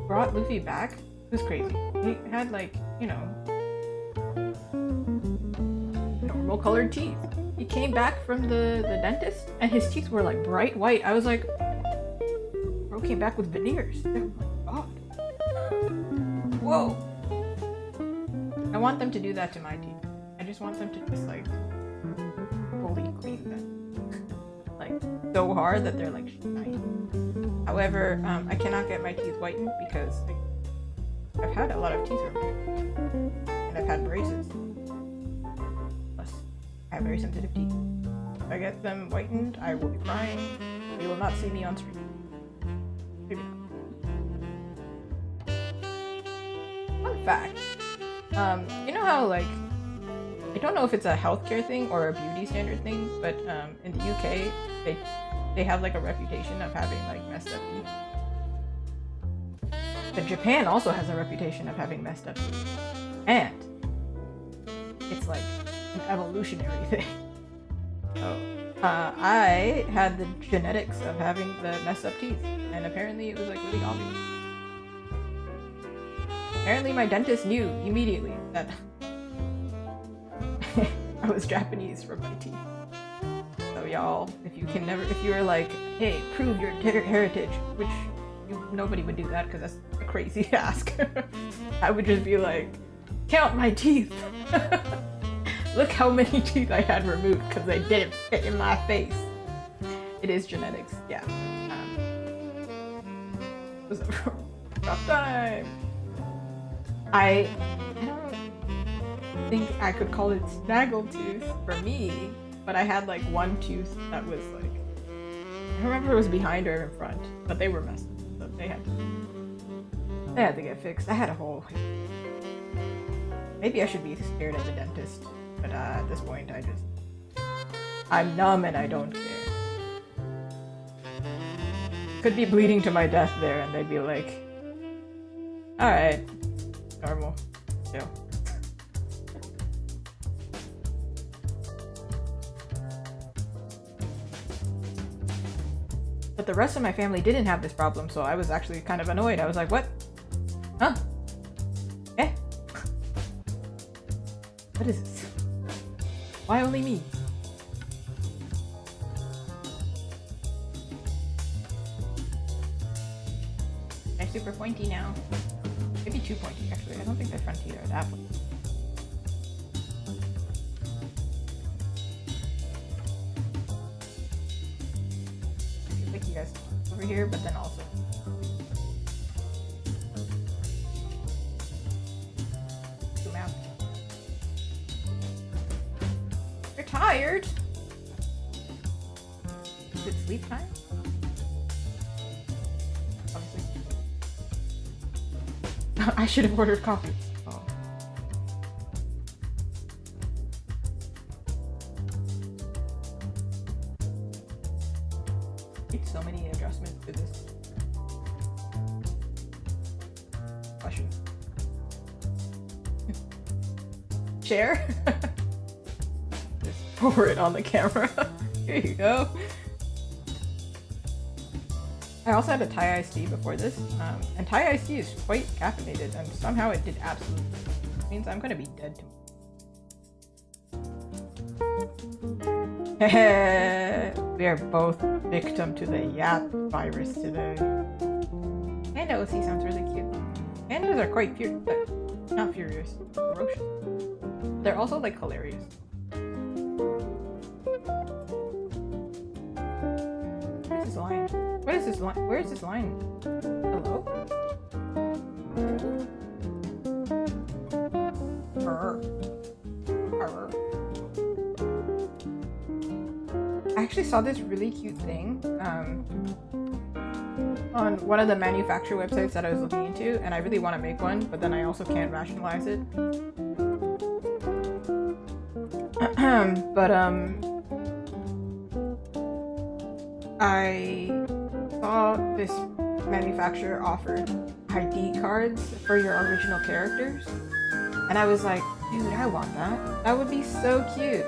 brought Luffy back. It was crazy. He had, like, you know... colored teeth. He came back from the dentist and his teeth were like bright white. I was like, bro came back with veneers. Oh my god. Whoa. I want them to do that to my teeth. I just want them to just like fully clean them. Like so hard that they're like shiny. However, I cannot get my teeth whitened because I've had a lot of teeth removed. And I've had braces. I have very sensitive teeth. If I get them whitened, I will be crying. You will not see me on screen. Maybe not. Fun fact. You know how, like, I don't know if it's a healthcare thing or a beauty standard thing, but in the UK, they have like a reputation of having like messed up teeth. But Japan also has a reputation of having messed up teeth. And it's like an evolutionary thing. So, I had the genetics of having the messed up teeth, and apparently it was like really obvious. Apparently my dentist knew immediately that I was Japanese from my teeth. So y'all, if you were like, hey, prove your heritage, which nobody would do that because that's a crazy ask. I would just be like, count my teeth. Look how many teeth I had removed because they didn't fit in my face. It is genetics, yeah. It was a rough time. I don't think I could call it snaggletooth for me, but I had like one tooth that was like, I don't remember if it was behind or in front, but they were messed up, so they had to get fixed. I had a whole. Maybe I should be scared of the dentist. But at this point, I'm numb and I don't care. Could be bleeding to my death there, and they'd be like, alright, normal, still. But the rest of my family didn't have this problem, so I was actually kind of annoyed. I was like, what? Huh? Eh? What is this? Why only me? They're super pointy now. Maybe too pointy, actually. I don't think the front teeth are that pointy. I feel like you guys over here, but then also. Zoom out. Tired? Is it sleep time? Obviously. I should have ordered coffee. Oh. It's so many adjustments to this question. Chair? Pour it on the camera. Here you go. I also had a Thai iced tea before this, and Thai iced tea is quite caffeinated, and somehow it did absolutely. It means I'm gonna be dead tomorrow. We are both victim to the Yap virus today. Panda OC sounds really cute. Pandas are quite not furious, ferocious. They're also like hilarious. Line. What is this line? Where is this line? Hello? I actually saw this really cute thing on one of the manufacturer websites that I was looking into, and I really want to make one, but then I also can't rationalize it. But I saw this manufacturer offer ID cards for your original characters, and I was like, dude, I want that. That would be so cute.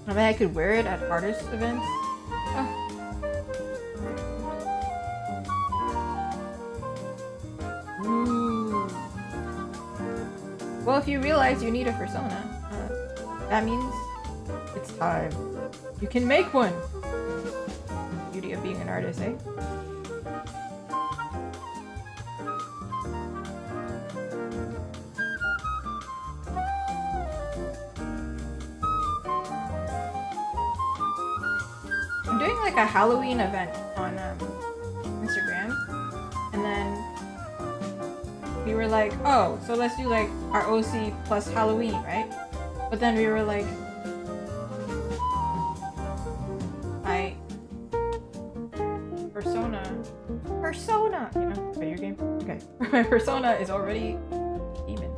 I mean, I could wear it at artist events. Oh. Ooh. Well, if you realize you need a persona, that means it's time. You can make one! Beauty of being an artist, eh? I'm doing like a Halloween event on Instagram, and then we were like, oh, so let's do like our OC plus Halloween, right? But then we were like, Persona! You know, video game? Okay. My persona is already demon.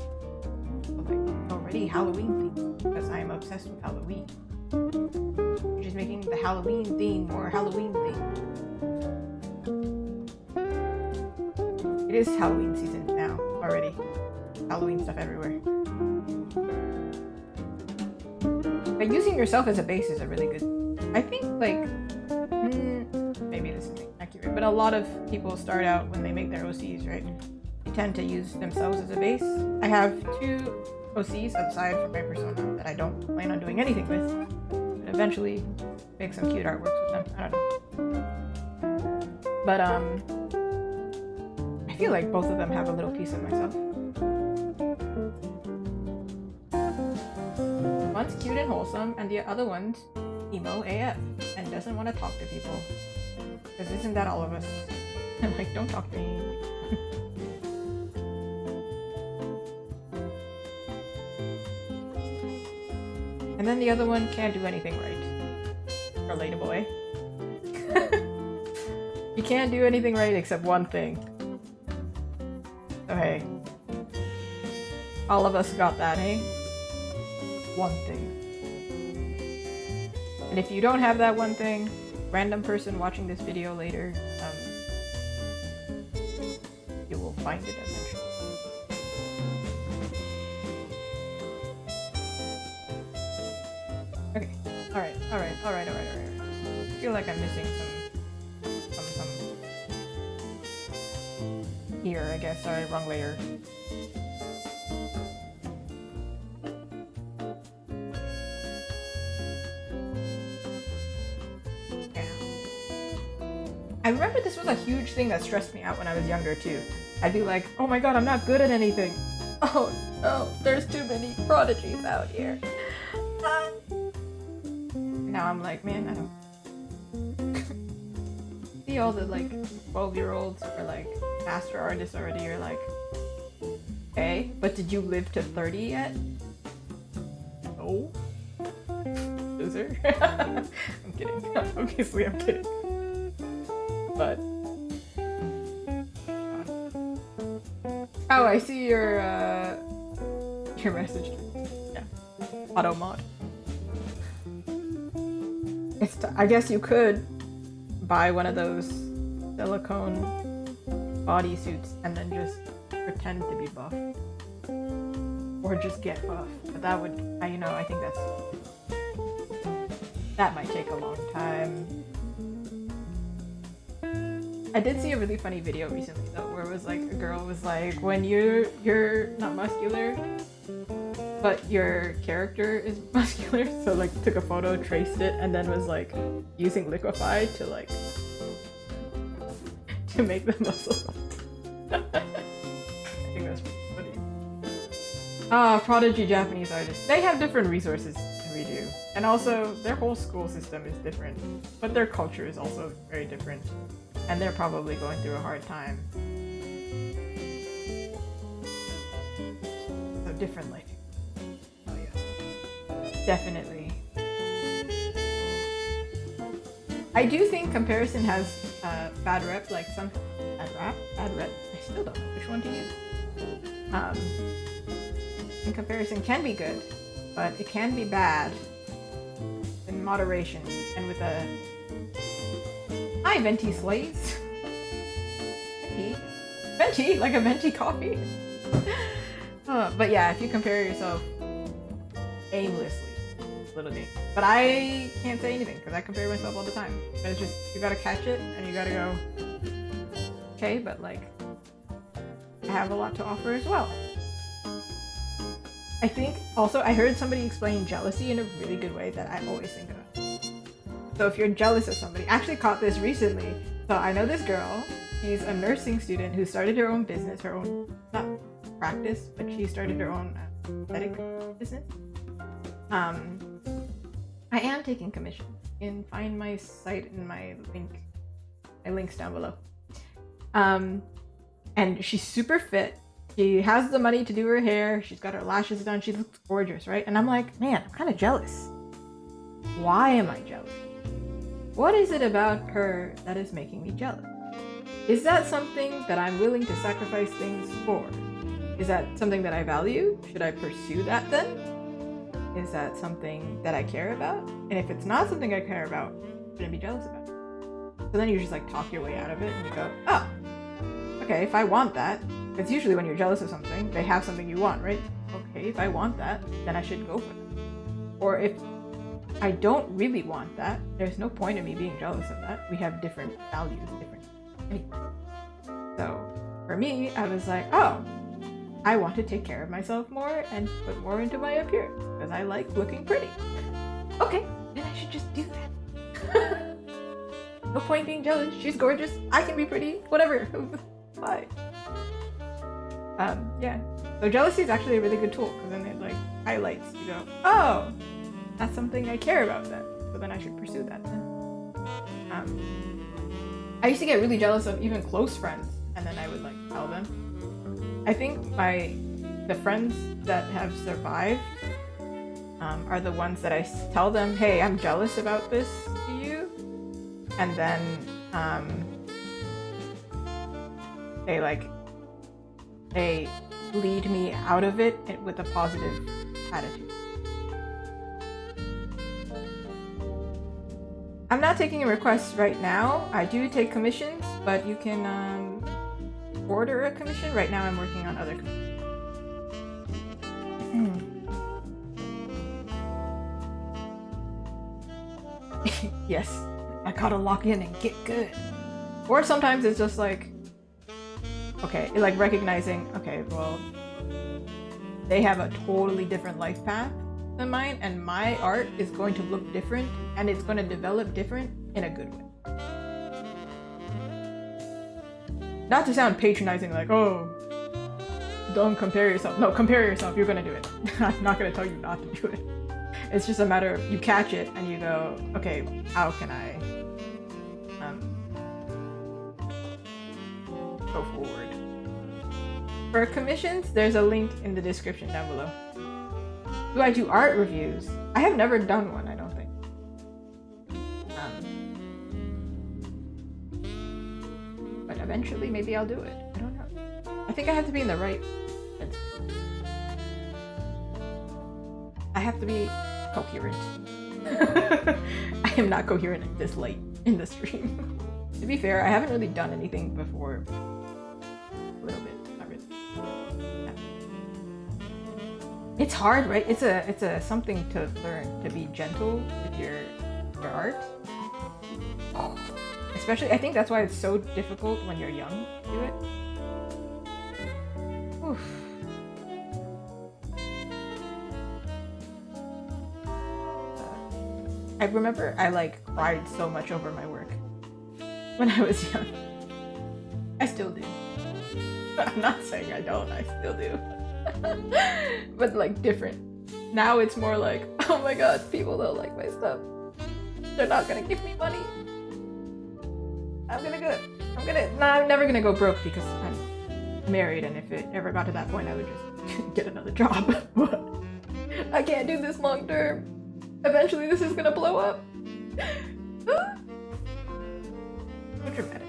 Like, already Halloween themed, because I am obsessed with Halloween. Which is making the Halloween theme more Halloween themed. It is Halloween season now, already. Halloween stuff everywhere. But using yourself as a base is a really good... I think, like... maybe this isn't accurate, but a lot of people start out when they make their OCs, right? They tend to use themselves as a base. I have 2 OCs aside from my persona that I don't plan on doing anything with. But eventually make some cute artworks with them. I don't know. But, I feel like both of them have a little piece of myself. One's cute and wholesome, and the other one's emo AF and doesn't want to talk to people. Because isn't that all of us? I'm like, don't talk to me. And then the other one can't do anything right. Relatable, eh? You can't do anything right except one thing. So hey. All of us got that, eh? One thing. And if you don't have that one thing, random person watching this video later, you will find it eventually. Okay. Alright. I feel like I'm missing some here, I guess. Sorry, wrong layer. I remember this was a huge thing that stressed me out when I was younger too. I'd be like, oh my god, I'm not good at anything. Oh no, there's too many prodigies out here. Now I'm like, man, I don't... See all the like 12-year-olds or like master artists already, you're like, okay, but did you live to 30 yet? No. Loser. I'm kidding. Obviously I'm kidding. But oh, I see your message. Yeah, auto mod. I guess you could buy one of those silicone bodysuits and then just pretend to be buff, or just get buff. But that would, I think that might take a long time. I did see a really funny video recently though, where it was like a girl was like, when you're not muscular, but your character is muscular, so like took a photo, traced it, and then was like using Liquify to like to make the muscle. I think that's pretty funny. Prodigy Japanese artists. They have different resources than we do. And also their whole school system is different, but their culture is also very different. And they're probably going through a hard time. So different life. Oh yeah. Definitely. I do think comparison has bad rep, like some bad rep. I still don't know which one to use. And comparison can be good, but it can be bad in moderation and with a... Hi, Venti Slays. Venti, like a venti coffee. But yeah, if you compare yourself aimlessly, it's a little neat. But I can't say anything because I compare myself all the time. It's just, you gotta catch it and you gotta go, okay, but like, I have a lot to offer as well. I think also, I heard somebody explain jealousy in a really good way that I always think of. So if you're jealous of somebody, I actually caught this recently. So I know this girl, she's a nursing student who started her own business, her own, not practice, but she started her own aesthetic business. I am taking commissions. You can find my site in my links down below. And she's super fit. She has the money to do her hair. She's got her lashes done. She looks gorgeous, right? And I'm like, man, I'm kind of jealous. Why am I jealous? What is it about her that is making me jealous? Is that something that I'm willing to sacrifice things for? Is that something that I value? Should I pursue that then? Is that something that I care about? And if it's not something I care about, should I be jealous about it? So then you just like talk your way out of it and you go, oh, okay, if I want that, It's usually when you're jealous of something, they have something you want, right? Okay, if I want that, then I should go for that. Or if I don't really want that, there's no point in me being jealous of that. We have different values, different anything. So for me, I was like, oh, I want to take care of myself more and put more into my appearance because I like looking pretty. Okay, then I should just do that. No point being jealous. She's gorgeous. I can be pretty. Whatever. Bye. Yeah. So jealousy is actually a really good tool because then it like highlights. You go, oh, that's something I care about then. So then I should pursue that then. I used to get really jealous of even close friends, and then I would like tell them. I think the friends that have survived are the ones that I tell them, hey, I'm jealous about this to you, and then they lead me out of it with a positive attitude. I'm not taking requests right now. I do take commissions, but you can order a commission. Right now I'm working on other commissions. Yes, I gotta lock in and get good. Or sometimes it's just like, okay, like recognizing, okay, well, they have a totally different life path than mine, and my art is going to look different, and it's going to develop different in a good way. Not to sound patronizing, like, oh, don't compare yourself. No, compare yourself, you're going to do it. I'm not going to tell you not to do it. It's just a matter of you catch it and you go, okay, how can I go forward? For commissions, there's a link in the description down below. Do I do art reviews? I have never done one, I don't think. But eventually, maybe I'll do it. I don't know. I think I have to be in the right headspace. I have to be coherent. I am not coherent this late in the stream. To be fair, I haven't really done anything before. A little bit, not really. Yeah. It's hard, right? It's a something to learn, to be gentle with your art. Especially, I think that's why it's so difficult when you're young to do it. Oof. I remember I like cried so much over my work when I was young. I still do. I'm not saying I don't, I still do. But like different. Now it's more like, oh my god, people don't like my stuff. They're not gonna give me money. I'm never gonna go broke because I'm married, and if it ever got to that point I would just get another job. But I can't do this long term. Eventually this is gonna blow up. So dramatic.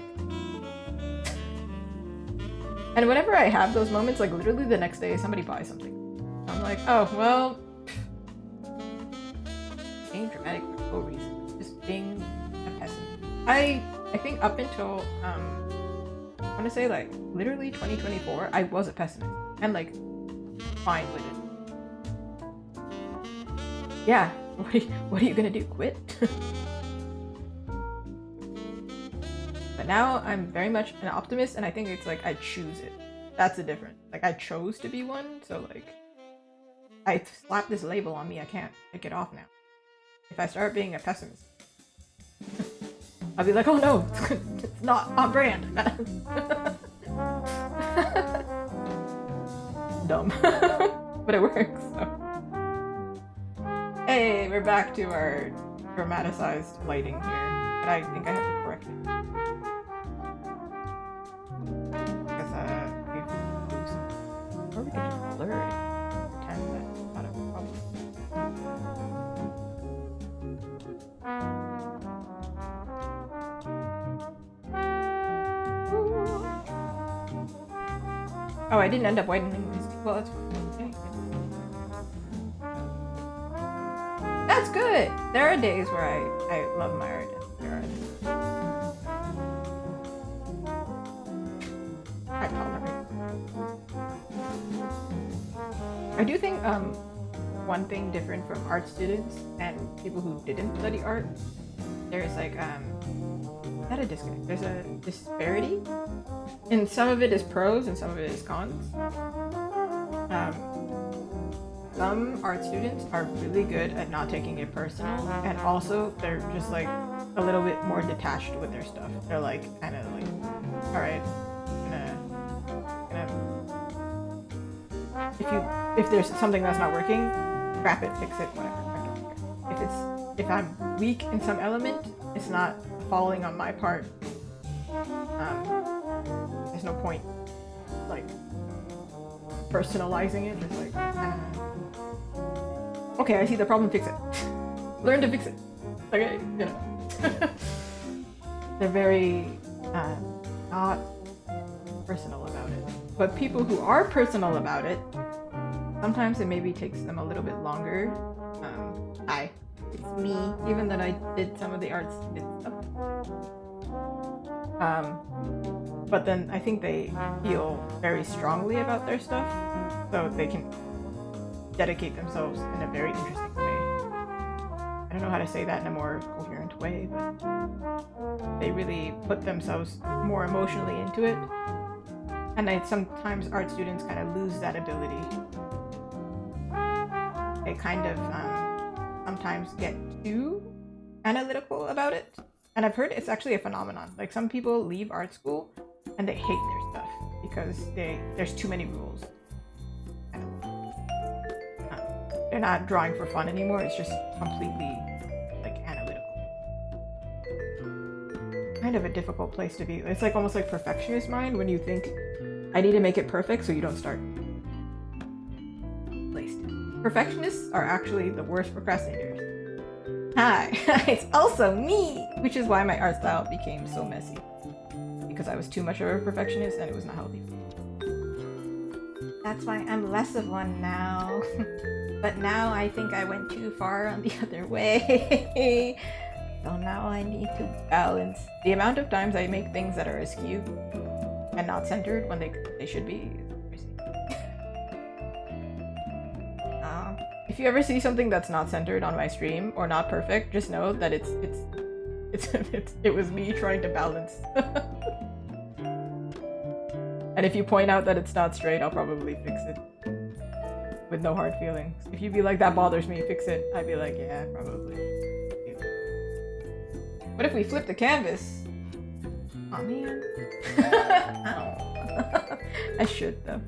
And whenever I have those moments, like literally the next day somebody buys something. I'm like, oh, well, being dramatic for no reason. Just being a pessimist. I think up until, I want to say like literally 2024, I was a pessimist. And like, fine with it. Yeah. What are you gonna do? Quit? But now I'm very much an optimist, and I think it's like I choose it. That's the difference. Like I chose to be one, so like I slapped this label on me. I can't take it off now. If I start being a pessimist, I'll be like, oh no, it's not on brand. Dumb, but it works. So. Hey, we're back to our dramatized lighting here, but I think I have to correct it. Because, or we could just blur it. Pretend that's not a problem. Oh, I didn't end up whitening these. Well, that's fine. That's good! There are days where I love my art. There are days. I tolerate. I do think one thing different from art students and people who didn't study art, there's like not a disconnect. There's a disparity, and some of it is pros and some of it is cons. Some art students are really good at not taking it personal, and also they're just like a little bit more detached with their stuff. They're like kind of like, all right, if there's something that's not working, scrap it, fix it, whatever. I don't care. If I'm weak in some element, it's not falling on my part. There's no point like personalizing it. Just like, okay, I see the problem, fix it. Learn to fix it. Okay, you know. They're very not personal about it. But people who are personal about it, sometimes it maybe takes them a little bit longer. Hi, it's me, even though I did some of the art stuff. But then I think they feel very strongly about their stuff, so they can dedicate themselves in a very interesting way. I don't know how to say that in a more coherent way, but they really put themselves more emotionally into it. And sometimes art students kind of lose that ability. They kind of sometimes get too analytical about it. And I've heard it's actually a phenomenon. Like some people leave art school and they hate their stuff because there's too many rules. They're not drawing for fun anymore. It's just completely like analytical. Kind of a difficult place to be. It's like almost like perfectionist mind when you think, I need to make it perfect so you don't start. Perfectionists are actually the worst procrastinators. Hi, it's also me! Which is why my art style became so messy. Because I was too much of a perfectionist and it was not healthy. That's why I'm less of one now. But now I think I went too far on the other way. So now I need to balance. The amount of times I make things that are askew and not centered when they should be. If you ever see something that's not centered on my stream or not perfect, just know that it was me trying to balance. And if you point out that it's not straight, I'll probably fix it with no hard feelings. If you be like, that bothers me, fix it, I'd be like, yeah, probably. What if we flip the canvas? Oh man. Ow. I should though.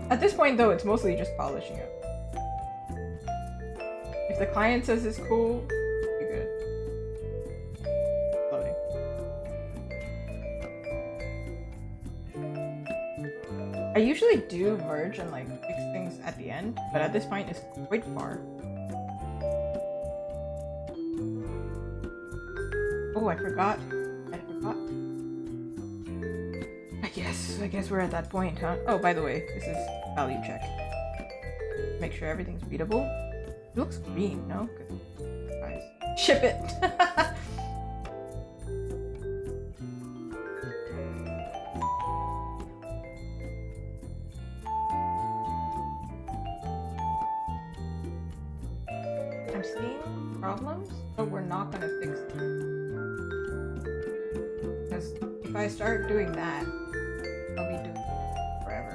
At this point though, it's mostly just polishing it. If the client says it's cool, you're good. Loading. I usually do merge and like fix things at the end, but at this point it's quite far. Oh, I forgot. I guess we're at that point, huh? Oh, by the way, this is value check. Make sure everything's readable. It looks green, no? Good. Nice. Ship it! I'm seeing problems, but we're not gonna fix them. Because if I start doing that, I'll be doing it forever.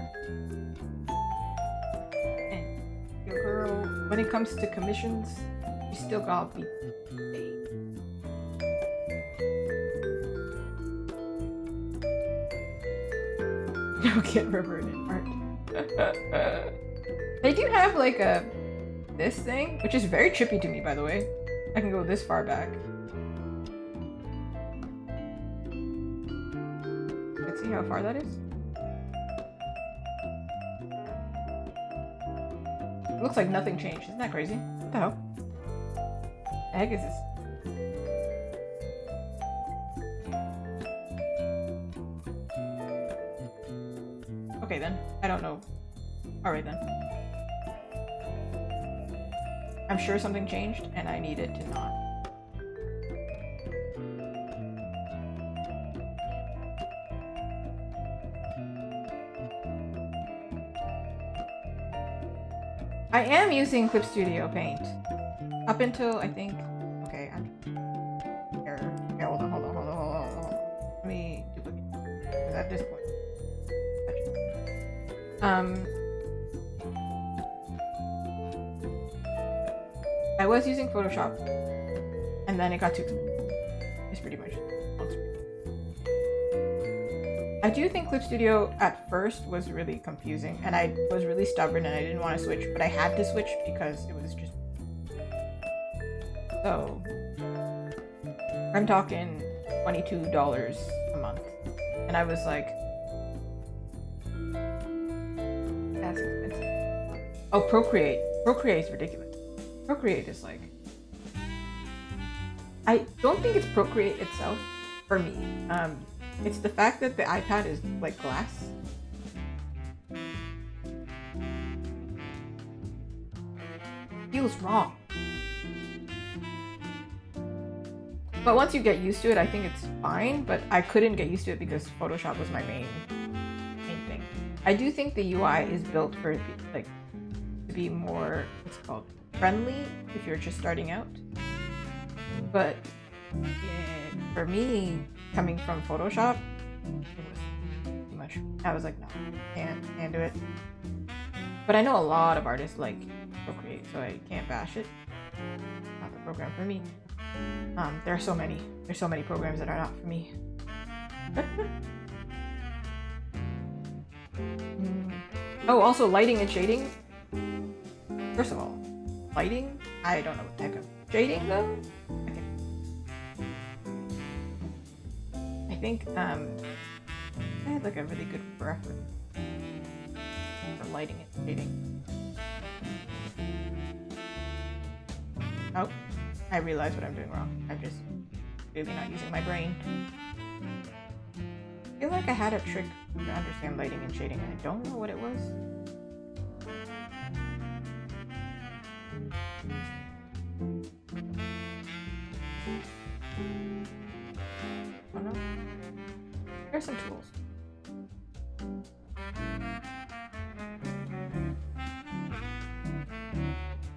And your girl, when it comes to commissions, you still gotta be paid. Don't get reverted art. They do have like this thing, which is very trippy to me, by the way. I can go this far back. Let's see how far that is. It looks like nothing changed. Isn't that crazy? What the hell? The heck is this? Okay then. I don't know. Alright then. I'm sure something changed and I need it to not. I am using Clip Studio Paint. Up until, I think... Okay, I'm... Here, hold on. Let me duplicate. Because at this point... I was using Photoshop, and then it got too... It's pretty much... I do think Clip Studio at first was really confusing, and I was really stubborn and I didn't want to switch, but I had to switch because it was just... So... I'm talking $22 a month, and I was like... That's expensive. Oh, Procreate. Procreate is ridiculous. Procreate is like... I don't think it's Procreate itself, for me. It's the fact that the iPad is like glass. Feels wrong. But once you get used to it, I think it's fine, but I couldn't get used to it because Photoshop was my main thing. I do think the UI is built for like to be more, what's it called, friendly if you're just starting out. But for me, coming from Photoshop, it was too much. I was like, no, can't do it. But I know a lot of artists like Procreate, so I can't bash it. Not the program for me. There are so many. There's so many programs that are not for me. Oh, also lighting and shading. First of all, lighting, I don't know what the heck of shading though. I think I had like a really good reference for lighting and shading. Oh, I realized what I'm doing wrong. I'm just really not using my brain. I feel like I had a trick to understand lighting and shading, and I don't know what it was. Oh no. Here's some tools.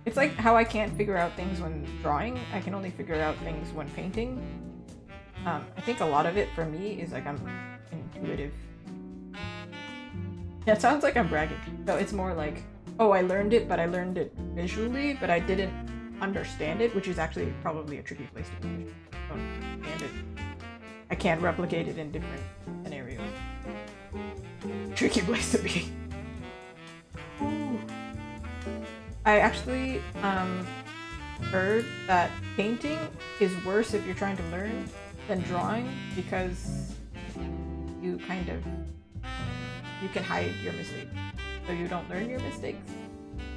It's like how I can't figure out things when drawing. I can only figure out things when painting. I think a lot of it for me is like I'm intuitive. Yeah, it sounds like I'm bragging. No, it's more like, oh, I learned it, but I learned it visually, but I didn't understand it, which is actually probably a tricky place to be. I don't understand it. I can't replicate it in different scenarios. Tricky place to be. Ooh. I actually heard that painting is worse if you're trying to learn than drawing because you can hide your mistakes. So you don't learn your mistakes,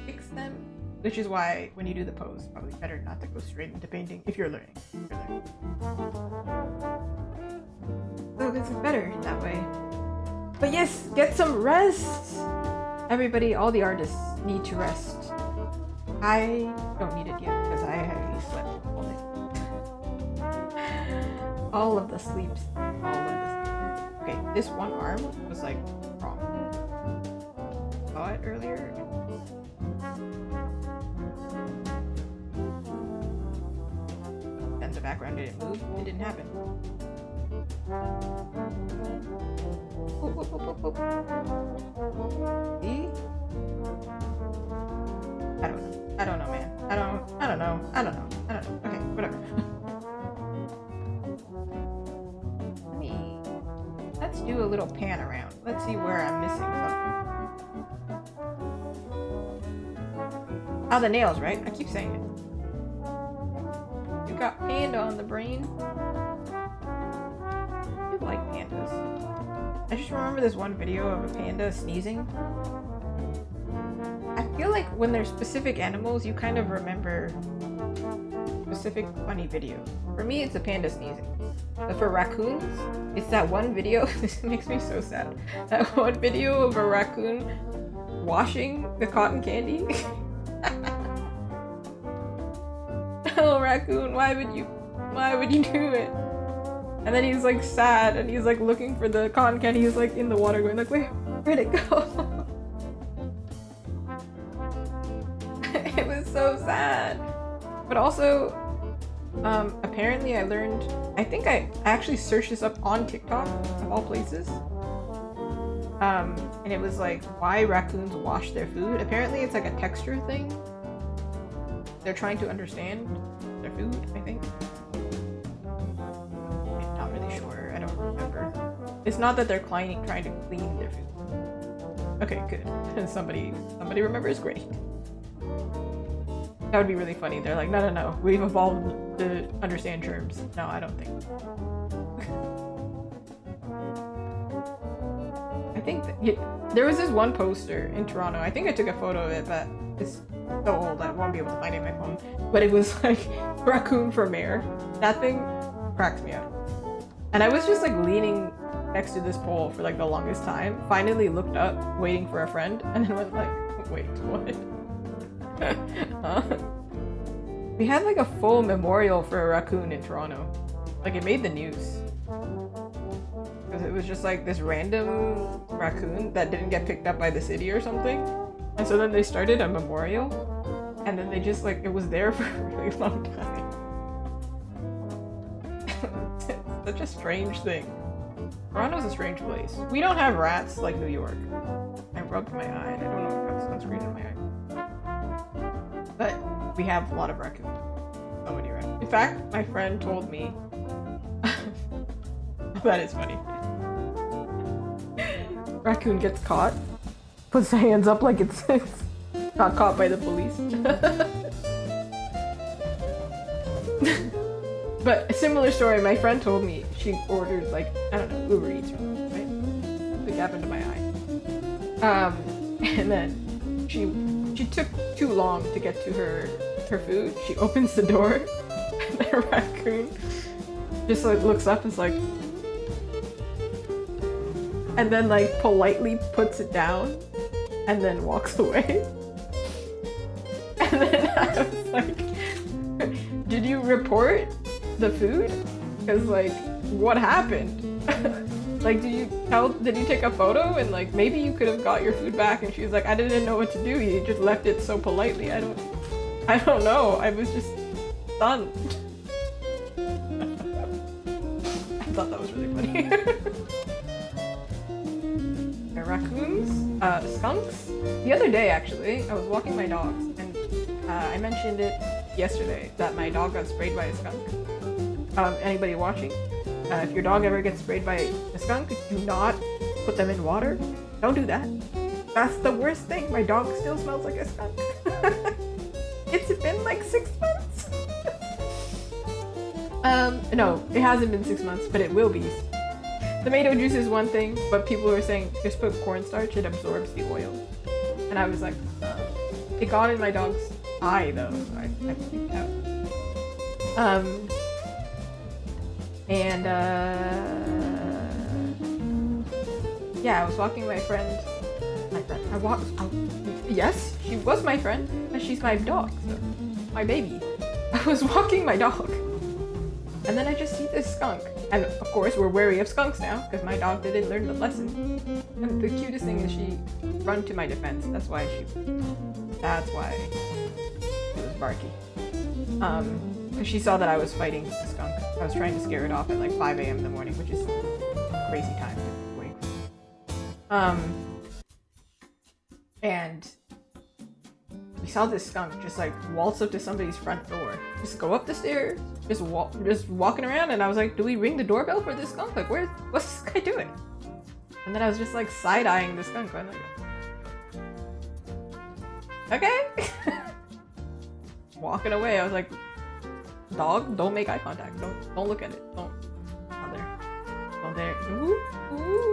fix them, which is why when you do the pose, probably better not to go straight into painting if you're learning. So this is better that way. But yes, get some rest! Everybody, all the artists need to rest. I don't need it yet because I have slept all day. All of the sleeps. Okay, this one arm was like wrong. Saw it earlier. And the background didn't move. It didn't happen. See? I don't know, man. I don't know. Okay, whatever. Let's do a little pan around. Let's see where I'm missing something. Oh, the nails, right? I keep saying it. You got panda on the brain. I like pandas. I just remember this one video of a panda sneezing. I feel like when there's specific animals, you kind of remember specific funny videos. For me, it's a panda sneezing. But for raccoons, it's that one video. This makes me so sad. That one video of a raccoon washing the cotton candy. Oh, raccoon, why would you do it? And then he's like sad and he's like looking for the cotton candy. He's like in the water going like, where'd it go? But also, apparently I learned, I think I actually searched this up on TikTok, of all places. And it was like, why raccoons wash their food. Apparently it's like a texture thing. They're trying to understand their food, I think. I'm not really sure, I don't remember. It's not that they're trying to clean their food. Okay, good. Somebody remembers, great. That would be really funny. They're like, no, we've evolved to understand germs. No, I don't think. I think there was this one poster in Toronto. I think I took a photo of it, but it's so old I won't be able to find it in my phone. But it was like raccoon for mayor. That thing cracks me up. And I was just like leaning next to this pole for like the longest time. Finally looked up, waiting for a friend, and then went like, wait, what? We had like a full memorial for a raccoon in Toronto. Like it made the news. Because it was just like this random raccoon that didn't get picked up by the city or something. And so then they started a memorial. And then they just like, it was there for a really long time. It's such a strange thing. Toronto's a strange place. We don't have rats like New York. I rubbed my eye and I don't know if that's sunscreen in my eye. But we have a lot of raccoons. So many raccoons. In fact, my friend told me that is funny. Raccoon gets caught, puts their hands up like it's not caught by the police. But a similar story, my friend told me she ordered like, I don't know, Uber Eats or something, right? Like happened to my eye. And then she took too long to get to her food. She opens the door and the raccoon just like looks up and is like, and then like politely puts it down and then walks away. And then I was like, did you report the food? Because like, what happened? Like, did you take a photo and like maybe you could have got your food back? And she was like, I didn't know what to do. You just left it so politely. I don't know. I was just stunned. I thought that was really funny. Raccoons, skunks. The other day, actually, I was walking my dogs, and I mentioned it yesterday that my dog got sprayed by a skunk. Anybody watching? If your dog ever gets sprayed by a skunk, do not put them in water. Don't do that. That's the worst thing. My dog still smells like a skunk. It's been like 6 months. No, it hasn't been 6 months, but it will be. Tomato juice is one thing, but people were saying just put cornstarch, it absorbs the oil. And I was like, it got in my dog's eye though, so I freaked out. Yeah, I was walking my friend. Yes, she was my friend, and she's my dog, so my baby. I was walking my dog, and then I just see this skunk. And of course, we're wary of skunks now, because my dog didn't learn the lesson. And the cutest thing is she run to my defense. That's why she was barky. Because she saw that I was fighting the skunk. I was trying to scare it off at like 5 a.m. in the morning, which is a crazy time to wake. And we saw this skunk just like waltz up to somebody's front door. Just go up the stairs, just walking around, and I was like, do we ring the doorbell for this skunk? Like, what's this guy doing? And then I was just like side-eyeing the skunk. I'm like, okay. Walking away, I was like, dog, don't make eye contact. Don't look at it. Don't there. Don't there. Ooh. Ooh.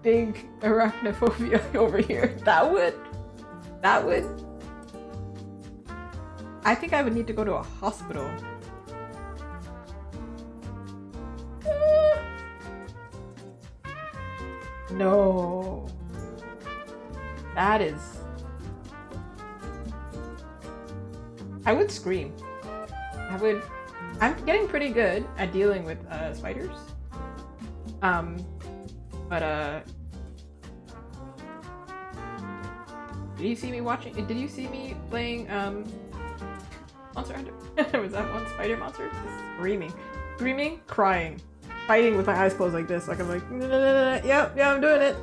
Big arachnophobia over here. That would. I think I would need to go to a hospital. No. That is. I would scream. I'm getting pretty good at dealing with spiders. But did you see me watching? Did you see me playing Monster Hunter? Was that one spider monster? Just screaming, crying, fighting with my eyes closed like this. Like I'm like, yep, yeah, I'm doing it.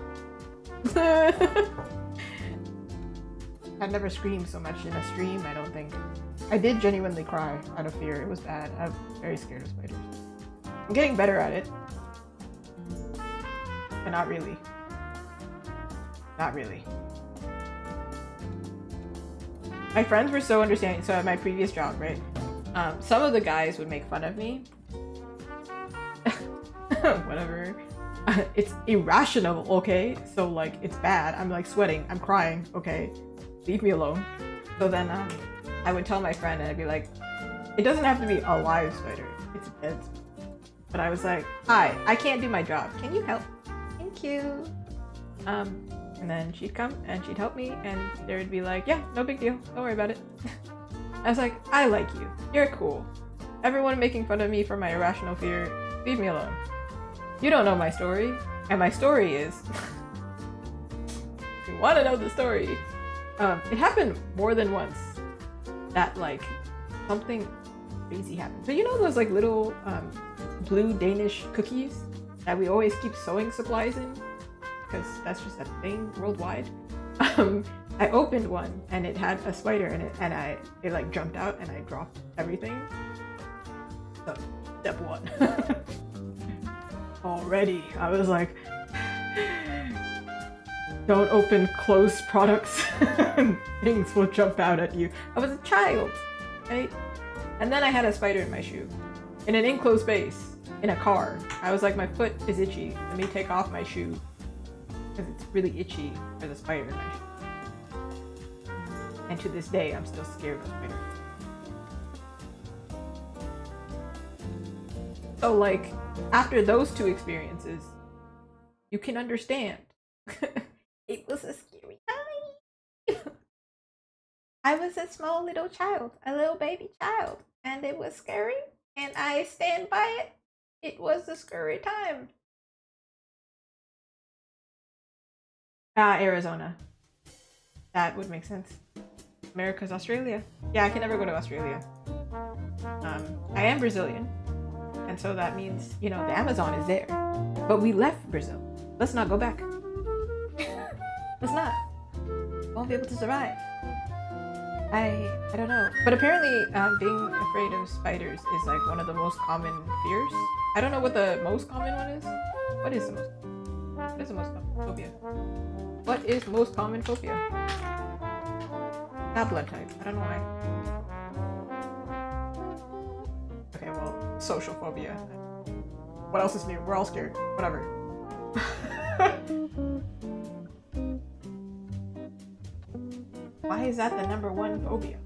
I've never screamed so much in a stream. I don't think. I did genuinely cry out of fear. It was bad. I'm very scared of spiders. I'm getting better at it, but not really. Not really. My friends were so understanding. So at my previous job, right? Some of the guys would make fun of me. Whatever. It's irrational, okay? So like, it's bad. I'm like sweating. I'm crying. Okay, leave me alone. So then I would tell my friend and I'd be like, it doesn't have to be a live spider. It's a dead spider. But I was like, hi, I can't do my job. Can you help? Thank you. And then she'd come and she'd help me and there would be like, yeah, no big deal. Don't worry about it. I was like, I like you. You're cool. Everyone making fun of me for my irrational fear, leave me alone. You don't know my story. And my story is, if you want to know the story, it happened more than once that like something crazy happened. So you know those like little blue Danish cookies that we always keep sewing supplies in? Because that's just a thing worldwide. I opened one and it had a spider in it and it like jumped out and I dropped everything. So step one. Already I was like, don't open closed products. Things will jump out at you. I was a child, right? And then I had a spider in my shoe in an enclosed space in a car. I was like, my foot is itchy, let me take off my shoe because it's really itchy for the spider in my shoe. And to this day I'm still scared of spiders. So like, after those two experiences, you can understand. It was a scary time. I was a small little child, a little baby child, and it was scary, and I stand by it. It was a scary time. Arizona. That would make sense. America's Australia. Yeah, I can never go to Australia. I am Brazilian. And so that means, you know, the Amazon is there. But we left Brazil. Let's not go back. Let's not. Won't be able to survive. I don't know. But apparently being afraid of spiders is like one of the most common fears. I don't know what the most common one is. What is the most common phobia? What is most common phobia? Not blood type. I don't know why. Okay, well, social phobia. What else is new? We're all scared. Whatever. Why is that the #1 phobia?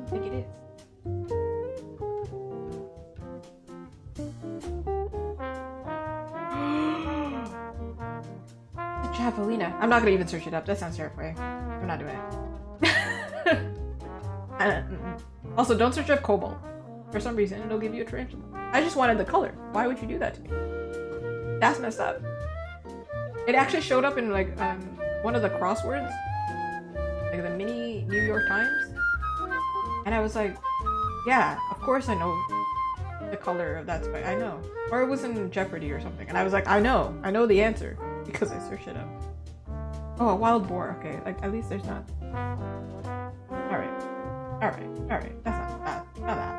I think it is. The javelina. I'm not gonna even search it up. That sounds terrifying. I'm not doing it. Also, don't search up cobalt. For some reason, it'll give you a tarantula. I just wanted the color. Why would you do that to me? That's messed up. It actually showed up in like one of the crosswords, like the mini New York Times, and I was like, yeah, of course I know the color of that spider. I know. Or it was in Jeopardy or something, and I was like, I know the answer because I searched it up. Oh, a wild boar. Okay, like at least there's not. All right. That's not bad. Not that.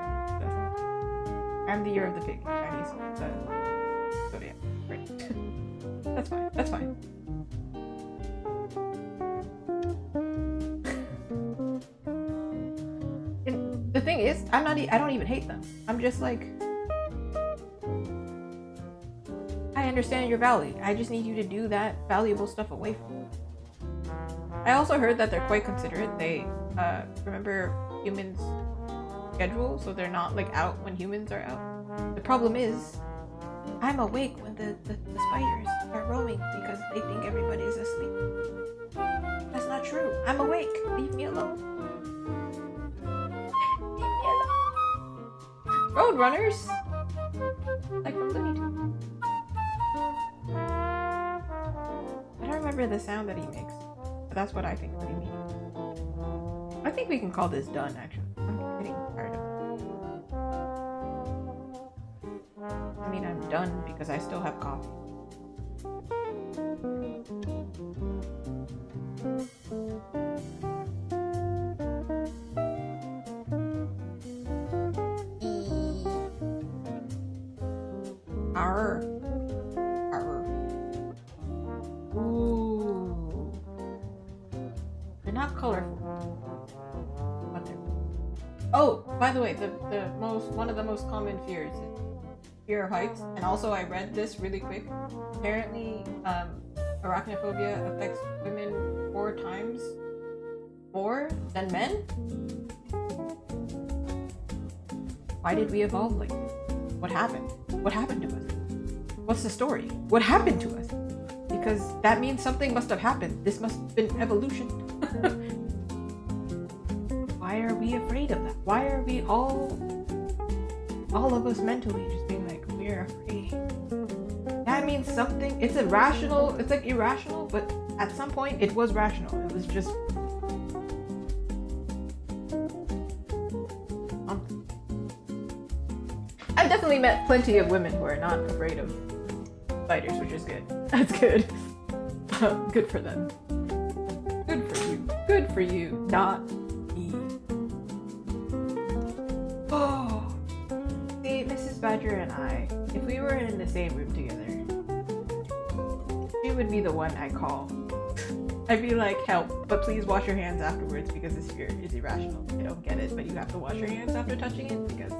I'm the year of the pig. Chinese. So yeah, great. That's fine. That's fine. And the thing is, I don't even hate them. I'm just like, I understand your value. I just need you to do that valuable stuff away from me. I also heard that they're quite considerate. They remember humans' schedule, so they're not like out when humans are out. The problem is, I'm awake when the spiders are roaming because they think everybody's asleep. That's not true. I'm awake. Leave me alone. Leave me alone. Roadrunners? Like from Looney Tunes. I don't remember the sound that he makes, but that's what I think that he means. I think we can call this done, actually. I'm getting tired of it. I mean, I'm done because I still have coffee. Arr. Arr. Ooh. They're not colorful. But they're... Oh, by the way, one of the most common fears is fear of heights. And also I read this really quick. Apparently, arachnophobia affects women 4 times more than men. Why did we evolve like this? What happened? What happened to us? What's the story? What happened to us? Because that means something must have happened. This must have been evolution. Why are we afraid of that? Why are we all of us mentally just being like, we're afraid? That means something. It's irrational. It's like irrational, but at some point it was rational. It was just I've definitely met plenty of women who are not afraid of spiders, which is good. That's good. Good for them. Good for you. Good for you. Not me. Oh. See, Mrs. Badger and I, if we were in the same room together, she would be the one I call. I'd be like, help, but please wash your hands afterwards because this fear is irrational. I don't get it, but you have to wash your hands after touching it because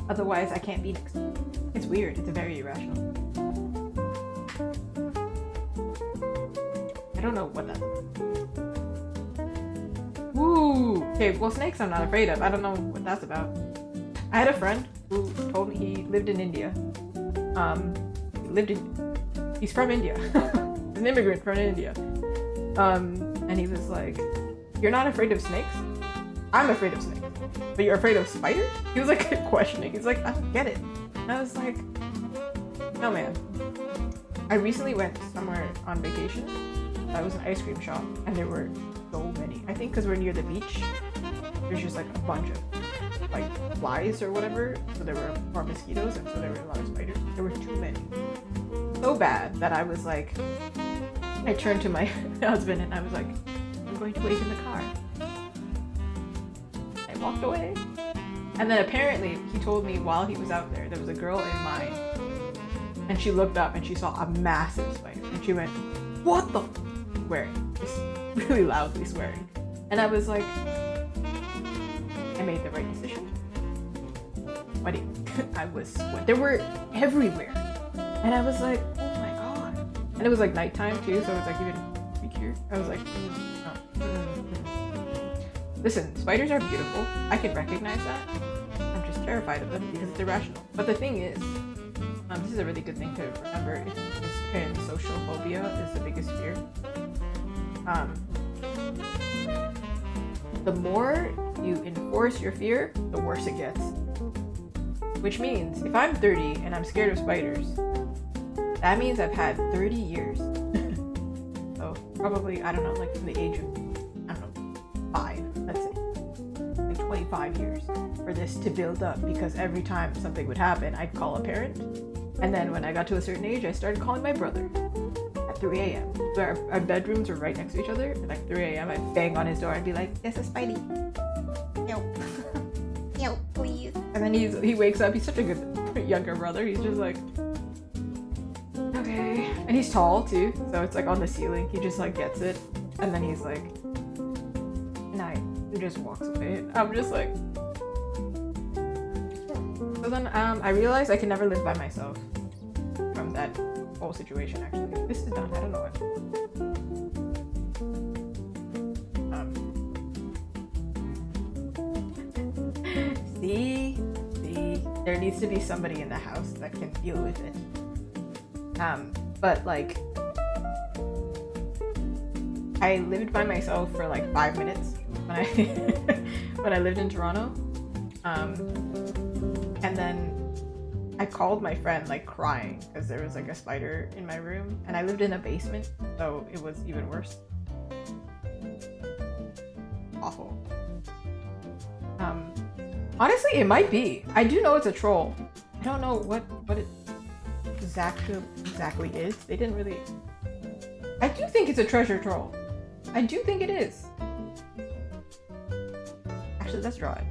otherwise I can't be next to you. It's weird. It's very irrational. I don't know what that's about. Woo! Okay, well, snakes I'm not afraid of. I don't know what that's about. I had a friend who told me he lived in India. He's from India. He's an immigrant from India. And he was like, you're not afraid of snakes? I'm afraid of snakes. But you're afraid of spiders? He was like questioning. He's like, I don't get it. And I was like, no, man. I recently went somewhere on vacation. It was an ice cream shop, and there were so many. I think because we're near the beach, there's just like a bunch of like flies or whatever. So there were more mosquitoes, and so there were a lot of spiders. There were too many. So bad that I was like, I turned to my husband and I was like, I'm going to wait in the car. I walked away. And then apparently he told me while he was out there was a girl in line, and she looked up and she saw a massive spider, and she went, what the swearing, just really loudly swearing. And I was like, I made the right decision. What do you I was there were everywhere, and I was like, oh my god. And it was like nighttime too, so it was like even freakier. I was like, Listen, spiders are beautiful. I can recognize that. I'm just terrified of them because it's irrational. But the thing is, this is a really good thing to remember. Social phobia is the biggest fear. The more you enforce your fear, the worse it gets. Which means, if I'm 30 and I'm scared of spiders, that means I've had 30 years. So probably, I don't know, like from the age of, I don't know, 5, let's say. Like 25 years for this to build up, because every time something would happen, I'd call a parent. And then when I got to a certain age, I started calling my brother at 3 a.m. So our bedrooms were right next to each other. At like 3 a.m., I'd bang on his door. I'd be like, "It's a Spidey. Help. Help, please." And then he wakes up. He's such a good younger brother. He's just like, okay. And he's tall too. So it's like on the ceiling. He just like gets it. And then he's like, night. He just walks away. I'm just like, so then I realized I can never live by myself from that whole situation. Actually, this is done. I don't know what. See, there needs to be somebody in the house that can deal with it. But like, I lived by myself for like 5 minutes when I when I lived in Toronto. And then I called my friend like crying because there was like a spider in my room, and I lived in a basement, so it was even worse. Awful. Honestly, it might be. I do know it's a troll. I don't know what it exactly is. They didn't really. I do think it's a treasure troll. I do think it is. Actually, let's draw it.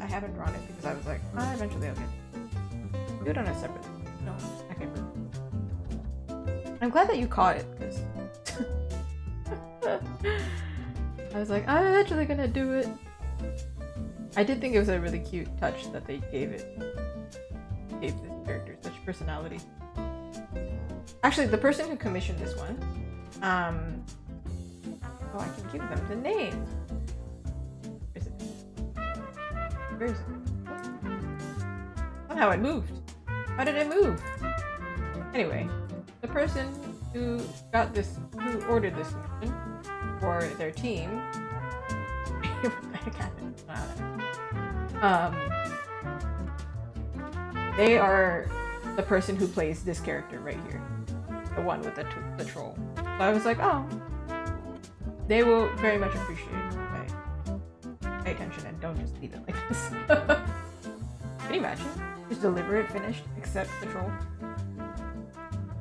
I haven't drawn it because I was like, eventually I'll get it. Do it on a separate. No, okay. I'm glad that you caught it because I was like, I'm eventually gonna do it. I did think it was a really cute touch that they gave this character such personality. Actually, the person who commissioned this one, I can give them the name. Where is it? Somehow it moved. How did it move? Anyway, the person who ordered this mission for their team, they are the person who plays this character right here, the one with the troll. So I was like, oh, they will very much appreciate it. Pay attention and don't just leave it like this. Can you imagine? Just deliver it finished, except the troll.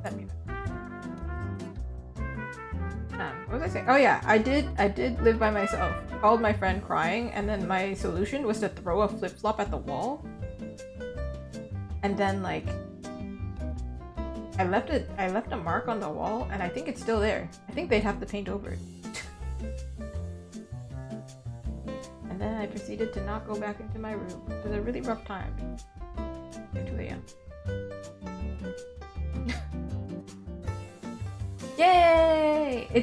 That'd be bad. What was I saying? Oh yeah, I did live by myself. Called my friend crying, and then my solution was to throw a flip-flop at the wall. And then like I left a mark on the wall, and I think it's still there. I think they'd have to paint over it. And then I proceeded to not go back into my room. It was a really rough time. At 2 a.m. Yay! I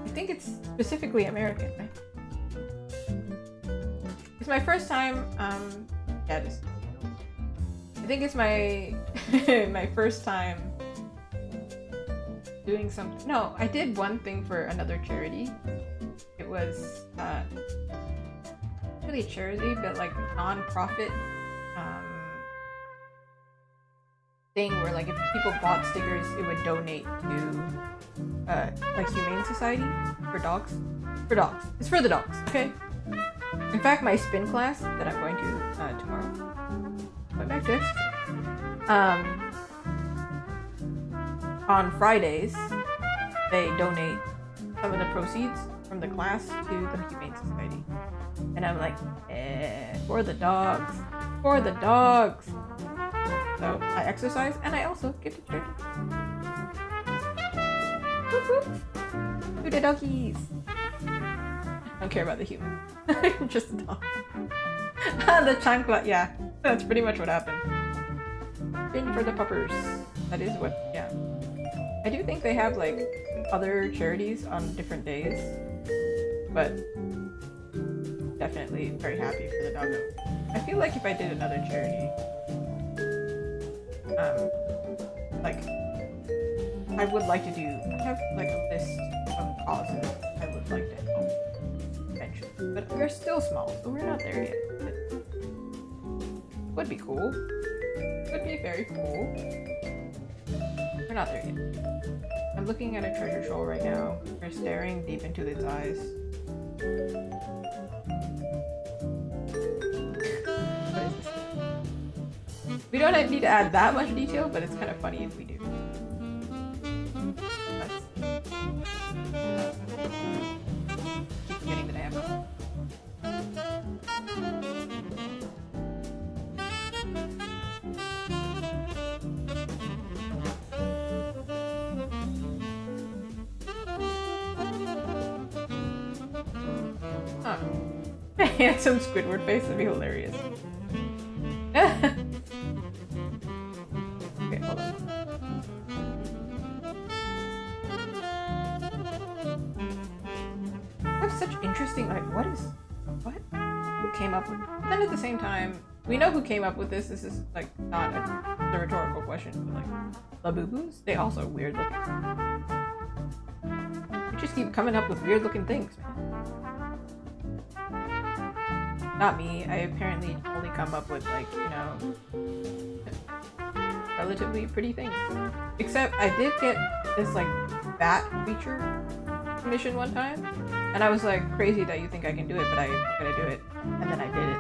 think it's specifically American, right? It's my first time, yeah, it is. I think it's my my first time doing something. No, I did one thing for another charity. It was really a charity, but like a non-profit thing where like if people bought stickers, it would donate to like Humane Society for dogs. For dogs. It's for the dogs, okay? In fact, my spin class that I'm going to tomorrow. Going back to on Fridays, they donate some of the proceeds from the class to the Humane Society. And I'm like, for the dogs. For the dogs. So I exercise and I also give to charity. Whoop whoop. To the doggies. I don't care about the human. Just the dog. The chancla, yeah. That's pretty much what happened. In for the puppers. That is what, yeah. I do think they have like other charities on different days. But definitely very happy for the doggo. I feel like if I did another charity, like I would like to do, I have like a list of causes I would like to help eventually, but we're still small, so we're not there yet. But would be cool. Would be very cool. We're not there yet. I'm looking at a treasure troll right now. We're staring deep into its eyes. What is this? We don't need to add that much detail, but it's kind of funny if we do. Keep forgetting that I have one. Handsome Squidward face would be hilarious. Okay, hold on. I have such interesting, like, what? Who came up with it? But then at the same time, we know who came up with this. This is, like, not a rhetorical question, but, like, Labubu's? They also are weird looking. We just keep coming up with weird looking things, man. Not me. I apparently only come up with like, you know, relatively pretty things. Except I did get this like bat feature mission one time, and I was like, crazy that you think I can do it, but I'm gonna do it. And then I did it.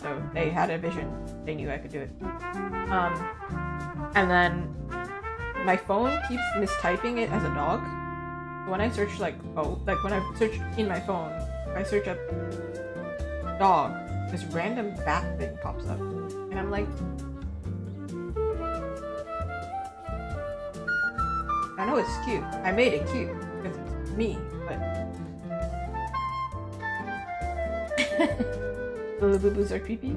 So they had a vision. They knew I could do it. And then my phone keeps mistyping it as a dog. When I search like when I search in my phone, if I search up dog, this random bat thing pops up, and I'm like, I know it's cute. I made it cute because it's me, but the Labubus are creepy.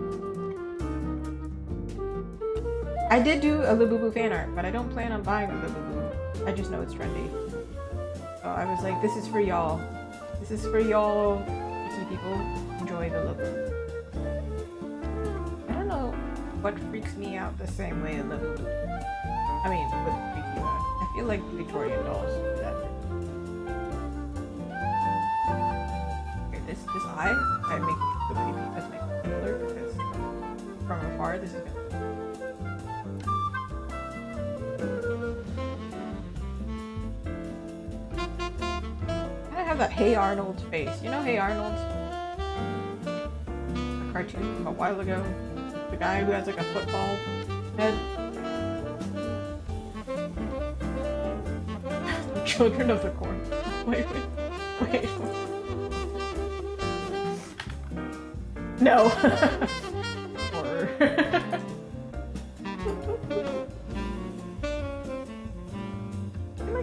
I did do a Labubu fan art, but I don't plan on buying a Labubu. I just know it's trendy. So I was like, this is for y'all. This is for y'all, geeky people. Enjoy the Labubu. I don't know what freaks me out the same way a Labubu. I mean, what freaks you out? I feel like Victorian dolls do that. Okay, this eye, I make it so creepy. Let's make it simpler because from afar, this is gonna. That Hey Arnold face. You know Hey Arnold? A cartoon from a while ago. The guy who has like a football head. Children of the Corn. Wait. No. Horror.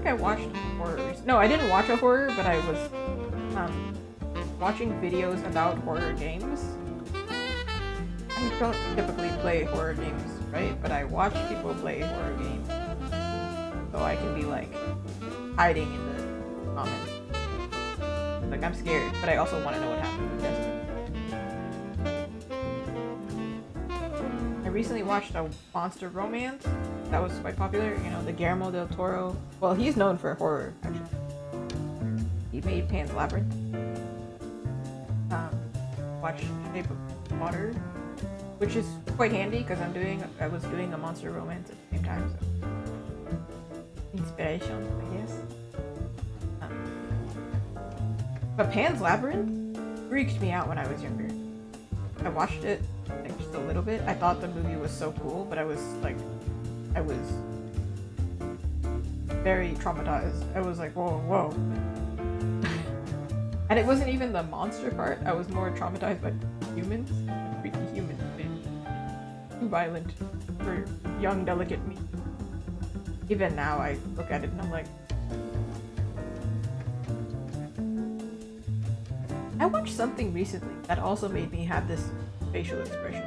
I watched horrors. No, I didn't watch a horror, but I was watching videos about horror games. I don't typically play horror games, right? But I watch people play horror games. So I can be like hiding in the comments. Like I'm scared, but I also want to know what happened. I recently watched a monster romance that was quite popular. You know, the Guillermo del Toro. Well, he's known for horror, actually. He made Pan's Labyrinth. Watched Shape of Water, which is quite handy because I was doing a monster romance at the same time. So inspiration, I guess. But Pan's Labyrinth freaked me out when I was younger. I watched it like just a little bit. I thought the movie was so cool, but I was very traumatized. I was like, whoa. And it wasn't even the monster part. I was more traumatized by humans. Freaky humans. Too violent for young, delicate me. Even now, I look at it and I'm like... I watched something recently that also made me have this facial expression.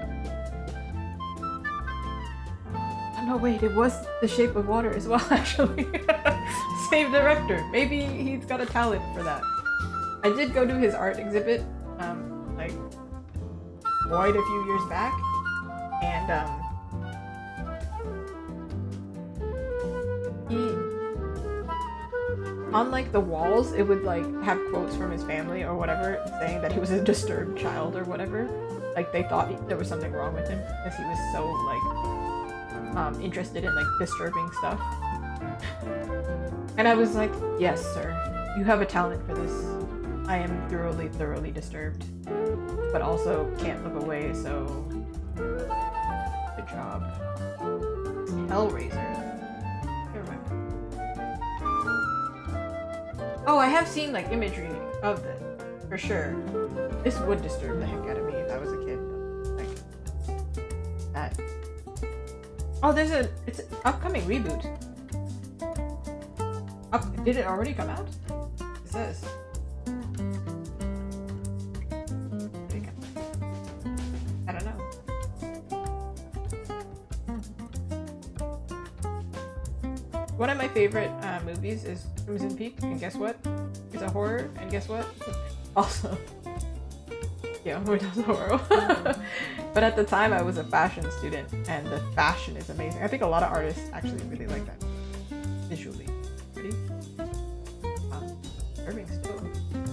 Oh no, wait, it was The Shape of Water as well, actually. Same director. Maybe he's got a talent for that. I did go to his art exhibit, like, quite a few years back, and, on, like, the walls, it would, like, have quotes from his family or whatever, saying that he was a disturbed child or whatever. Like, they thought there was something wrong with him, because he was so, like, interested in, like, disturbing stuff. And I was like, yes, sir, you have a talent for this. I am thoroughly disturbed, but also can't look away, so good job. Hellraiser. Oh, I have seen like imagery of this, for sure. This would disturb the heck out of me if I was a kid. Like that. Oh, it's an upcoming reboot. Did it already come out? It says. I don't know. One of my favorite movies is Crimson Peak, and guess what? It's a horror, and guess what? Also, yeah, it does horror. But at the time, I was a fashion student, and the fashion is amazing. I think a lot of artists actually really like that visually. Pretty. Irving still.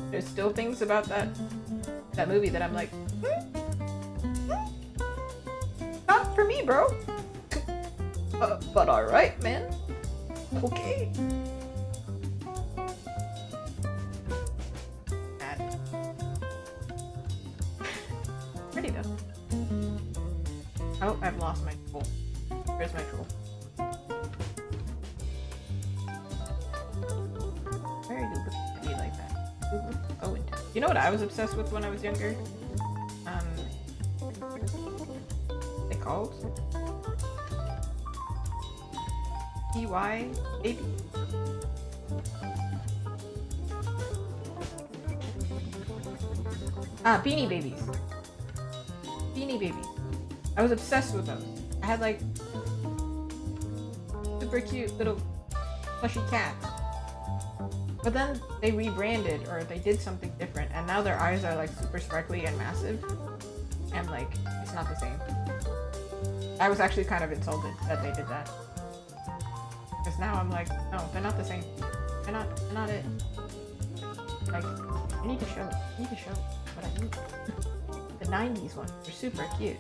There's still things about that movie that I'm like, for me, bro. But alright, man. Okay. Pretty though. Oh, I've lost my troll. Where's my troll? Why are you looking at me like that? Oh, intense. You know what I was obsessed with when I was younger? They called PY Baby. Beanie Babies. Beanie Babies. I was obsessed with those. I had like super cute little plushy cats. But then they rebranded or they did something different and now their eyes are like super sparkly and massive. And like, it's not the same. I was actually kind of insulted that they did that. Because now I'm like, no, they're not the same. They're not it. Like, I need to show what I need. The 90s ones were super cute.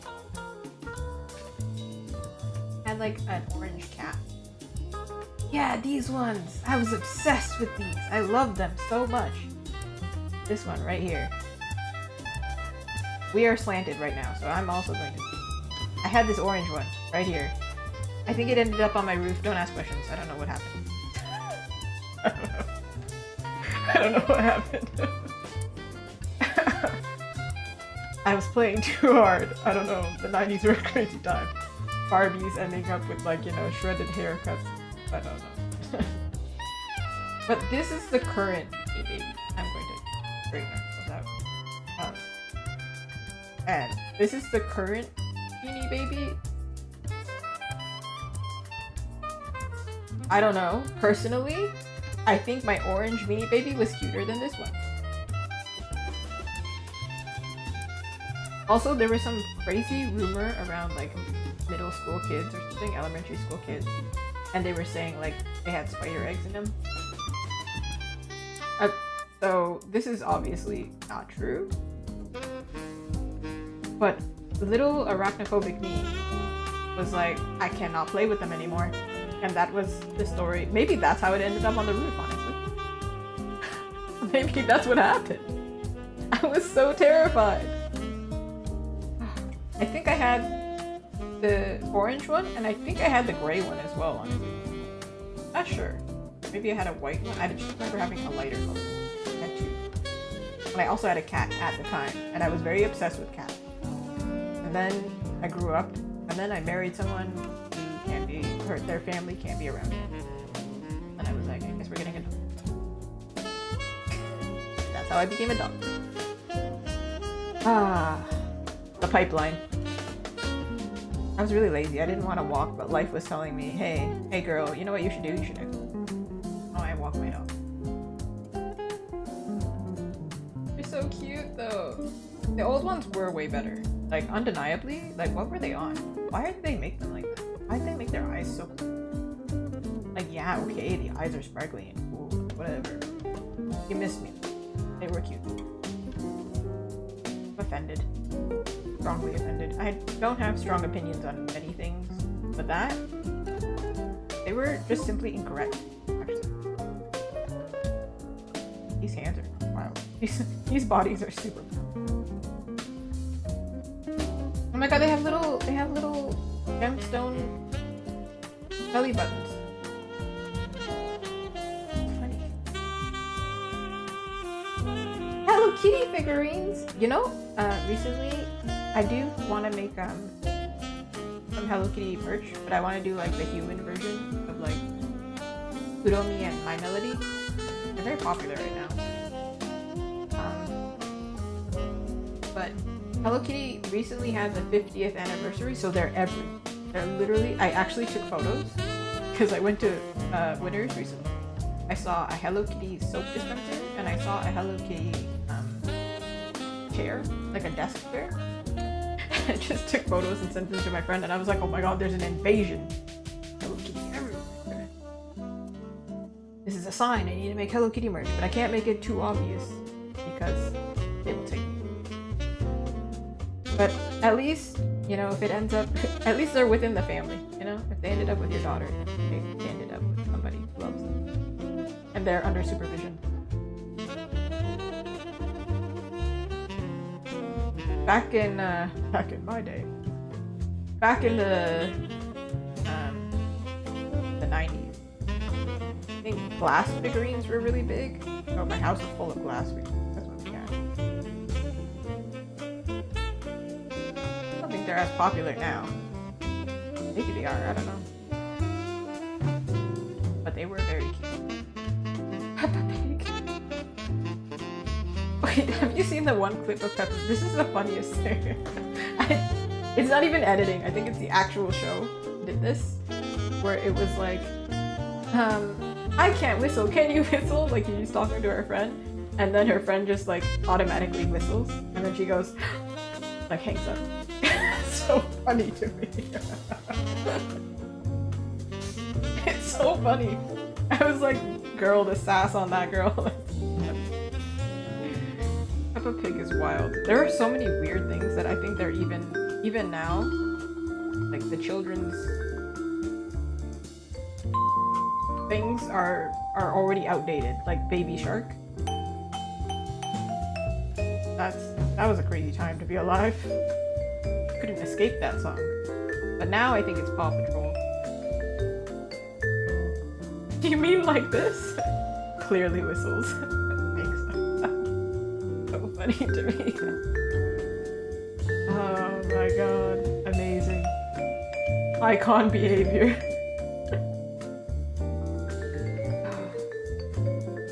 Had like an orange cat. Yeah, these ones! I was obsessed with these. I love them so much. This one right here. We are slanted right now, so I'm also going to... I had this orange one right here. I think it ended up on my roof. Don't ask questions. I don't know what happened. I don't know what happened. I was playing too hard. I don't know. The 90s were a crazy time. Barbies ending up with like, you know, shredded haircuts. I don't know. But this is the current Beanie Baby. I'm going to bring those out. And this is the current Beanie Baby. I don't know. Personally, I think my orange Beanie Baby was cuter than this one. Also, there was some crazy rumor around like middle school kids or something, elementary school kids, and they were saying like they had spider eggs in them. So this is obviously not true, but little arachnophobic me was like, I cannot play with them anymore. And that was the story. Maybe that's how it ended up on the roof, honestly. Maybe that's what happened. I was so terrified. I think I had the orange one, and I think I had the gray one as well, honestly. Not sure. Maybe I had a white one. I just remember having a lighter color. I had two. And I also had a cat at the time, and I was very obsessed with cats. And then I grew up, and then I married someone who can't be, or their family can't be around me. And I was like, I guess we're getting a dog. That's how I became a dog. The pipeline. I was really lazy. I didn't want to walk, but life was telling me, hey girl, you know what you should do? You should Oh, I walk my dog. They're so cute though. The old ones were way better. Like, undeniably, like, what were they on? Why did they make them like that? Why did they make their eyes so cool? Like, yeah, okay, the eyes are sparkly and cool, but whatever. You missed me. They were cute. I'm offended. Strongly offended. I don't have strong opinions on many things, but that, they were just simply incorrect, actually. These hands are wild. These bodies are super wild. Oh my god, they have little gemstone belly buttons. Funny. Hello Kitty figurines! You know, recently I do want to make some Hello Kitty merch, but I want to do like the human version of like Kuromi and My Melody. They're very popular right now. But Hello Kitty recently had the 50th anniversary, so they're everywhere. They're literally, I actually took photos because I went to Winners recently. I saw a Hello Kitty soap dispenser and I saw a Hello Kitty chair, like a desk chair. I just took photos and sent them to my friend and I was like, oh my god, there's an invasion. Hello Kitty everywhere. This is a sign, I need to make Hello Kitty merch, but I can't make it too obvious because it will take me. But at least you know, if it ends up, at least they're within the family, you know? If they ended up with your daughter, they ended up with somebody who loves them. And they're under supervision. Back in my day. Back in the 90s. I think glass figurines were really big. Oh, my house is full of glass figurines. That's what we got. I don't think they're as popular now. Maybe they are, I don't know. But they were very cute. Peppa Pig. Wait, have you seen the one clip of Peppa? This is the funniest thing. It's not even editing. I think it's the actual show did this. Where it was like, I can't whistle, can you whistle? Like she's talking to her friend, and then her friend just like automatically whistles, and then she goes, like hangs up. So funny to me. It's so funny. I was like, girl, the sass on that girl. Peppa Pig is wild. There are so many weird things that I think they're even now, like the children's things are already outdated, like Baby Shark. That was a crazy time to be alive. Couldn't escape that song. But now I think it's Paw Patrol. Do you mean like this? Clearly whistles. Makes sense. So funny to me. Oh my god. Amazing. Icon behavior.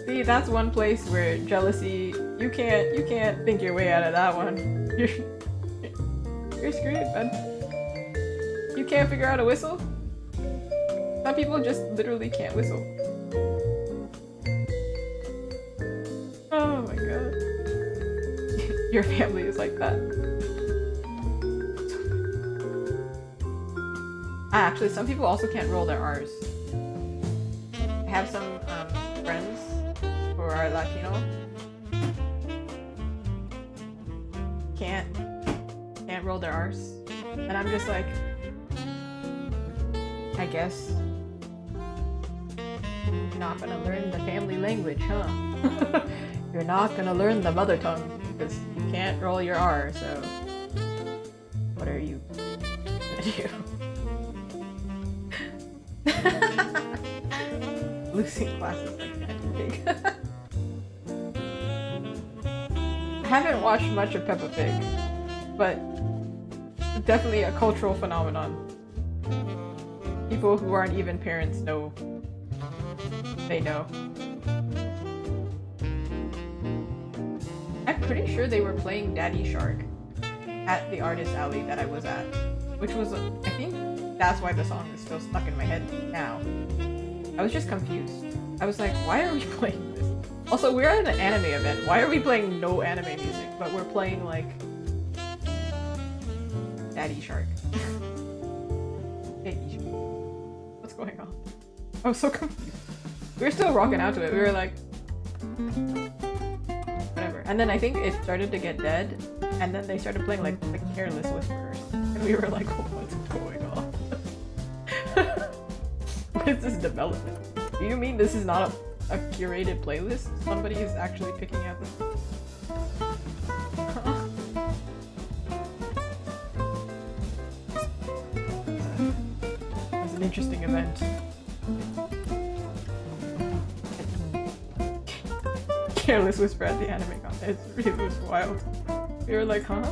See, that's one place where jealousy, you can't think your way out of that one. You're screwed, man. You can't figure out a whistle? Some people just literally can't whistle. Oh my god. Your family is like that. Actually, some people also can't roll their R's. I have some friends who are Latino. Can't roll their R's. And I'm just like, I guess you're not gonna learn the family language, huh? You're not gonna learn the mother tongue because you can't roll your R, so what are you gonna do? Losing classes like that. I haven't watched much of Peppa Pig, but definitely a cultural phenomenon. People who aren't even parents know. They know. I'm pretty sure they were playing Daddy Shark at the artist alley that I was at, which was, I think that's why the song is still stuck in my head now. I was just confused. I was like, why are we playing this? Also, we're at an anime event. Why are we playing no anime music, but we're playing like Daddy Shark? Daddy Shark. What's going on? I was so confused. We were still rocking out to it. We were like, whatever. And then I think it started to get dead, and then they started playing like Careless Whisperers, and we were like, what's going on? What is this development? Do you mean this is not a curated playlist? Somebody is actually picking out this. It was an interesting event. Careless Whisper at the anime con. It was wild. We were like, huh?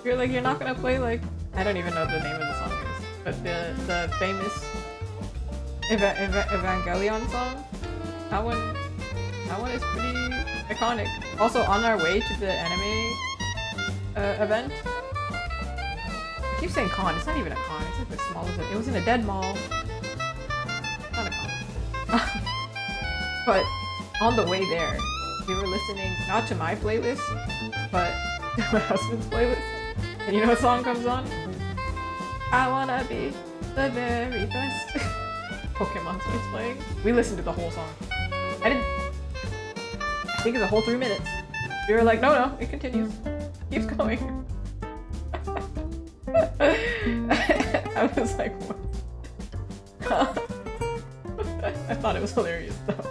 We were like, you're not gonna play like, I don't even know what the name of the song is, but the famous Evangelion song. That one is pretty iconic. Also, on our way to the anime event. I keep saying con. It's not even a con. It's like the smallest. It was in a dead mall. Not a con. But on the way there, we were listening not to my playlist, but to my husband's playlist. And you know what song comes on? I wanna be the very best. Pokemon starts playing. We listened to the whole song. I think it's a whole 3 minutes. We were like, no, it continues. Keeps going. I was like, what? I thought it was hilarious though.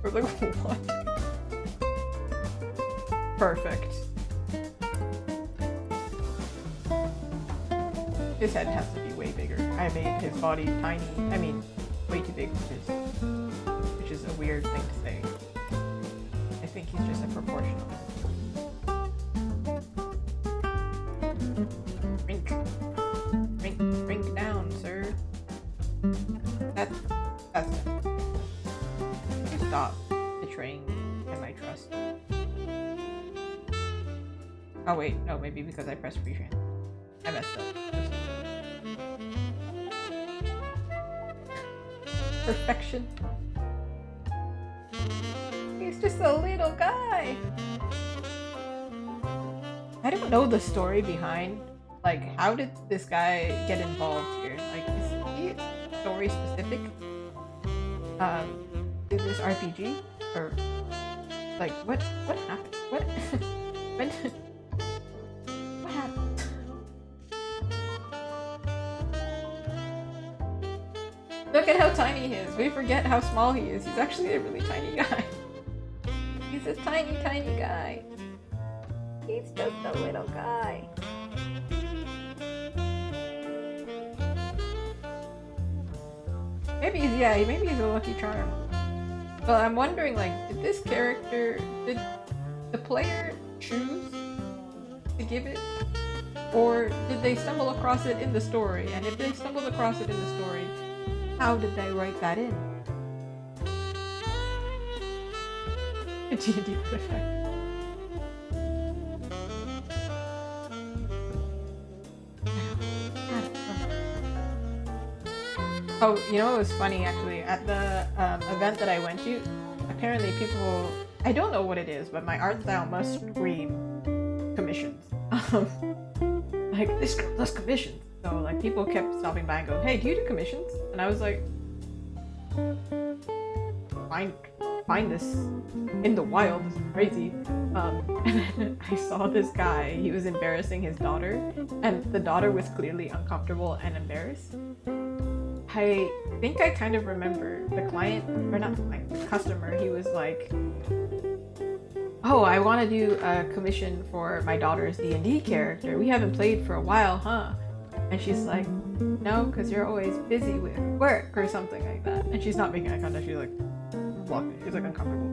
I was like, what? Perfect. His head has to be way bigger. I made his body tiny. I mean, way too big which is a weird thing to say. I think he's just a proportional. Rink down, sir. That's stop betraying me and my trust. Oh wait, no, maybe because I pressed free trans. I messed up. Perfection. He's just a little guy. I don't know the story behind, like, how did this guy get involved here? Like, is he story specific? Is this RPG? Or, like, what happened? What? When? What happened? Look at how tiny he is. We forget how small he is. He's actually a really tiny guy. He's a tiny, tiny guy. He's just a little guy. Maybe he's a lucky charm. But I'm wondering, like, did the player choose to give it? Or did they stumble across it in the story? And if they stumbled across it in the story, how did they write that in? A D&D artifact. Oh, you know what was funny actually? At the event that I went to, apparently people, I don't know what it is, but my art style must scream commissions. Like, this girl does commissions. So like people kept stopping by and going, hey, do you do commissions? And I was like, find this in the wild, this is crazy. And then I saw this guy, he was embarrassing his daughter, and the daughter was clearly uncomfortable and embarrassed. I think I kind of remember the client, or not the client, the customer, he was like, oh, I want to do a commission for my daughter's D&D character. We haven't played for a while, huh? And she's like, no, because you're always busy with work or something like that. And she's not making eye contact, she's like, walking, she's like uncomfortable.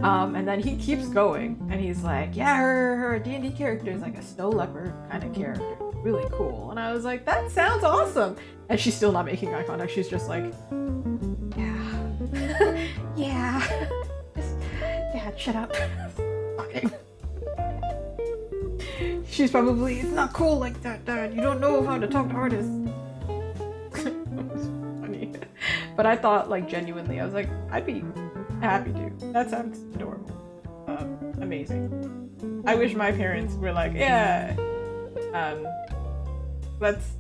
And then he keeps going, and he's like, yeah, her D&D character is like a snow leopard kind of character. Really cool. And I was like, that sounds awesome. And she's still not making eye contact. She's just like, yeah. Yeah. Just, Dad, shut up. Fucking. She's probably, it's not cool like that, Dad. You don't know how to talk to artists. That was funny. But I thought, like, genuinely, I was like, I'd be happy to. That sounds adorable. Amazing. I wish my parents were like, yeah, let's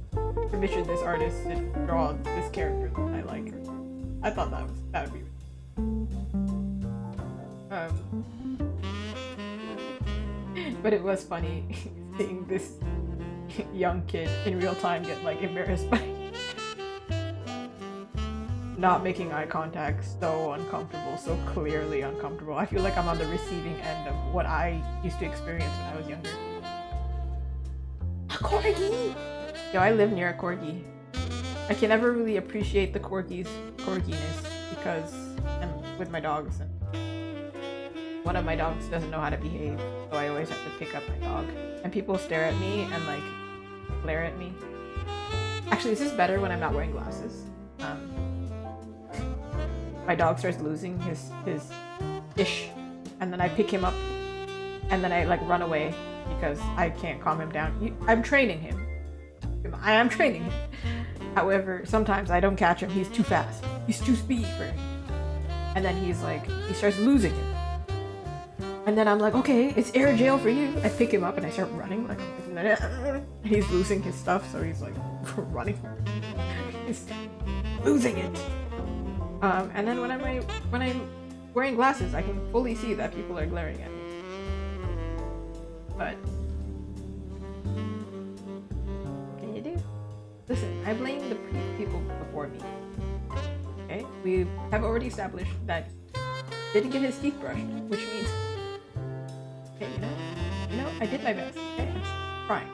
commission this artist to draw this character that I like. I thought that would be but it was funny seeing this young kid in real time get like embarrassed by not making eye contact, so uncomfortable, so clearly uncomfortable. I feel like I'm on the receiving end of what I used to experience when I was younger. A corgi! Yo, I live near a corgi. I can never really appreciate the corgi's corginess because I'm with my dogs and one of my dogs doesn't know how to behave, so I always have to pick up my dog. And people stare at me and like glare at me. Actually, this is better when I'm not wearing glasses. My dog starts losing his ish, and then I pick him up and then I like run away because I can't calm him down. I'm training him. I am training him. However, sometimes I don't catch him. He's too fast. He's too speedy for me. And then he starts losing it. And then I'm like, okay, it's air jail for you. I pick him up and I start running. Like, and he's losing his stuff, so he's like running. He's losing it. And then when I'm wearing glasses, I can fully see that people are glaring at me. But what can you do? Listen, I blame the people before me. Okay? We have already established that he didn't get his teeth brushed, which means, okay, you know, I did my best. Okay, I'm trying.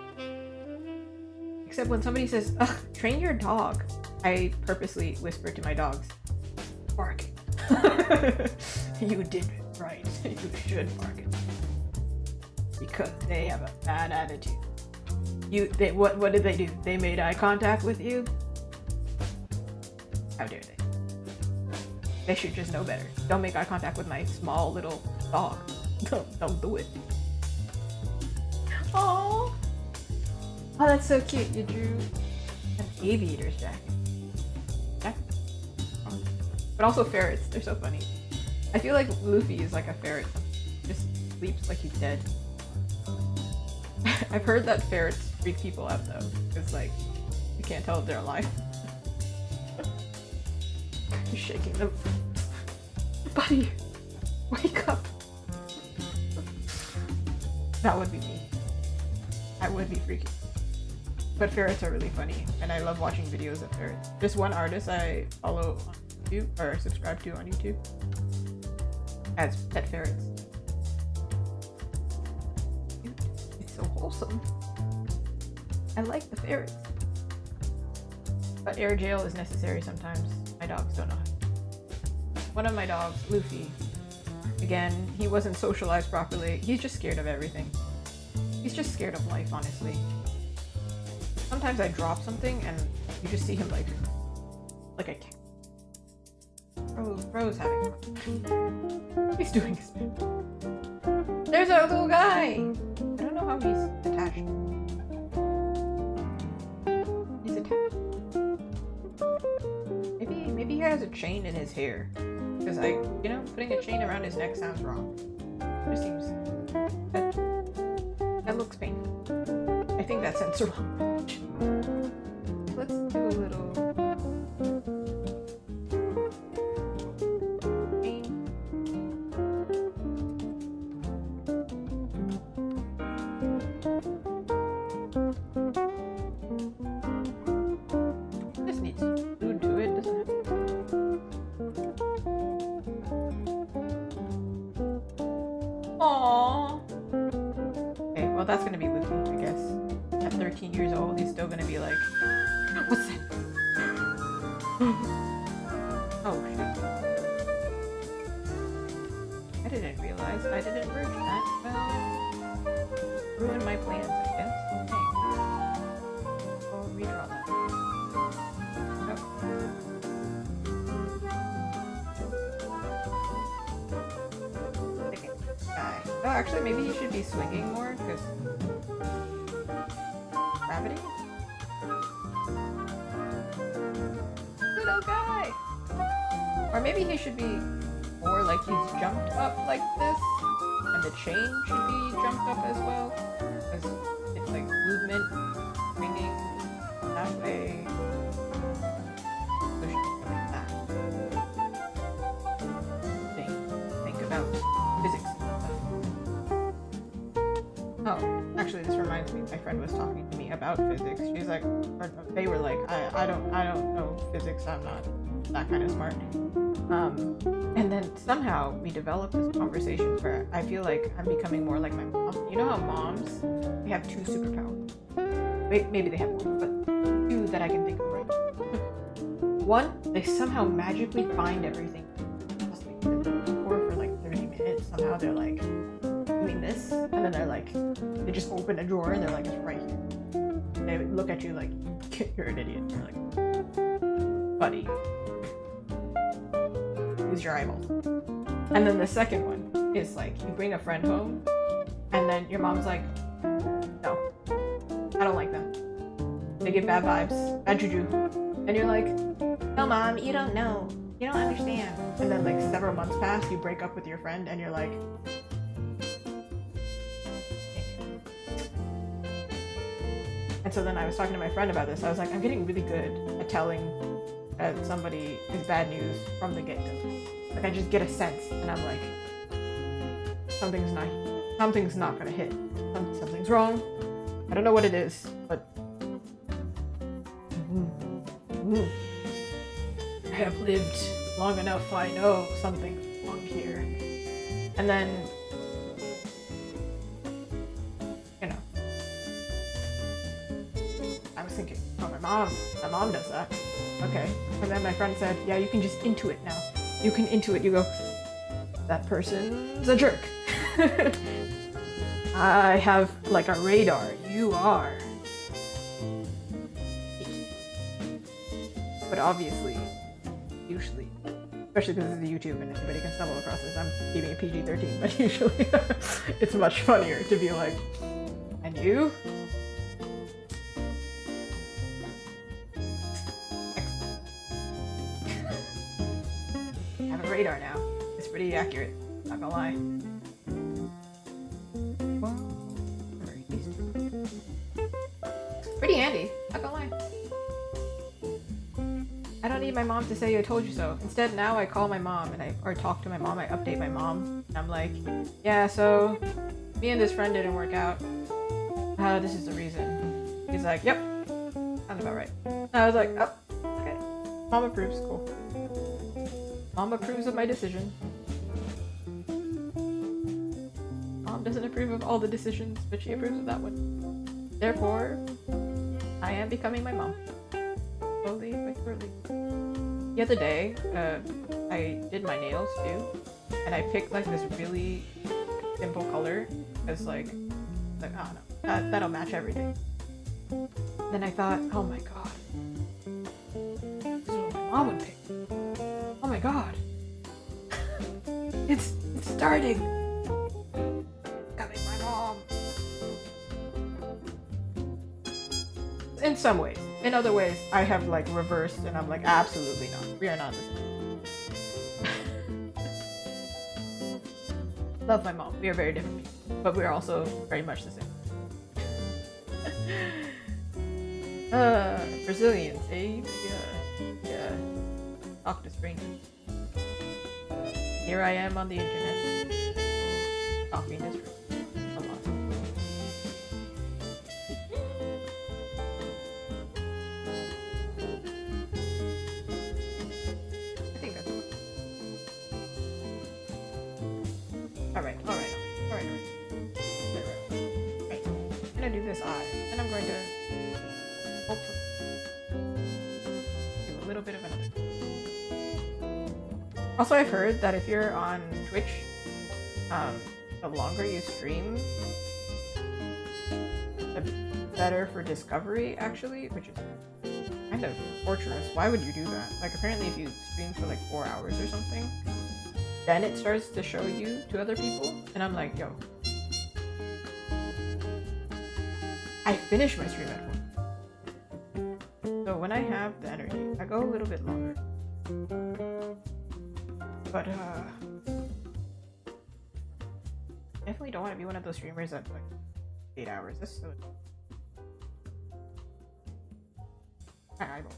Except when somebody says, "Ugh, train your dog," I purposely whisper to my dogs, "Bark." You did right. You should bark because they have a bad attitude. What did they do? They made eye contact with you? How dare they? They should just know better. Don't make eye contact with my small little dog. Don't do it. Aww. Oh, that's so cute. You drew an aviator's jacket. Yeah. Oh. But also ferrets. They're so funny. I feel like Luffy is like a ferret. Just sleeps like he's dead. I've heard that ferrets freak people out though. Because like, you can't tell if they're alive. You're shaking them. Buddy, wake up. That would be me. I would be freaky. But ferrets are really funny, and I love watching videos of ferrets. There's one artist I follow on YouTube, or subscribe to on YouTube, as pet ferrets. Cute. It's so wholesome. I like the ferrets. But air jail is necessary sometimes. My dogs don't know how. One of my dogs, Luffy, again, he wasn't socialized properly. He's just scared of everything. He's just scared of life, honestly. Sometimes I drop something and you just see him like a cat. Bro's having fun. He's doing his best. There's our little guy! I don't know how he's attached. He's attached. Maybe he has a chain in his hair. Because putting a chain around his neck sounds wrong. It just seems that looks painful. I think that sounds wrong. Let's do a little chain. This needs food to it, doesn't it? Aww. Okay, well that's gonna be Luffy, I guess. At 13 years old, he's still gonna be like, what's that? Oh shoot. I didn't realize I didn't merge that. Well, ruined my plans, I guess. Okay. I'll redraw that. Oh. Second guy. Oh, actually, maybe he should be swinging more, because gravity? Little guy! Or maybe he should be more like he's jumped up like this, and the chain should be jumped up as well, because it's like movement, swinging that way. So it should be like that. Think about physics. Oh, actually, this reminds me. My friend was talking to me about physics. She's like, or they were like, I don't know physics. I'm not that kind of smart. And then somehow we developed this conversation where I feel like I'm becoming more like my mom. You know how moms, they have 2 superpowers. Maybe they have more, but 2 that I can think of right now. 1, they somehow magically find everything. For like 30 minutes. Somehow they're like doing this, and then they're like, they just open a drawer and they're like, it's right here. And they look at you like, you're an idiot. You're like, buddy, use your eyeballs. And then the second one is like, you bring a friend home, and then your mom's like, no, I don't like them. They give bad vibes, bad juju. And you're like, no mom, you don't know. You don't understand. And then like several months pass, you break up with your friend, and you're like, and so then I was talking to my friend about this. I was like, I'm getting really good at telling that somebody is bad news from the get-go. Like I just get a sense, and I'm like, something's not gonna hit. Something's wrong. I don't know what it is, but "Hmm, I have lived long enough, I know something's wrong here." And then, you know, I was thinking, oh, my mom does that. Okay. And then my friend said, yeah, you can just intuit now. You can intuit, you go, that person's a jerk. I have like a radar, you are. But obviously, usually, especially because this is YouTube and anybody can stumble across this, I'm keeping it PG-13, but usually it's much funnier to be like, and you? I have a radar now. It's pretty accurate, not gonna lie. Pretty handy, not gonna lie. I don't need my mom to say I told you so. Instead, now I call my mom or talk to my mom. I update my mom. And I'm like, yeah, so me and this friend didn't work out. This is the reason. He's like, yep, sounds about right. And I was like, oh, okay. Mom approves, cool. Mom approves of my decision. Mom doesn't approve of all the decisions, but she approves of that one. Therefore, I am becoming my mom. Slowly but surely. The other day, I did my nails too, and I picked like this really simple color as like I don't know, that'll match everything. Then I thought, oh my god, this is what my mom would pick. Oh my god, it's starting. Becoming my mom. In some ways. In other ways, I have like reversed and I'm like, absolutely not. We are not the same. Love my mom. We are very different people, but we're also very much the same. Brazilians, eh? Yeah. Talk to strangers. Here I am on the internet. Talking to strangers. Alright. I'm gonna do this eye, and I'm going to hopefully do a little bit of another. Also, I've heard that if you're on Twitch, the longer you stream, the better for discovery, actually, which is kind of torturous. Why would you do that? Like, apparently if you stream for like 4 hours or something, then it starts to show you to other people, and I'm like, yo, I finish my stream at 1. So when I have the energy, I go a little bit longer. But definitely don't want to be one of those streamers that's like 8 hours. That's so. I don't.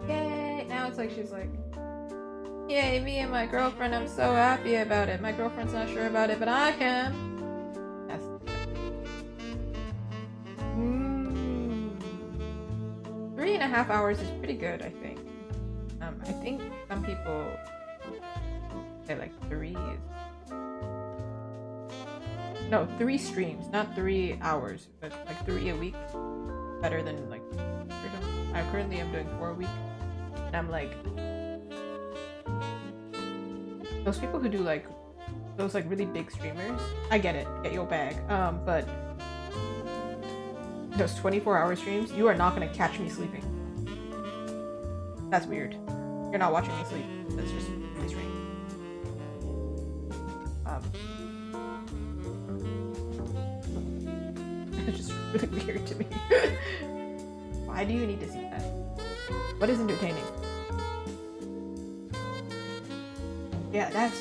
Yay! Now it's like she's like, yay, me and my girlfriend, I'm so happy about it. My girlfriend's not sure about it, but I am. That's 3.5 hours is pretty good, I think. I think some people say like 3 is... No, 3 streams, not 3 hours, but like 3 a week. Better than like... I currently am doing 4 a week. And I'm like... Those people who do like... Those like really big streamers, I get it, get your bag. But... Those 24-hour streams, you are not gonna catch me sleeping. That's weird. You're not watching me sleep. That's just really strange. It's just really weird to me. Why do you need to see that? What is entertaining? Yeah, that's...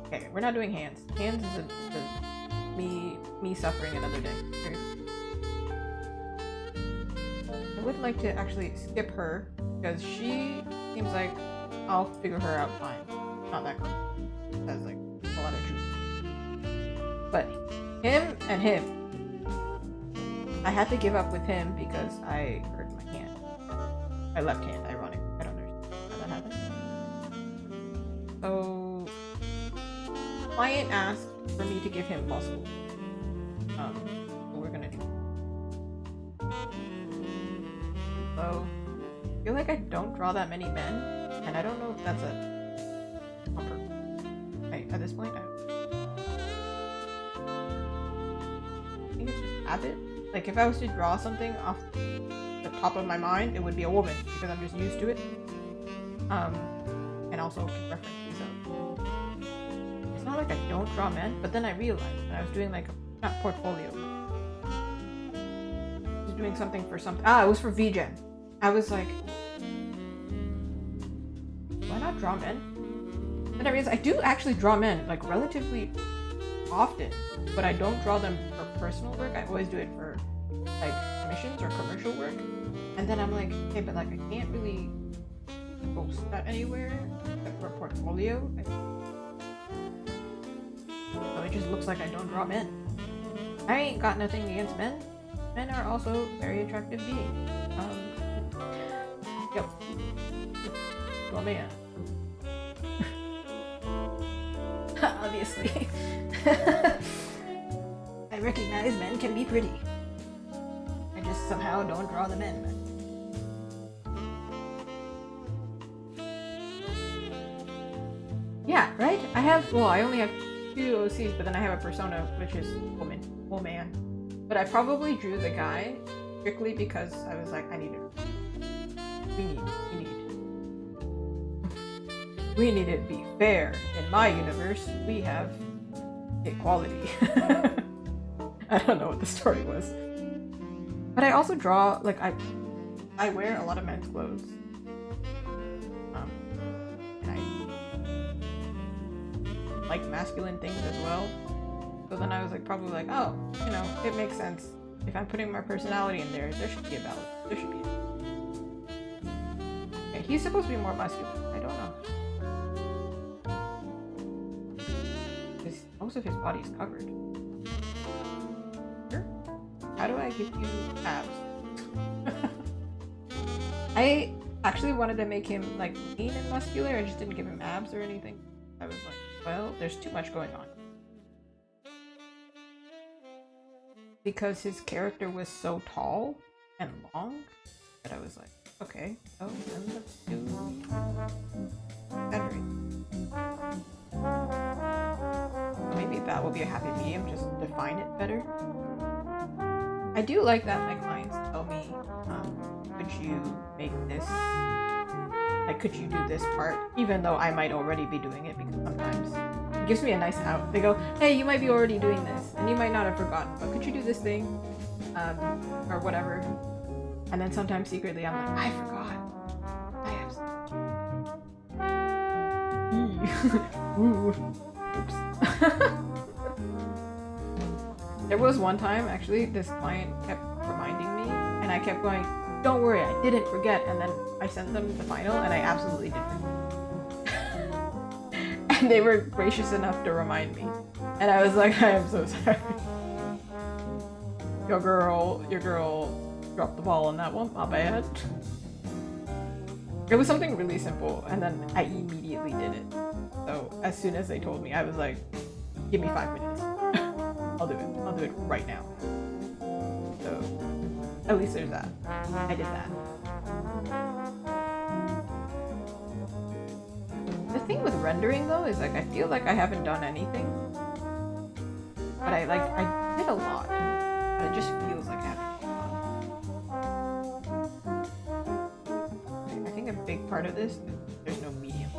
Okay, we're not doing hands. Hands is me suffering another day. I would like to actually skip her because she seems like I'll figure her out fine. Not that girl. That's like a lot of truth. But him and him, I had to give up with him because I hurt my hand. My left hand, ironic. I don't understand how that happened. So, client asked for me to give him muscle. What we're gonna do. So, I feel like I don't draw that many men, and I don't know if that's a comfort. Okay, at this point, I think it's just habit. Like, if I was to draw something off the top of my mind, it would be a woman, because I'm just used to it. And also can reference myself. It's not like I don't draw men, but then I realized that I was doing like not portfolio. I was doing something for something. It was for VGen. I was like, why not draw men? Then I realized I do actually draw men, like relatively often, but I don't draw them for personal work. I always do it for like commissions or commercial work. And then I'm like, okay, but like I can't really post that anywhere except for portfolio. So it just looks like I don't draw men. I ain't got nothing against men. Men are also very attractive beings. Yep. Draw man. Obviously. I recognize men can be pretty. I just somehow don't draw the men. Yeah, right? I only have 2 OCs, but then I have a persona, which is woman. But I probably drew the guy strictly because I was like, I need it. We need it to be fair. In my universe, we have equality. I don't know what the story was. But I also draw, like, I wear a lot of men's clothes. And I like masculine things as well. So then I was like, probably like, oh, you know, it makes sense. If I'm putting my personality in there, there should be a balance. There should be. Okay, he's supposed to be more masculine. I don't know. Most of his body is covered. Sure. How do I give you abs? I actually wanted to make him like lean and muscular. I just didn't give him abs or anything. I was like, well, there's too much going on. Because his character was so tall and long that I was like, okay, so then let's do Henry. Maybe that will be a happy medium, just define it better. I do like that my clients tell me, could you make this, like, could you do this part? Even though I might already be doing it, because sometimes it gives me a nice out. They go, hey, you might be already doing this, and you might not have forgotten, but could you do this thing? Or whatever. And then sometimes secretly I'm like, I forgot. I have Ooh. Oops. There was one time, actually, this client kept reminding me, and I kept going, don't worry, I didn't forget, and then I sent them the final, and I absolutely didn't. And they were gracious enough to remind me. And I was like, I am so sorry. Your girl dropped the ball on that one, my bad. It was something really simple, and then I immediately did it. So as soon as they told me, I was like, give me 5 minutes. I'll do it right now. So at least there's that. I did that. The thing with rendering though is like I feel like I haven't done anything. But I did a lot. But it just feels like I haven't done a lot. I think a big part of this is there's no medium.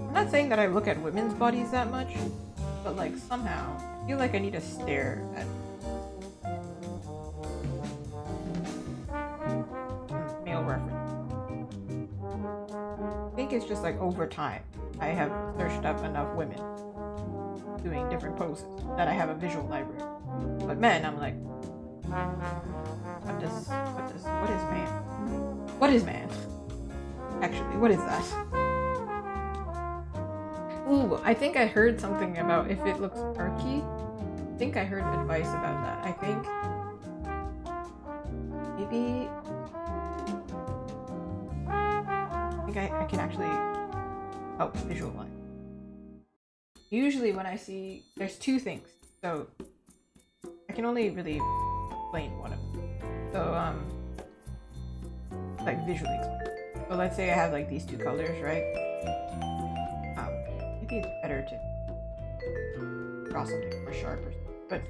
I'm not saying that I look at women's bodies that much, but like somehow I feel like I need to stare at think it's just like over time, I have searched up enough women doing different poses that I have a visual library. But men, I'm like, what is man? What is man? Actually, what is that? Ooh, I think I heard something about if it looks perky. I think I heard advice about that. I think maybe I can actually help visualize. Usually when I see, there's two things, so I can only really explain one of them. So like visually explain. So let's say I have like these two colors, right? Maybe it's better to draw something more sharp or something. But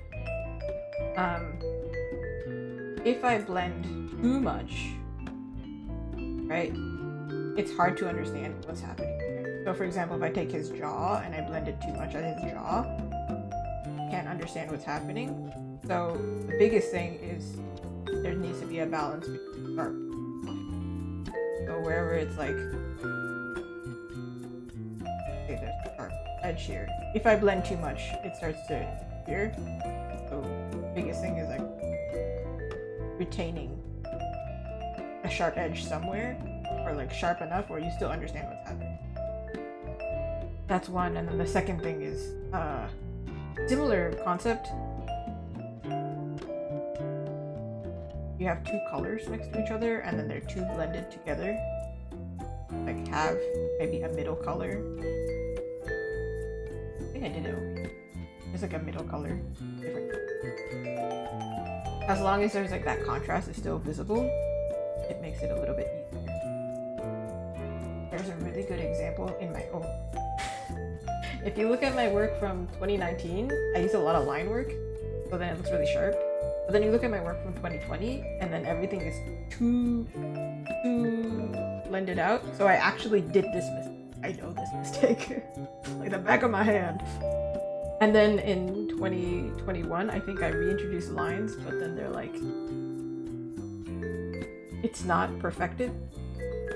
if I blend too much, right, it's hard to understand what's happening here. So for example, if I take his jaw and I blend it too much on his jaw, I can't understand what's happening. So the biggest thing is there needs to be a balance between sharp. So wherever it's like, okay, there's a sharp edge here. If I blend too much, it starts to disappear. So the biggest thing is like retaining a sharp edge somewhere, or like sharp enough where you still understand what's happening. That's one. And then the second thing is similar concept. You have two colors next to each other and then they're two blended together. Like have maybe a middle color. I think I did it over here. There's like a middle color. Different. As long as there's like that contrast is still visible, it makes it a little bit easier. There's a really good example in my own. If you look at my work from 2019, I use a lot of line work, so then it looks really sharp. But then you look at my work from 2020, and then everything is too blended out. So I actually did this mistake. I know this mistake, like the back of my hand. And then in 2021, I think I reintroduced lines, but then they're like, it's not perfected.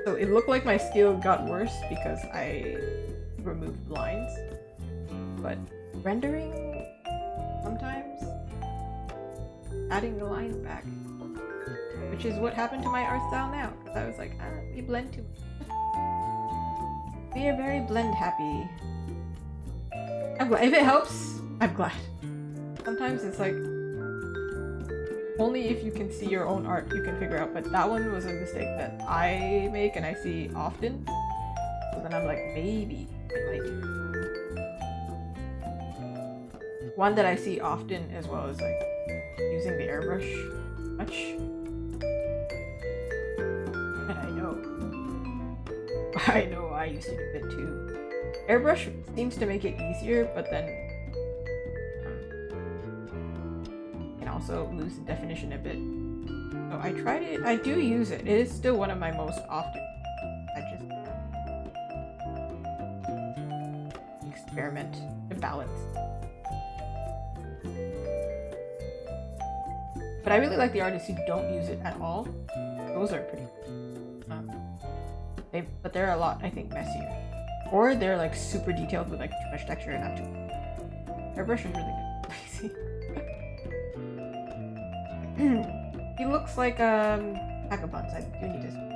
So it looked like my skill got worse because I removed lines. But rendering, sometimes adding the lines back, which is what happened to my art style now. Because I was like, we blend too much. We are very blend happy. I'm glad. If it helps, I'm glad. Sometimes it's like, only if you can see your own art you can figure out, but that one was a mistake that I make and I see often. So then I'm like, maybe it might be. One that I see often as well is like using the airbrush much. And I know I used to do it too. Airbrush seems to make it easier, but then can also lose the definition a bit. So I tried it. I do use it. It is still one of my most often. I just experiment to balance. But I really like the artists who don't use it at all. Those are pretty good. But they're a lot, I think, messier. Or they're like super detailed with like too much texture and not too much. Airbrush is really good. He looks like pack of buns. I do need this one.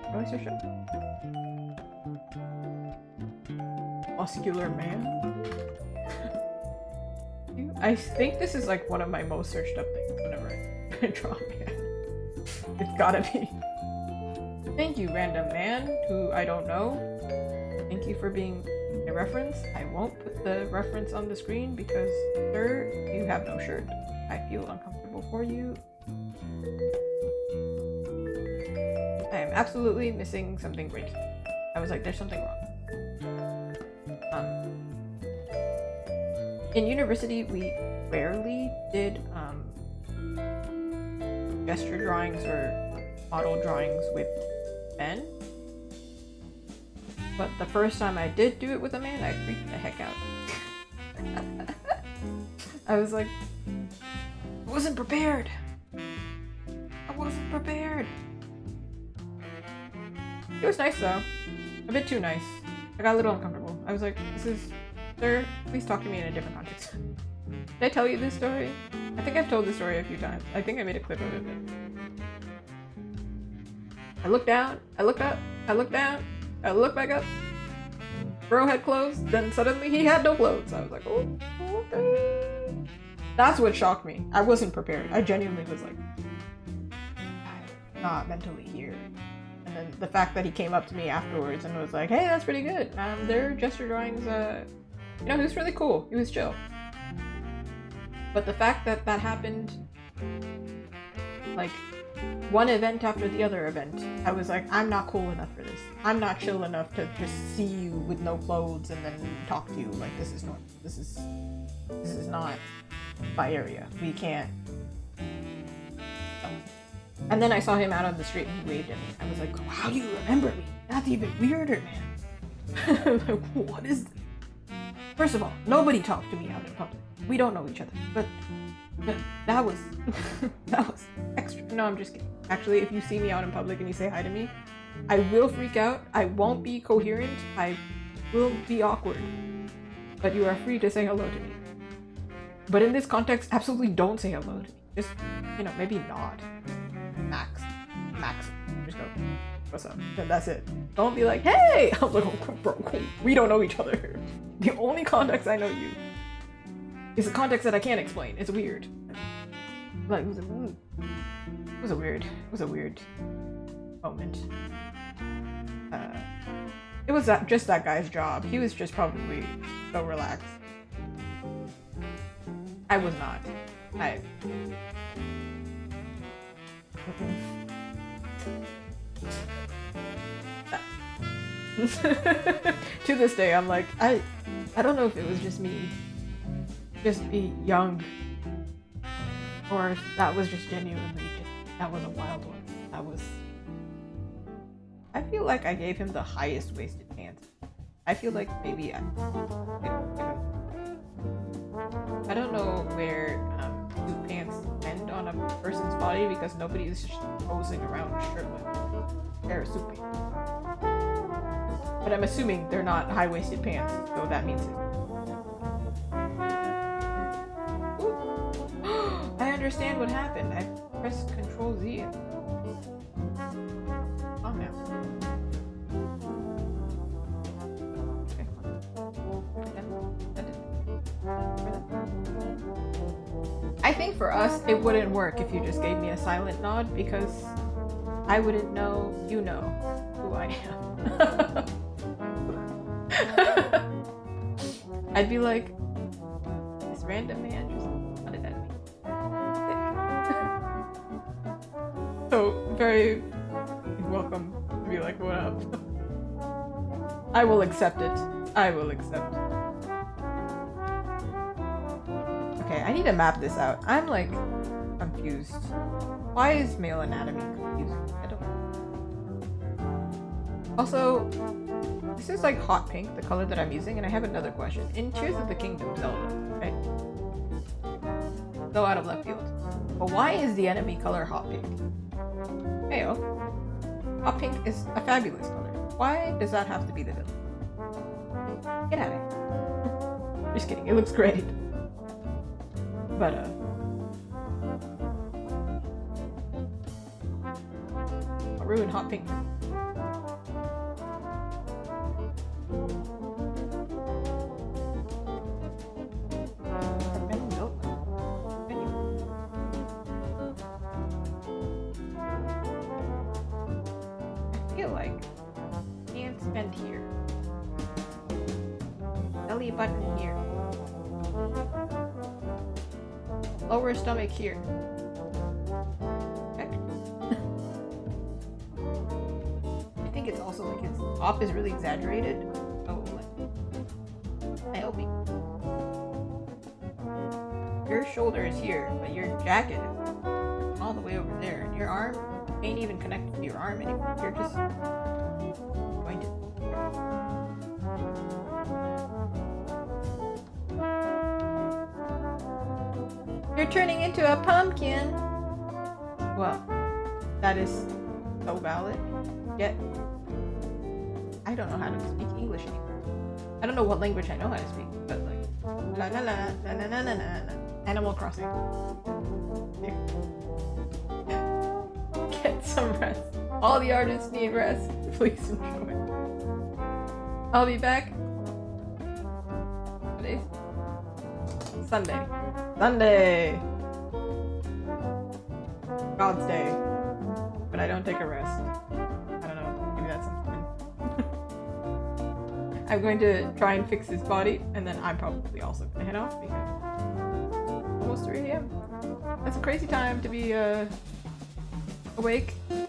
How do I search up? Muscular man? I think this is like one of my most searched up things whenever I draw a man. It's gotta be. Thank you, random man who I don't know. Thank you for being a reference. I won't put the reference on the screen because, sir, you have no shirt. I feel uncomfortable for you. I am absolutely missing something great. I was like, there's something wrong. In university, we rarely did gesture drawings or model drawings with men. But the first time I did do it with a man, I freaked the heck out. I was like, I wasn't prepared. I wasn't prepared. It was nice though. A bit too nice. I got a little uncomfortable. I was like, sir, please talk to me in a different context. Did I tell you this story? I think I've told this story a few times. I think I made a clip of it. I looked down, I looked up, I looked down, I looked back up. Bro had clothes, then suddenly he had no clothes. I was like, oh, okay. That's what shocked me. I wasn't prepared. I genuinely was like, I'm not mentally here. And then the fact that he came up to me afterwards and was like, hey, that's pretty good. Their gesture drawings, you know, he was really cool. He was chill. But the fact that that happened, like, one event after the other event, I was like, I'm not cool enough for this. I'm not chill enough to just see you with no clothes and then talk to you. Like, this is not, this is not my area. We can't. So. And then I saw him out on the street and he waved at me. I was like, how do you remember me? That's even weirder, man. Like, what is this? First of all, nobody talked to me out in public. We don't know each other, but that was that was extra. No, I'm just kidding. Actually, if you see me out in public and you say hi to me, I will freak out. I won't be coherent. I will be awkward. But you are free to say hello to me. But in this context, absolutely don't say hello to me. Just, you know, maybe nod. Max. Just go, what's up? And that's it. Don't be like, hey! I'm like, oh, bro, we don't know each other. The only context I know you is a context that I can't explain. It's weird. Like, it was a weird moment. It was just that guy's job. He was just probably so relaxed. I was not. To this day, I'm like, I don't know if it was just me just be young, or if that was just genuinely that was a wild one. I feel like I gave him the highest waisted pants. I feel like maybe I don't know where suit pants end on a person's body because nobody's just posing around shirtless. They're a suit pants. But I'm assuming they're not high-waisted pants, so that means it. I understand what happened. I pressed Control Z. Oh no. I think for us, it wouldn't work if you just gave me a silent nod because I wouldn't know you know who I am. I'd be like, this random man just nodded at me. So, very welcome to be like, what up? I will accept it. I will accept. Okay, I need to map this out. I'm like confused. Why is male anatomy confusing? I don't know. Also, this is like hot pink, the color that I'm using, and I have another question. In Tears of the Kingdom Zelda, right? So out of left field. But why is the enemy color hot pink? Heyo. Hot pink is a fabulous color. Why does that have to be the villain? Get at it. Just kidding, it looks great. But, I'll ruin hot pink. I feel like hands bend here. Belly button here. Lower stomach here. Okay. I think it's also like his top is really exaggerated. Oh, I help you. Your shoulder is here, but your jacket is all the way over there, and your arm ain't even connected to your arm anymore. You're just jointed. You're turning into a pumpkin. Well, That is so valid. Yet, I don't know how to speak English anymore. I don't know what language I know how to speak, but like, la la la la la la la la. Animal Crossing. Get some rest. All the artists need rest. Please enjoy. I'll be back. Today's Sunday. Sunday! God's day. But I don't take a rest. I don't know. Maybe that's something. I'm going to try and fix his body, and then I'm probably also gonna head off because almost 3 a.m. That's a crazy time to be awake. But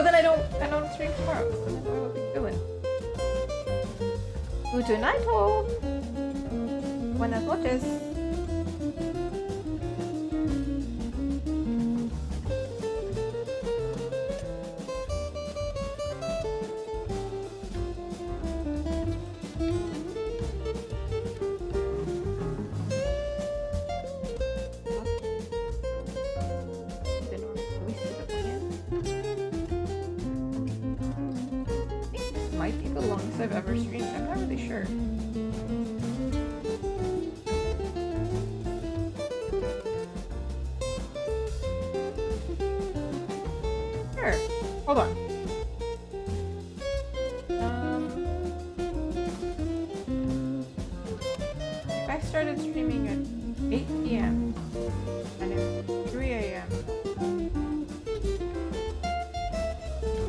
then I don't stream tomorrow, so I will be chilling. Good night, all. Buenas noches. Might be the longest I've ever streamed. I'm not really sure. Sure. Hold on. If I started streaming at 8 p.m. and it's 3 a.m.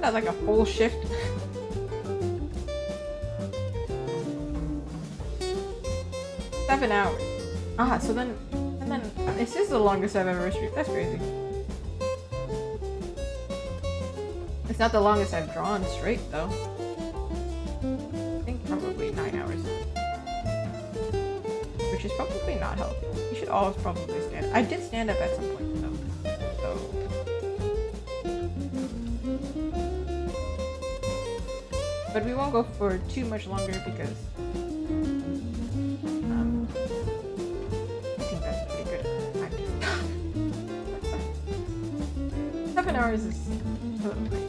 That's like a full shift. 7 hours. Ah, so then, and then this is the longest I've ever streamed. That's crazy. It's not the longest I've drawn straight though. I think probably 9 hours. Which is probably not healthy. You should always probably stand. I did stand up at some point though. So. But we won't go for too much longer because I think that's pretty good. 7 hours is a little late.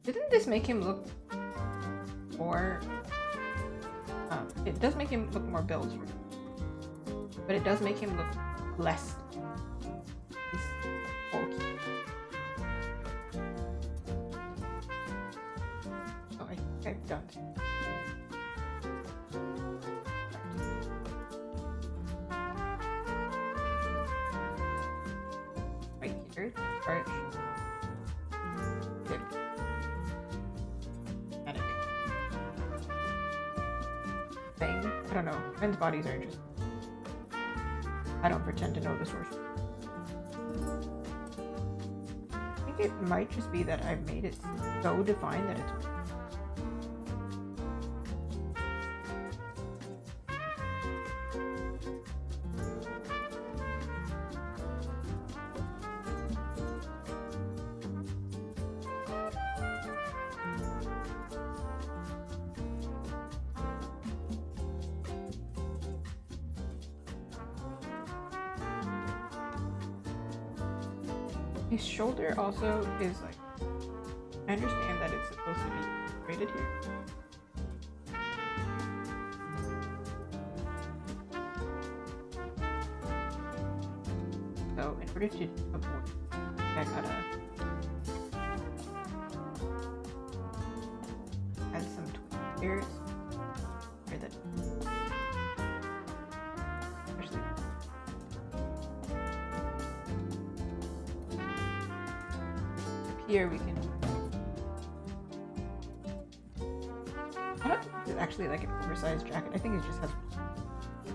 Didn't this make him look more... it does make him look more built, but it does make him look less. He's bulky. Oh, I think I've done it. Right here, arch. Good. Thing. I don't know. Men's bodies are interesting. I don't pretend to know the source. I think it might just be that I've made it so defined that it's... His shoulder also is like, I understand that it's supposed to be rated here. So in order to avoid, I gotta add some twist here. That especially here we can. I don't think it's actually like an oversized jacket. I think it just has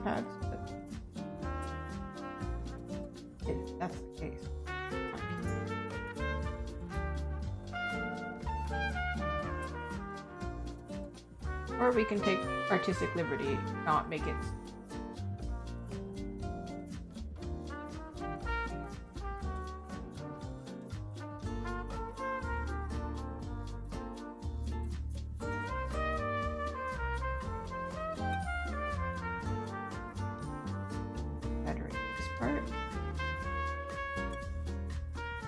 pads. But if that's the case. Or we can take artistic liberty, not make it. Better this part.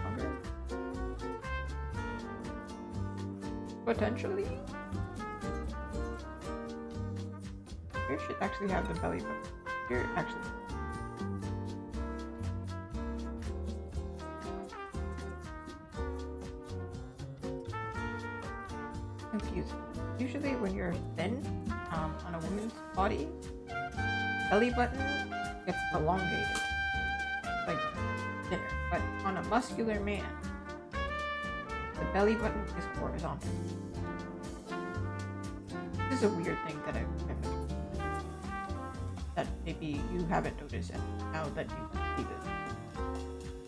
Longer. Potentially. Here should actually have the belly button. Here, actually. Confusing. Usually when you're thin, on a woman's body, belly button gets elongated. Like thinner. But on a muscular man, the belly button is horizontal. This is a weird thing that I've that maybe you haven't noticed, and now that you see this,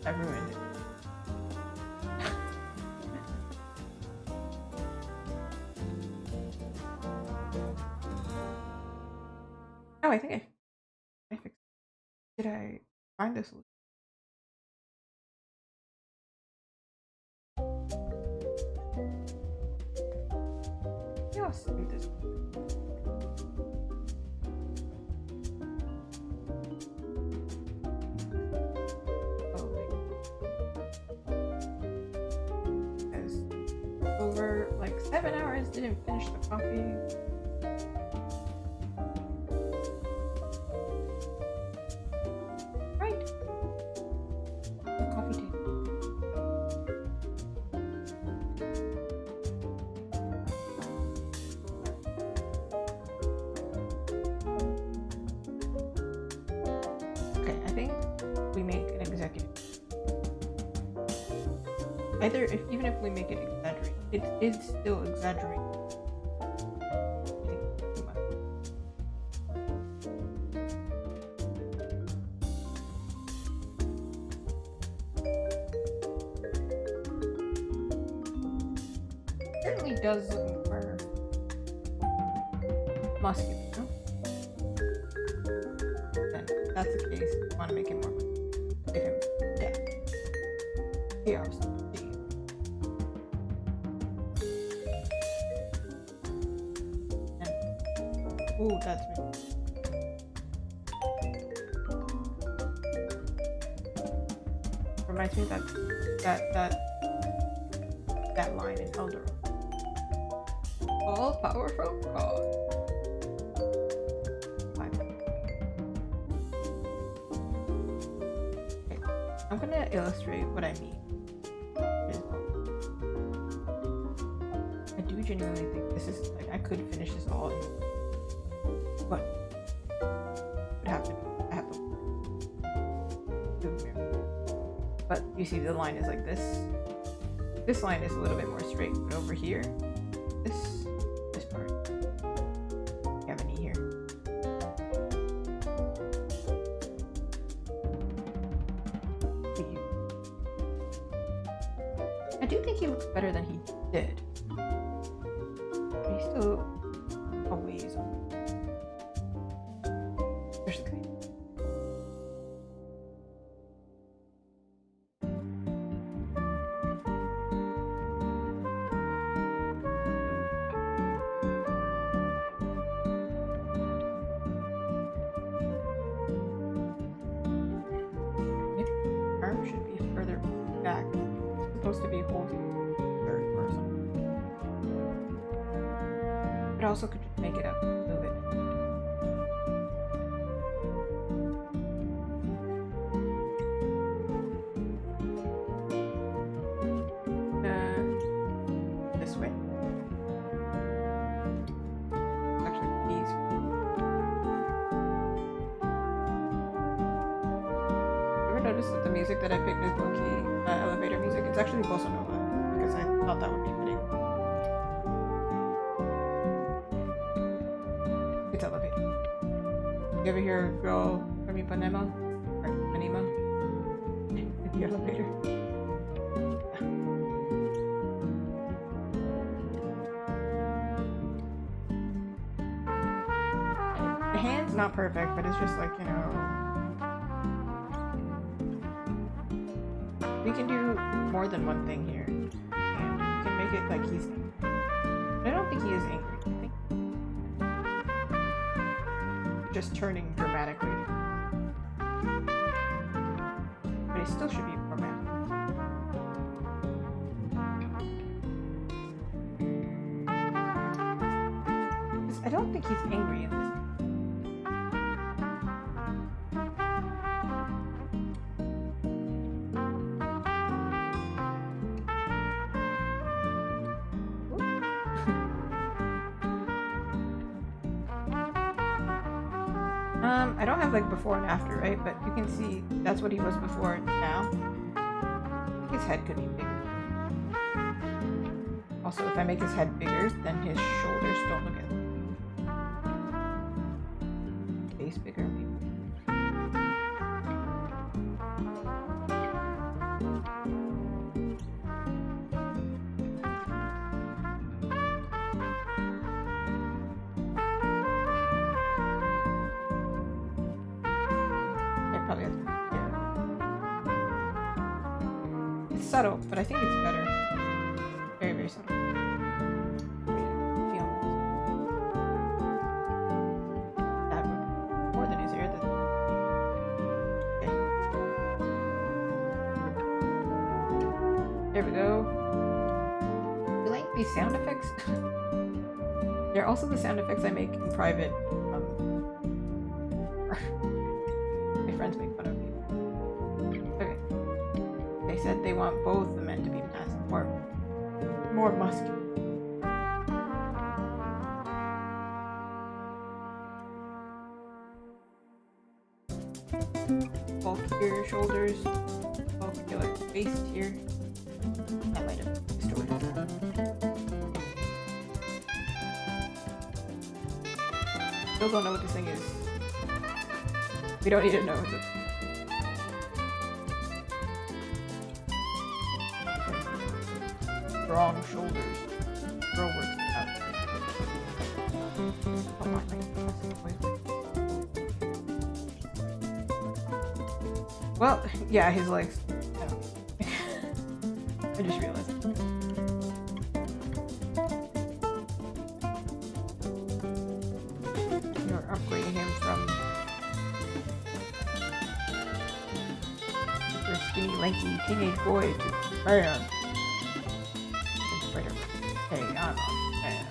I ruined it. Oh, I think I fixed it. Did I find this? Yeah, I'll save this. Over like 7 hours, didn't finish the coffee. Right. Coffee table. Okay, I think we make an executive. Either even if we make it exaggerate, it is still exaggerating. Certainly does look more muscular, no? Then if that's the case, we want to make it more give him depth. Yeah, ooh, that's me. Reminds me of that line in Elder. All power from God. Okay, I'm gonna illustrate what I mean. I do genuinely think this is like I could finish this all in. But I have to do it. But you see the line is like this. This line is a little bit more straight, but over here, this part, you have an E here. I do think he looks better than he did. But he's still a ways off. There's the thing. Arm should be further back. It's supposed to be holding third or something. But also could just make it up, move it. This way. Actually, these. Ever noticed that the music that I picked is low-key elevator music? It's actually bossa nova because I thought that would be fitting. It's elevator. You ever hear a girl from Ipanema? Or Anima? In the elevator? not perfect, but it's just like, you know, we can do more than one thing here. And we can make it like he's angry. I don't think he is angry. I think just turning dramatically. But he still should be romantic. I don't think he's angry in this. I don't have like before and after, right? But you can see that's what he was before now. I think his head could be bigger. Also, if I make his head bigger, then his shoulders don't look as face bigger. Subtle, but I think it's better. Very, very subtle. That would more than his hair. Okay. There we go. You like these sound effects? They're also the sound effects I make in private. My friends make fun of me. Okay. They said they want both the men to be more muscular. Bulkier shoulders, bulkier waist here. That might have distorted that. Still don't know what this thing is. We don't need to know what this. Strong shoulders. Girl works out. Oh my God. Well, yeah, his legs. I just realized. You're upgrading him from super skinny, lanky teenage boy to man. Hey, I'm a man.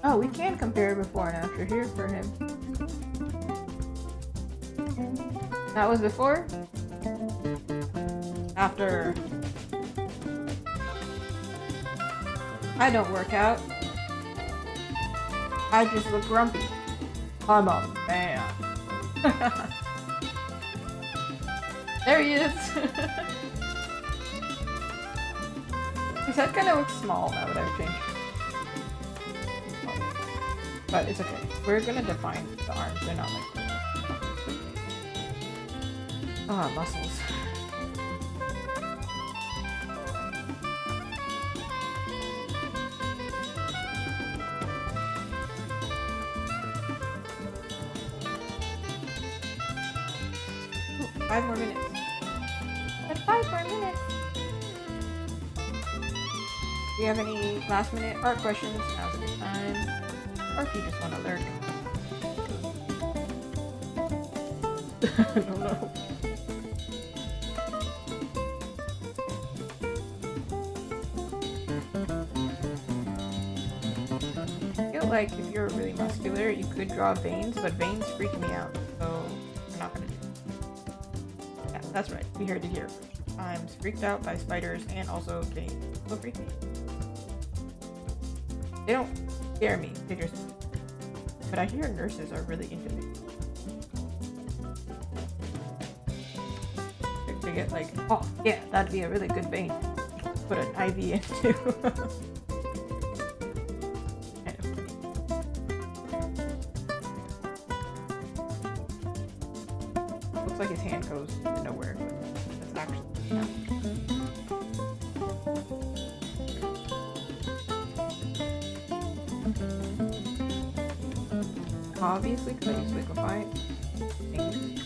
Oh, we can compare before and after here for him. That was before? After. I don't work out. I just look grumpy. I'm a man. There he is. His head kind of looks small now that I've changed. But it's okay. We're gonna define the arms. They're not like that. Ah, muscles. Ooh, 5 more minutes. But 5 more minutes. Do you have any last minute art questions? Now's a good time. Or if you just want to lurk. I don't know. I feel like if you're really muscular, you could draw veins, but veins freak me out, so we're not gonna do it. Yeah, that's right. We heard it here. I'm freaked out by spiders and also getting so freaky. They don't scare me, they just. But I hear nurses are really into it. They get like, oh yeah, that'd be a really good vein. Put an IV into. Looks like his hand goes nowhere. obviously, because I use liquefy things.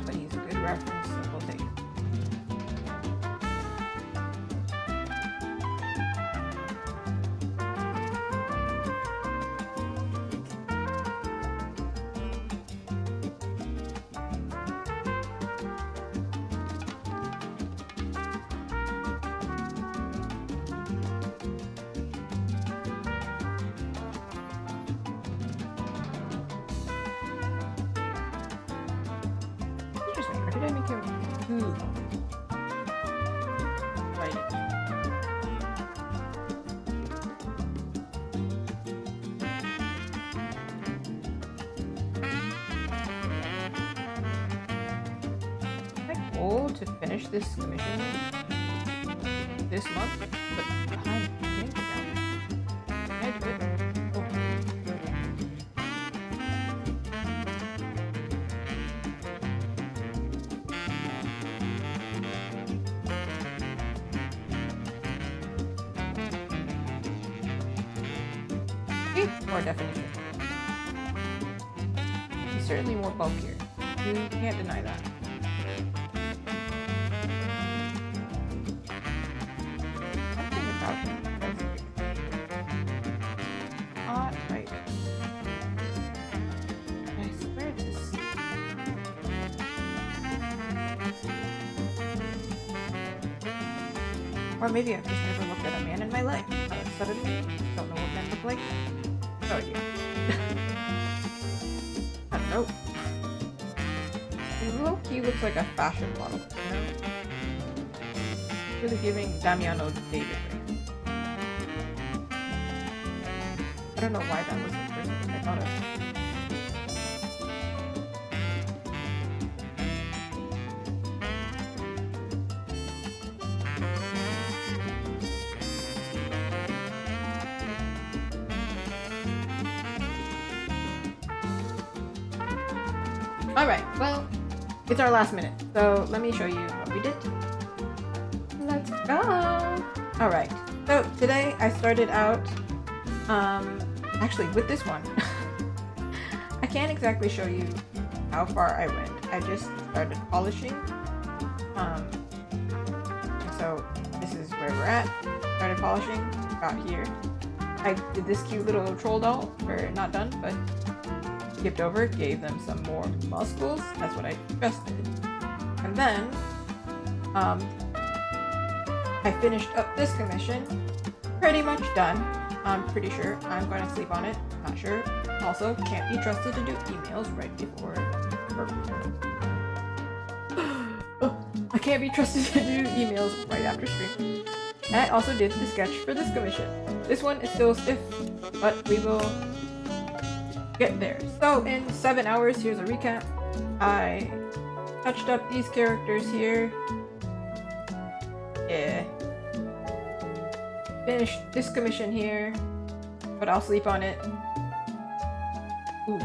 But he's a good reference, so we'll take it. Interesting. Or did I make him two? Right. My goal to finish this commission this month, but behind things down. Can I do it? Oh. More definition. He's certainly more bulkier. You can't deny that. Something about him doesn't. Right. I swear it's a C. Or maybe I've just never looked at a man in my life. Suddenly, don't know what men look like. Oh yeah. I don't know. He low-key looks like a fashion model, you know? Really giving Damiano David right? I don't know why that was the first thing I thought of. Alright, well, it's our last minute, so let me show you what we did. Let's go! Alright, so today I started out, actually with this one. I can't exactly show you how far I went. I just started polishing. So this is where we're at. Started polishing, got here. I did this cute little troll doll. We're not done, but skipped over, gave them some more muscles. That's what I just did. And then I finished up this commission. Pretty much done. I'm pretty sure. I'm going to sleep on it. Not sure. Also, can't be trusted to do emails right before. I can't be trusted to do emails right after stream. And I also did the sketch for this commission. This one is still stiff, but we will get there. So in 7 hours, here's a recap. I touched up these characters here. Yeah. Finished this commission here, but I'll sleep on it. Ooh,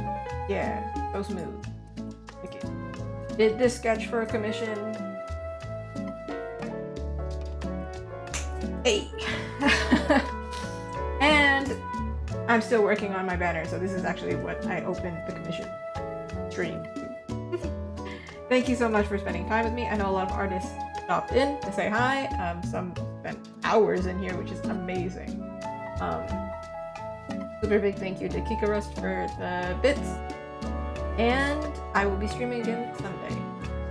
yeah, so smooth. Okay. Did this sketch for a commission. Hey. And I'm still working on my banner, so this is actually what I opened the commission stream to. Thank you so much for spending time with me. I know a lot of artists stopped in to say hi. Some spent hours in here, which is amazing. Super big thank you to Kikarust for the bits. And I will be streaming again Sunday.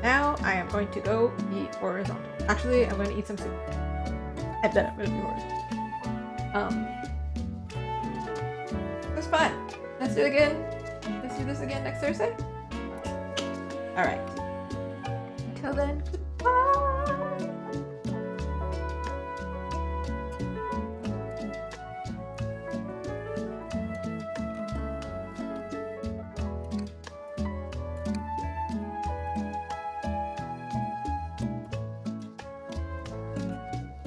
Now I am going to go be horizontal. Actually, I'm going to eat some soup. And then I'm going to be horizontal. It was fun. Let's do it again. Let's do this again next Thursday. Alright. Until then, goodbye.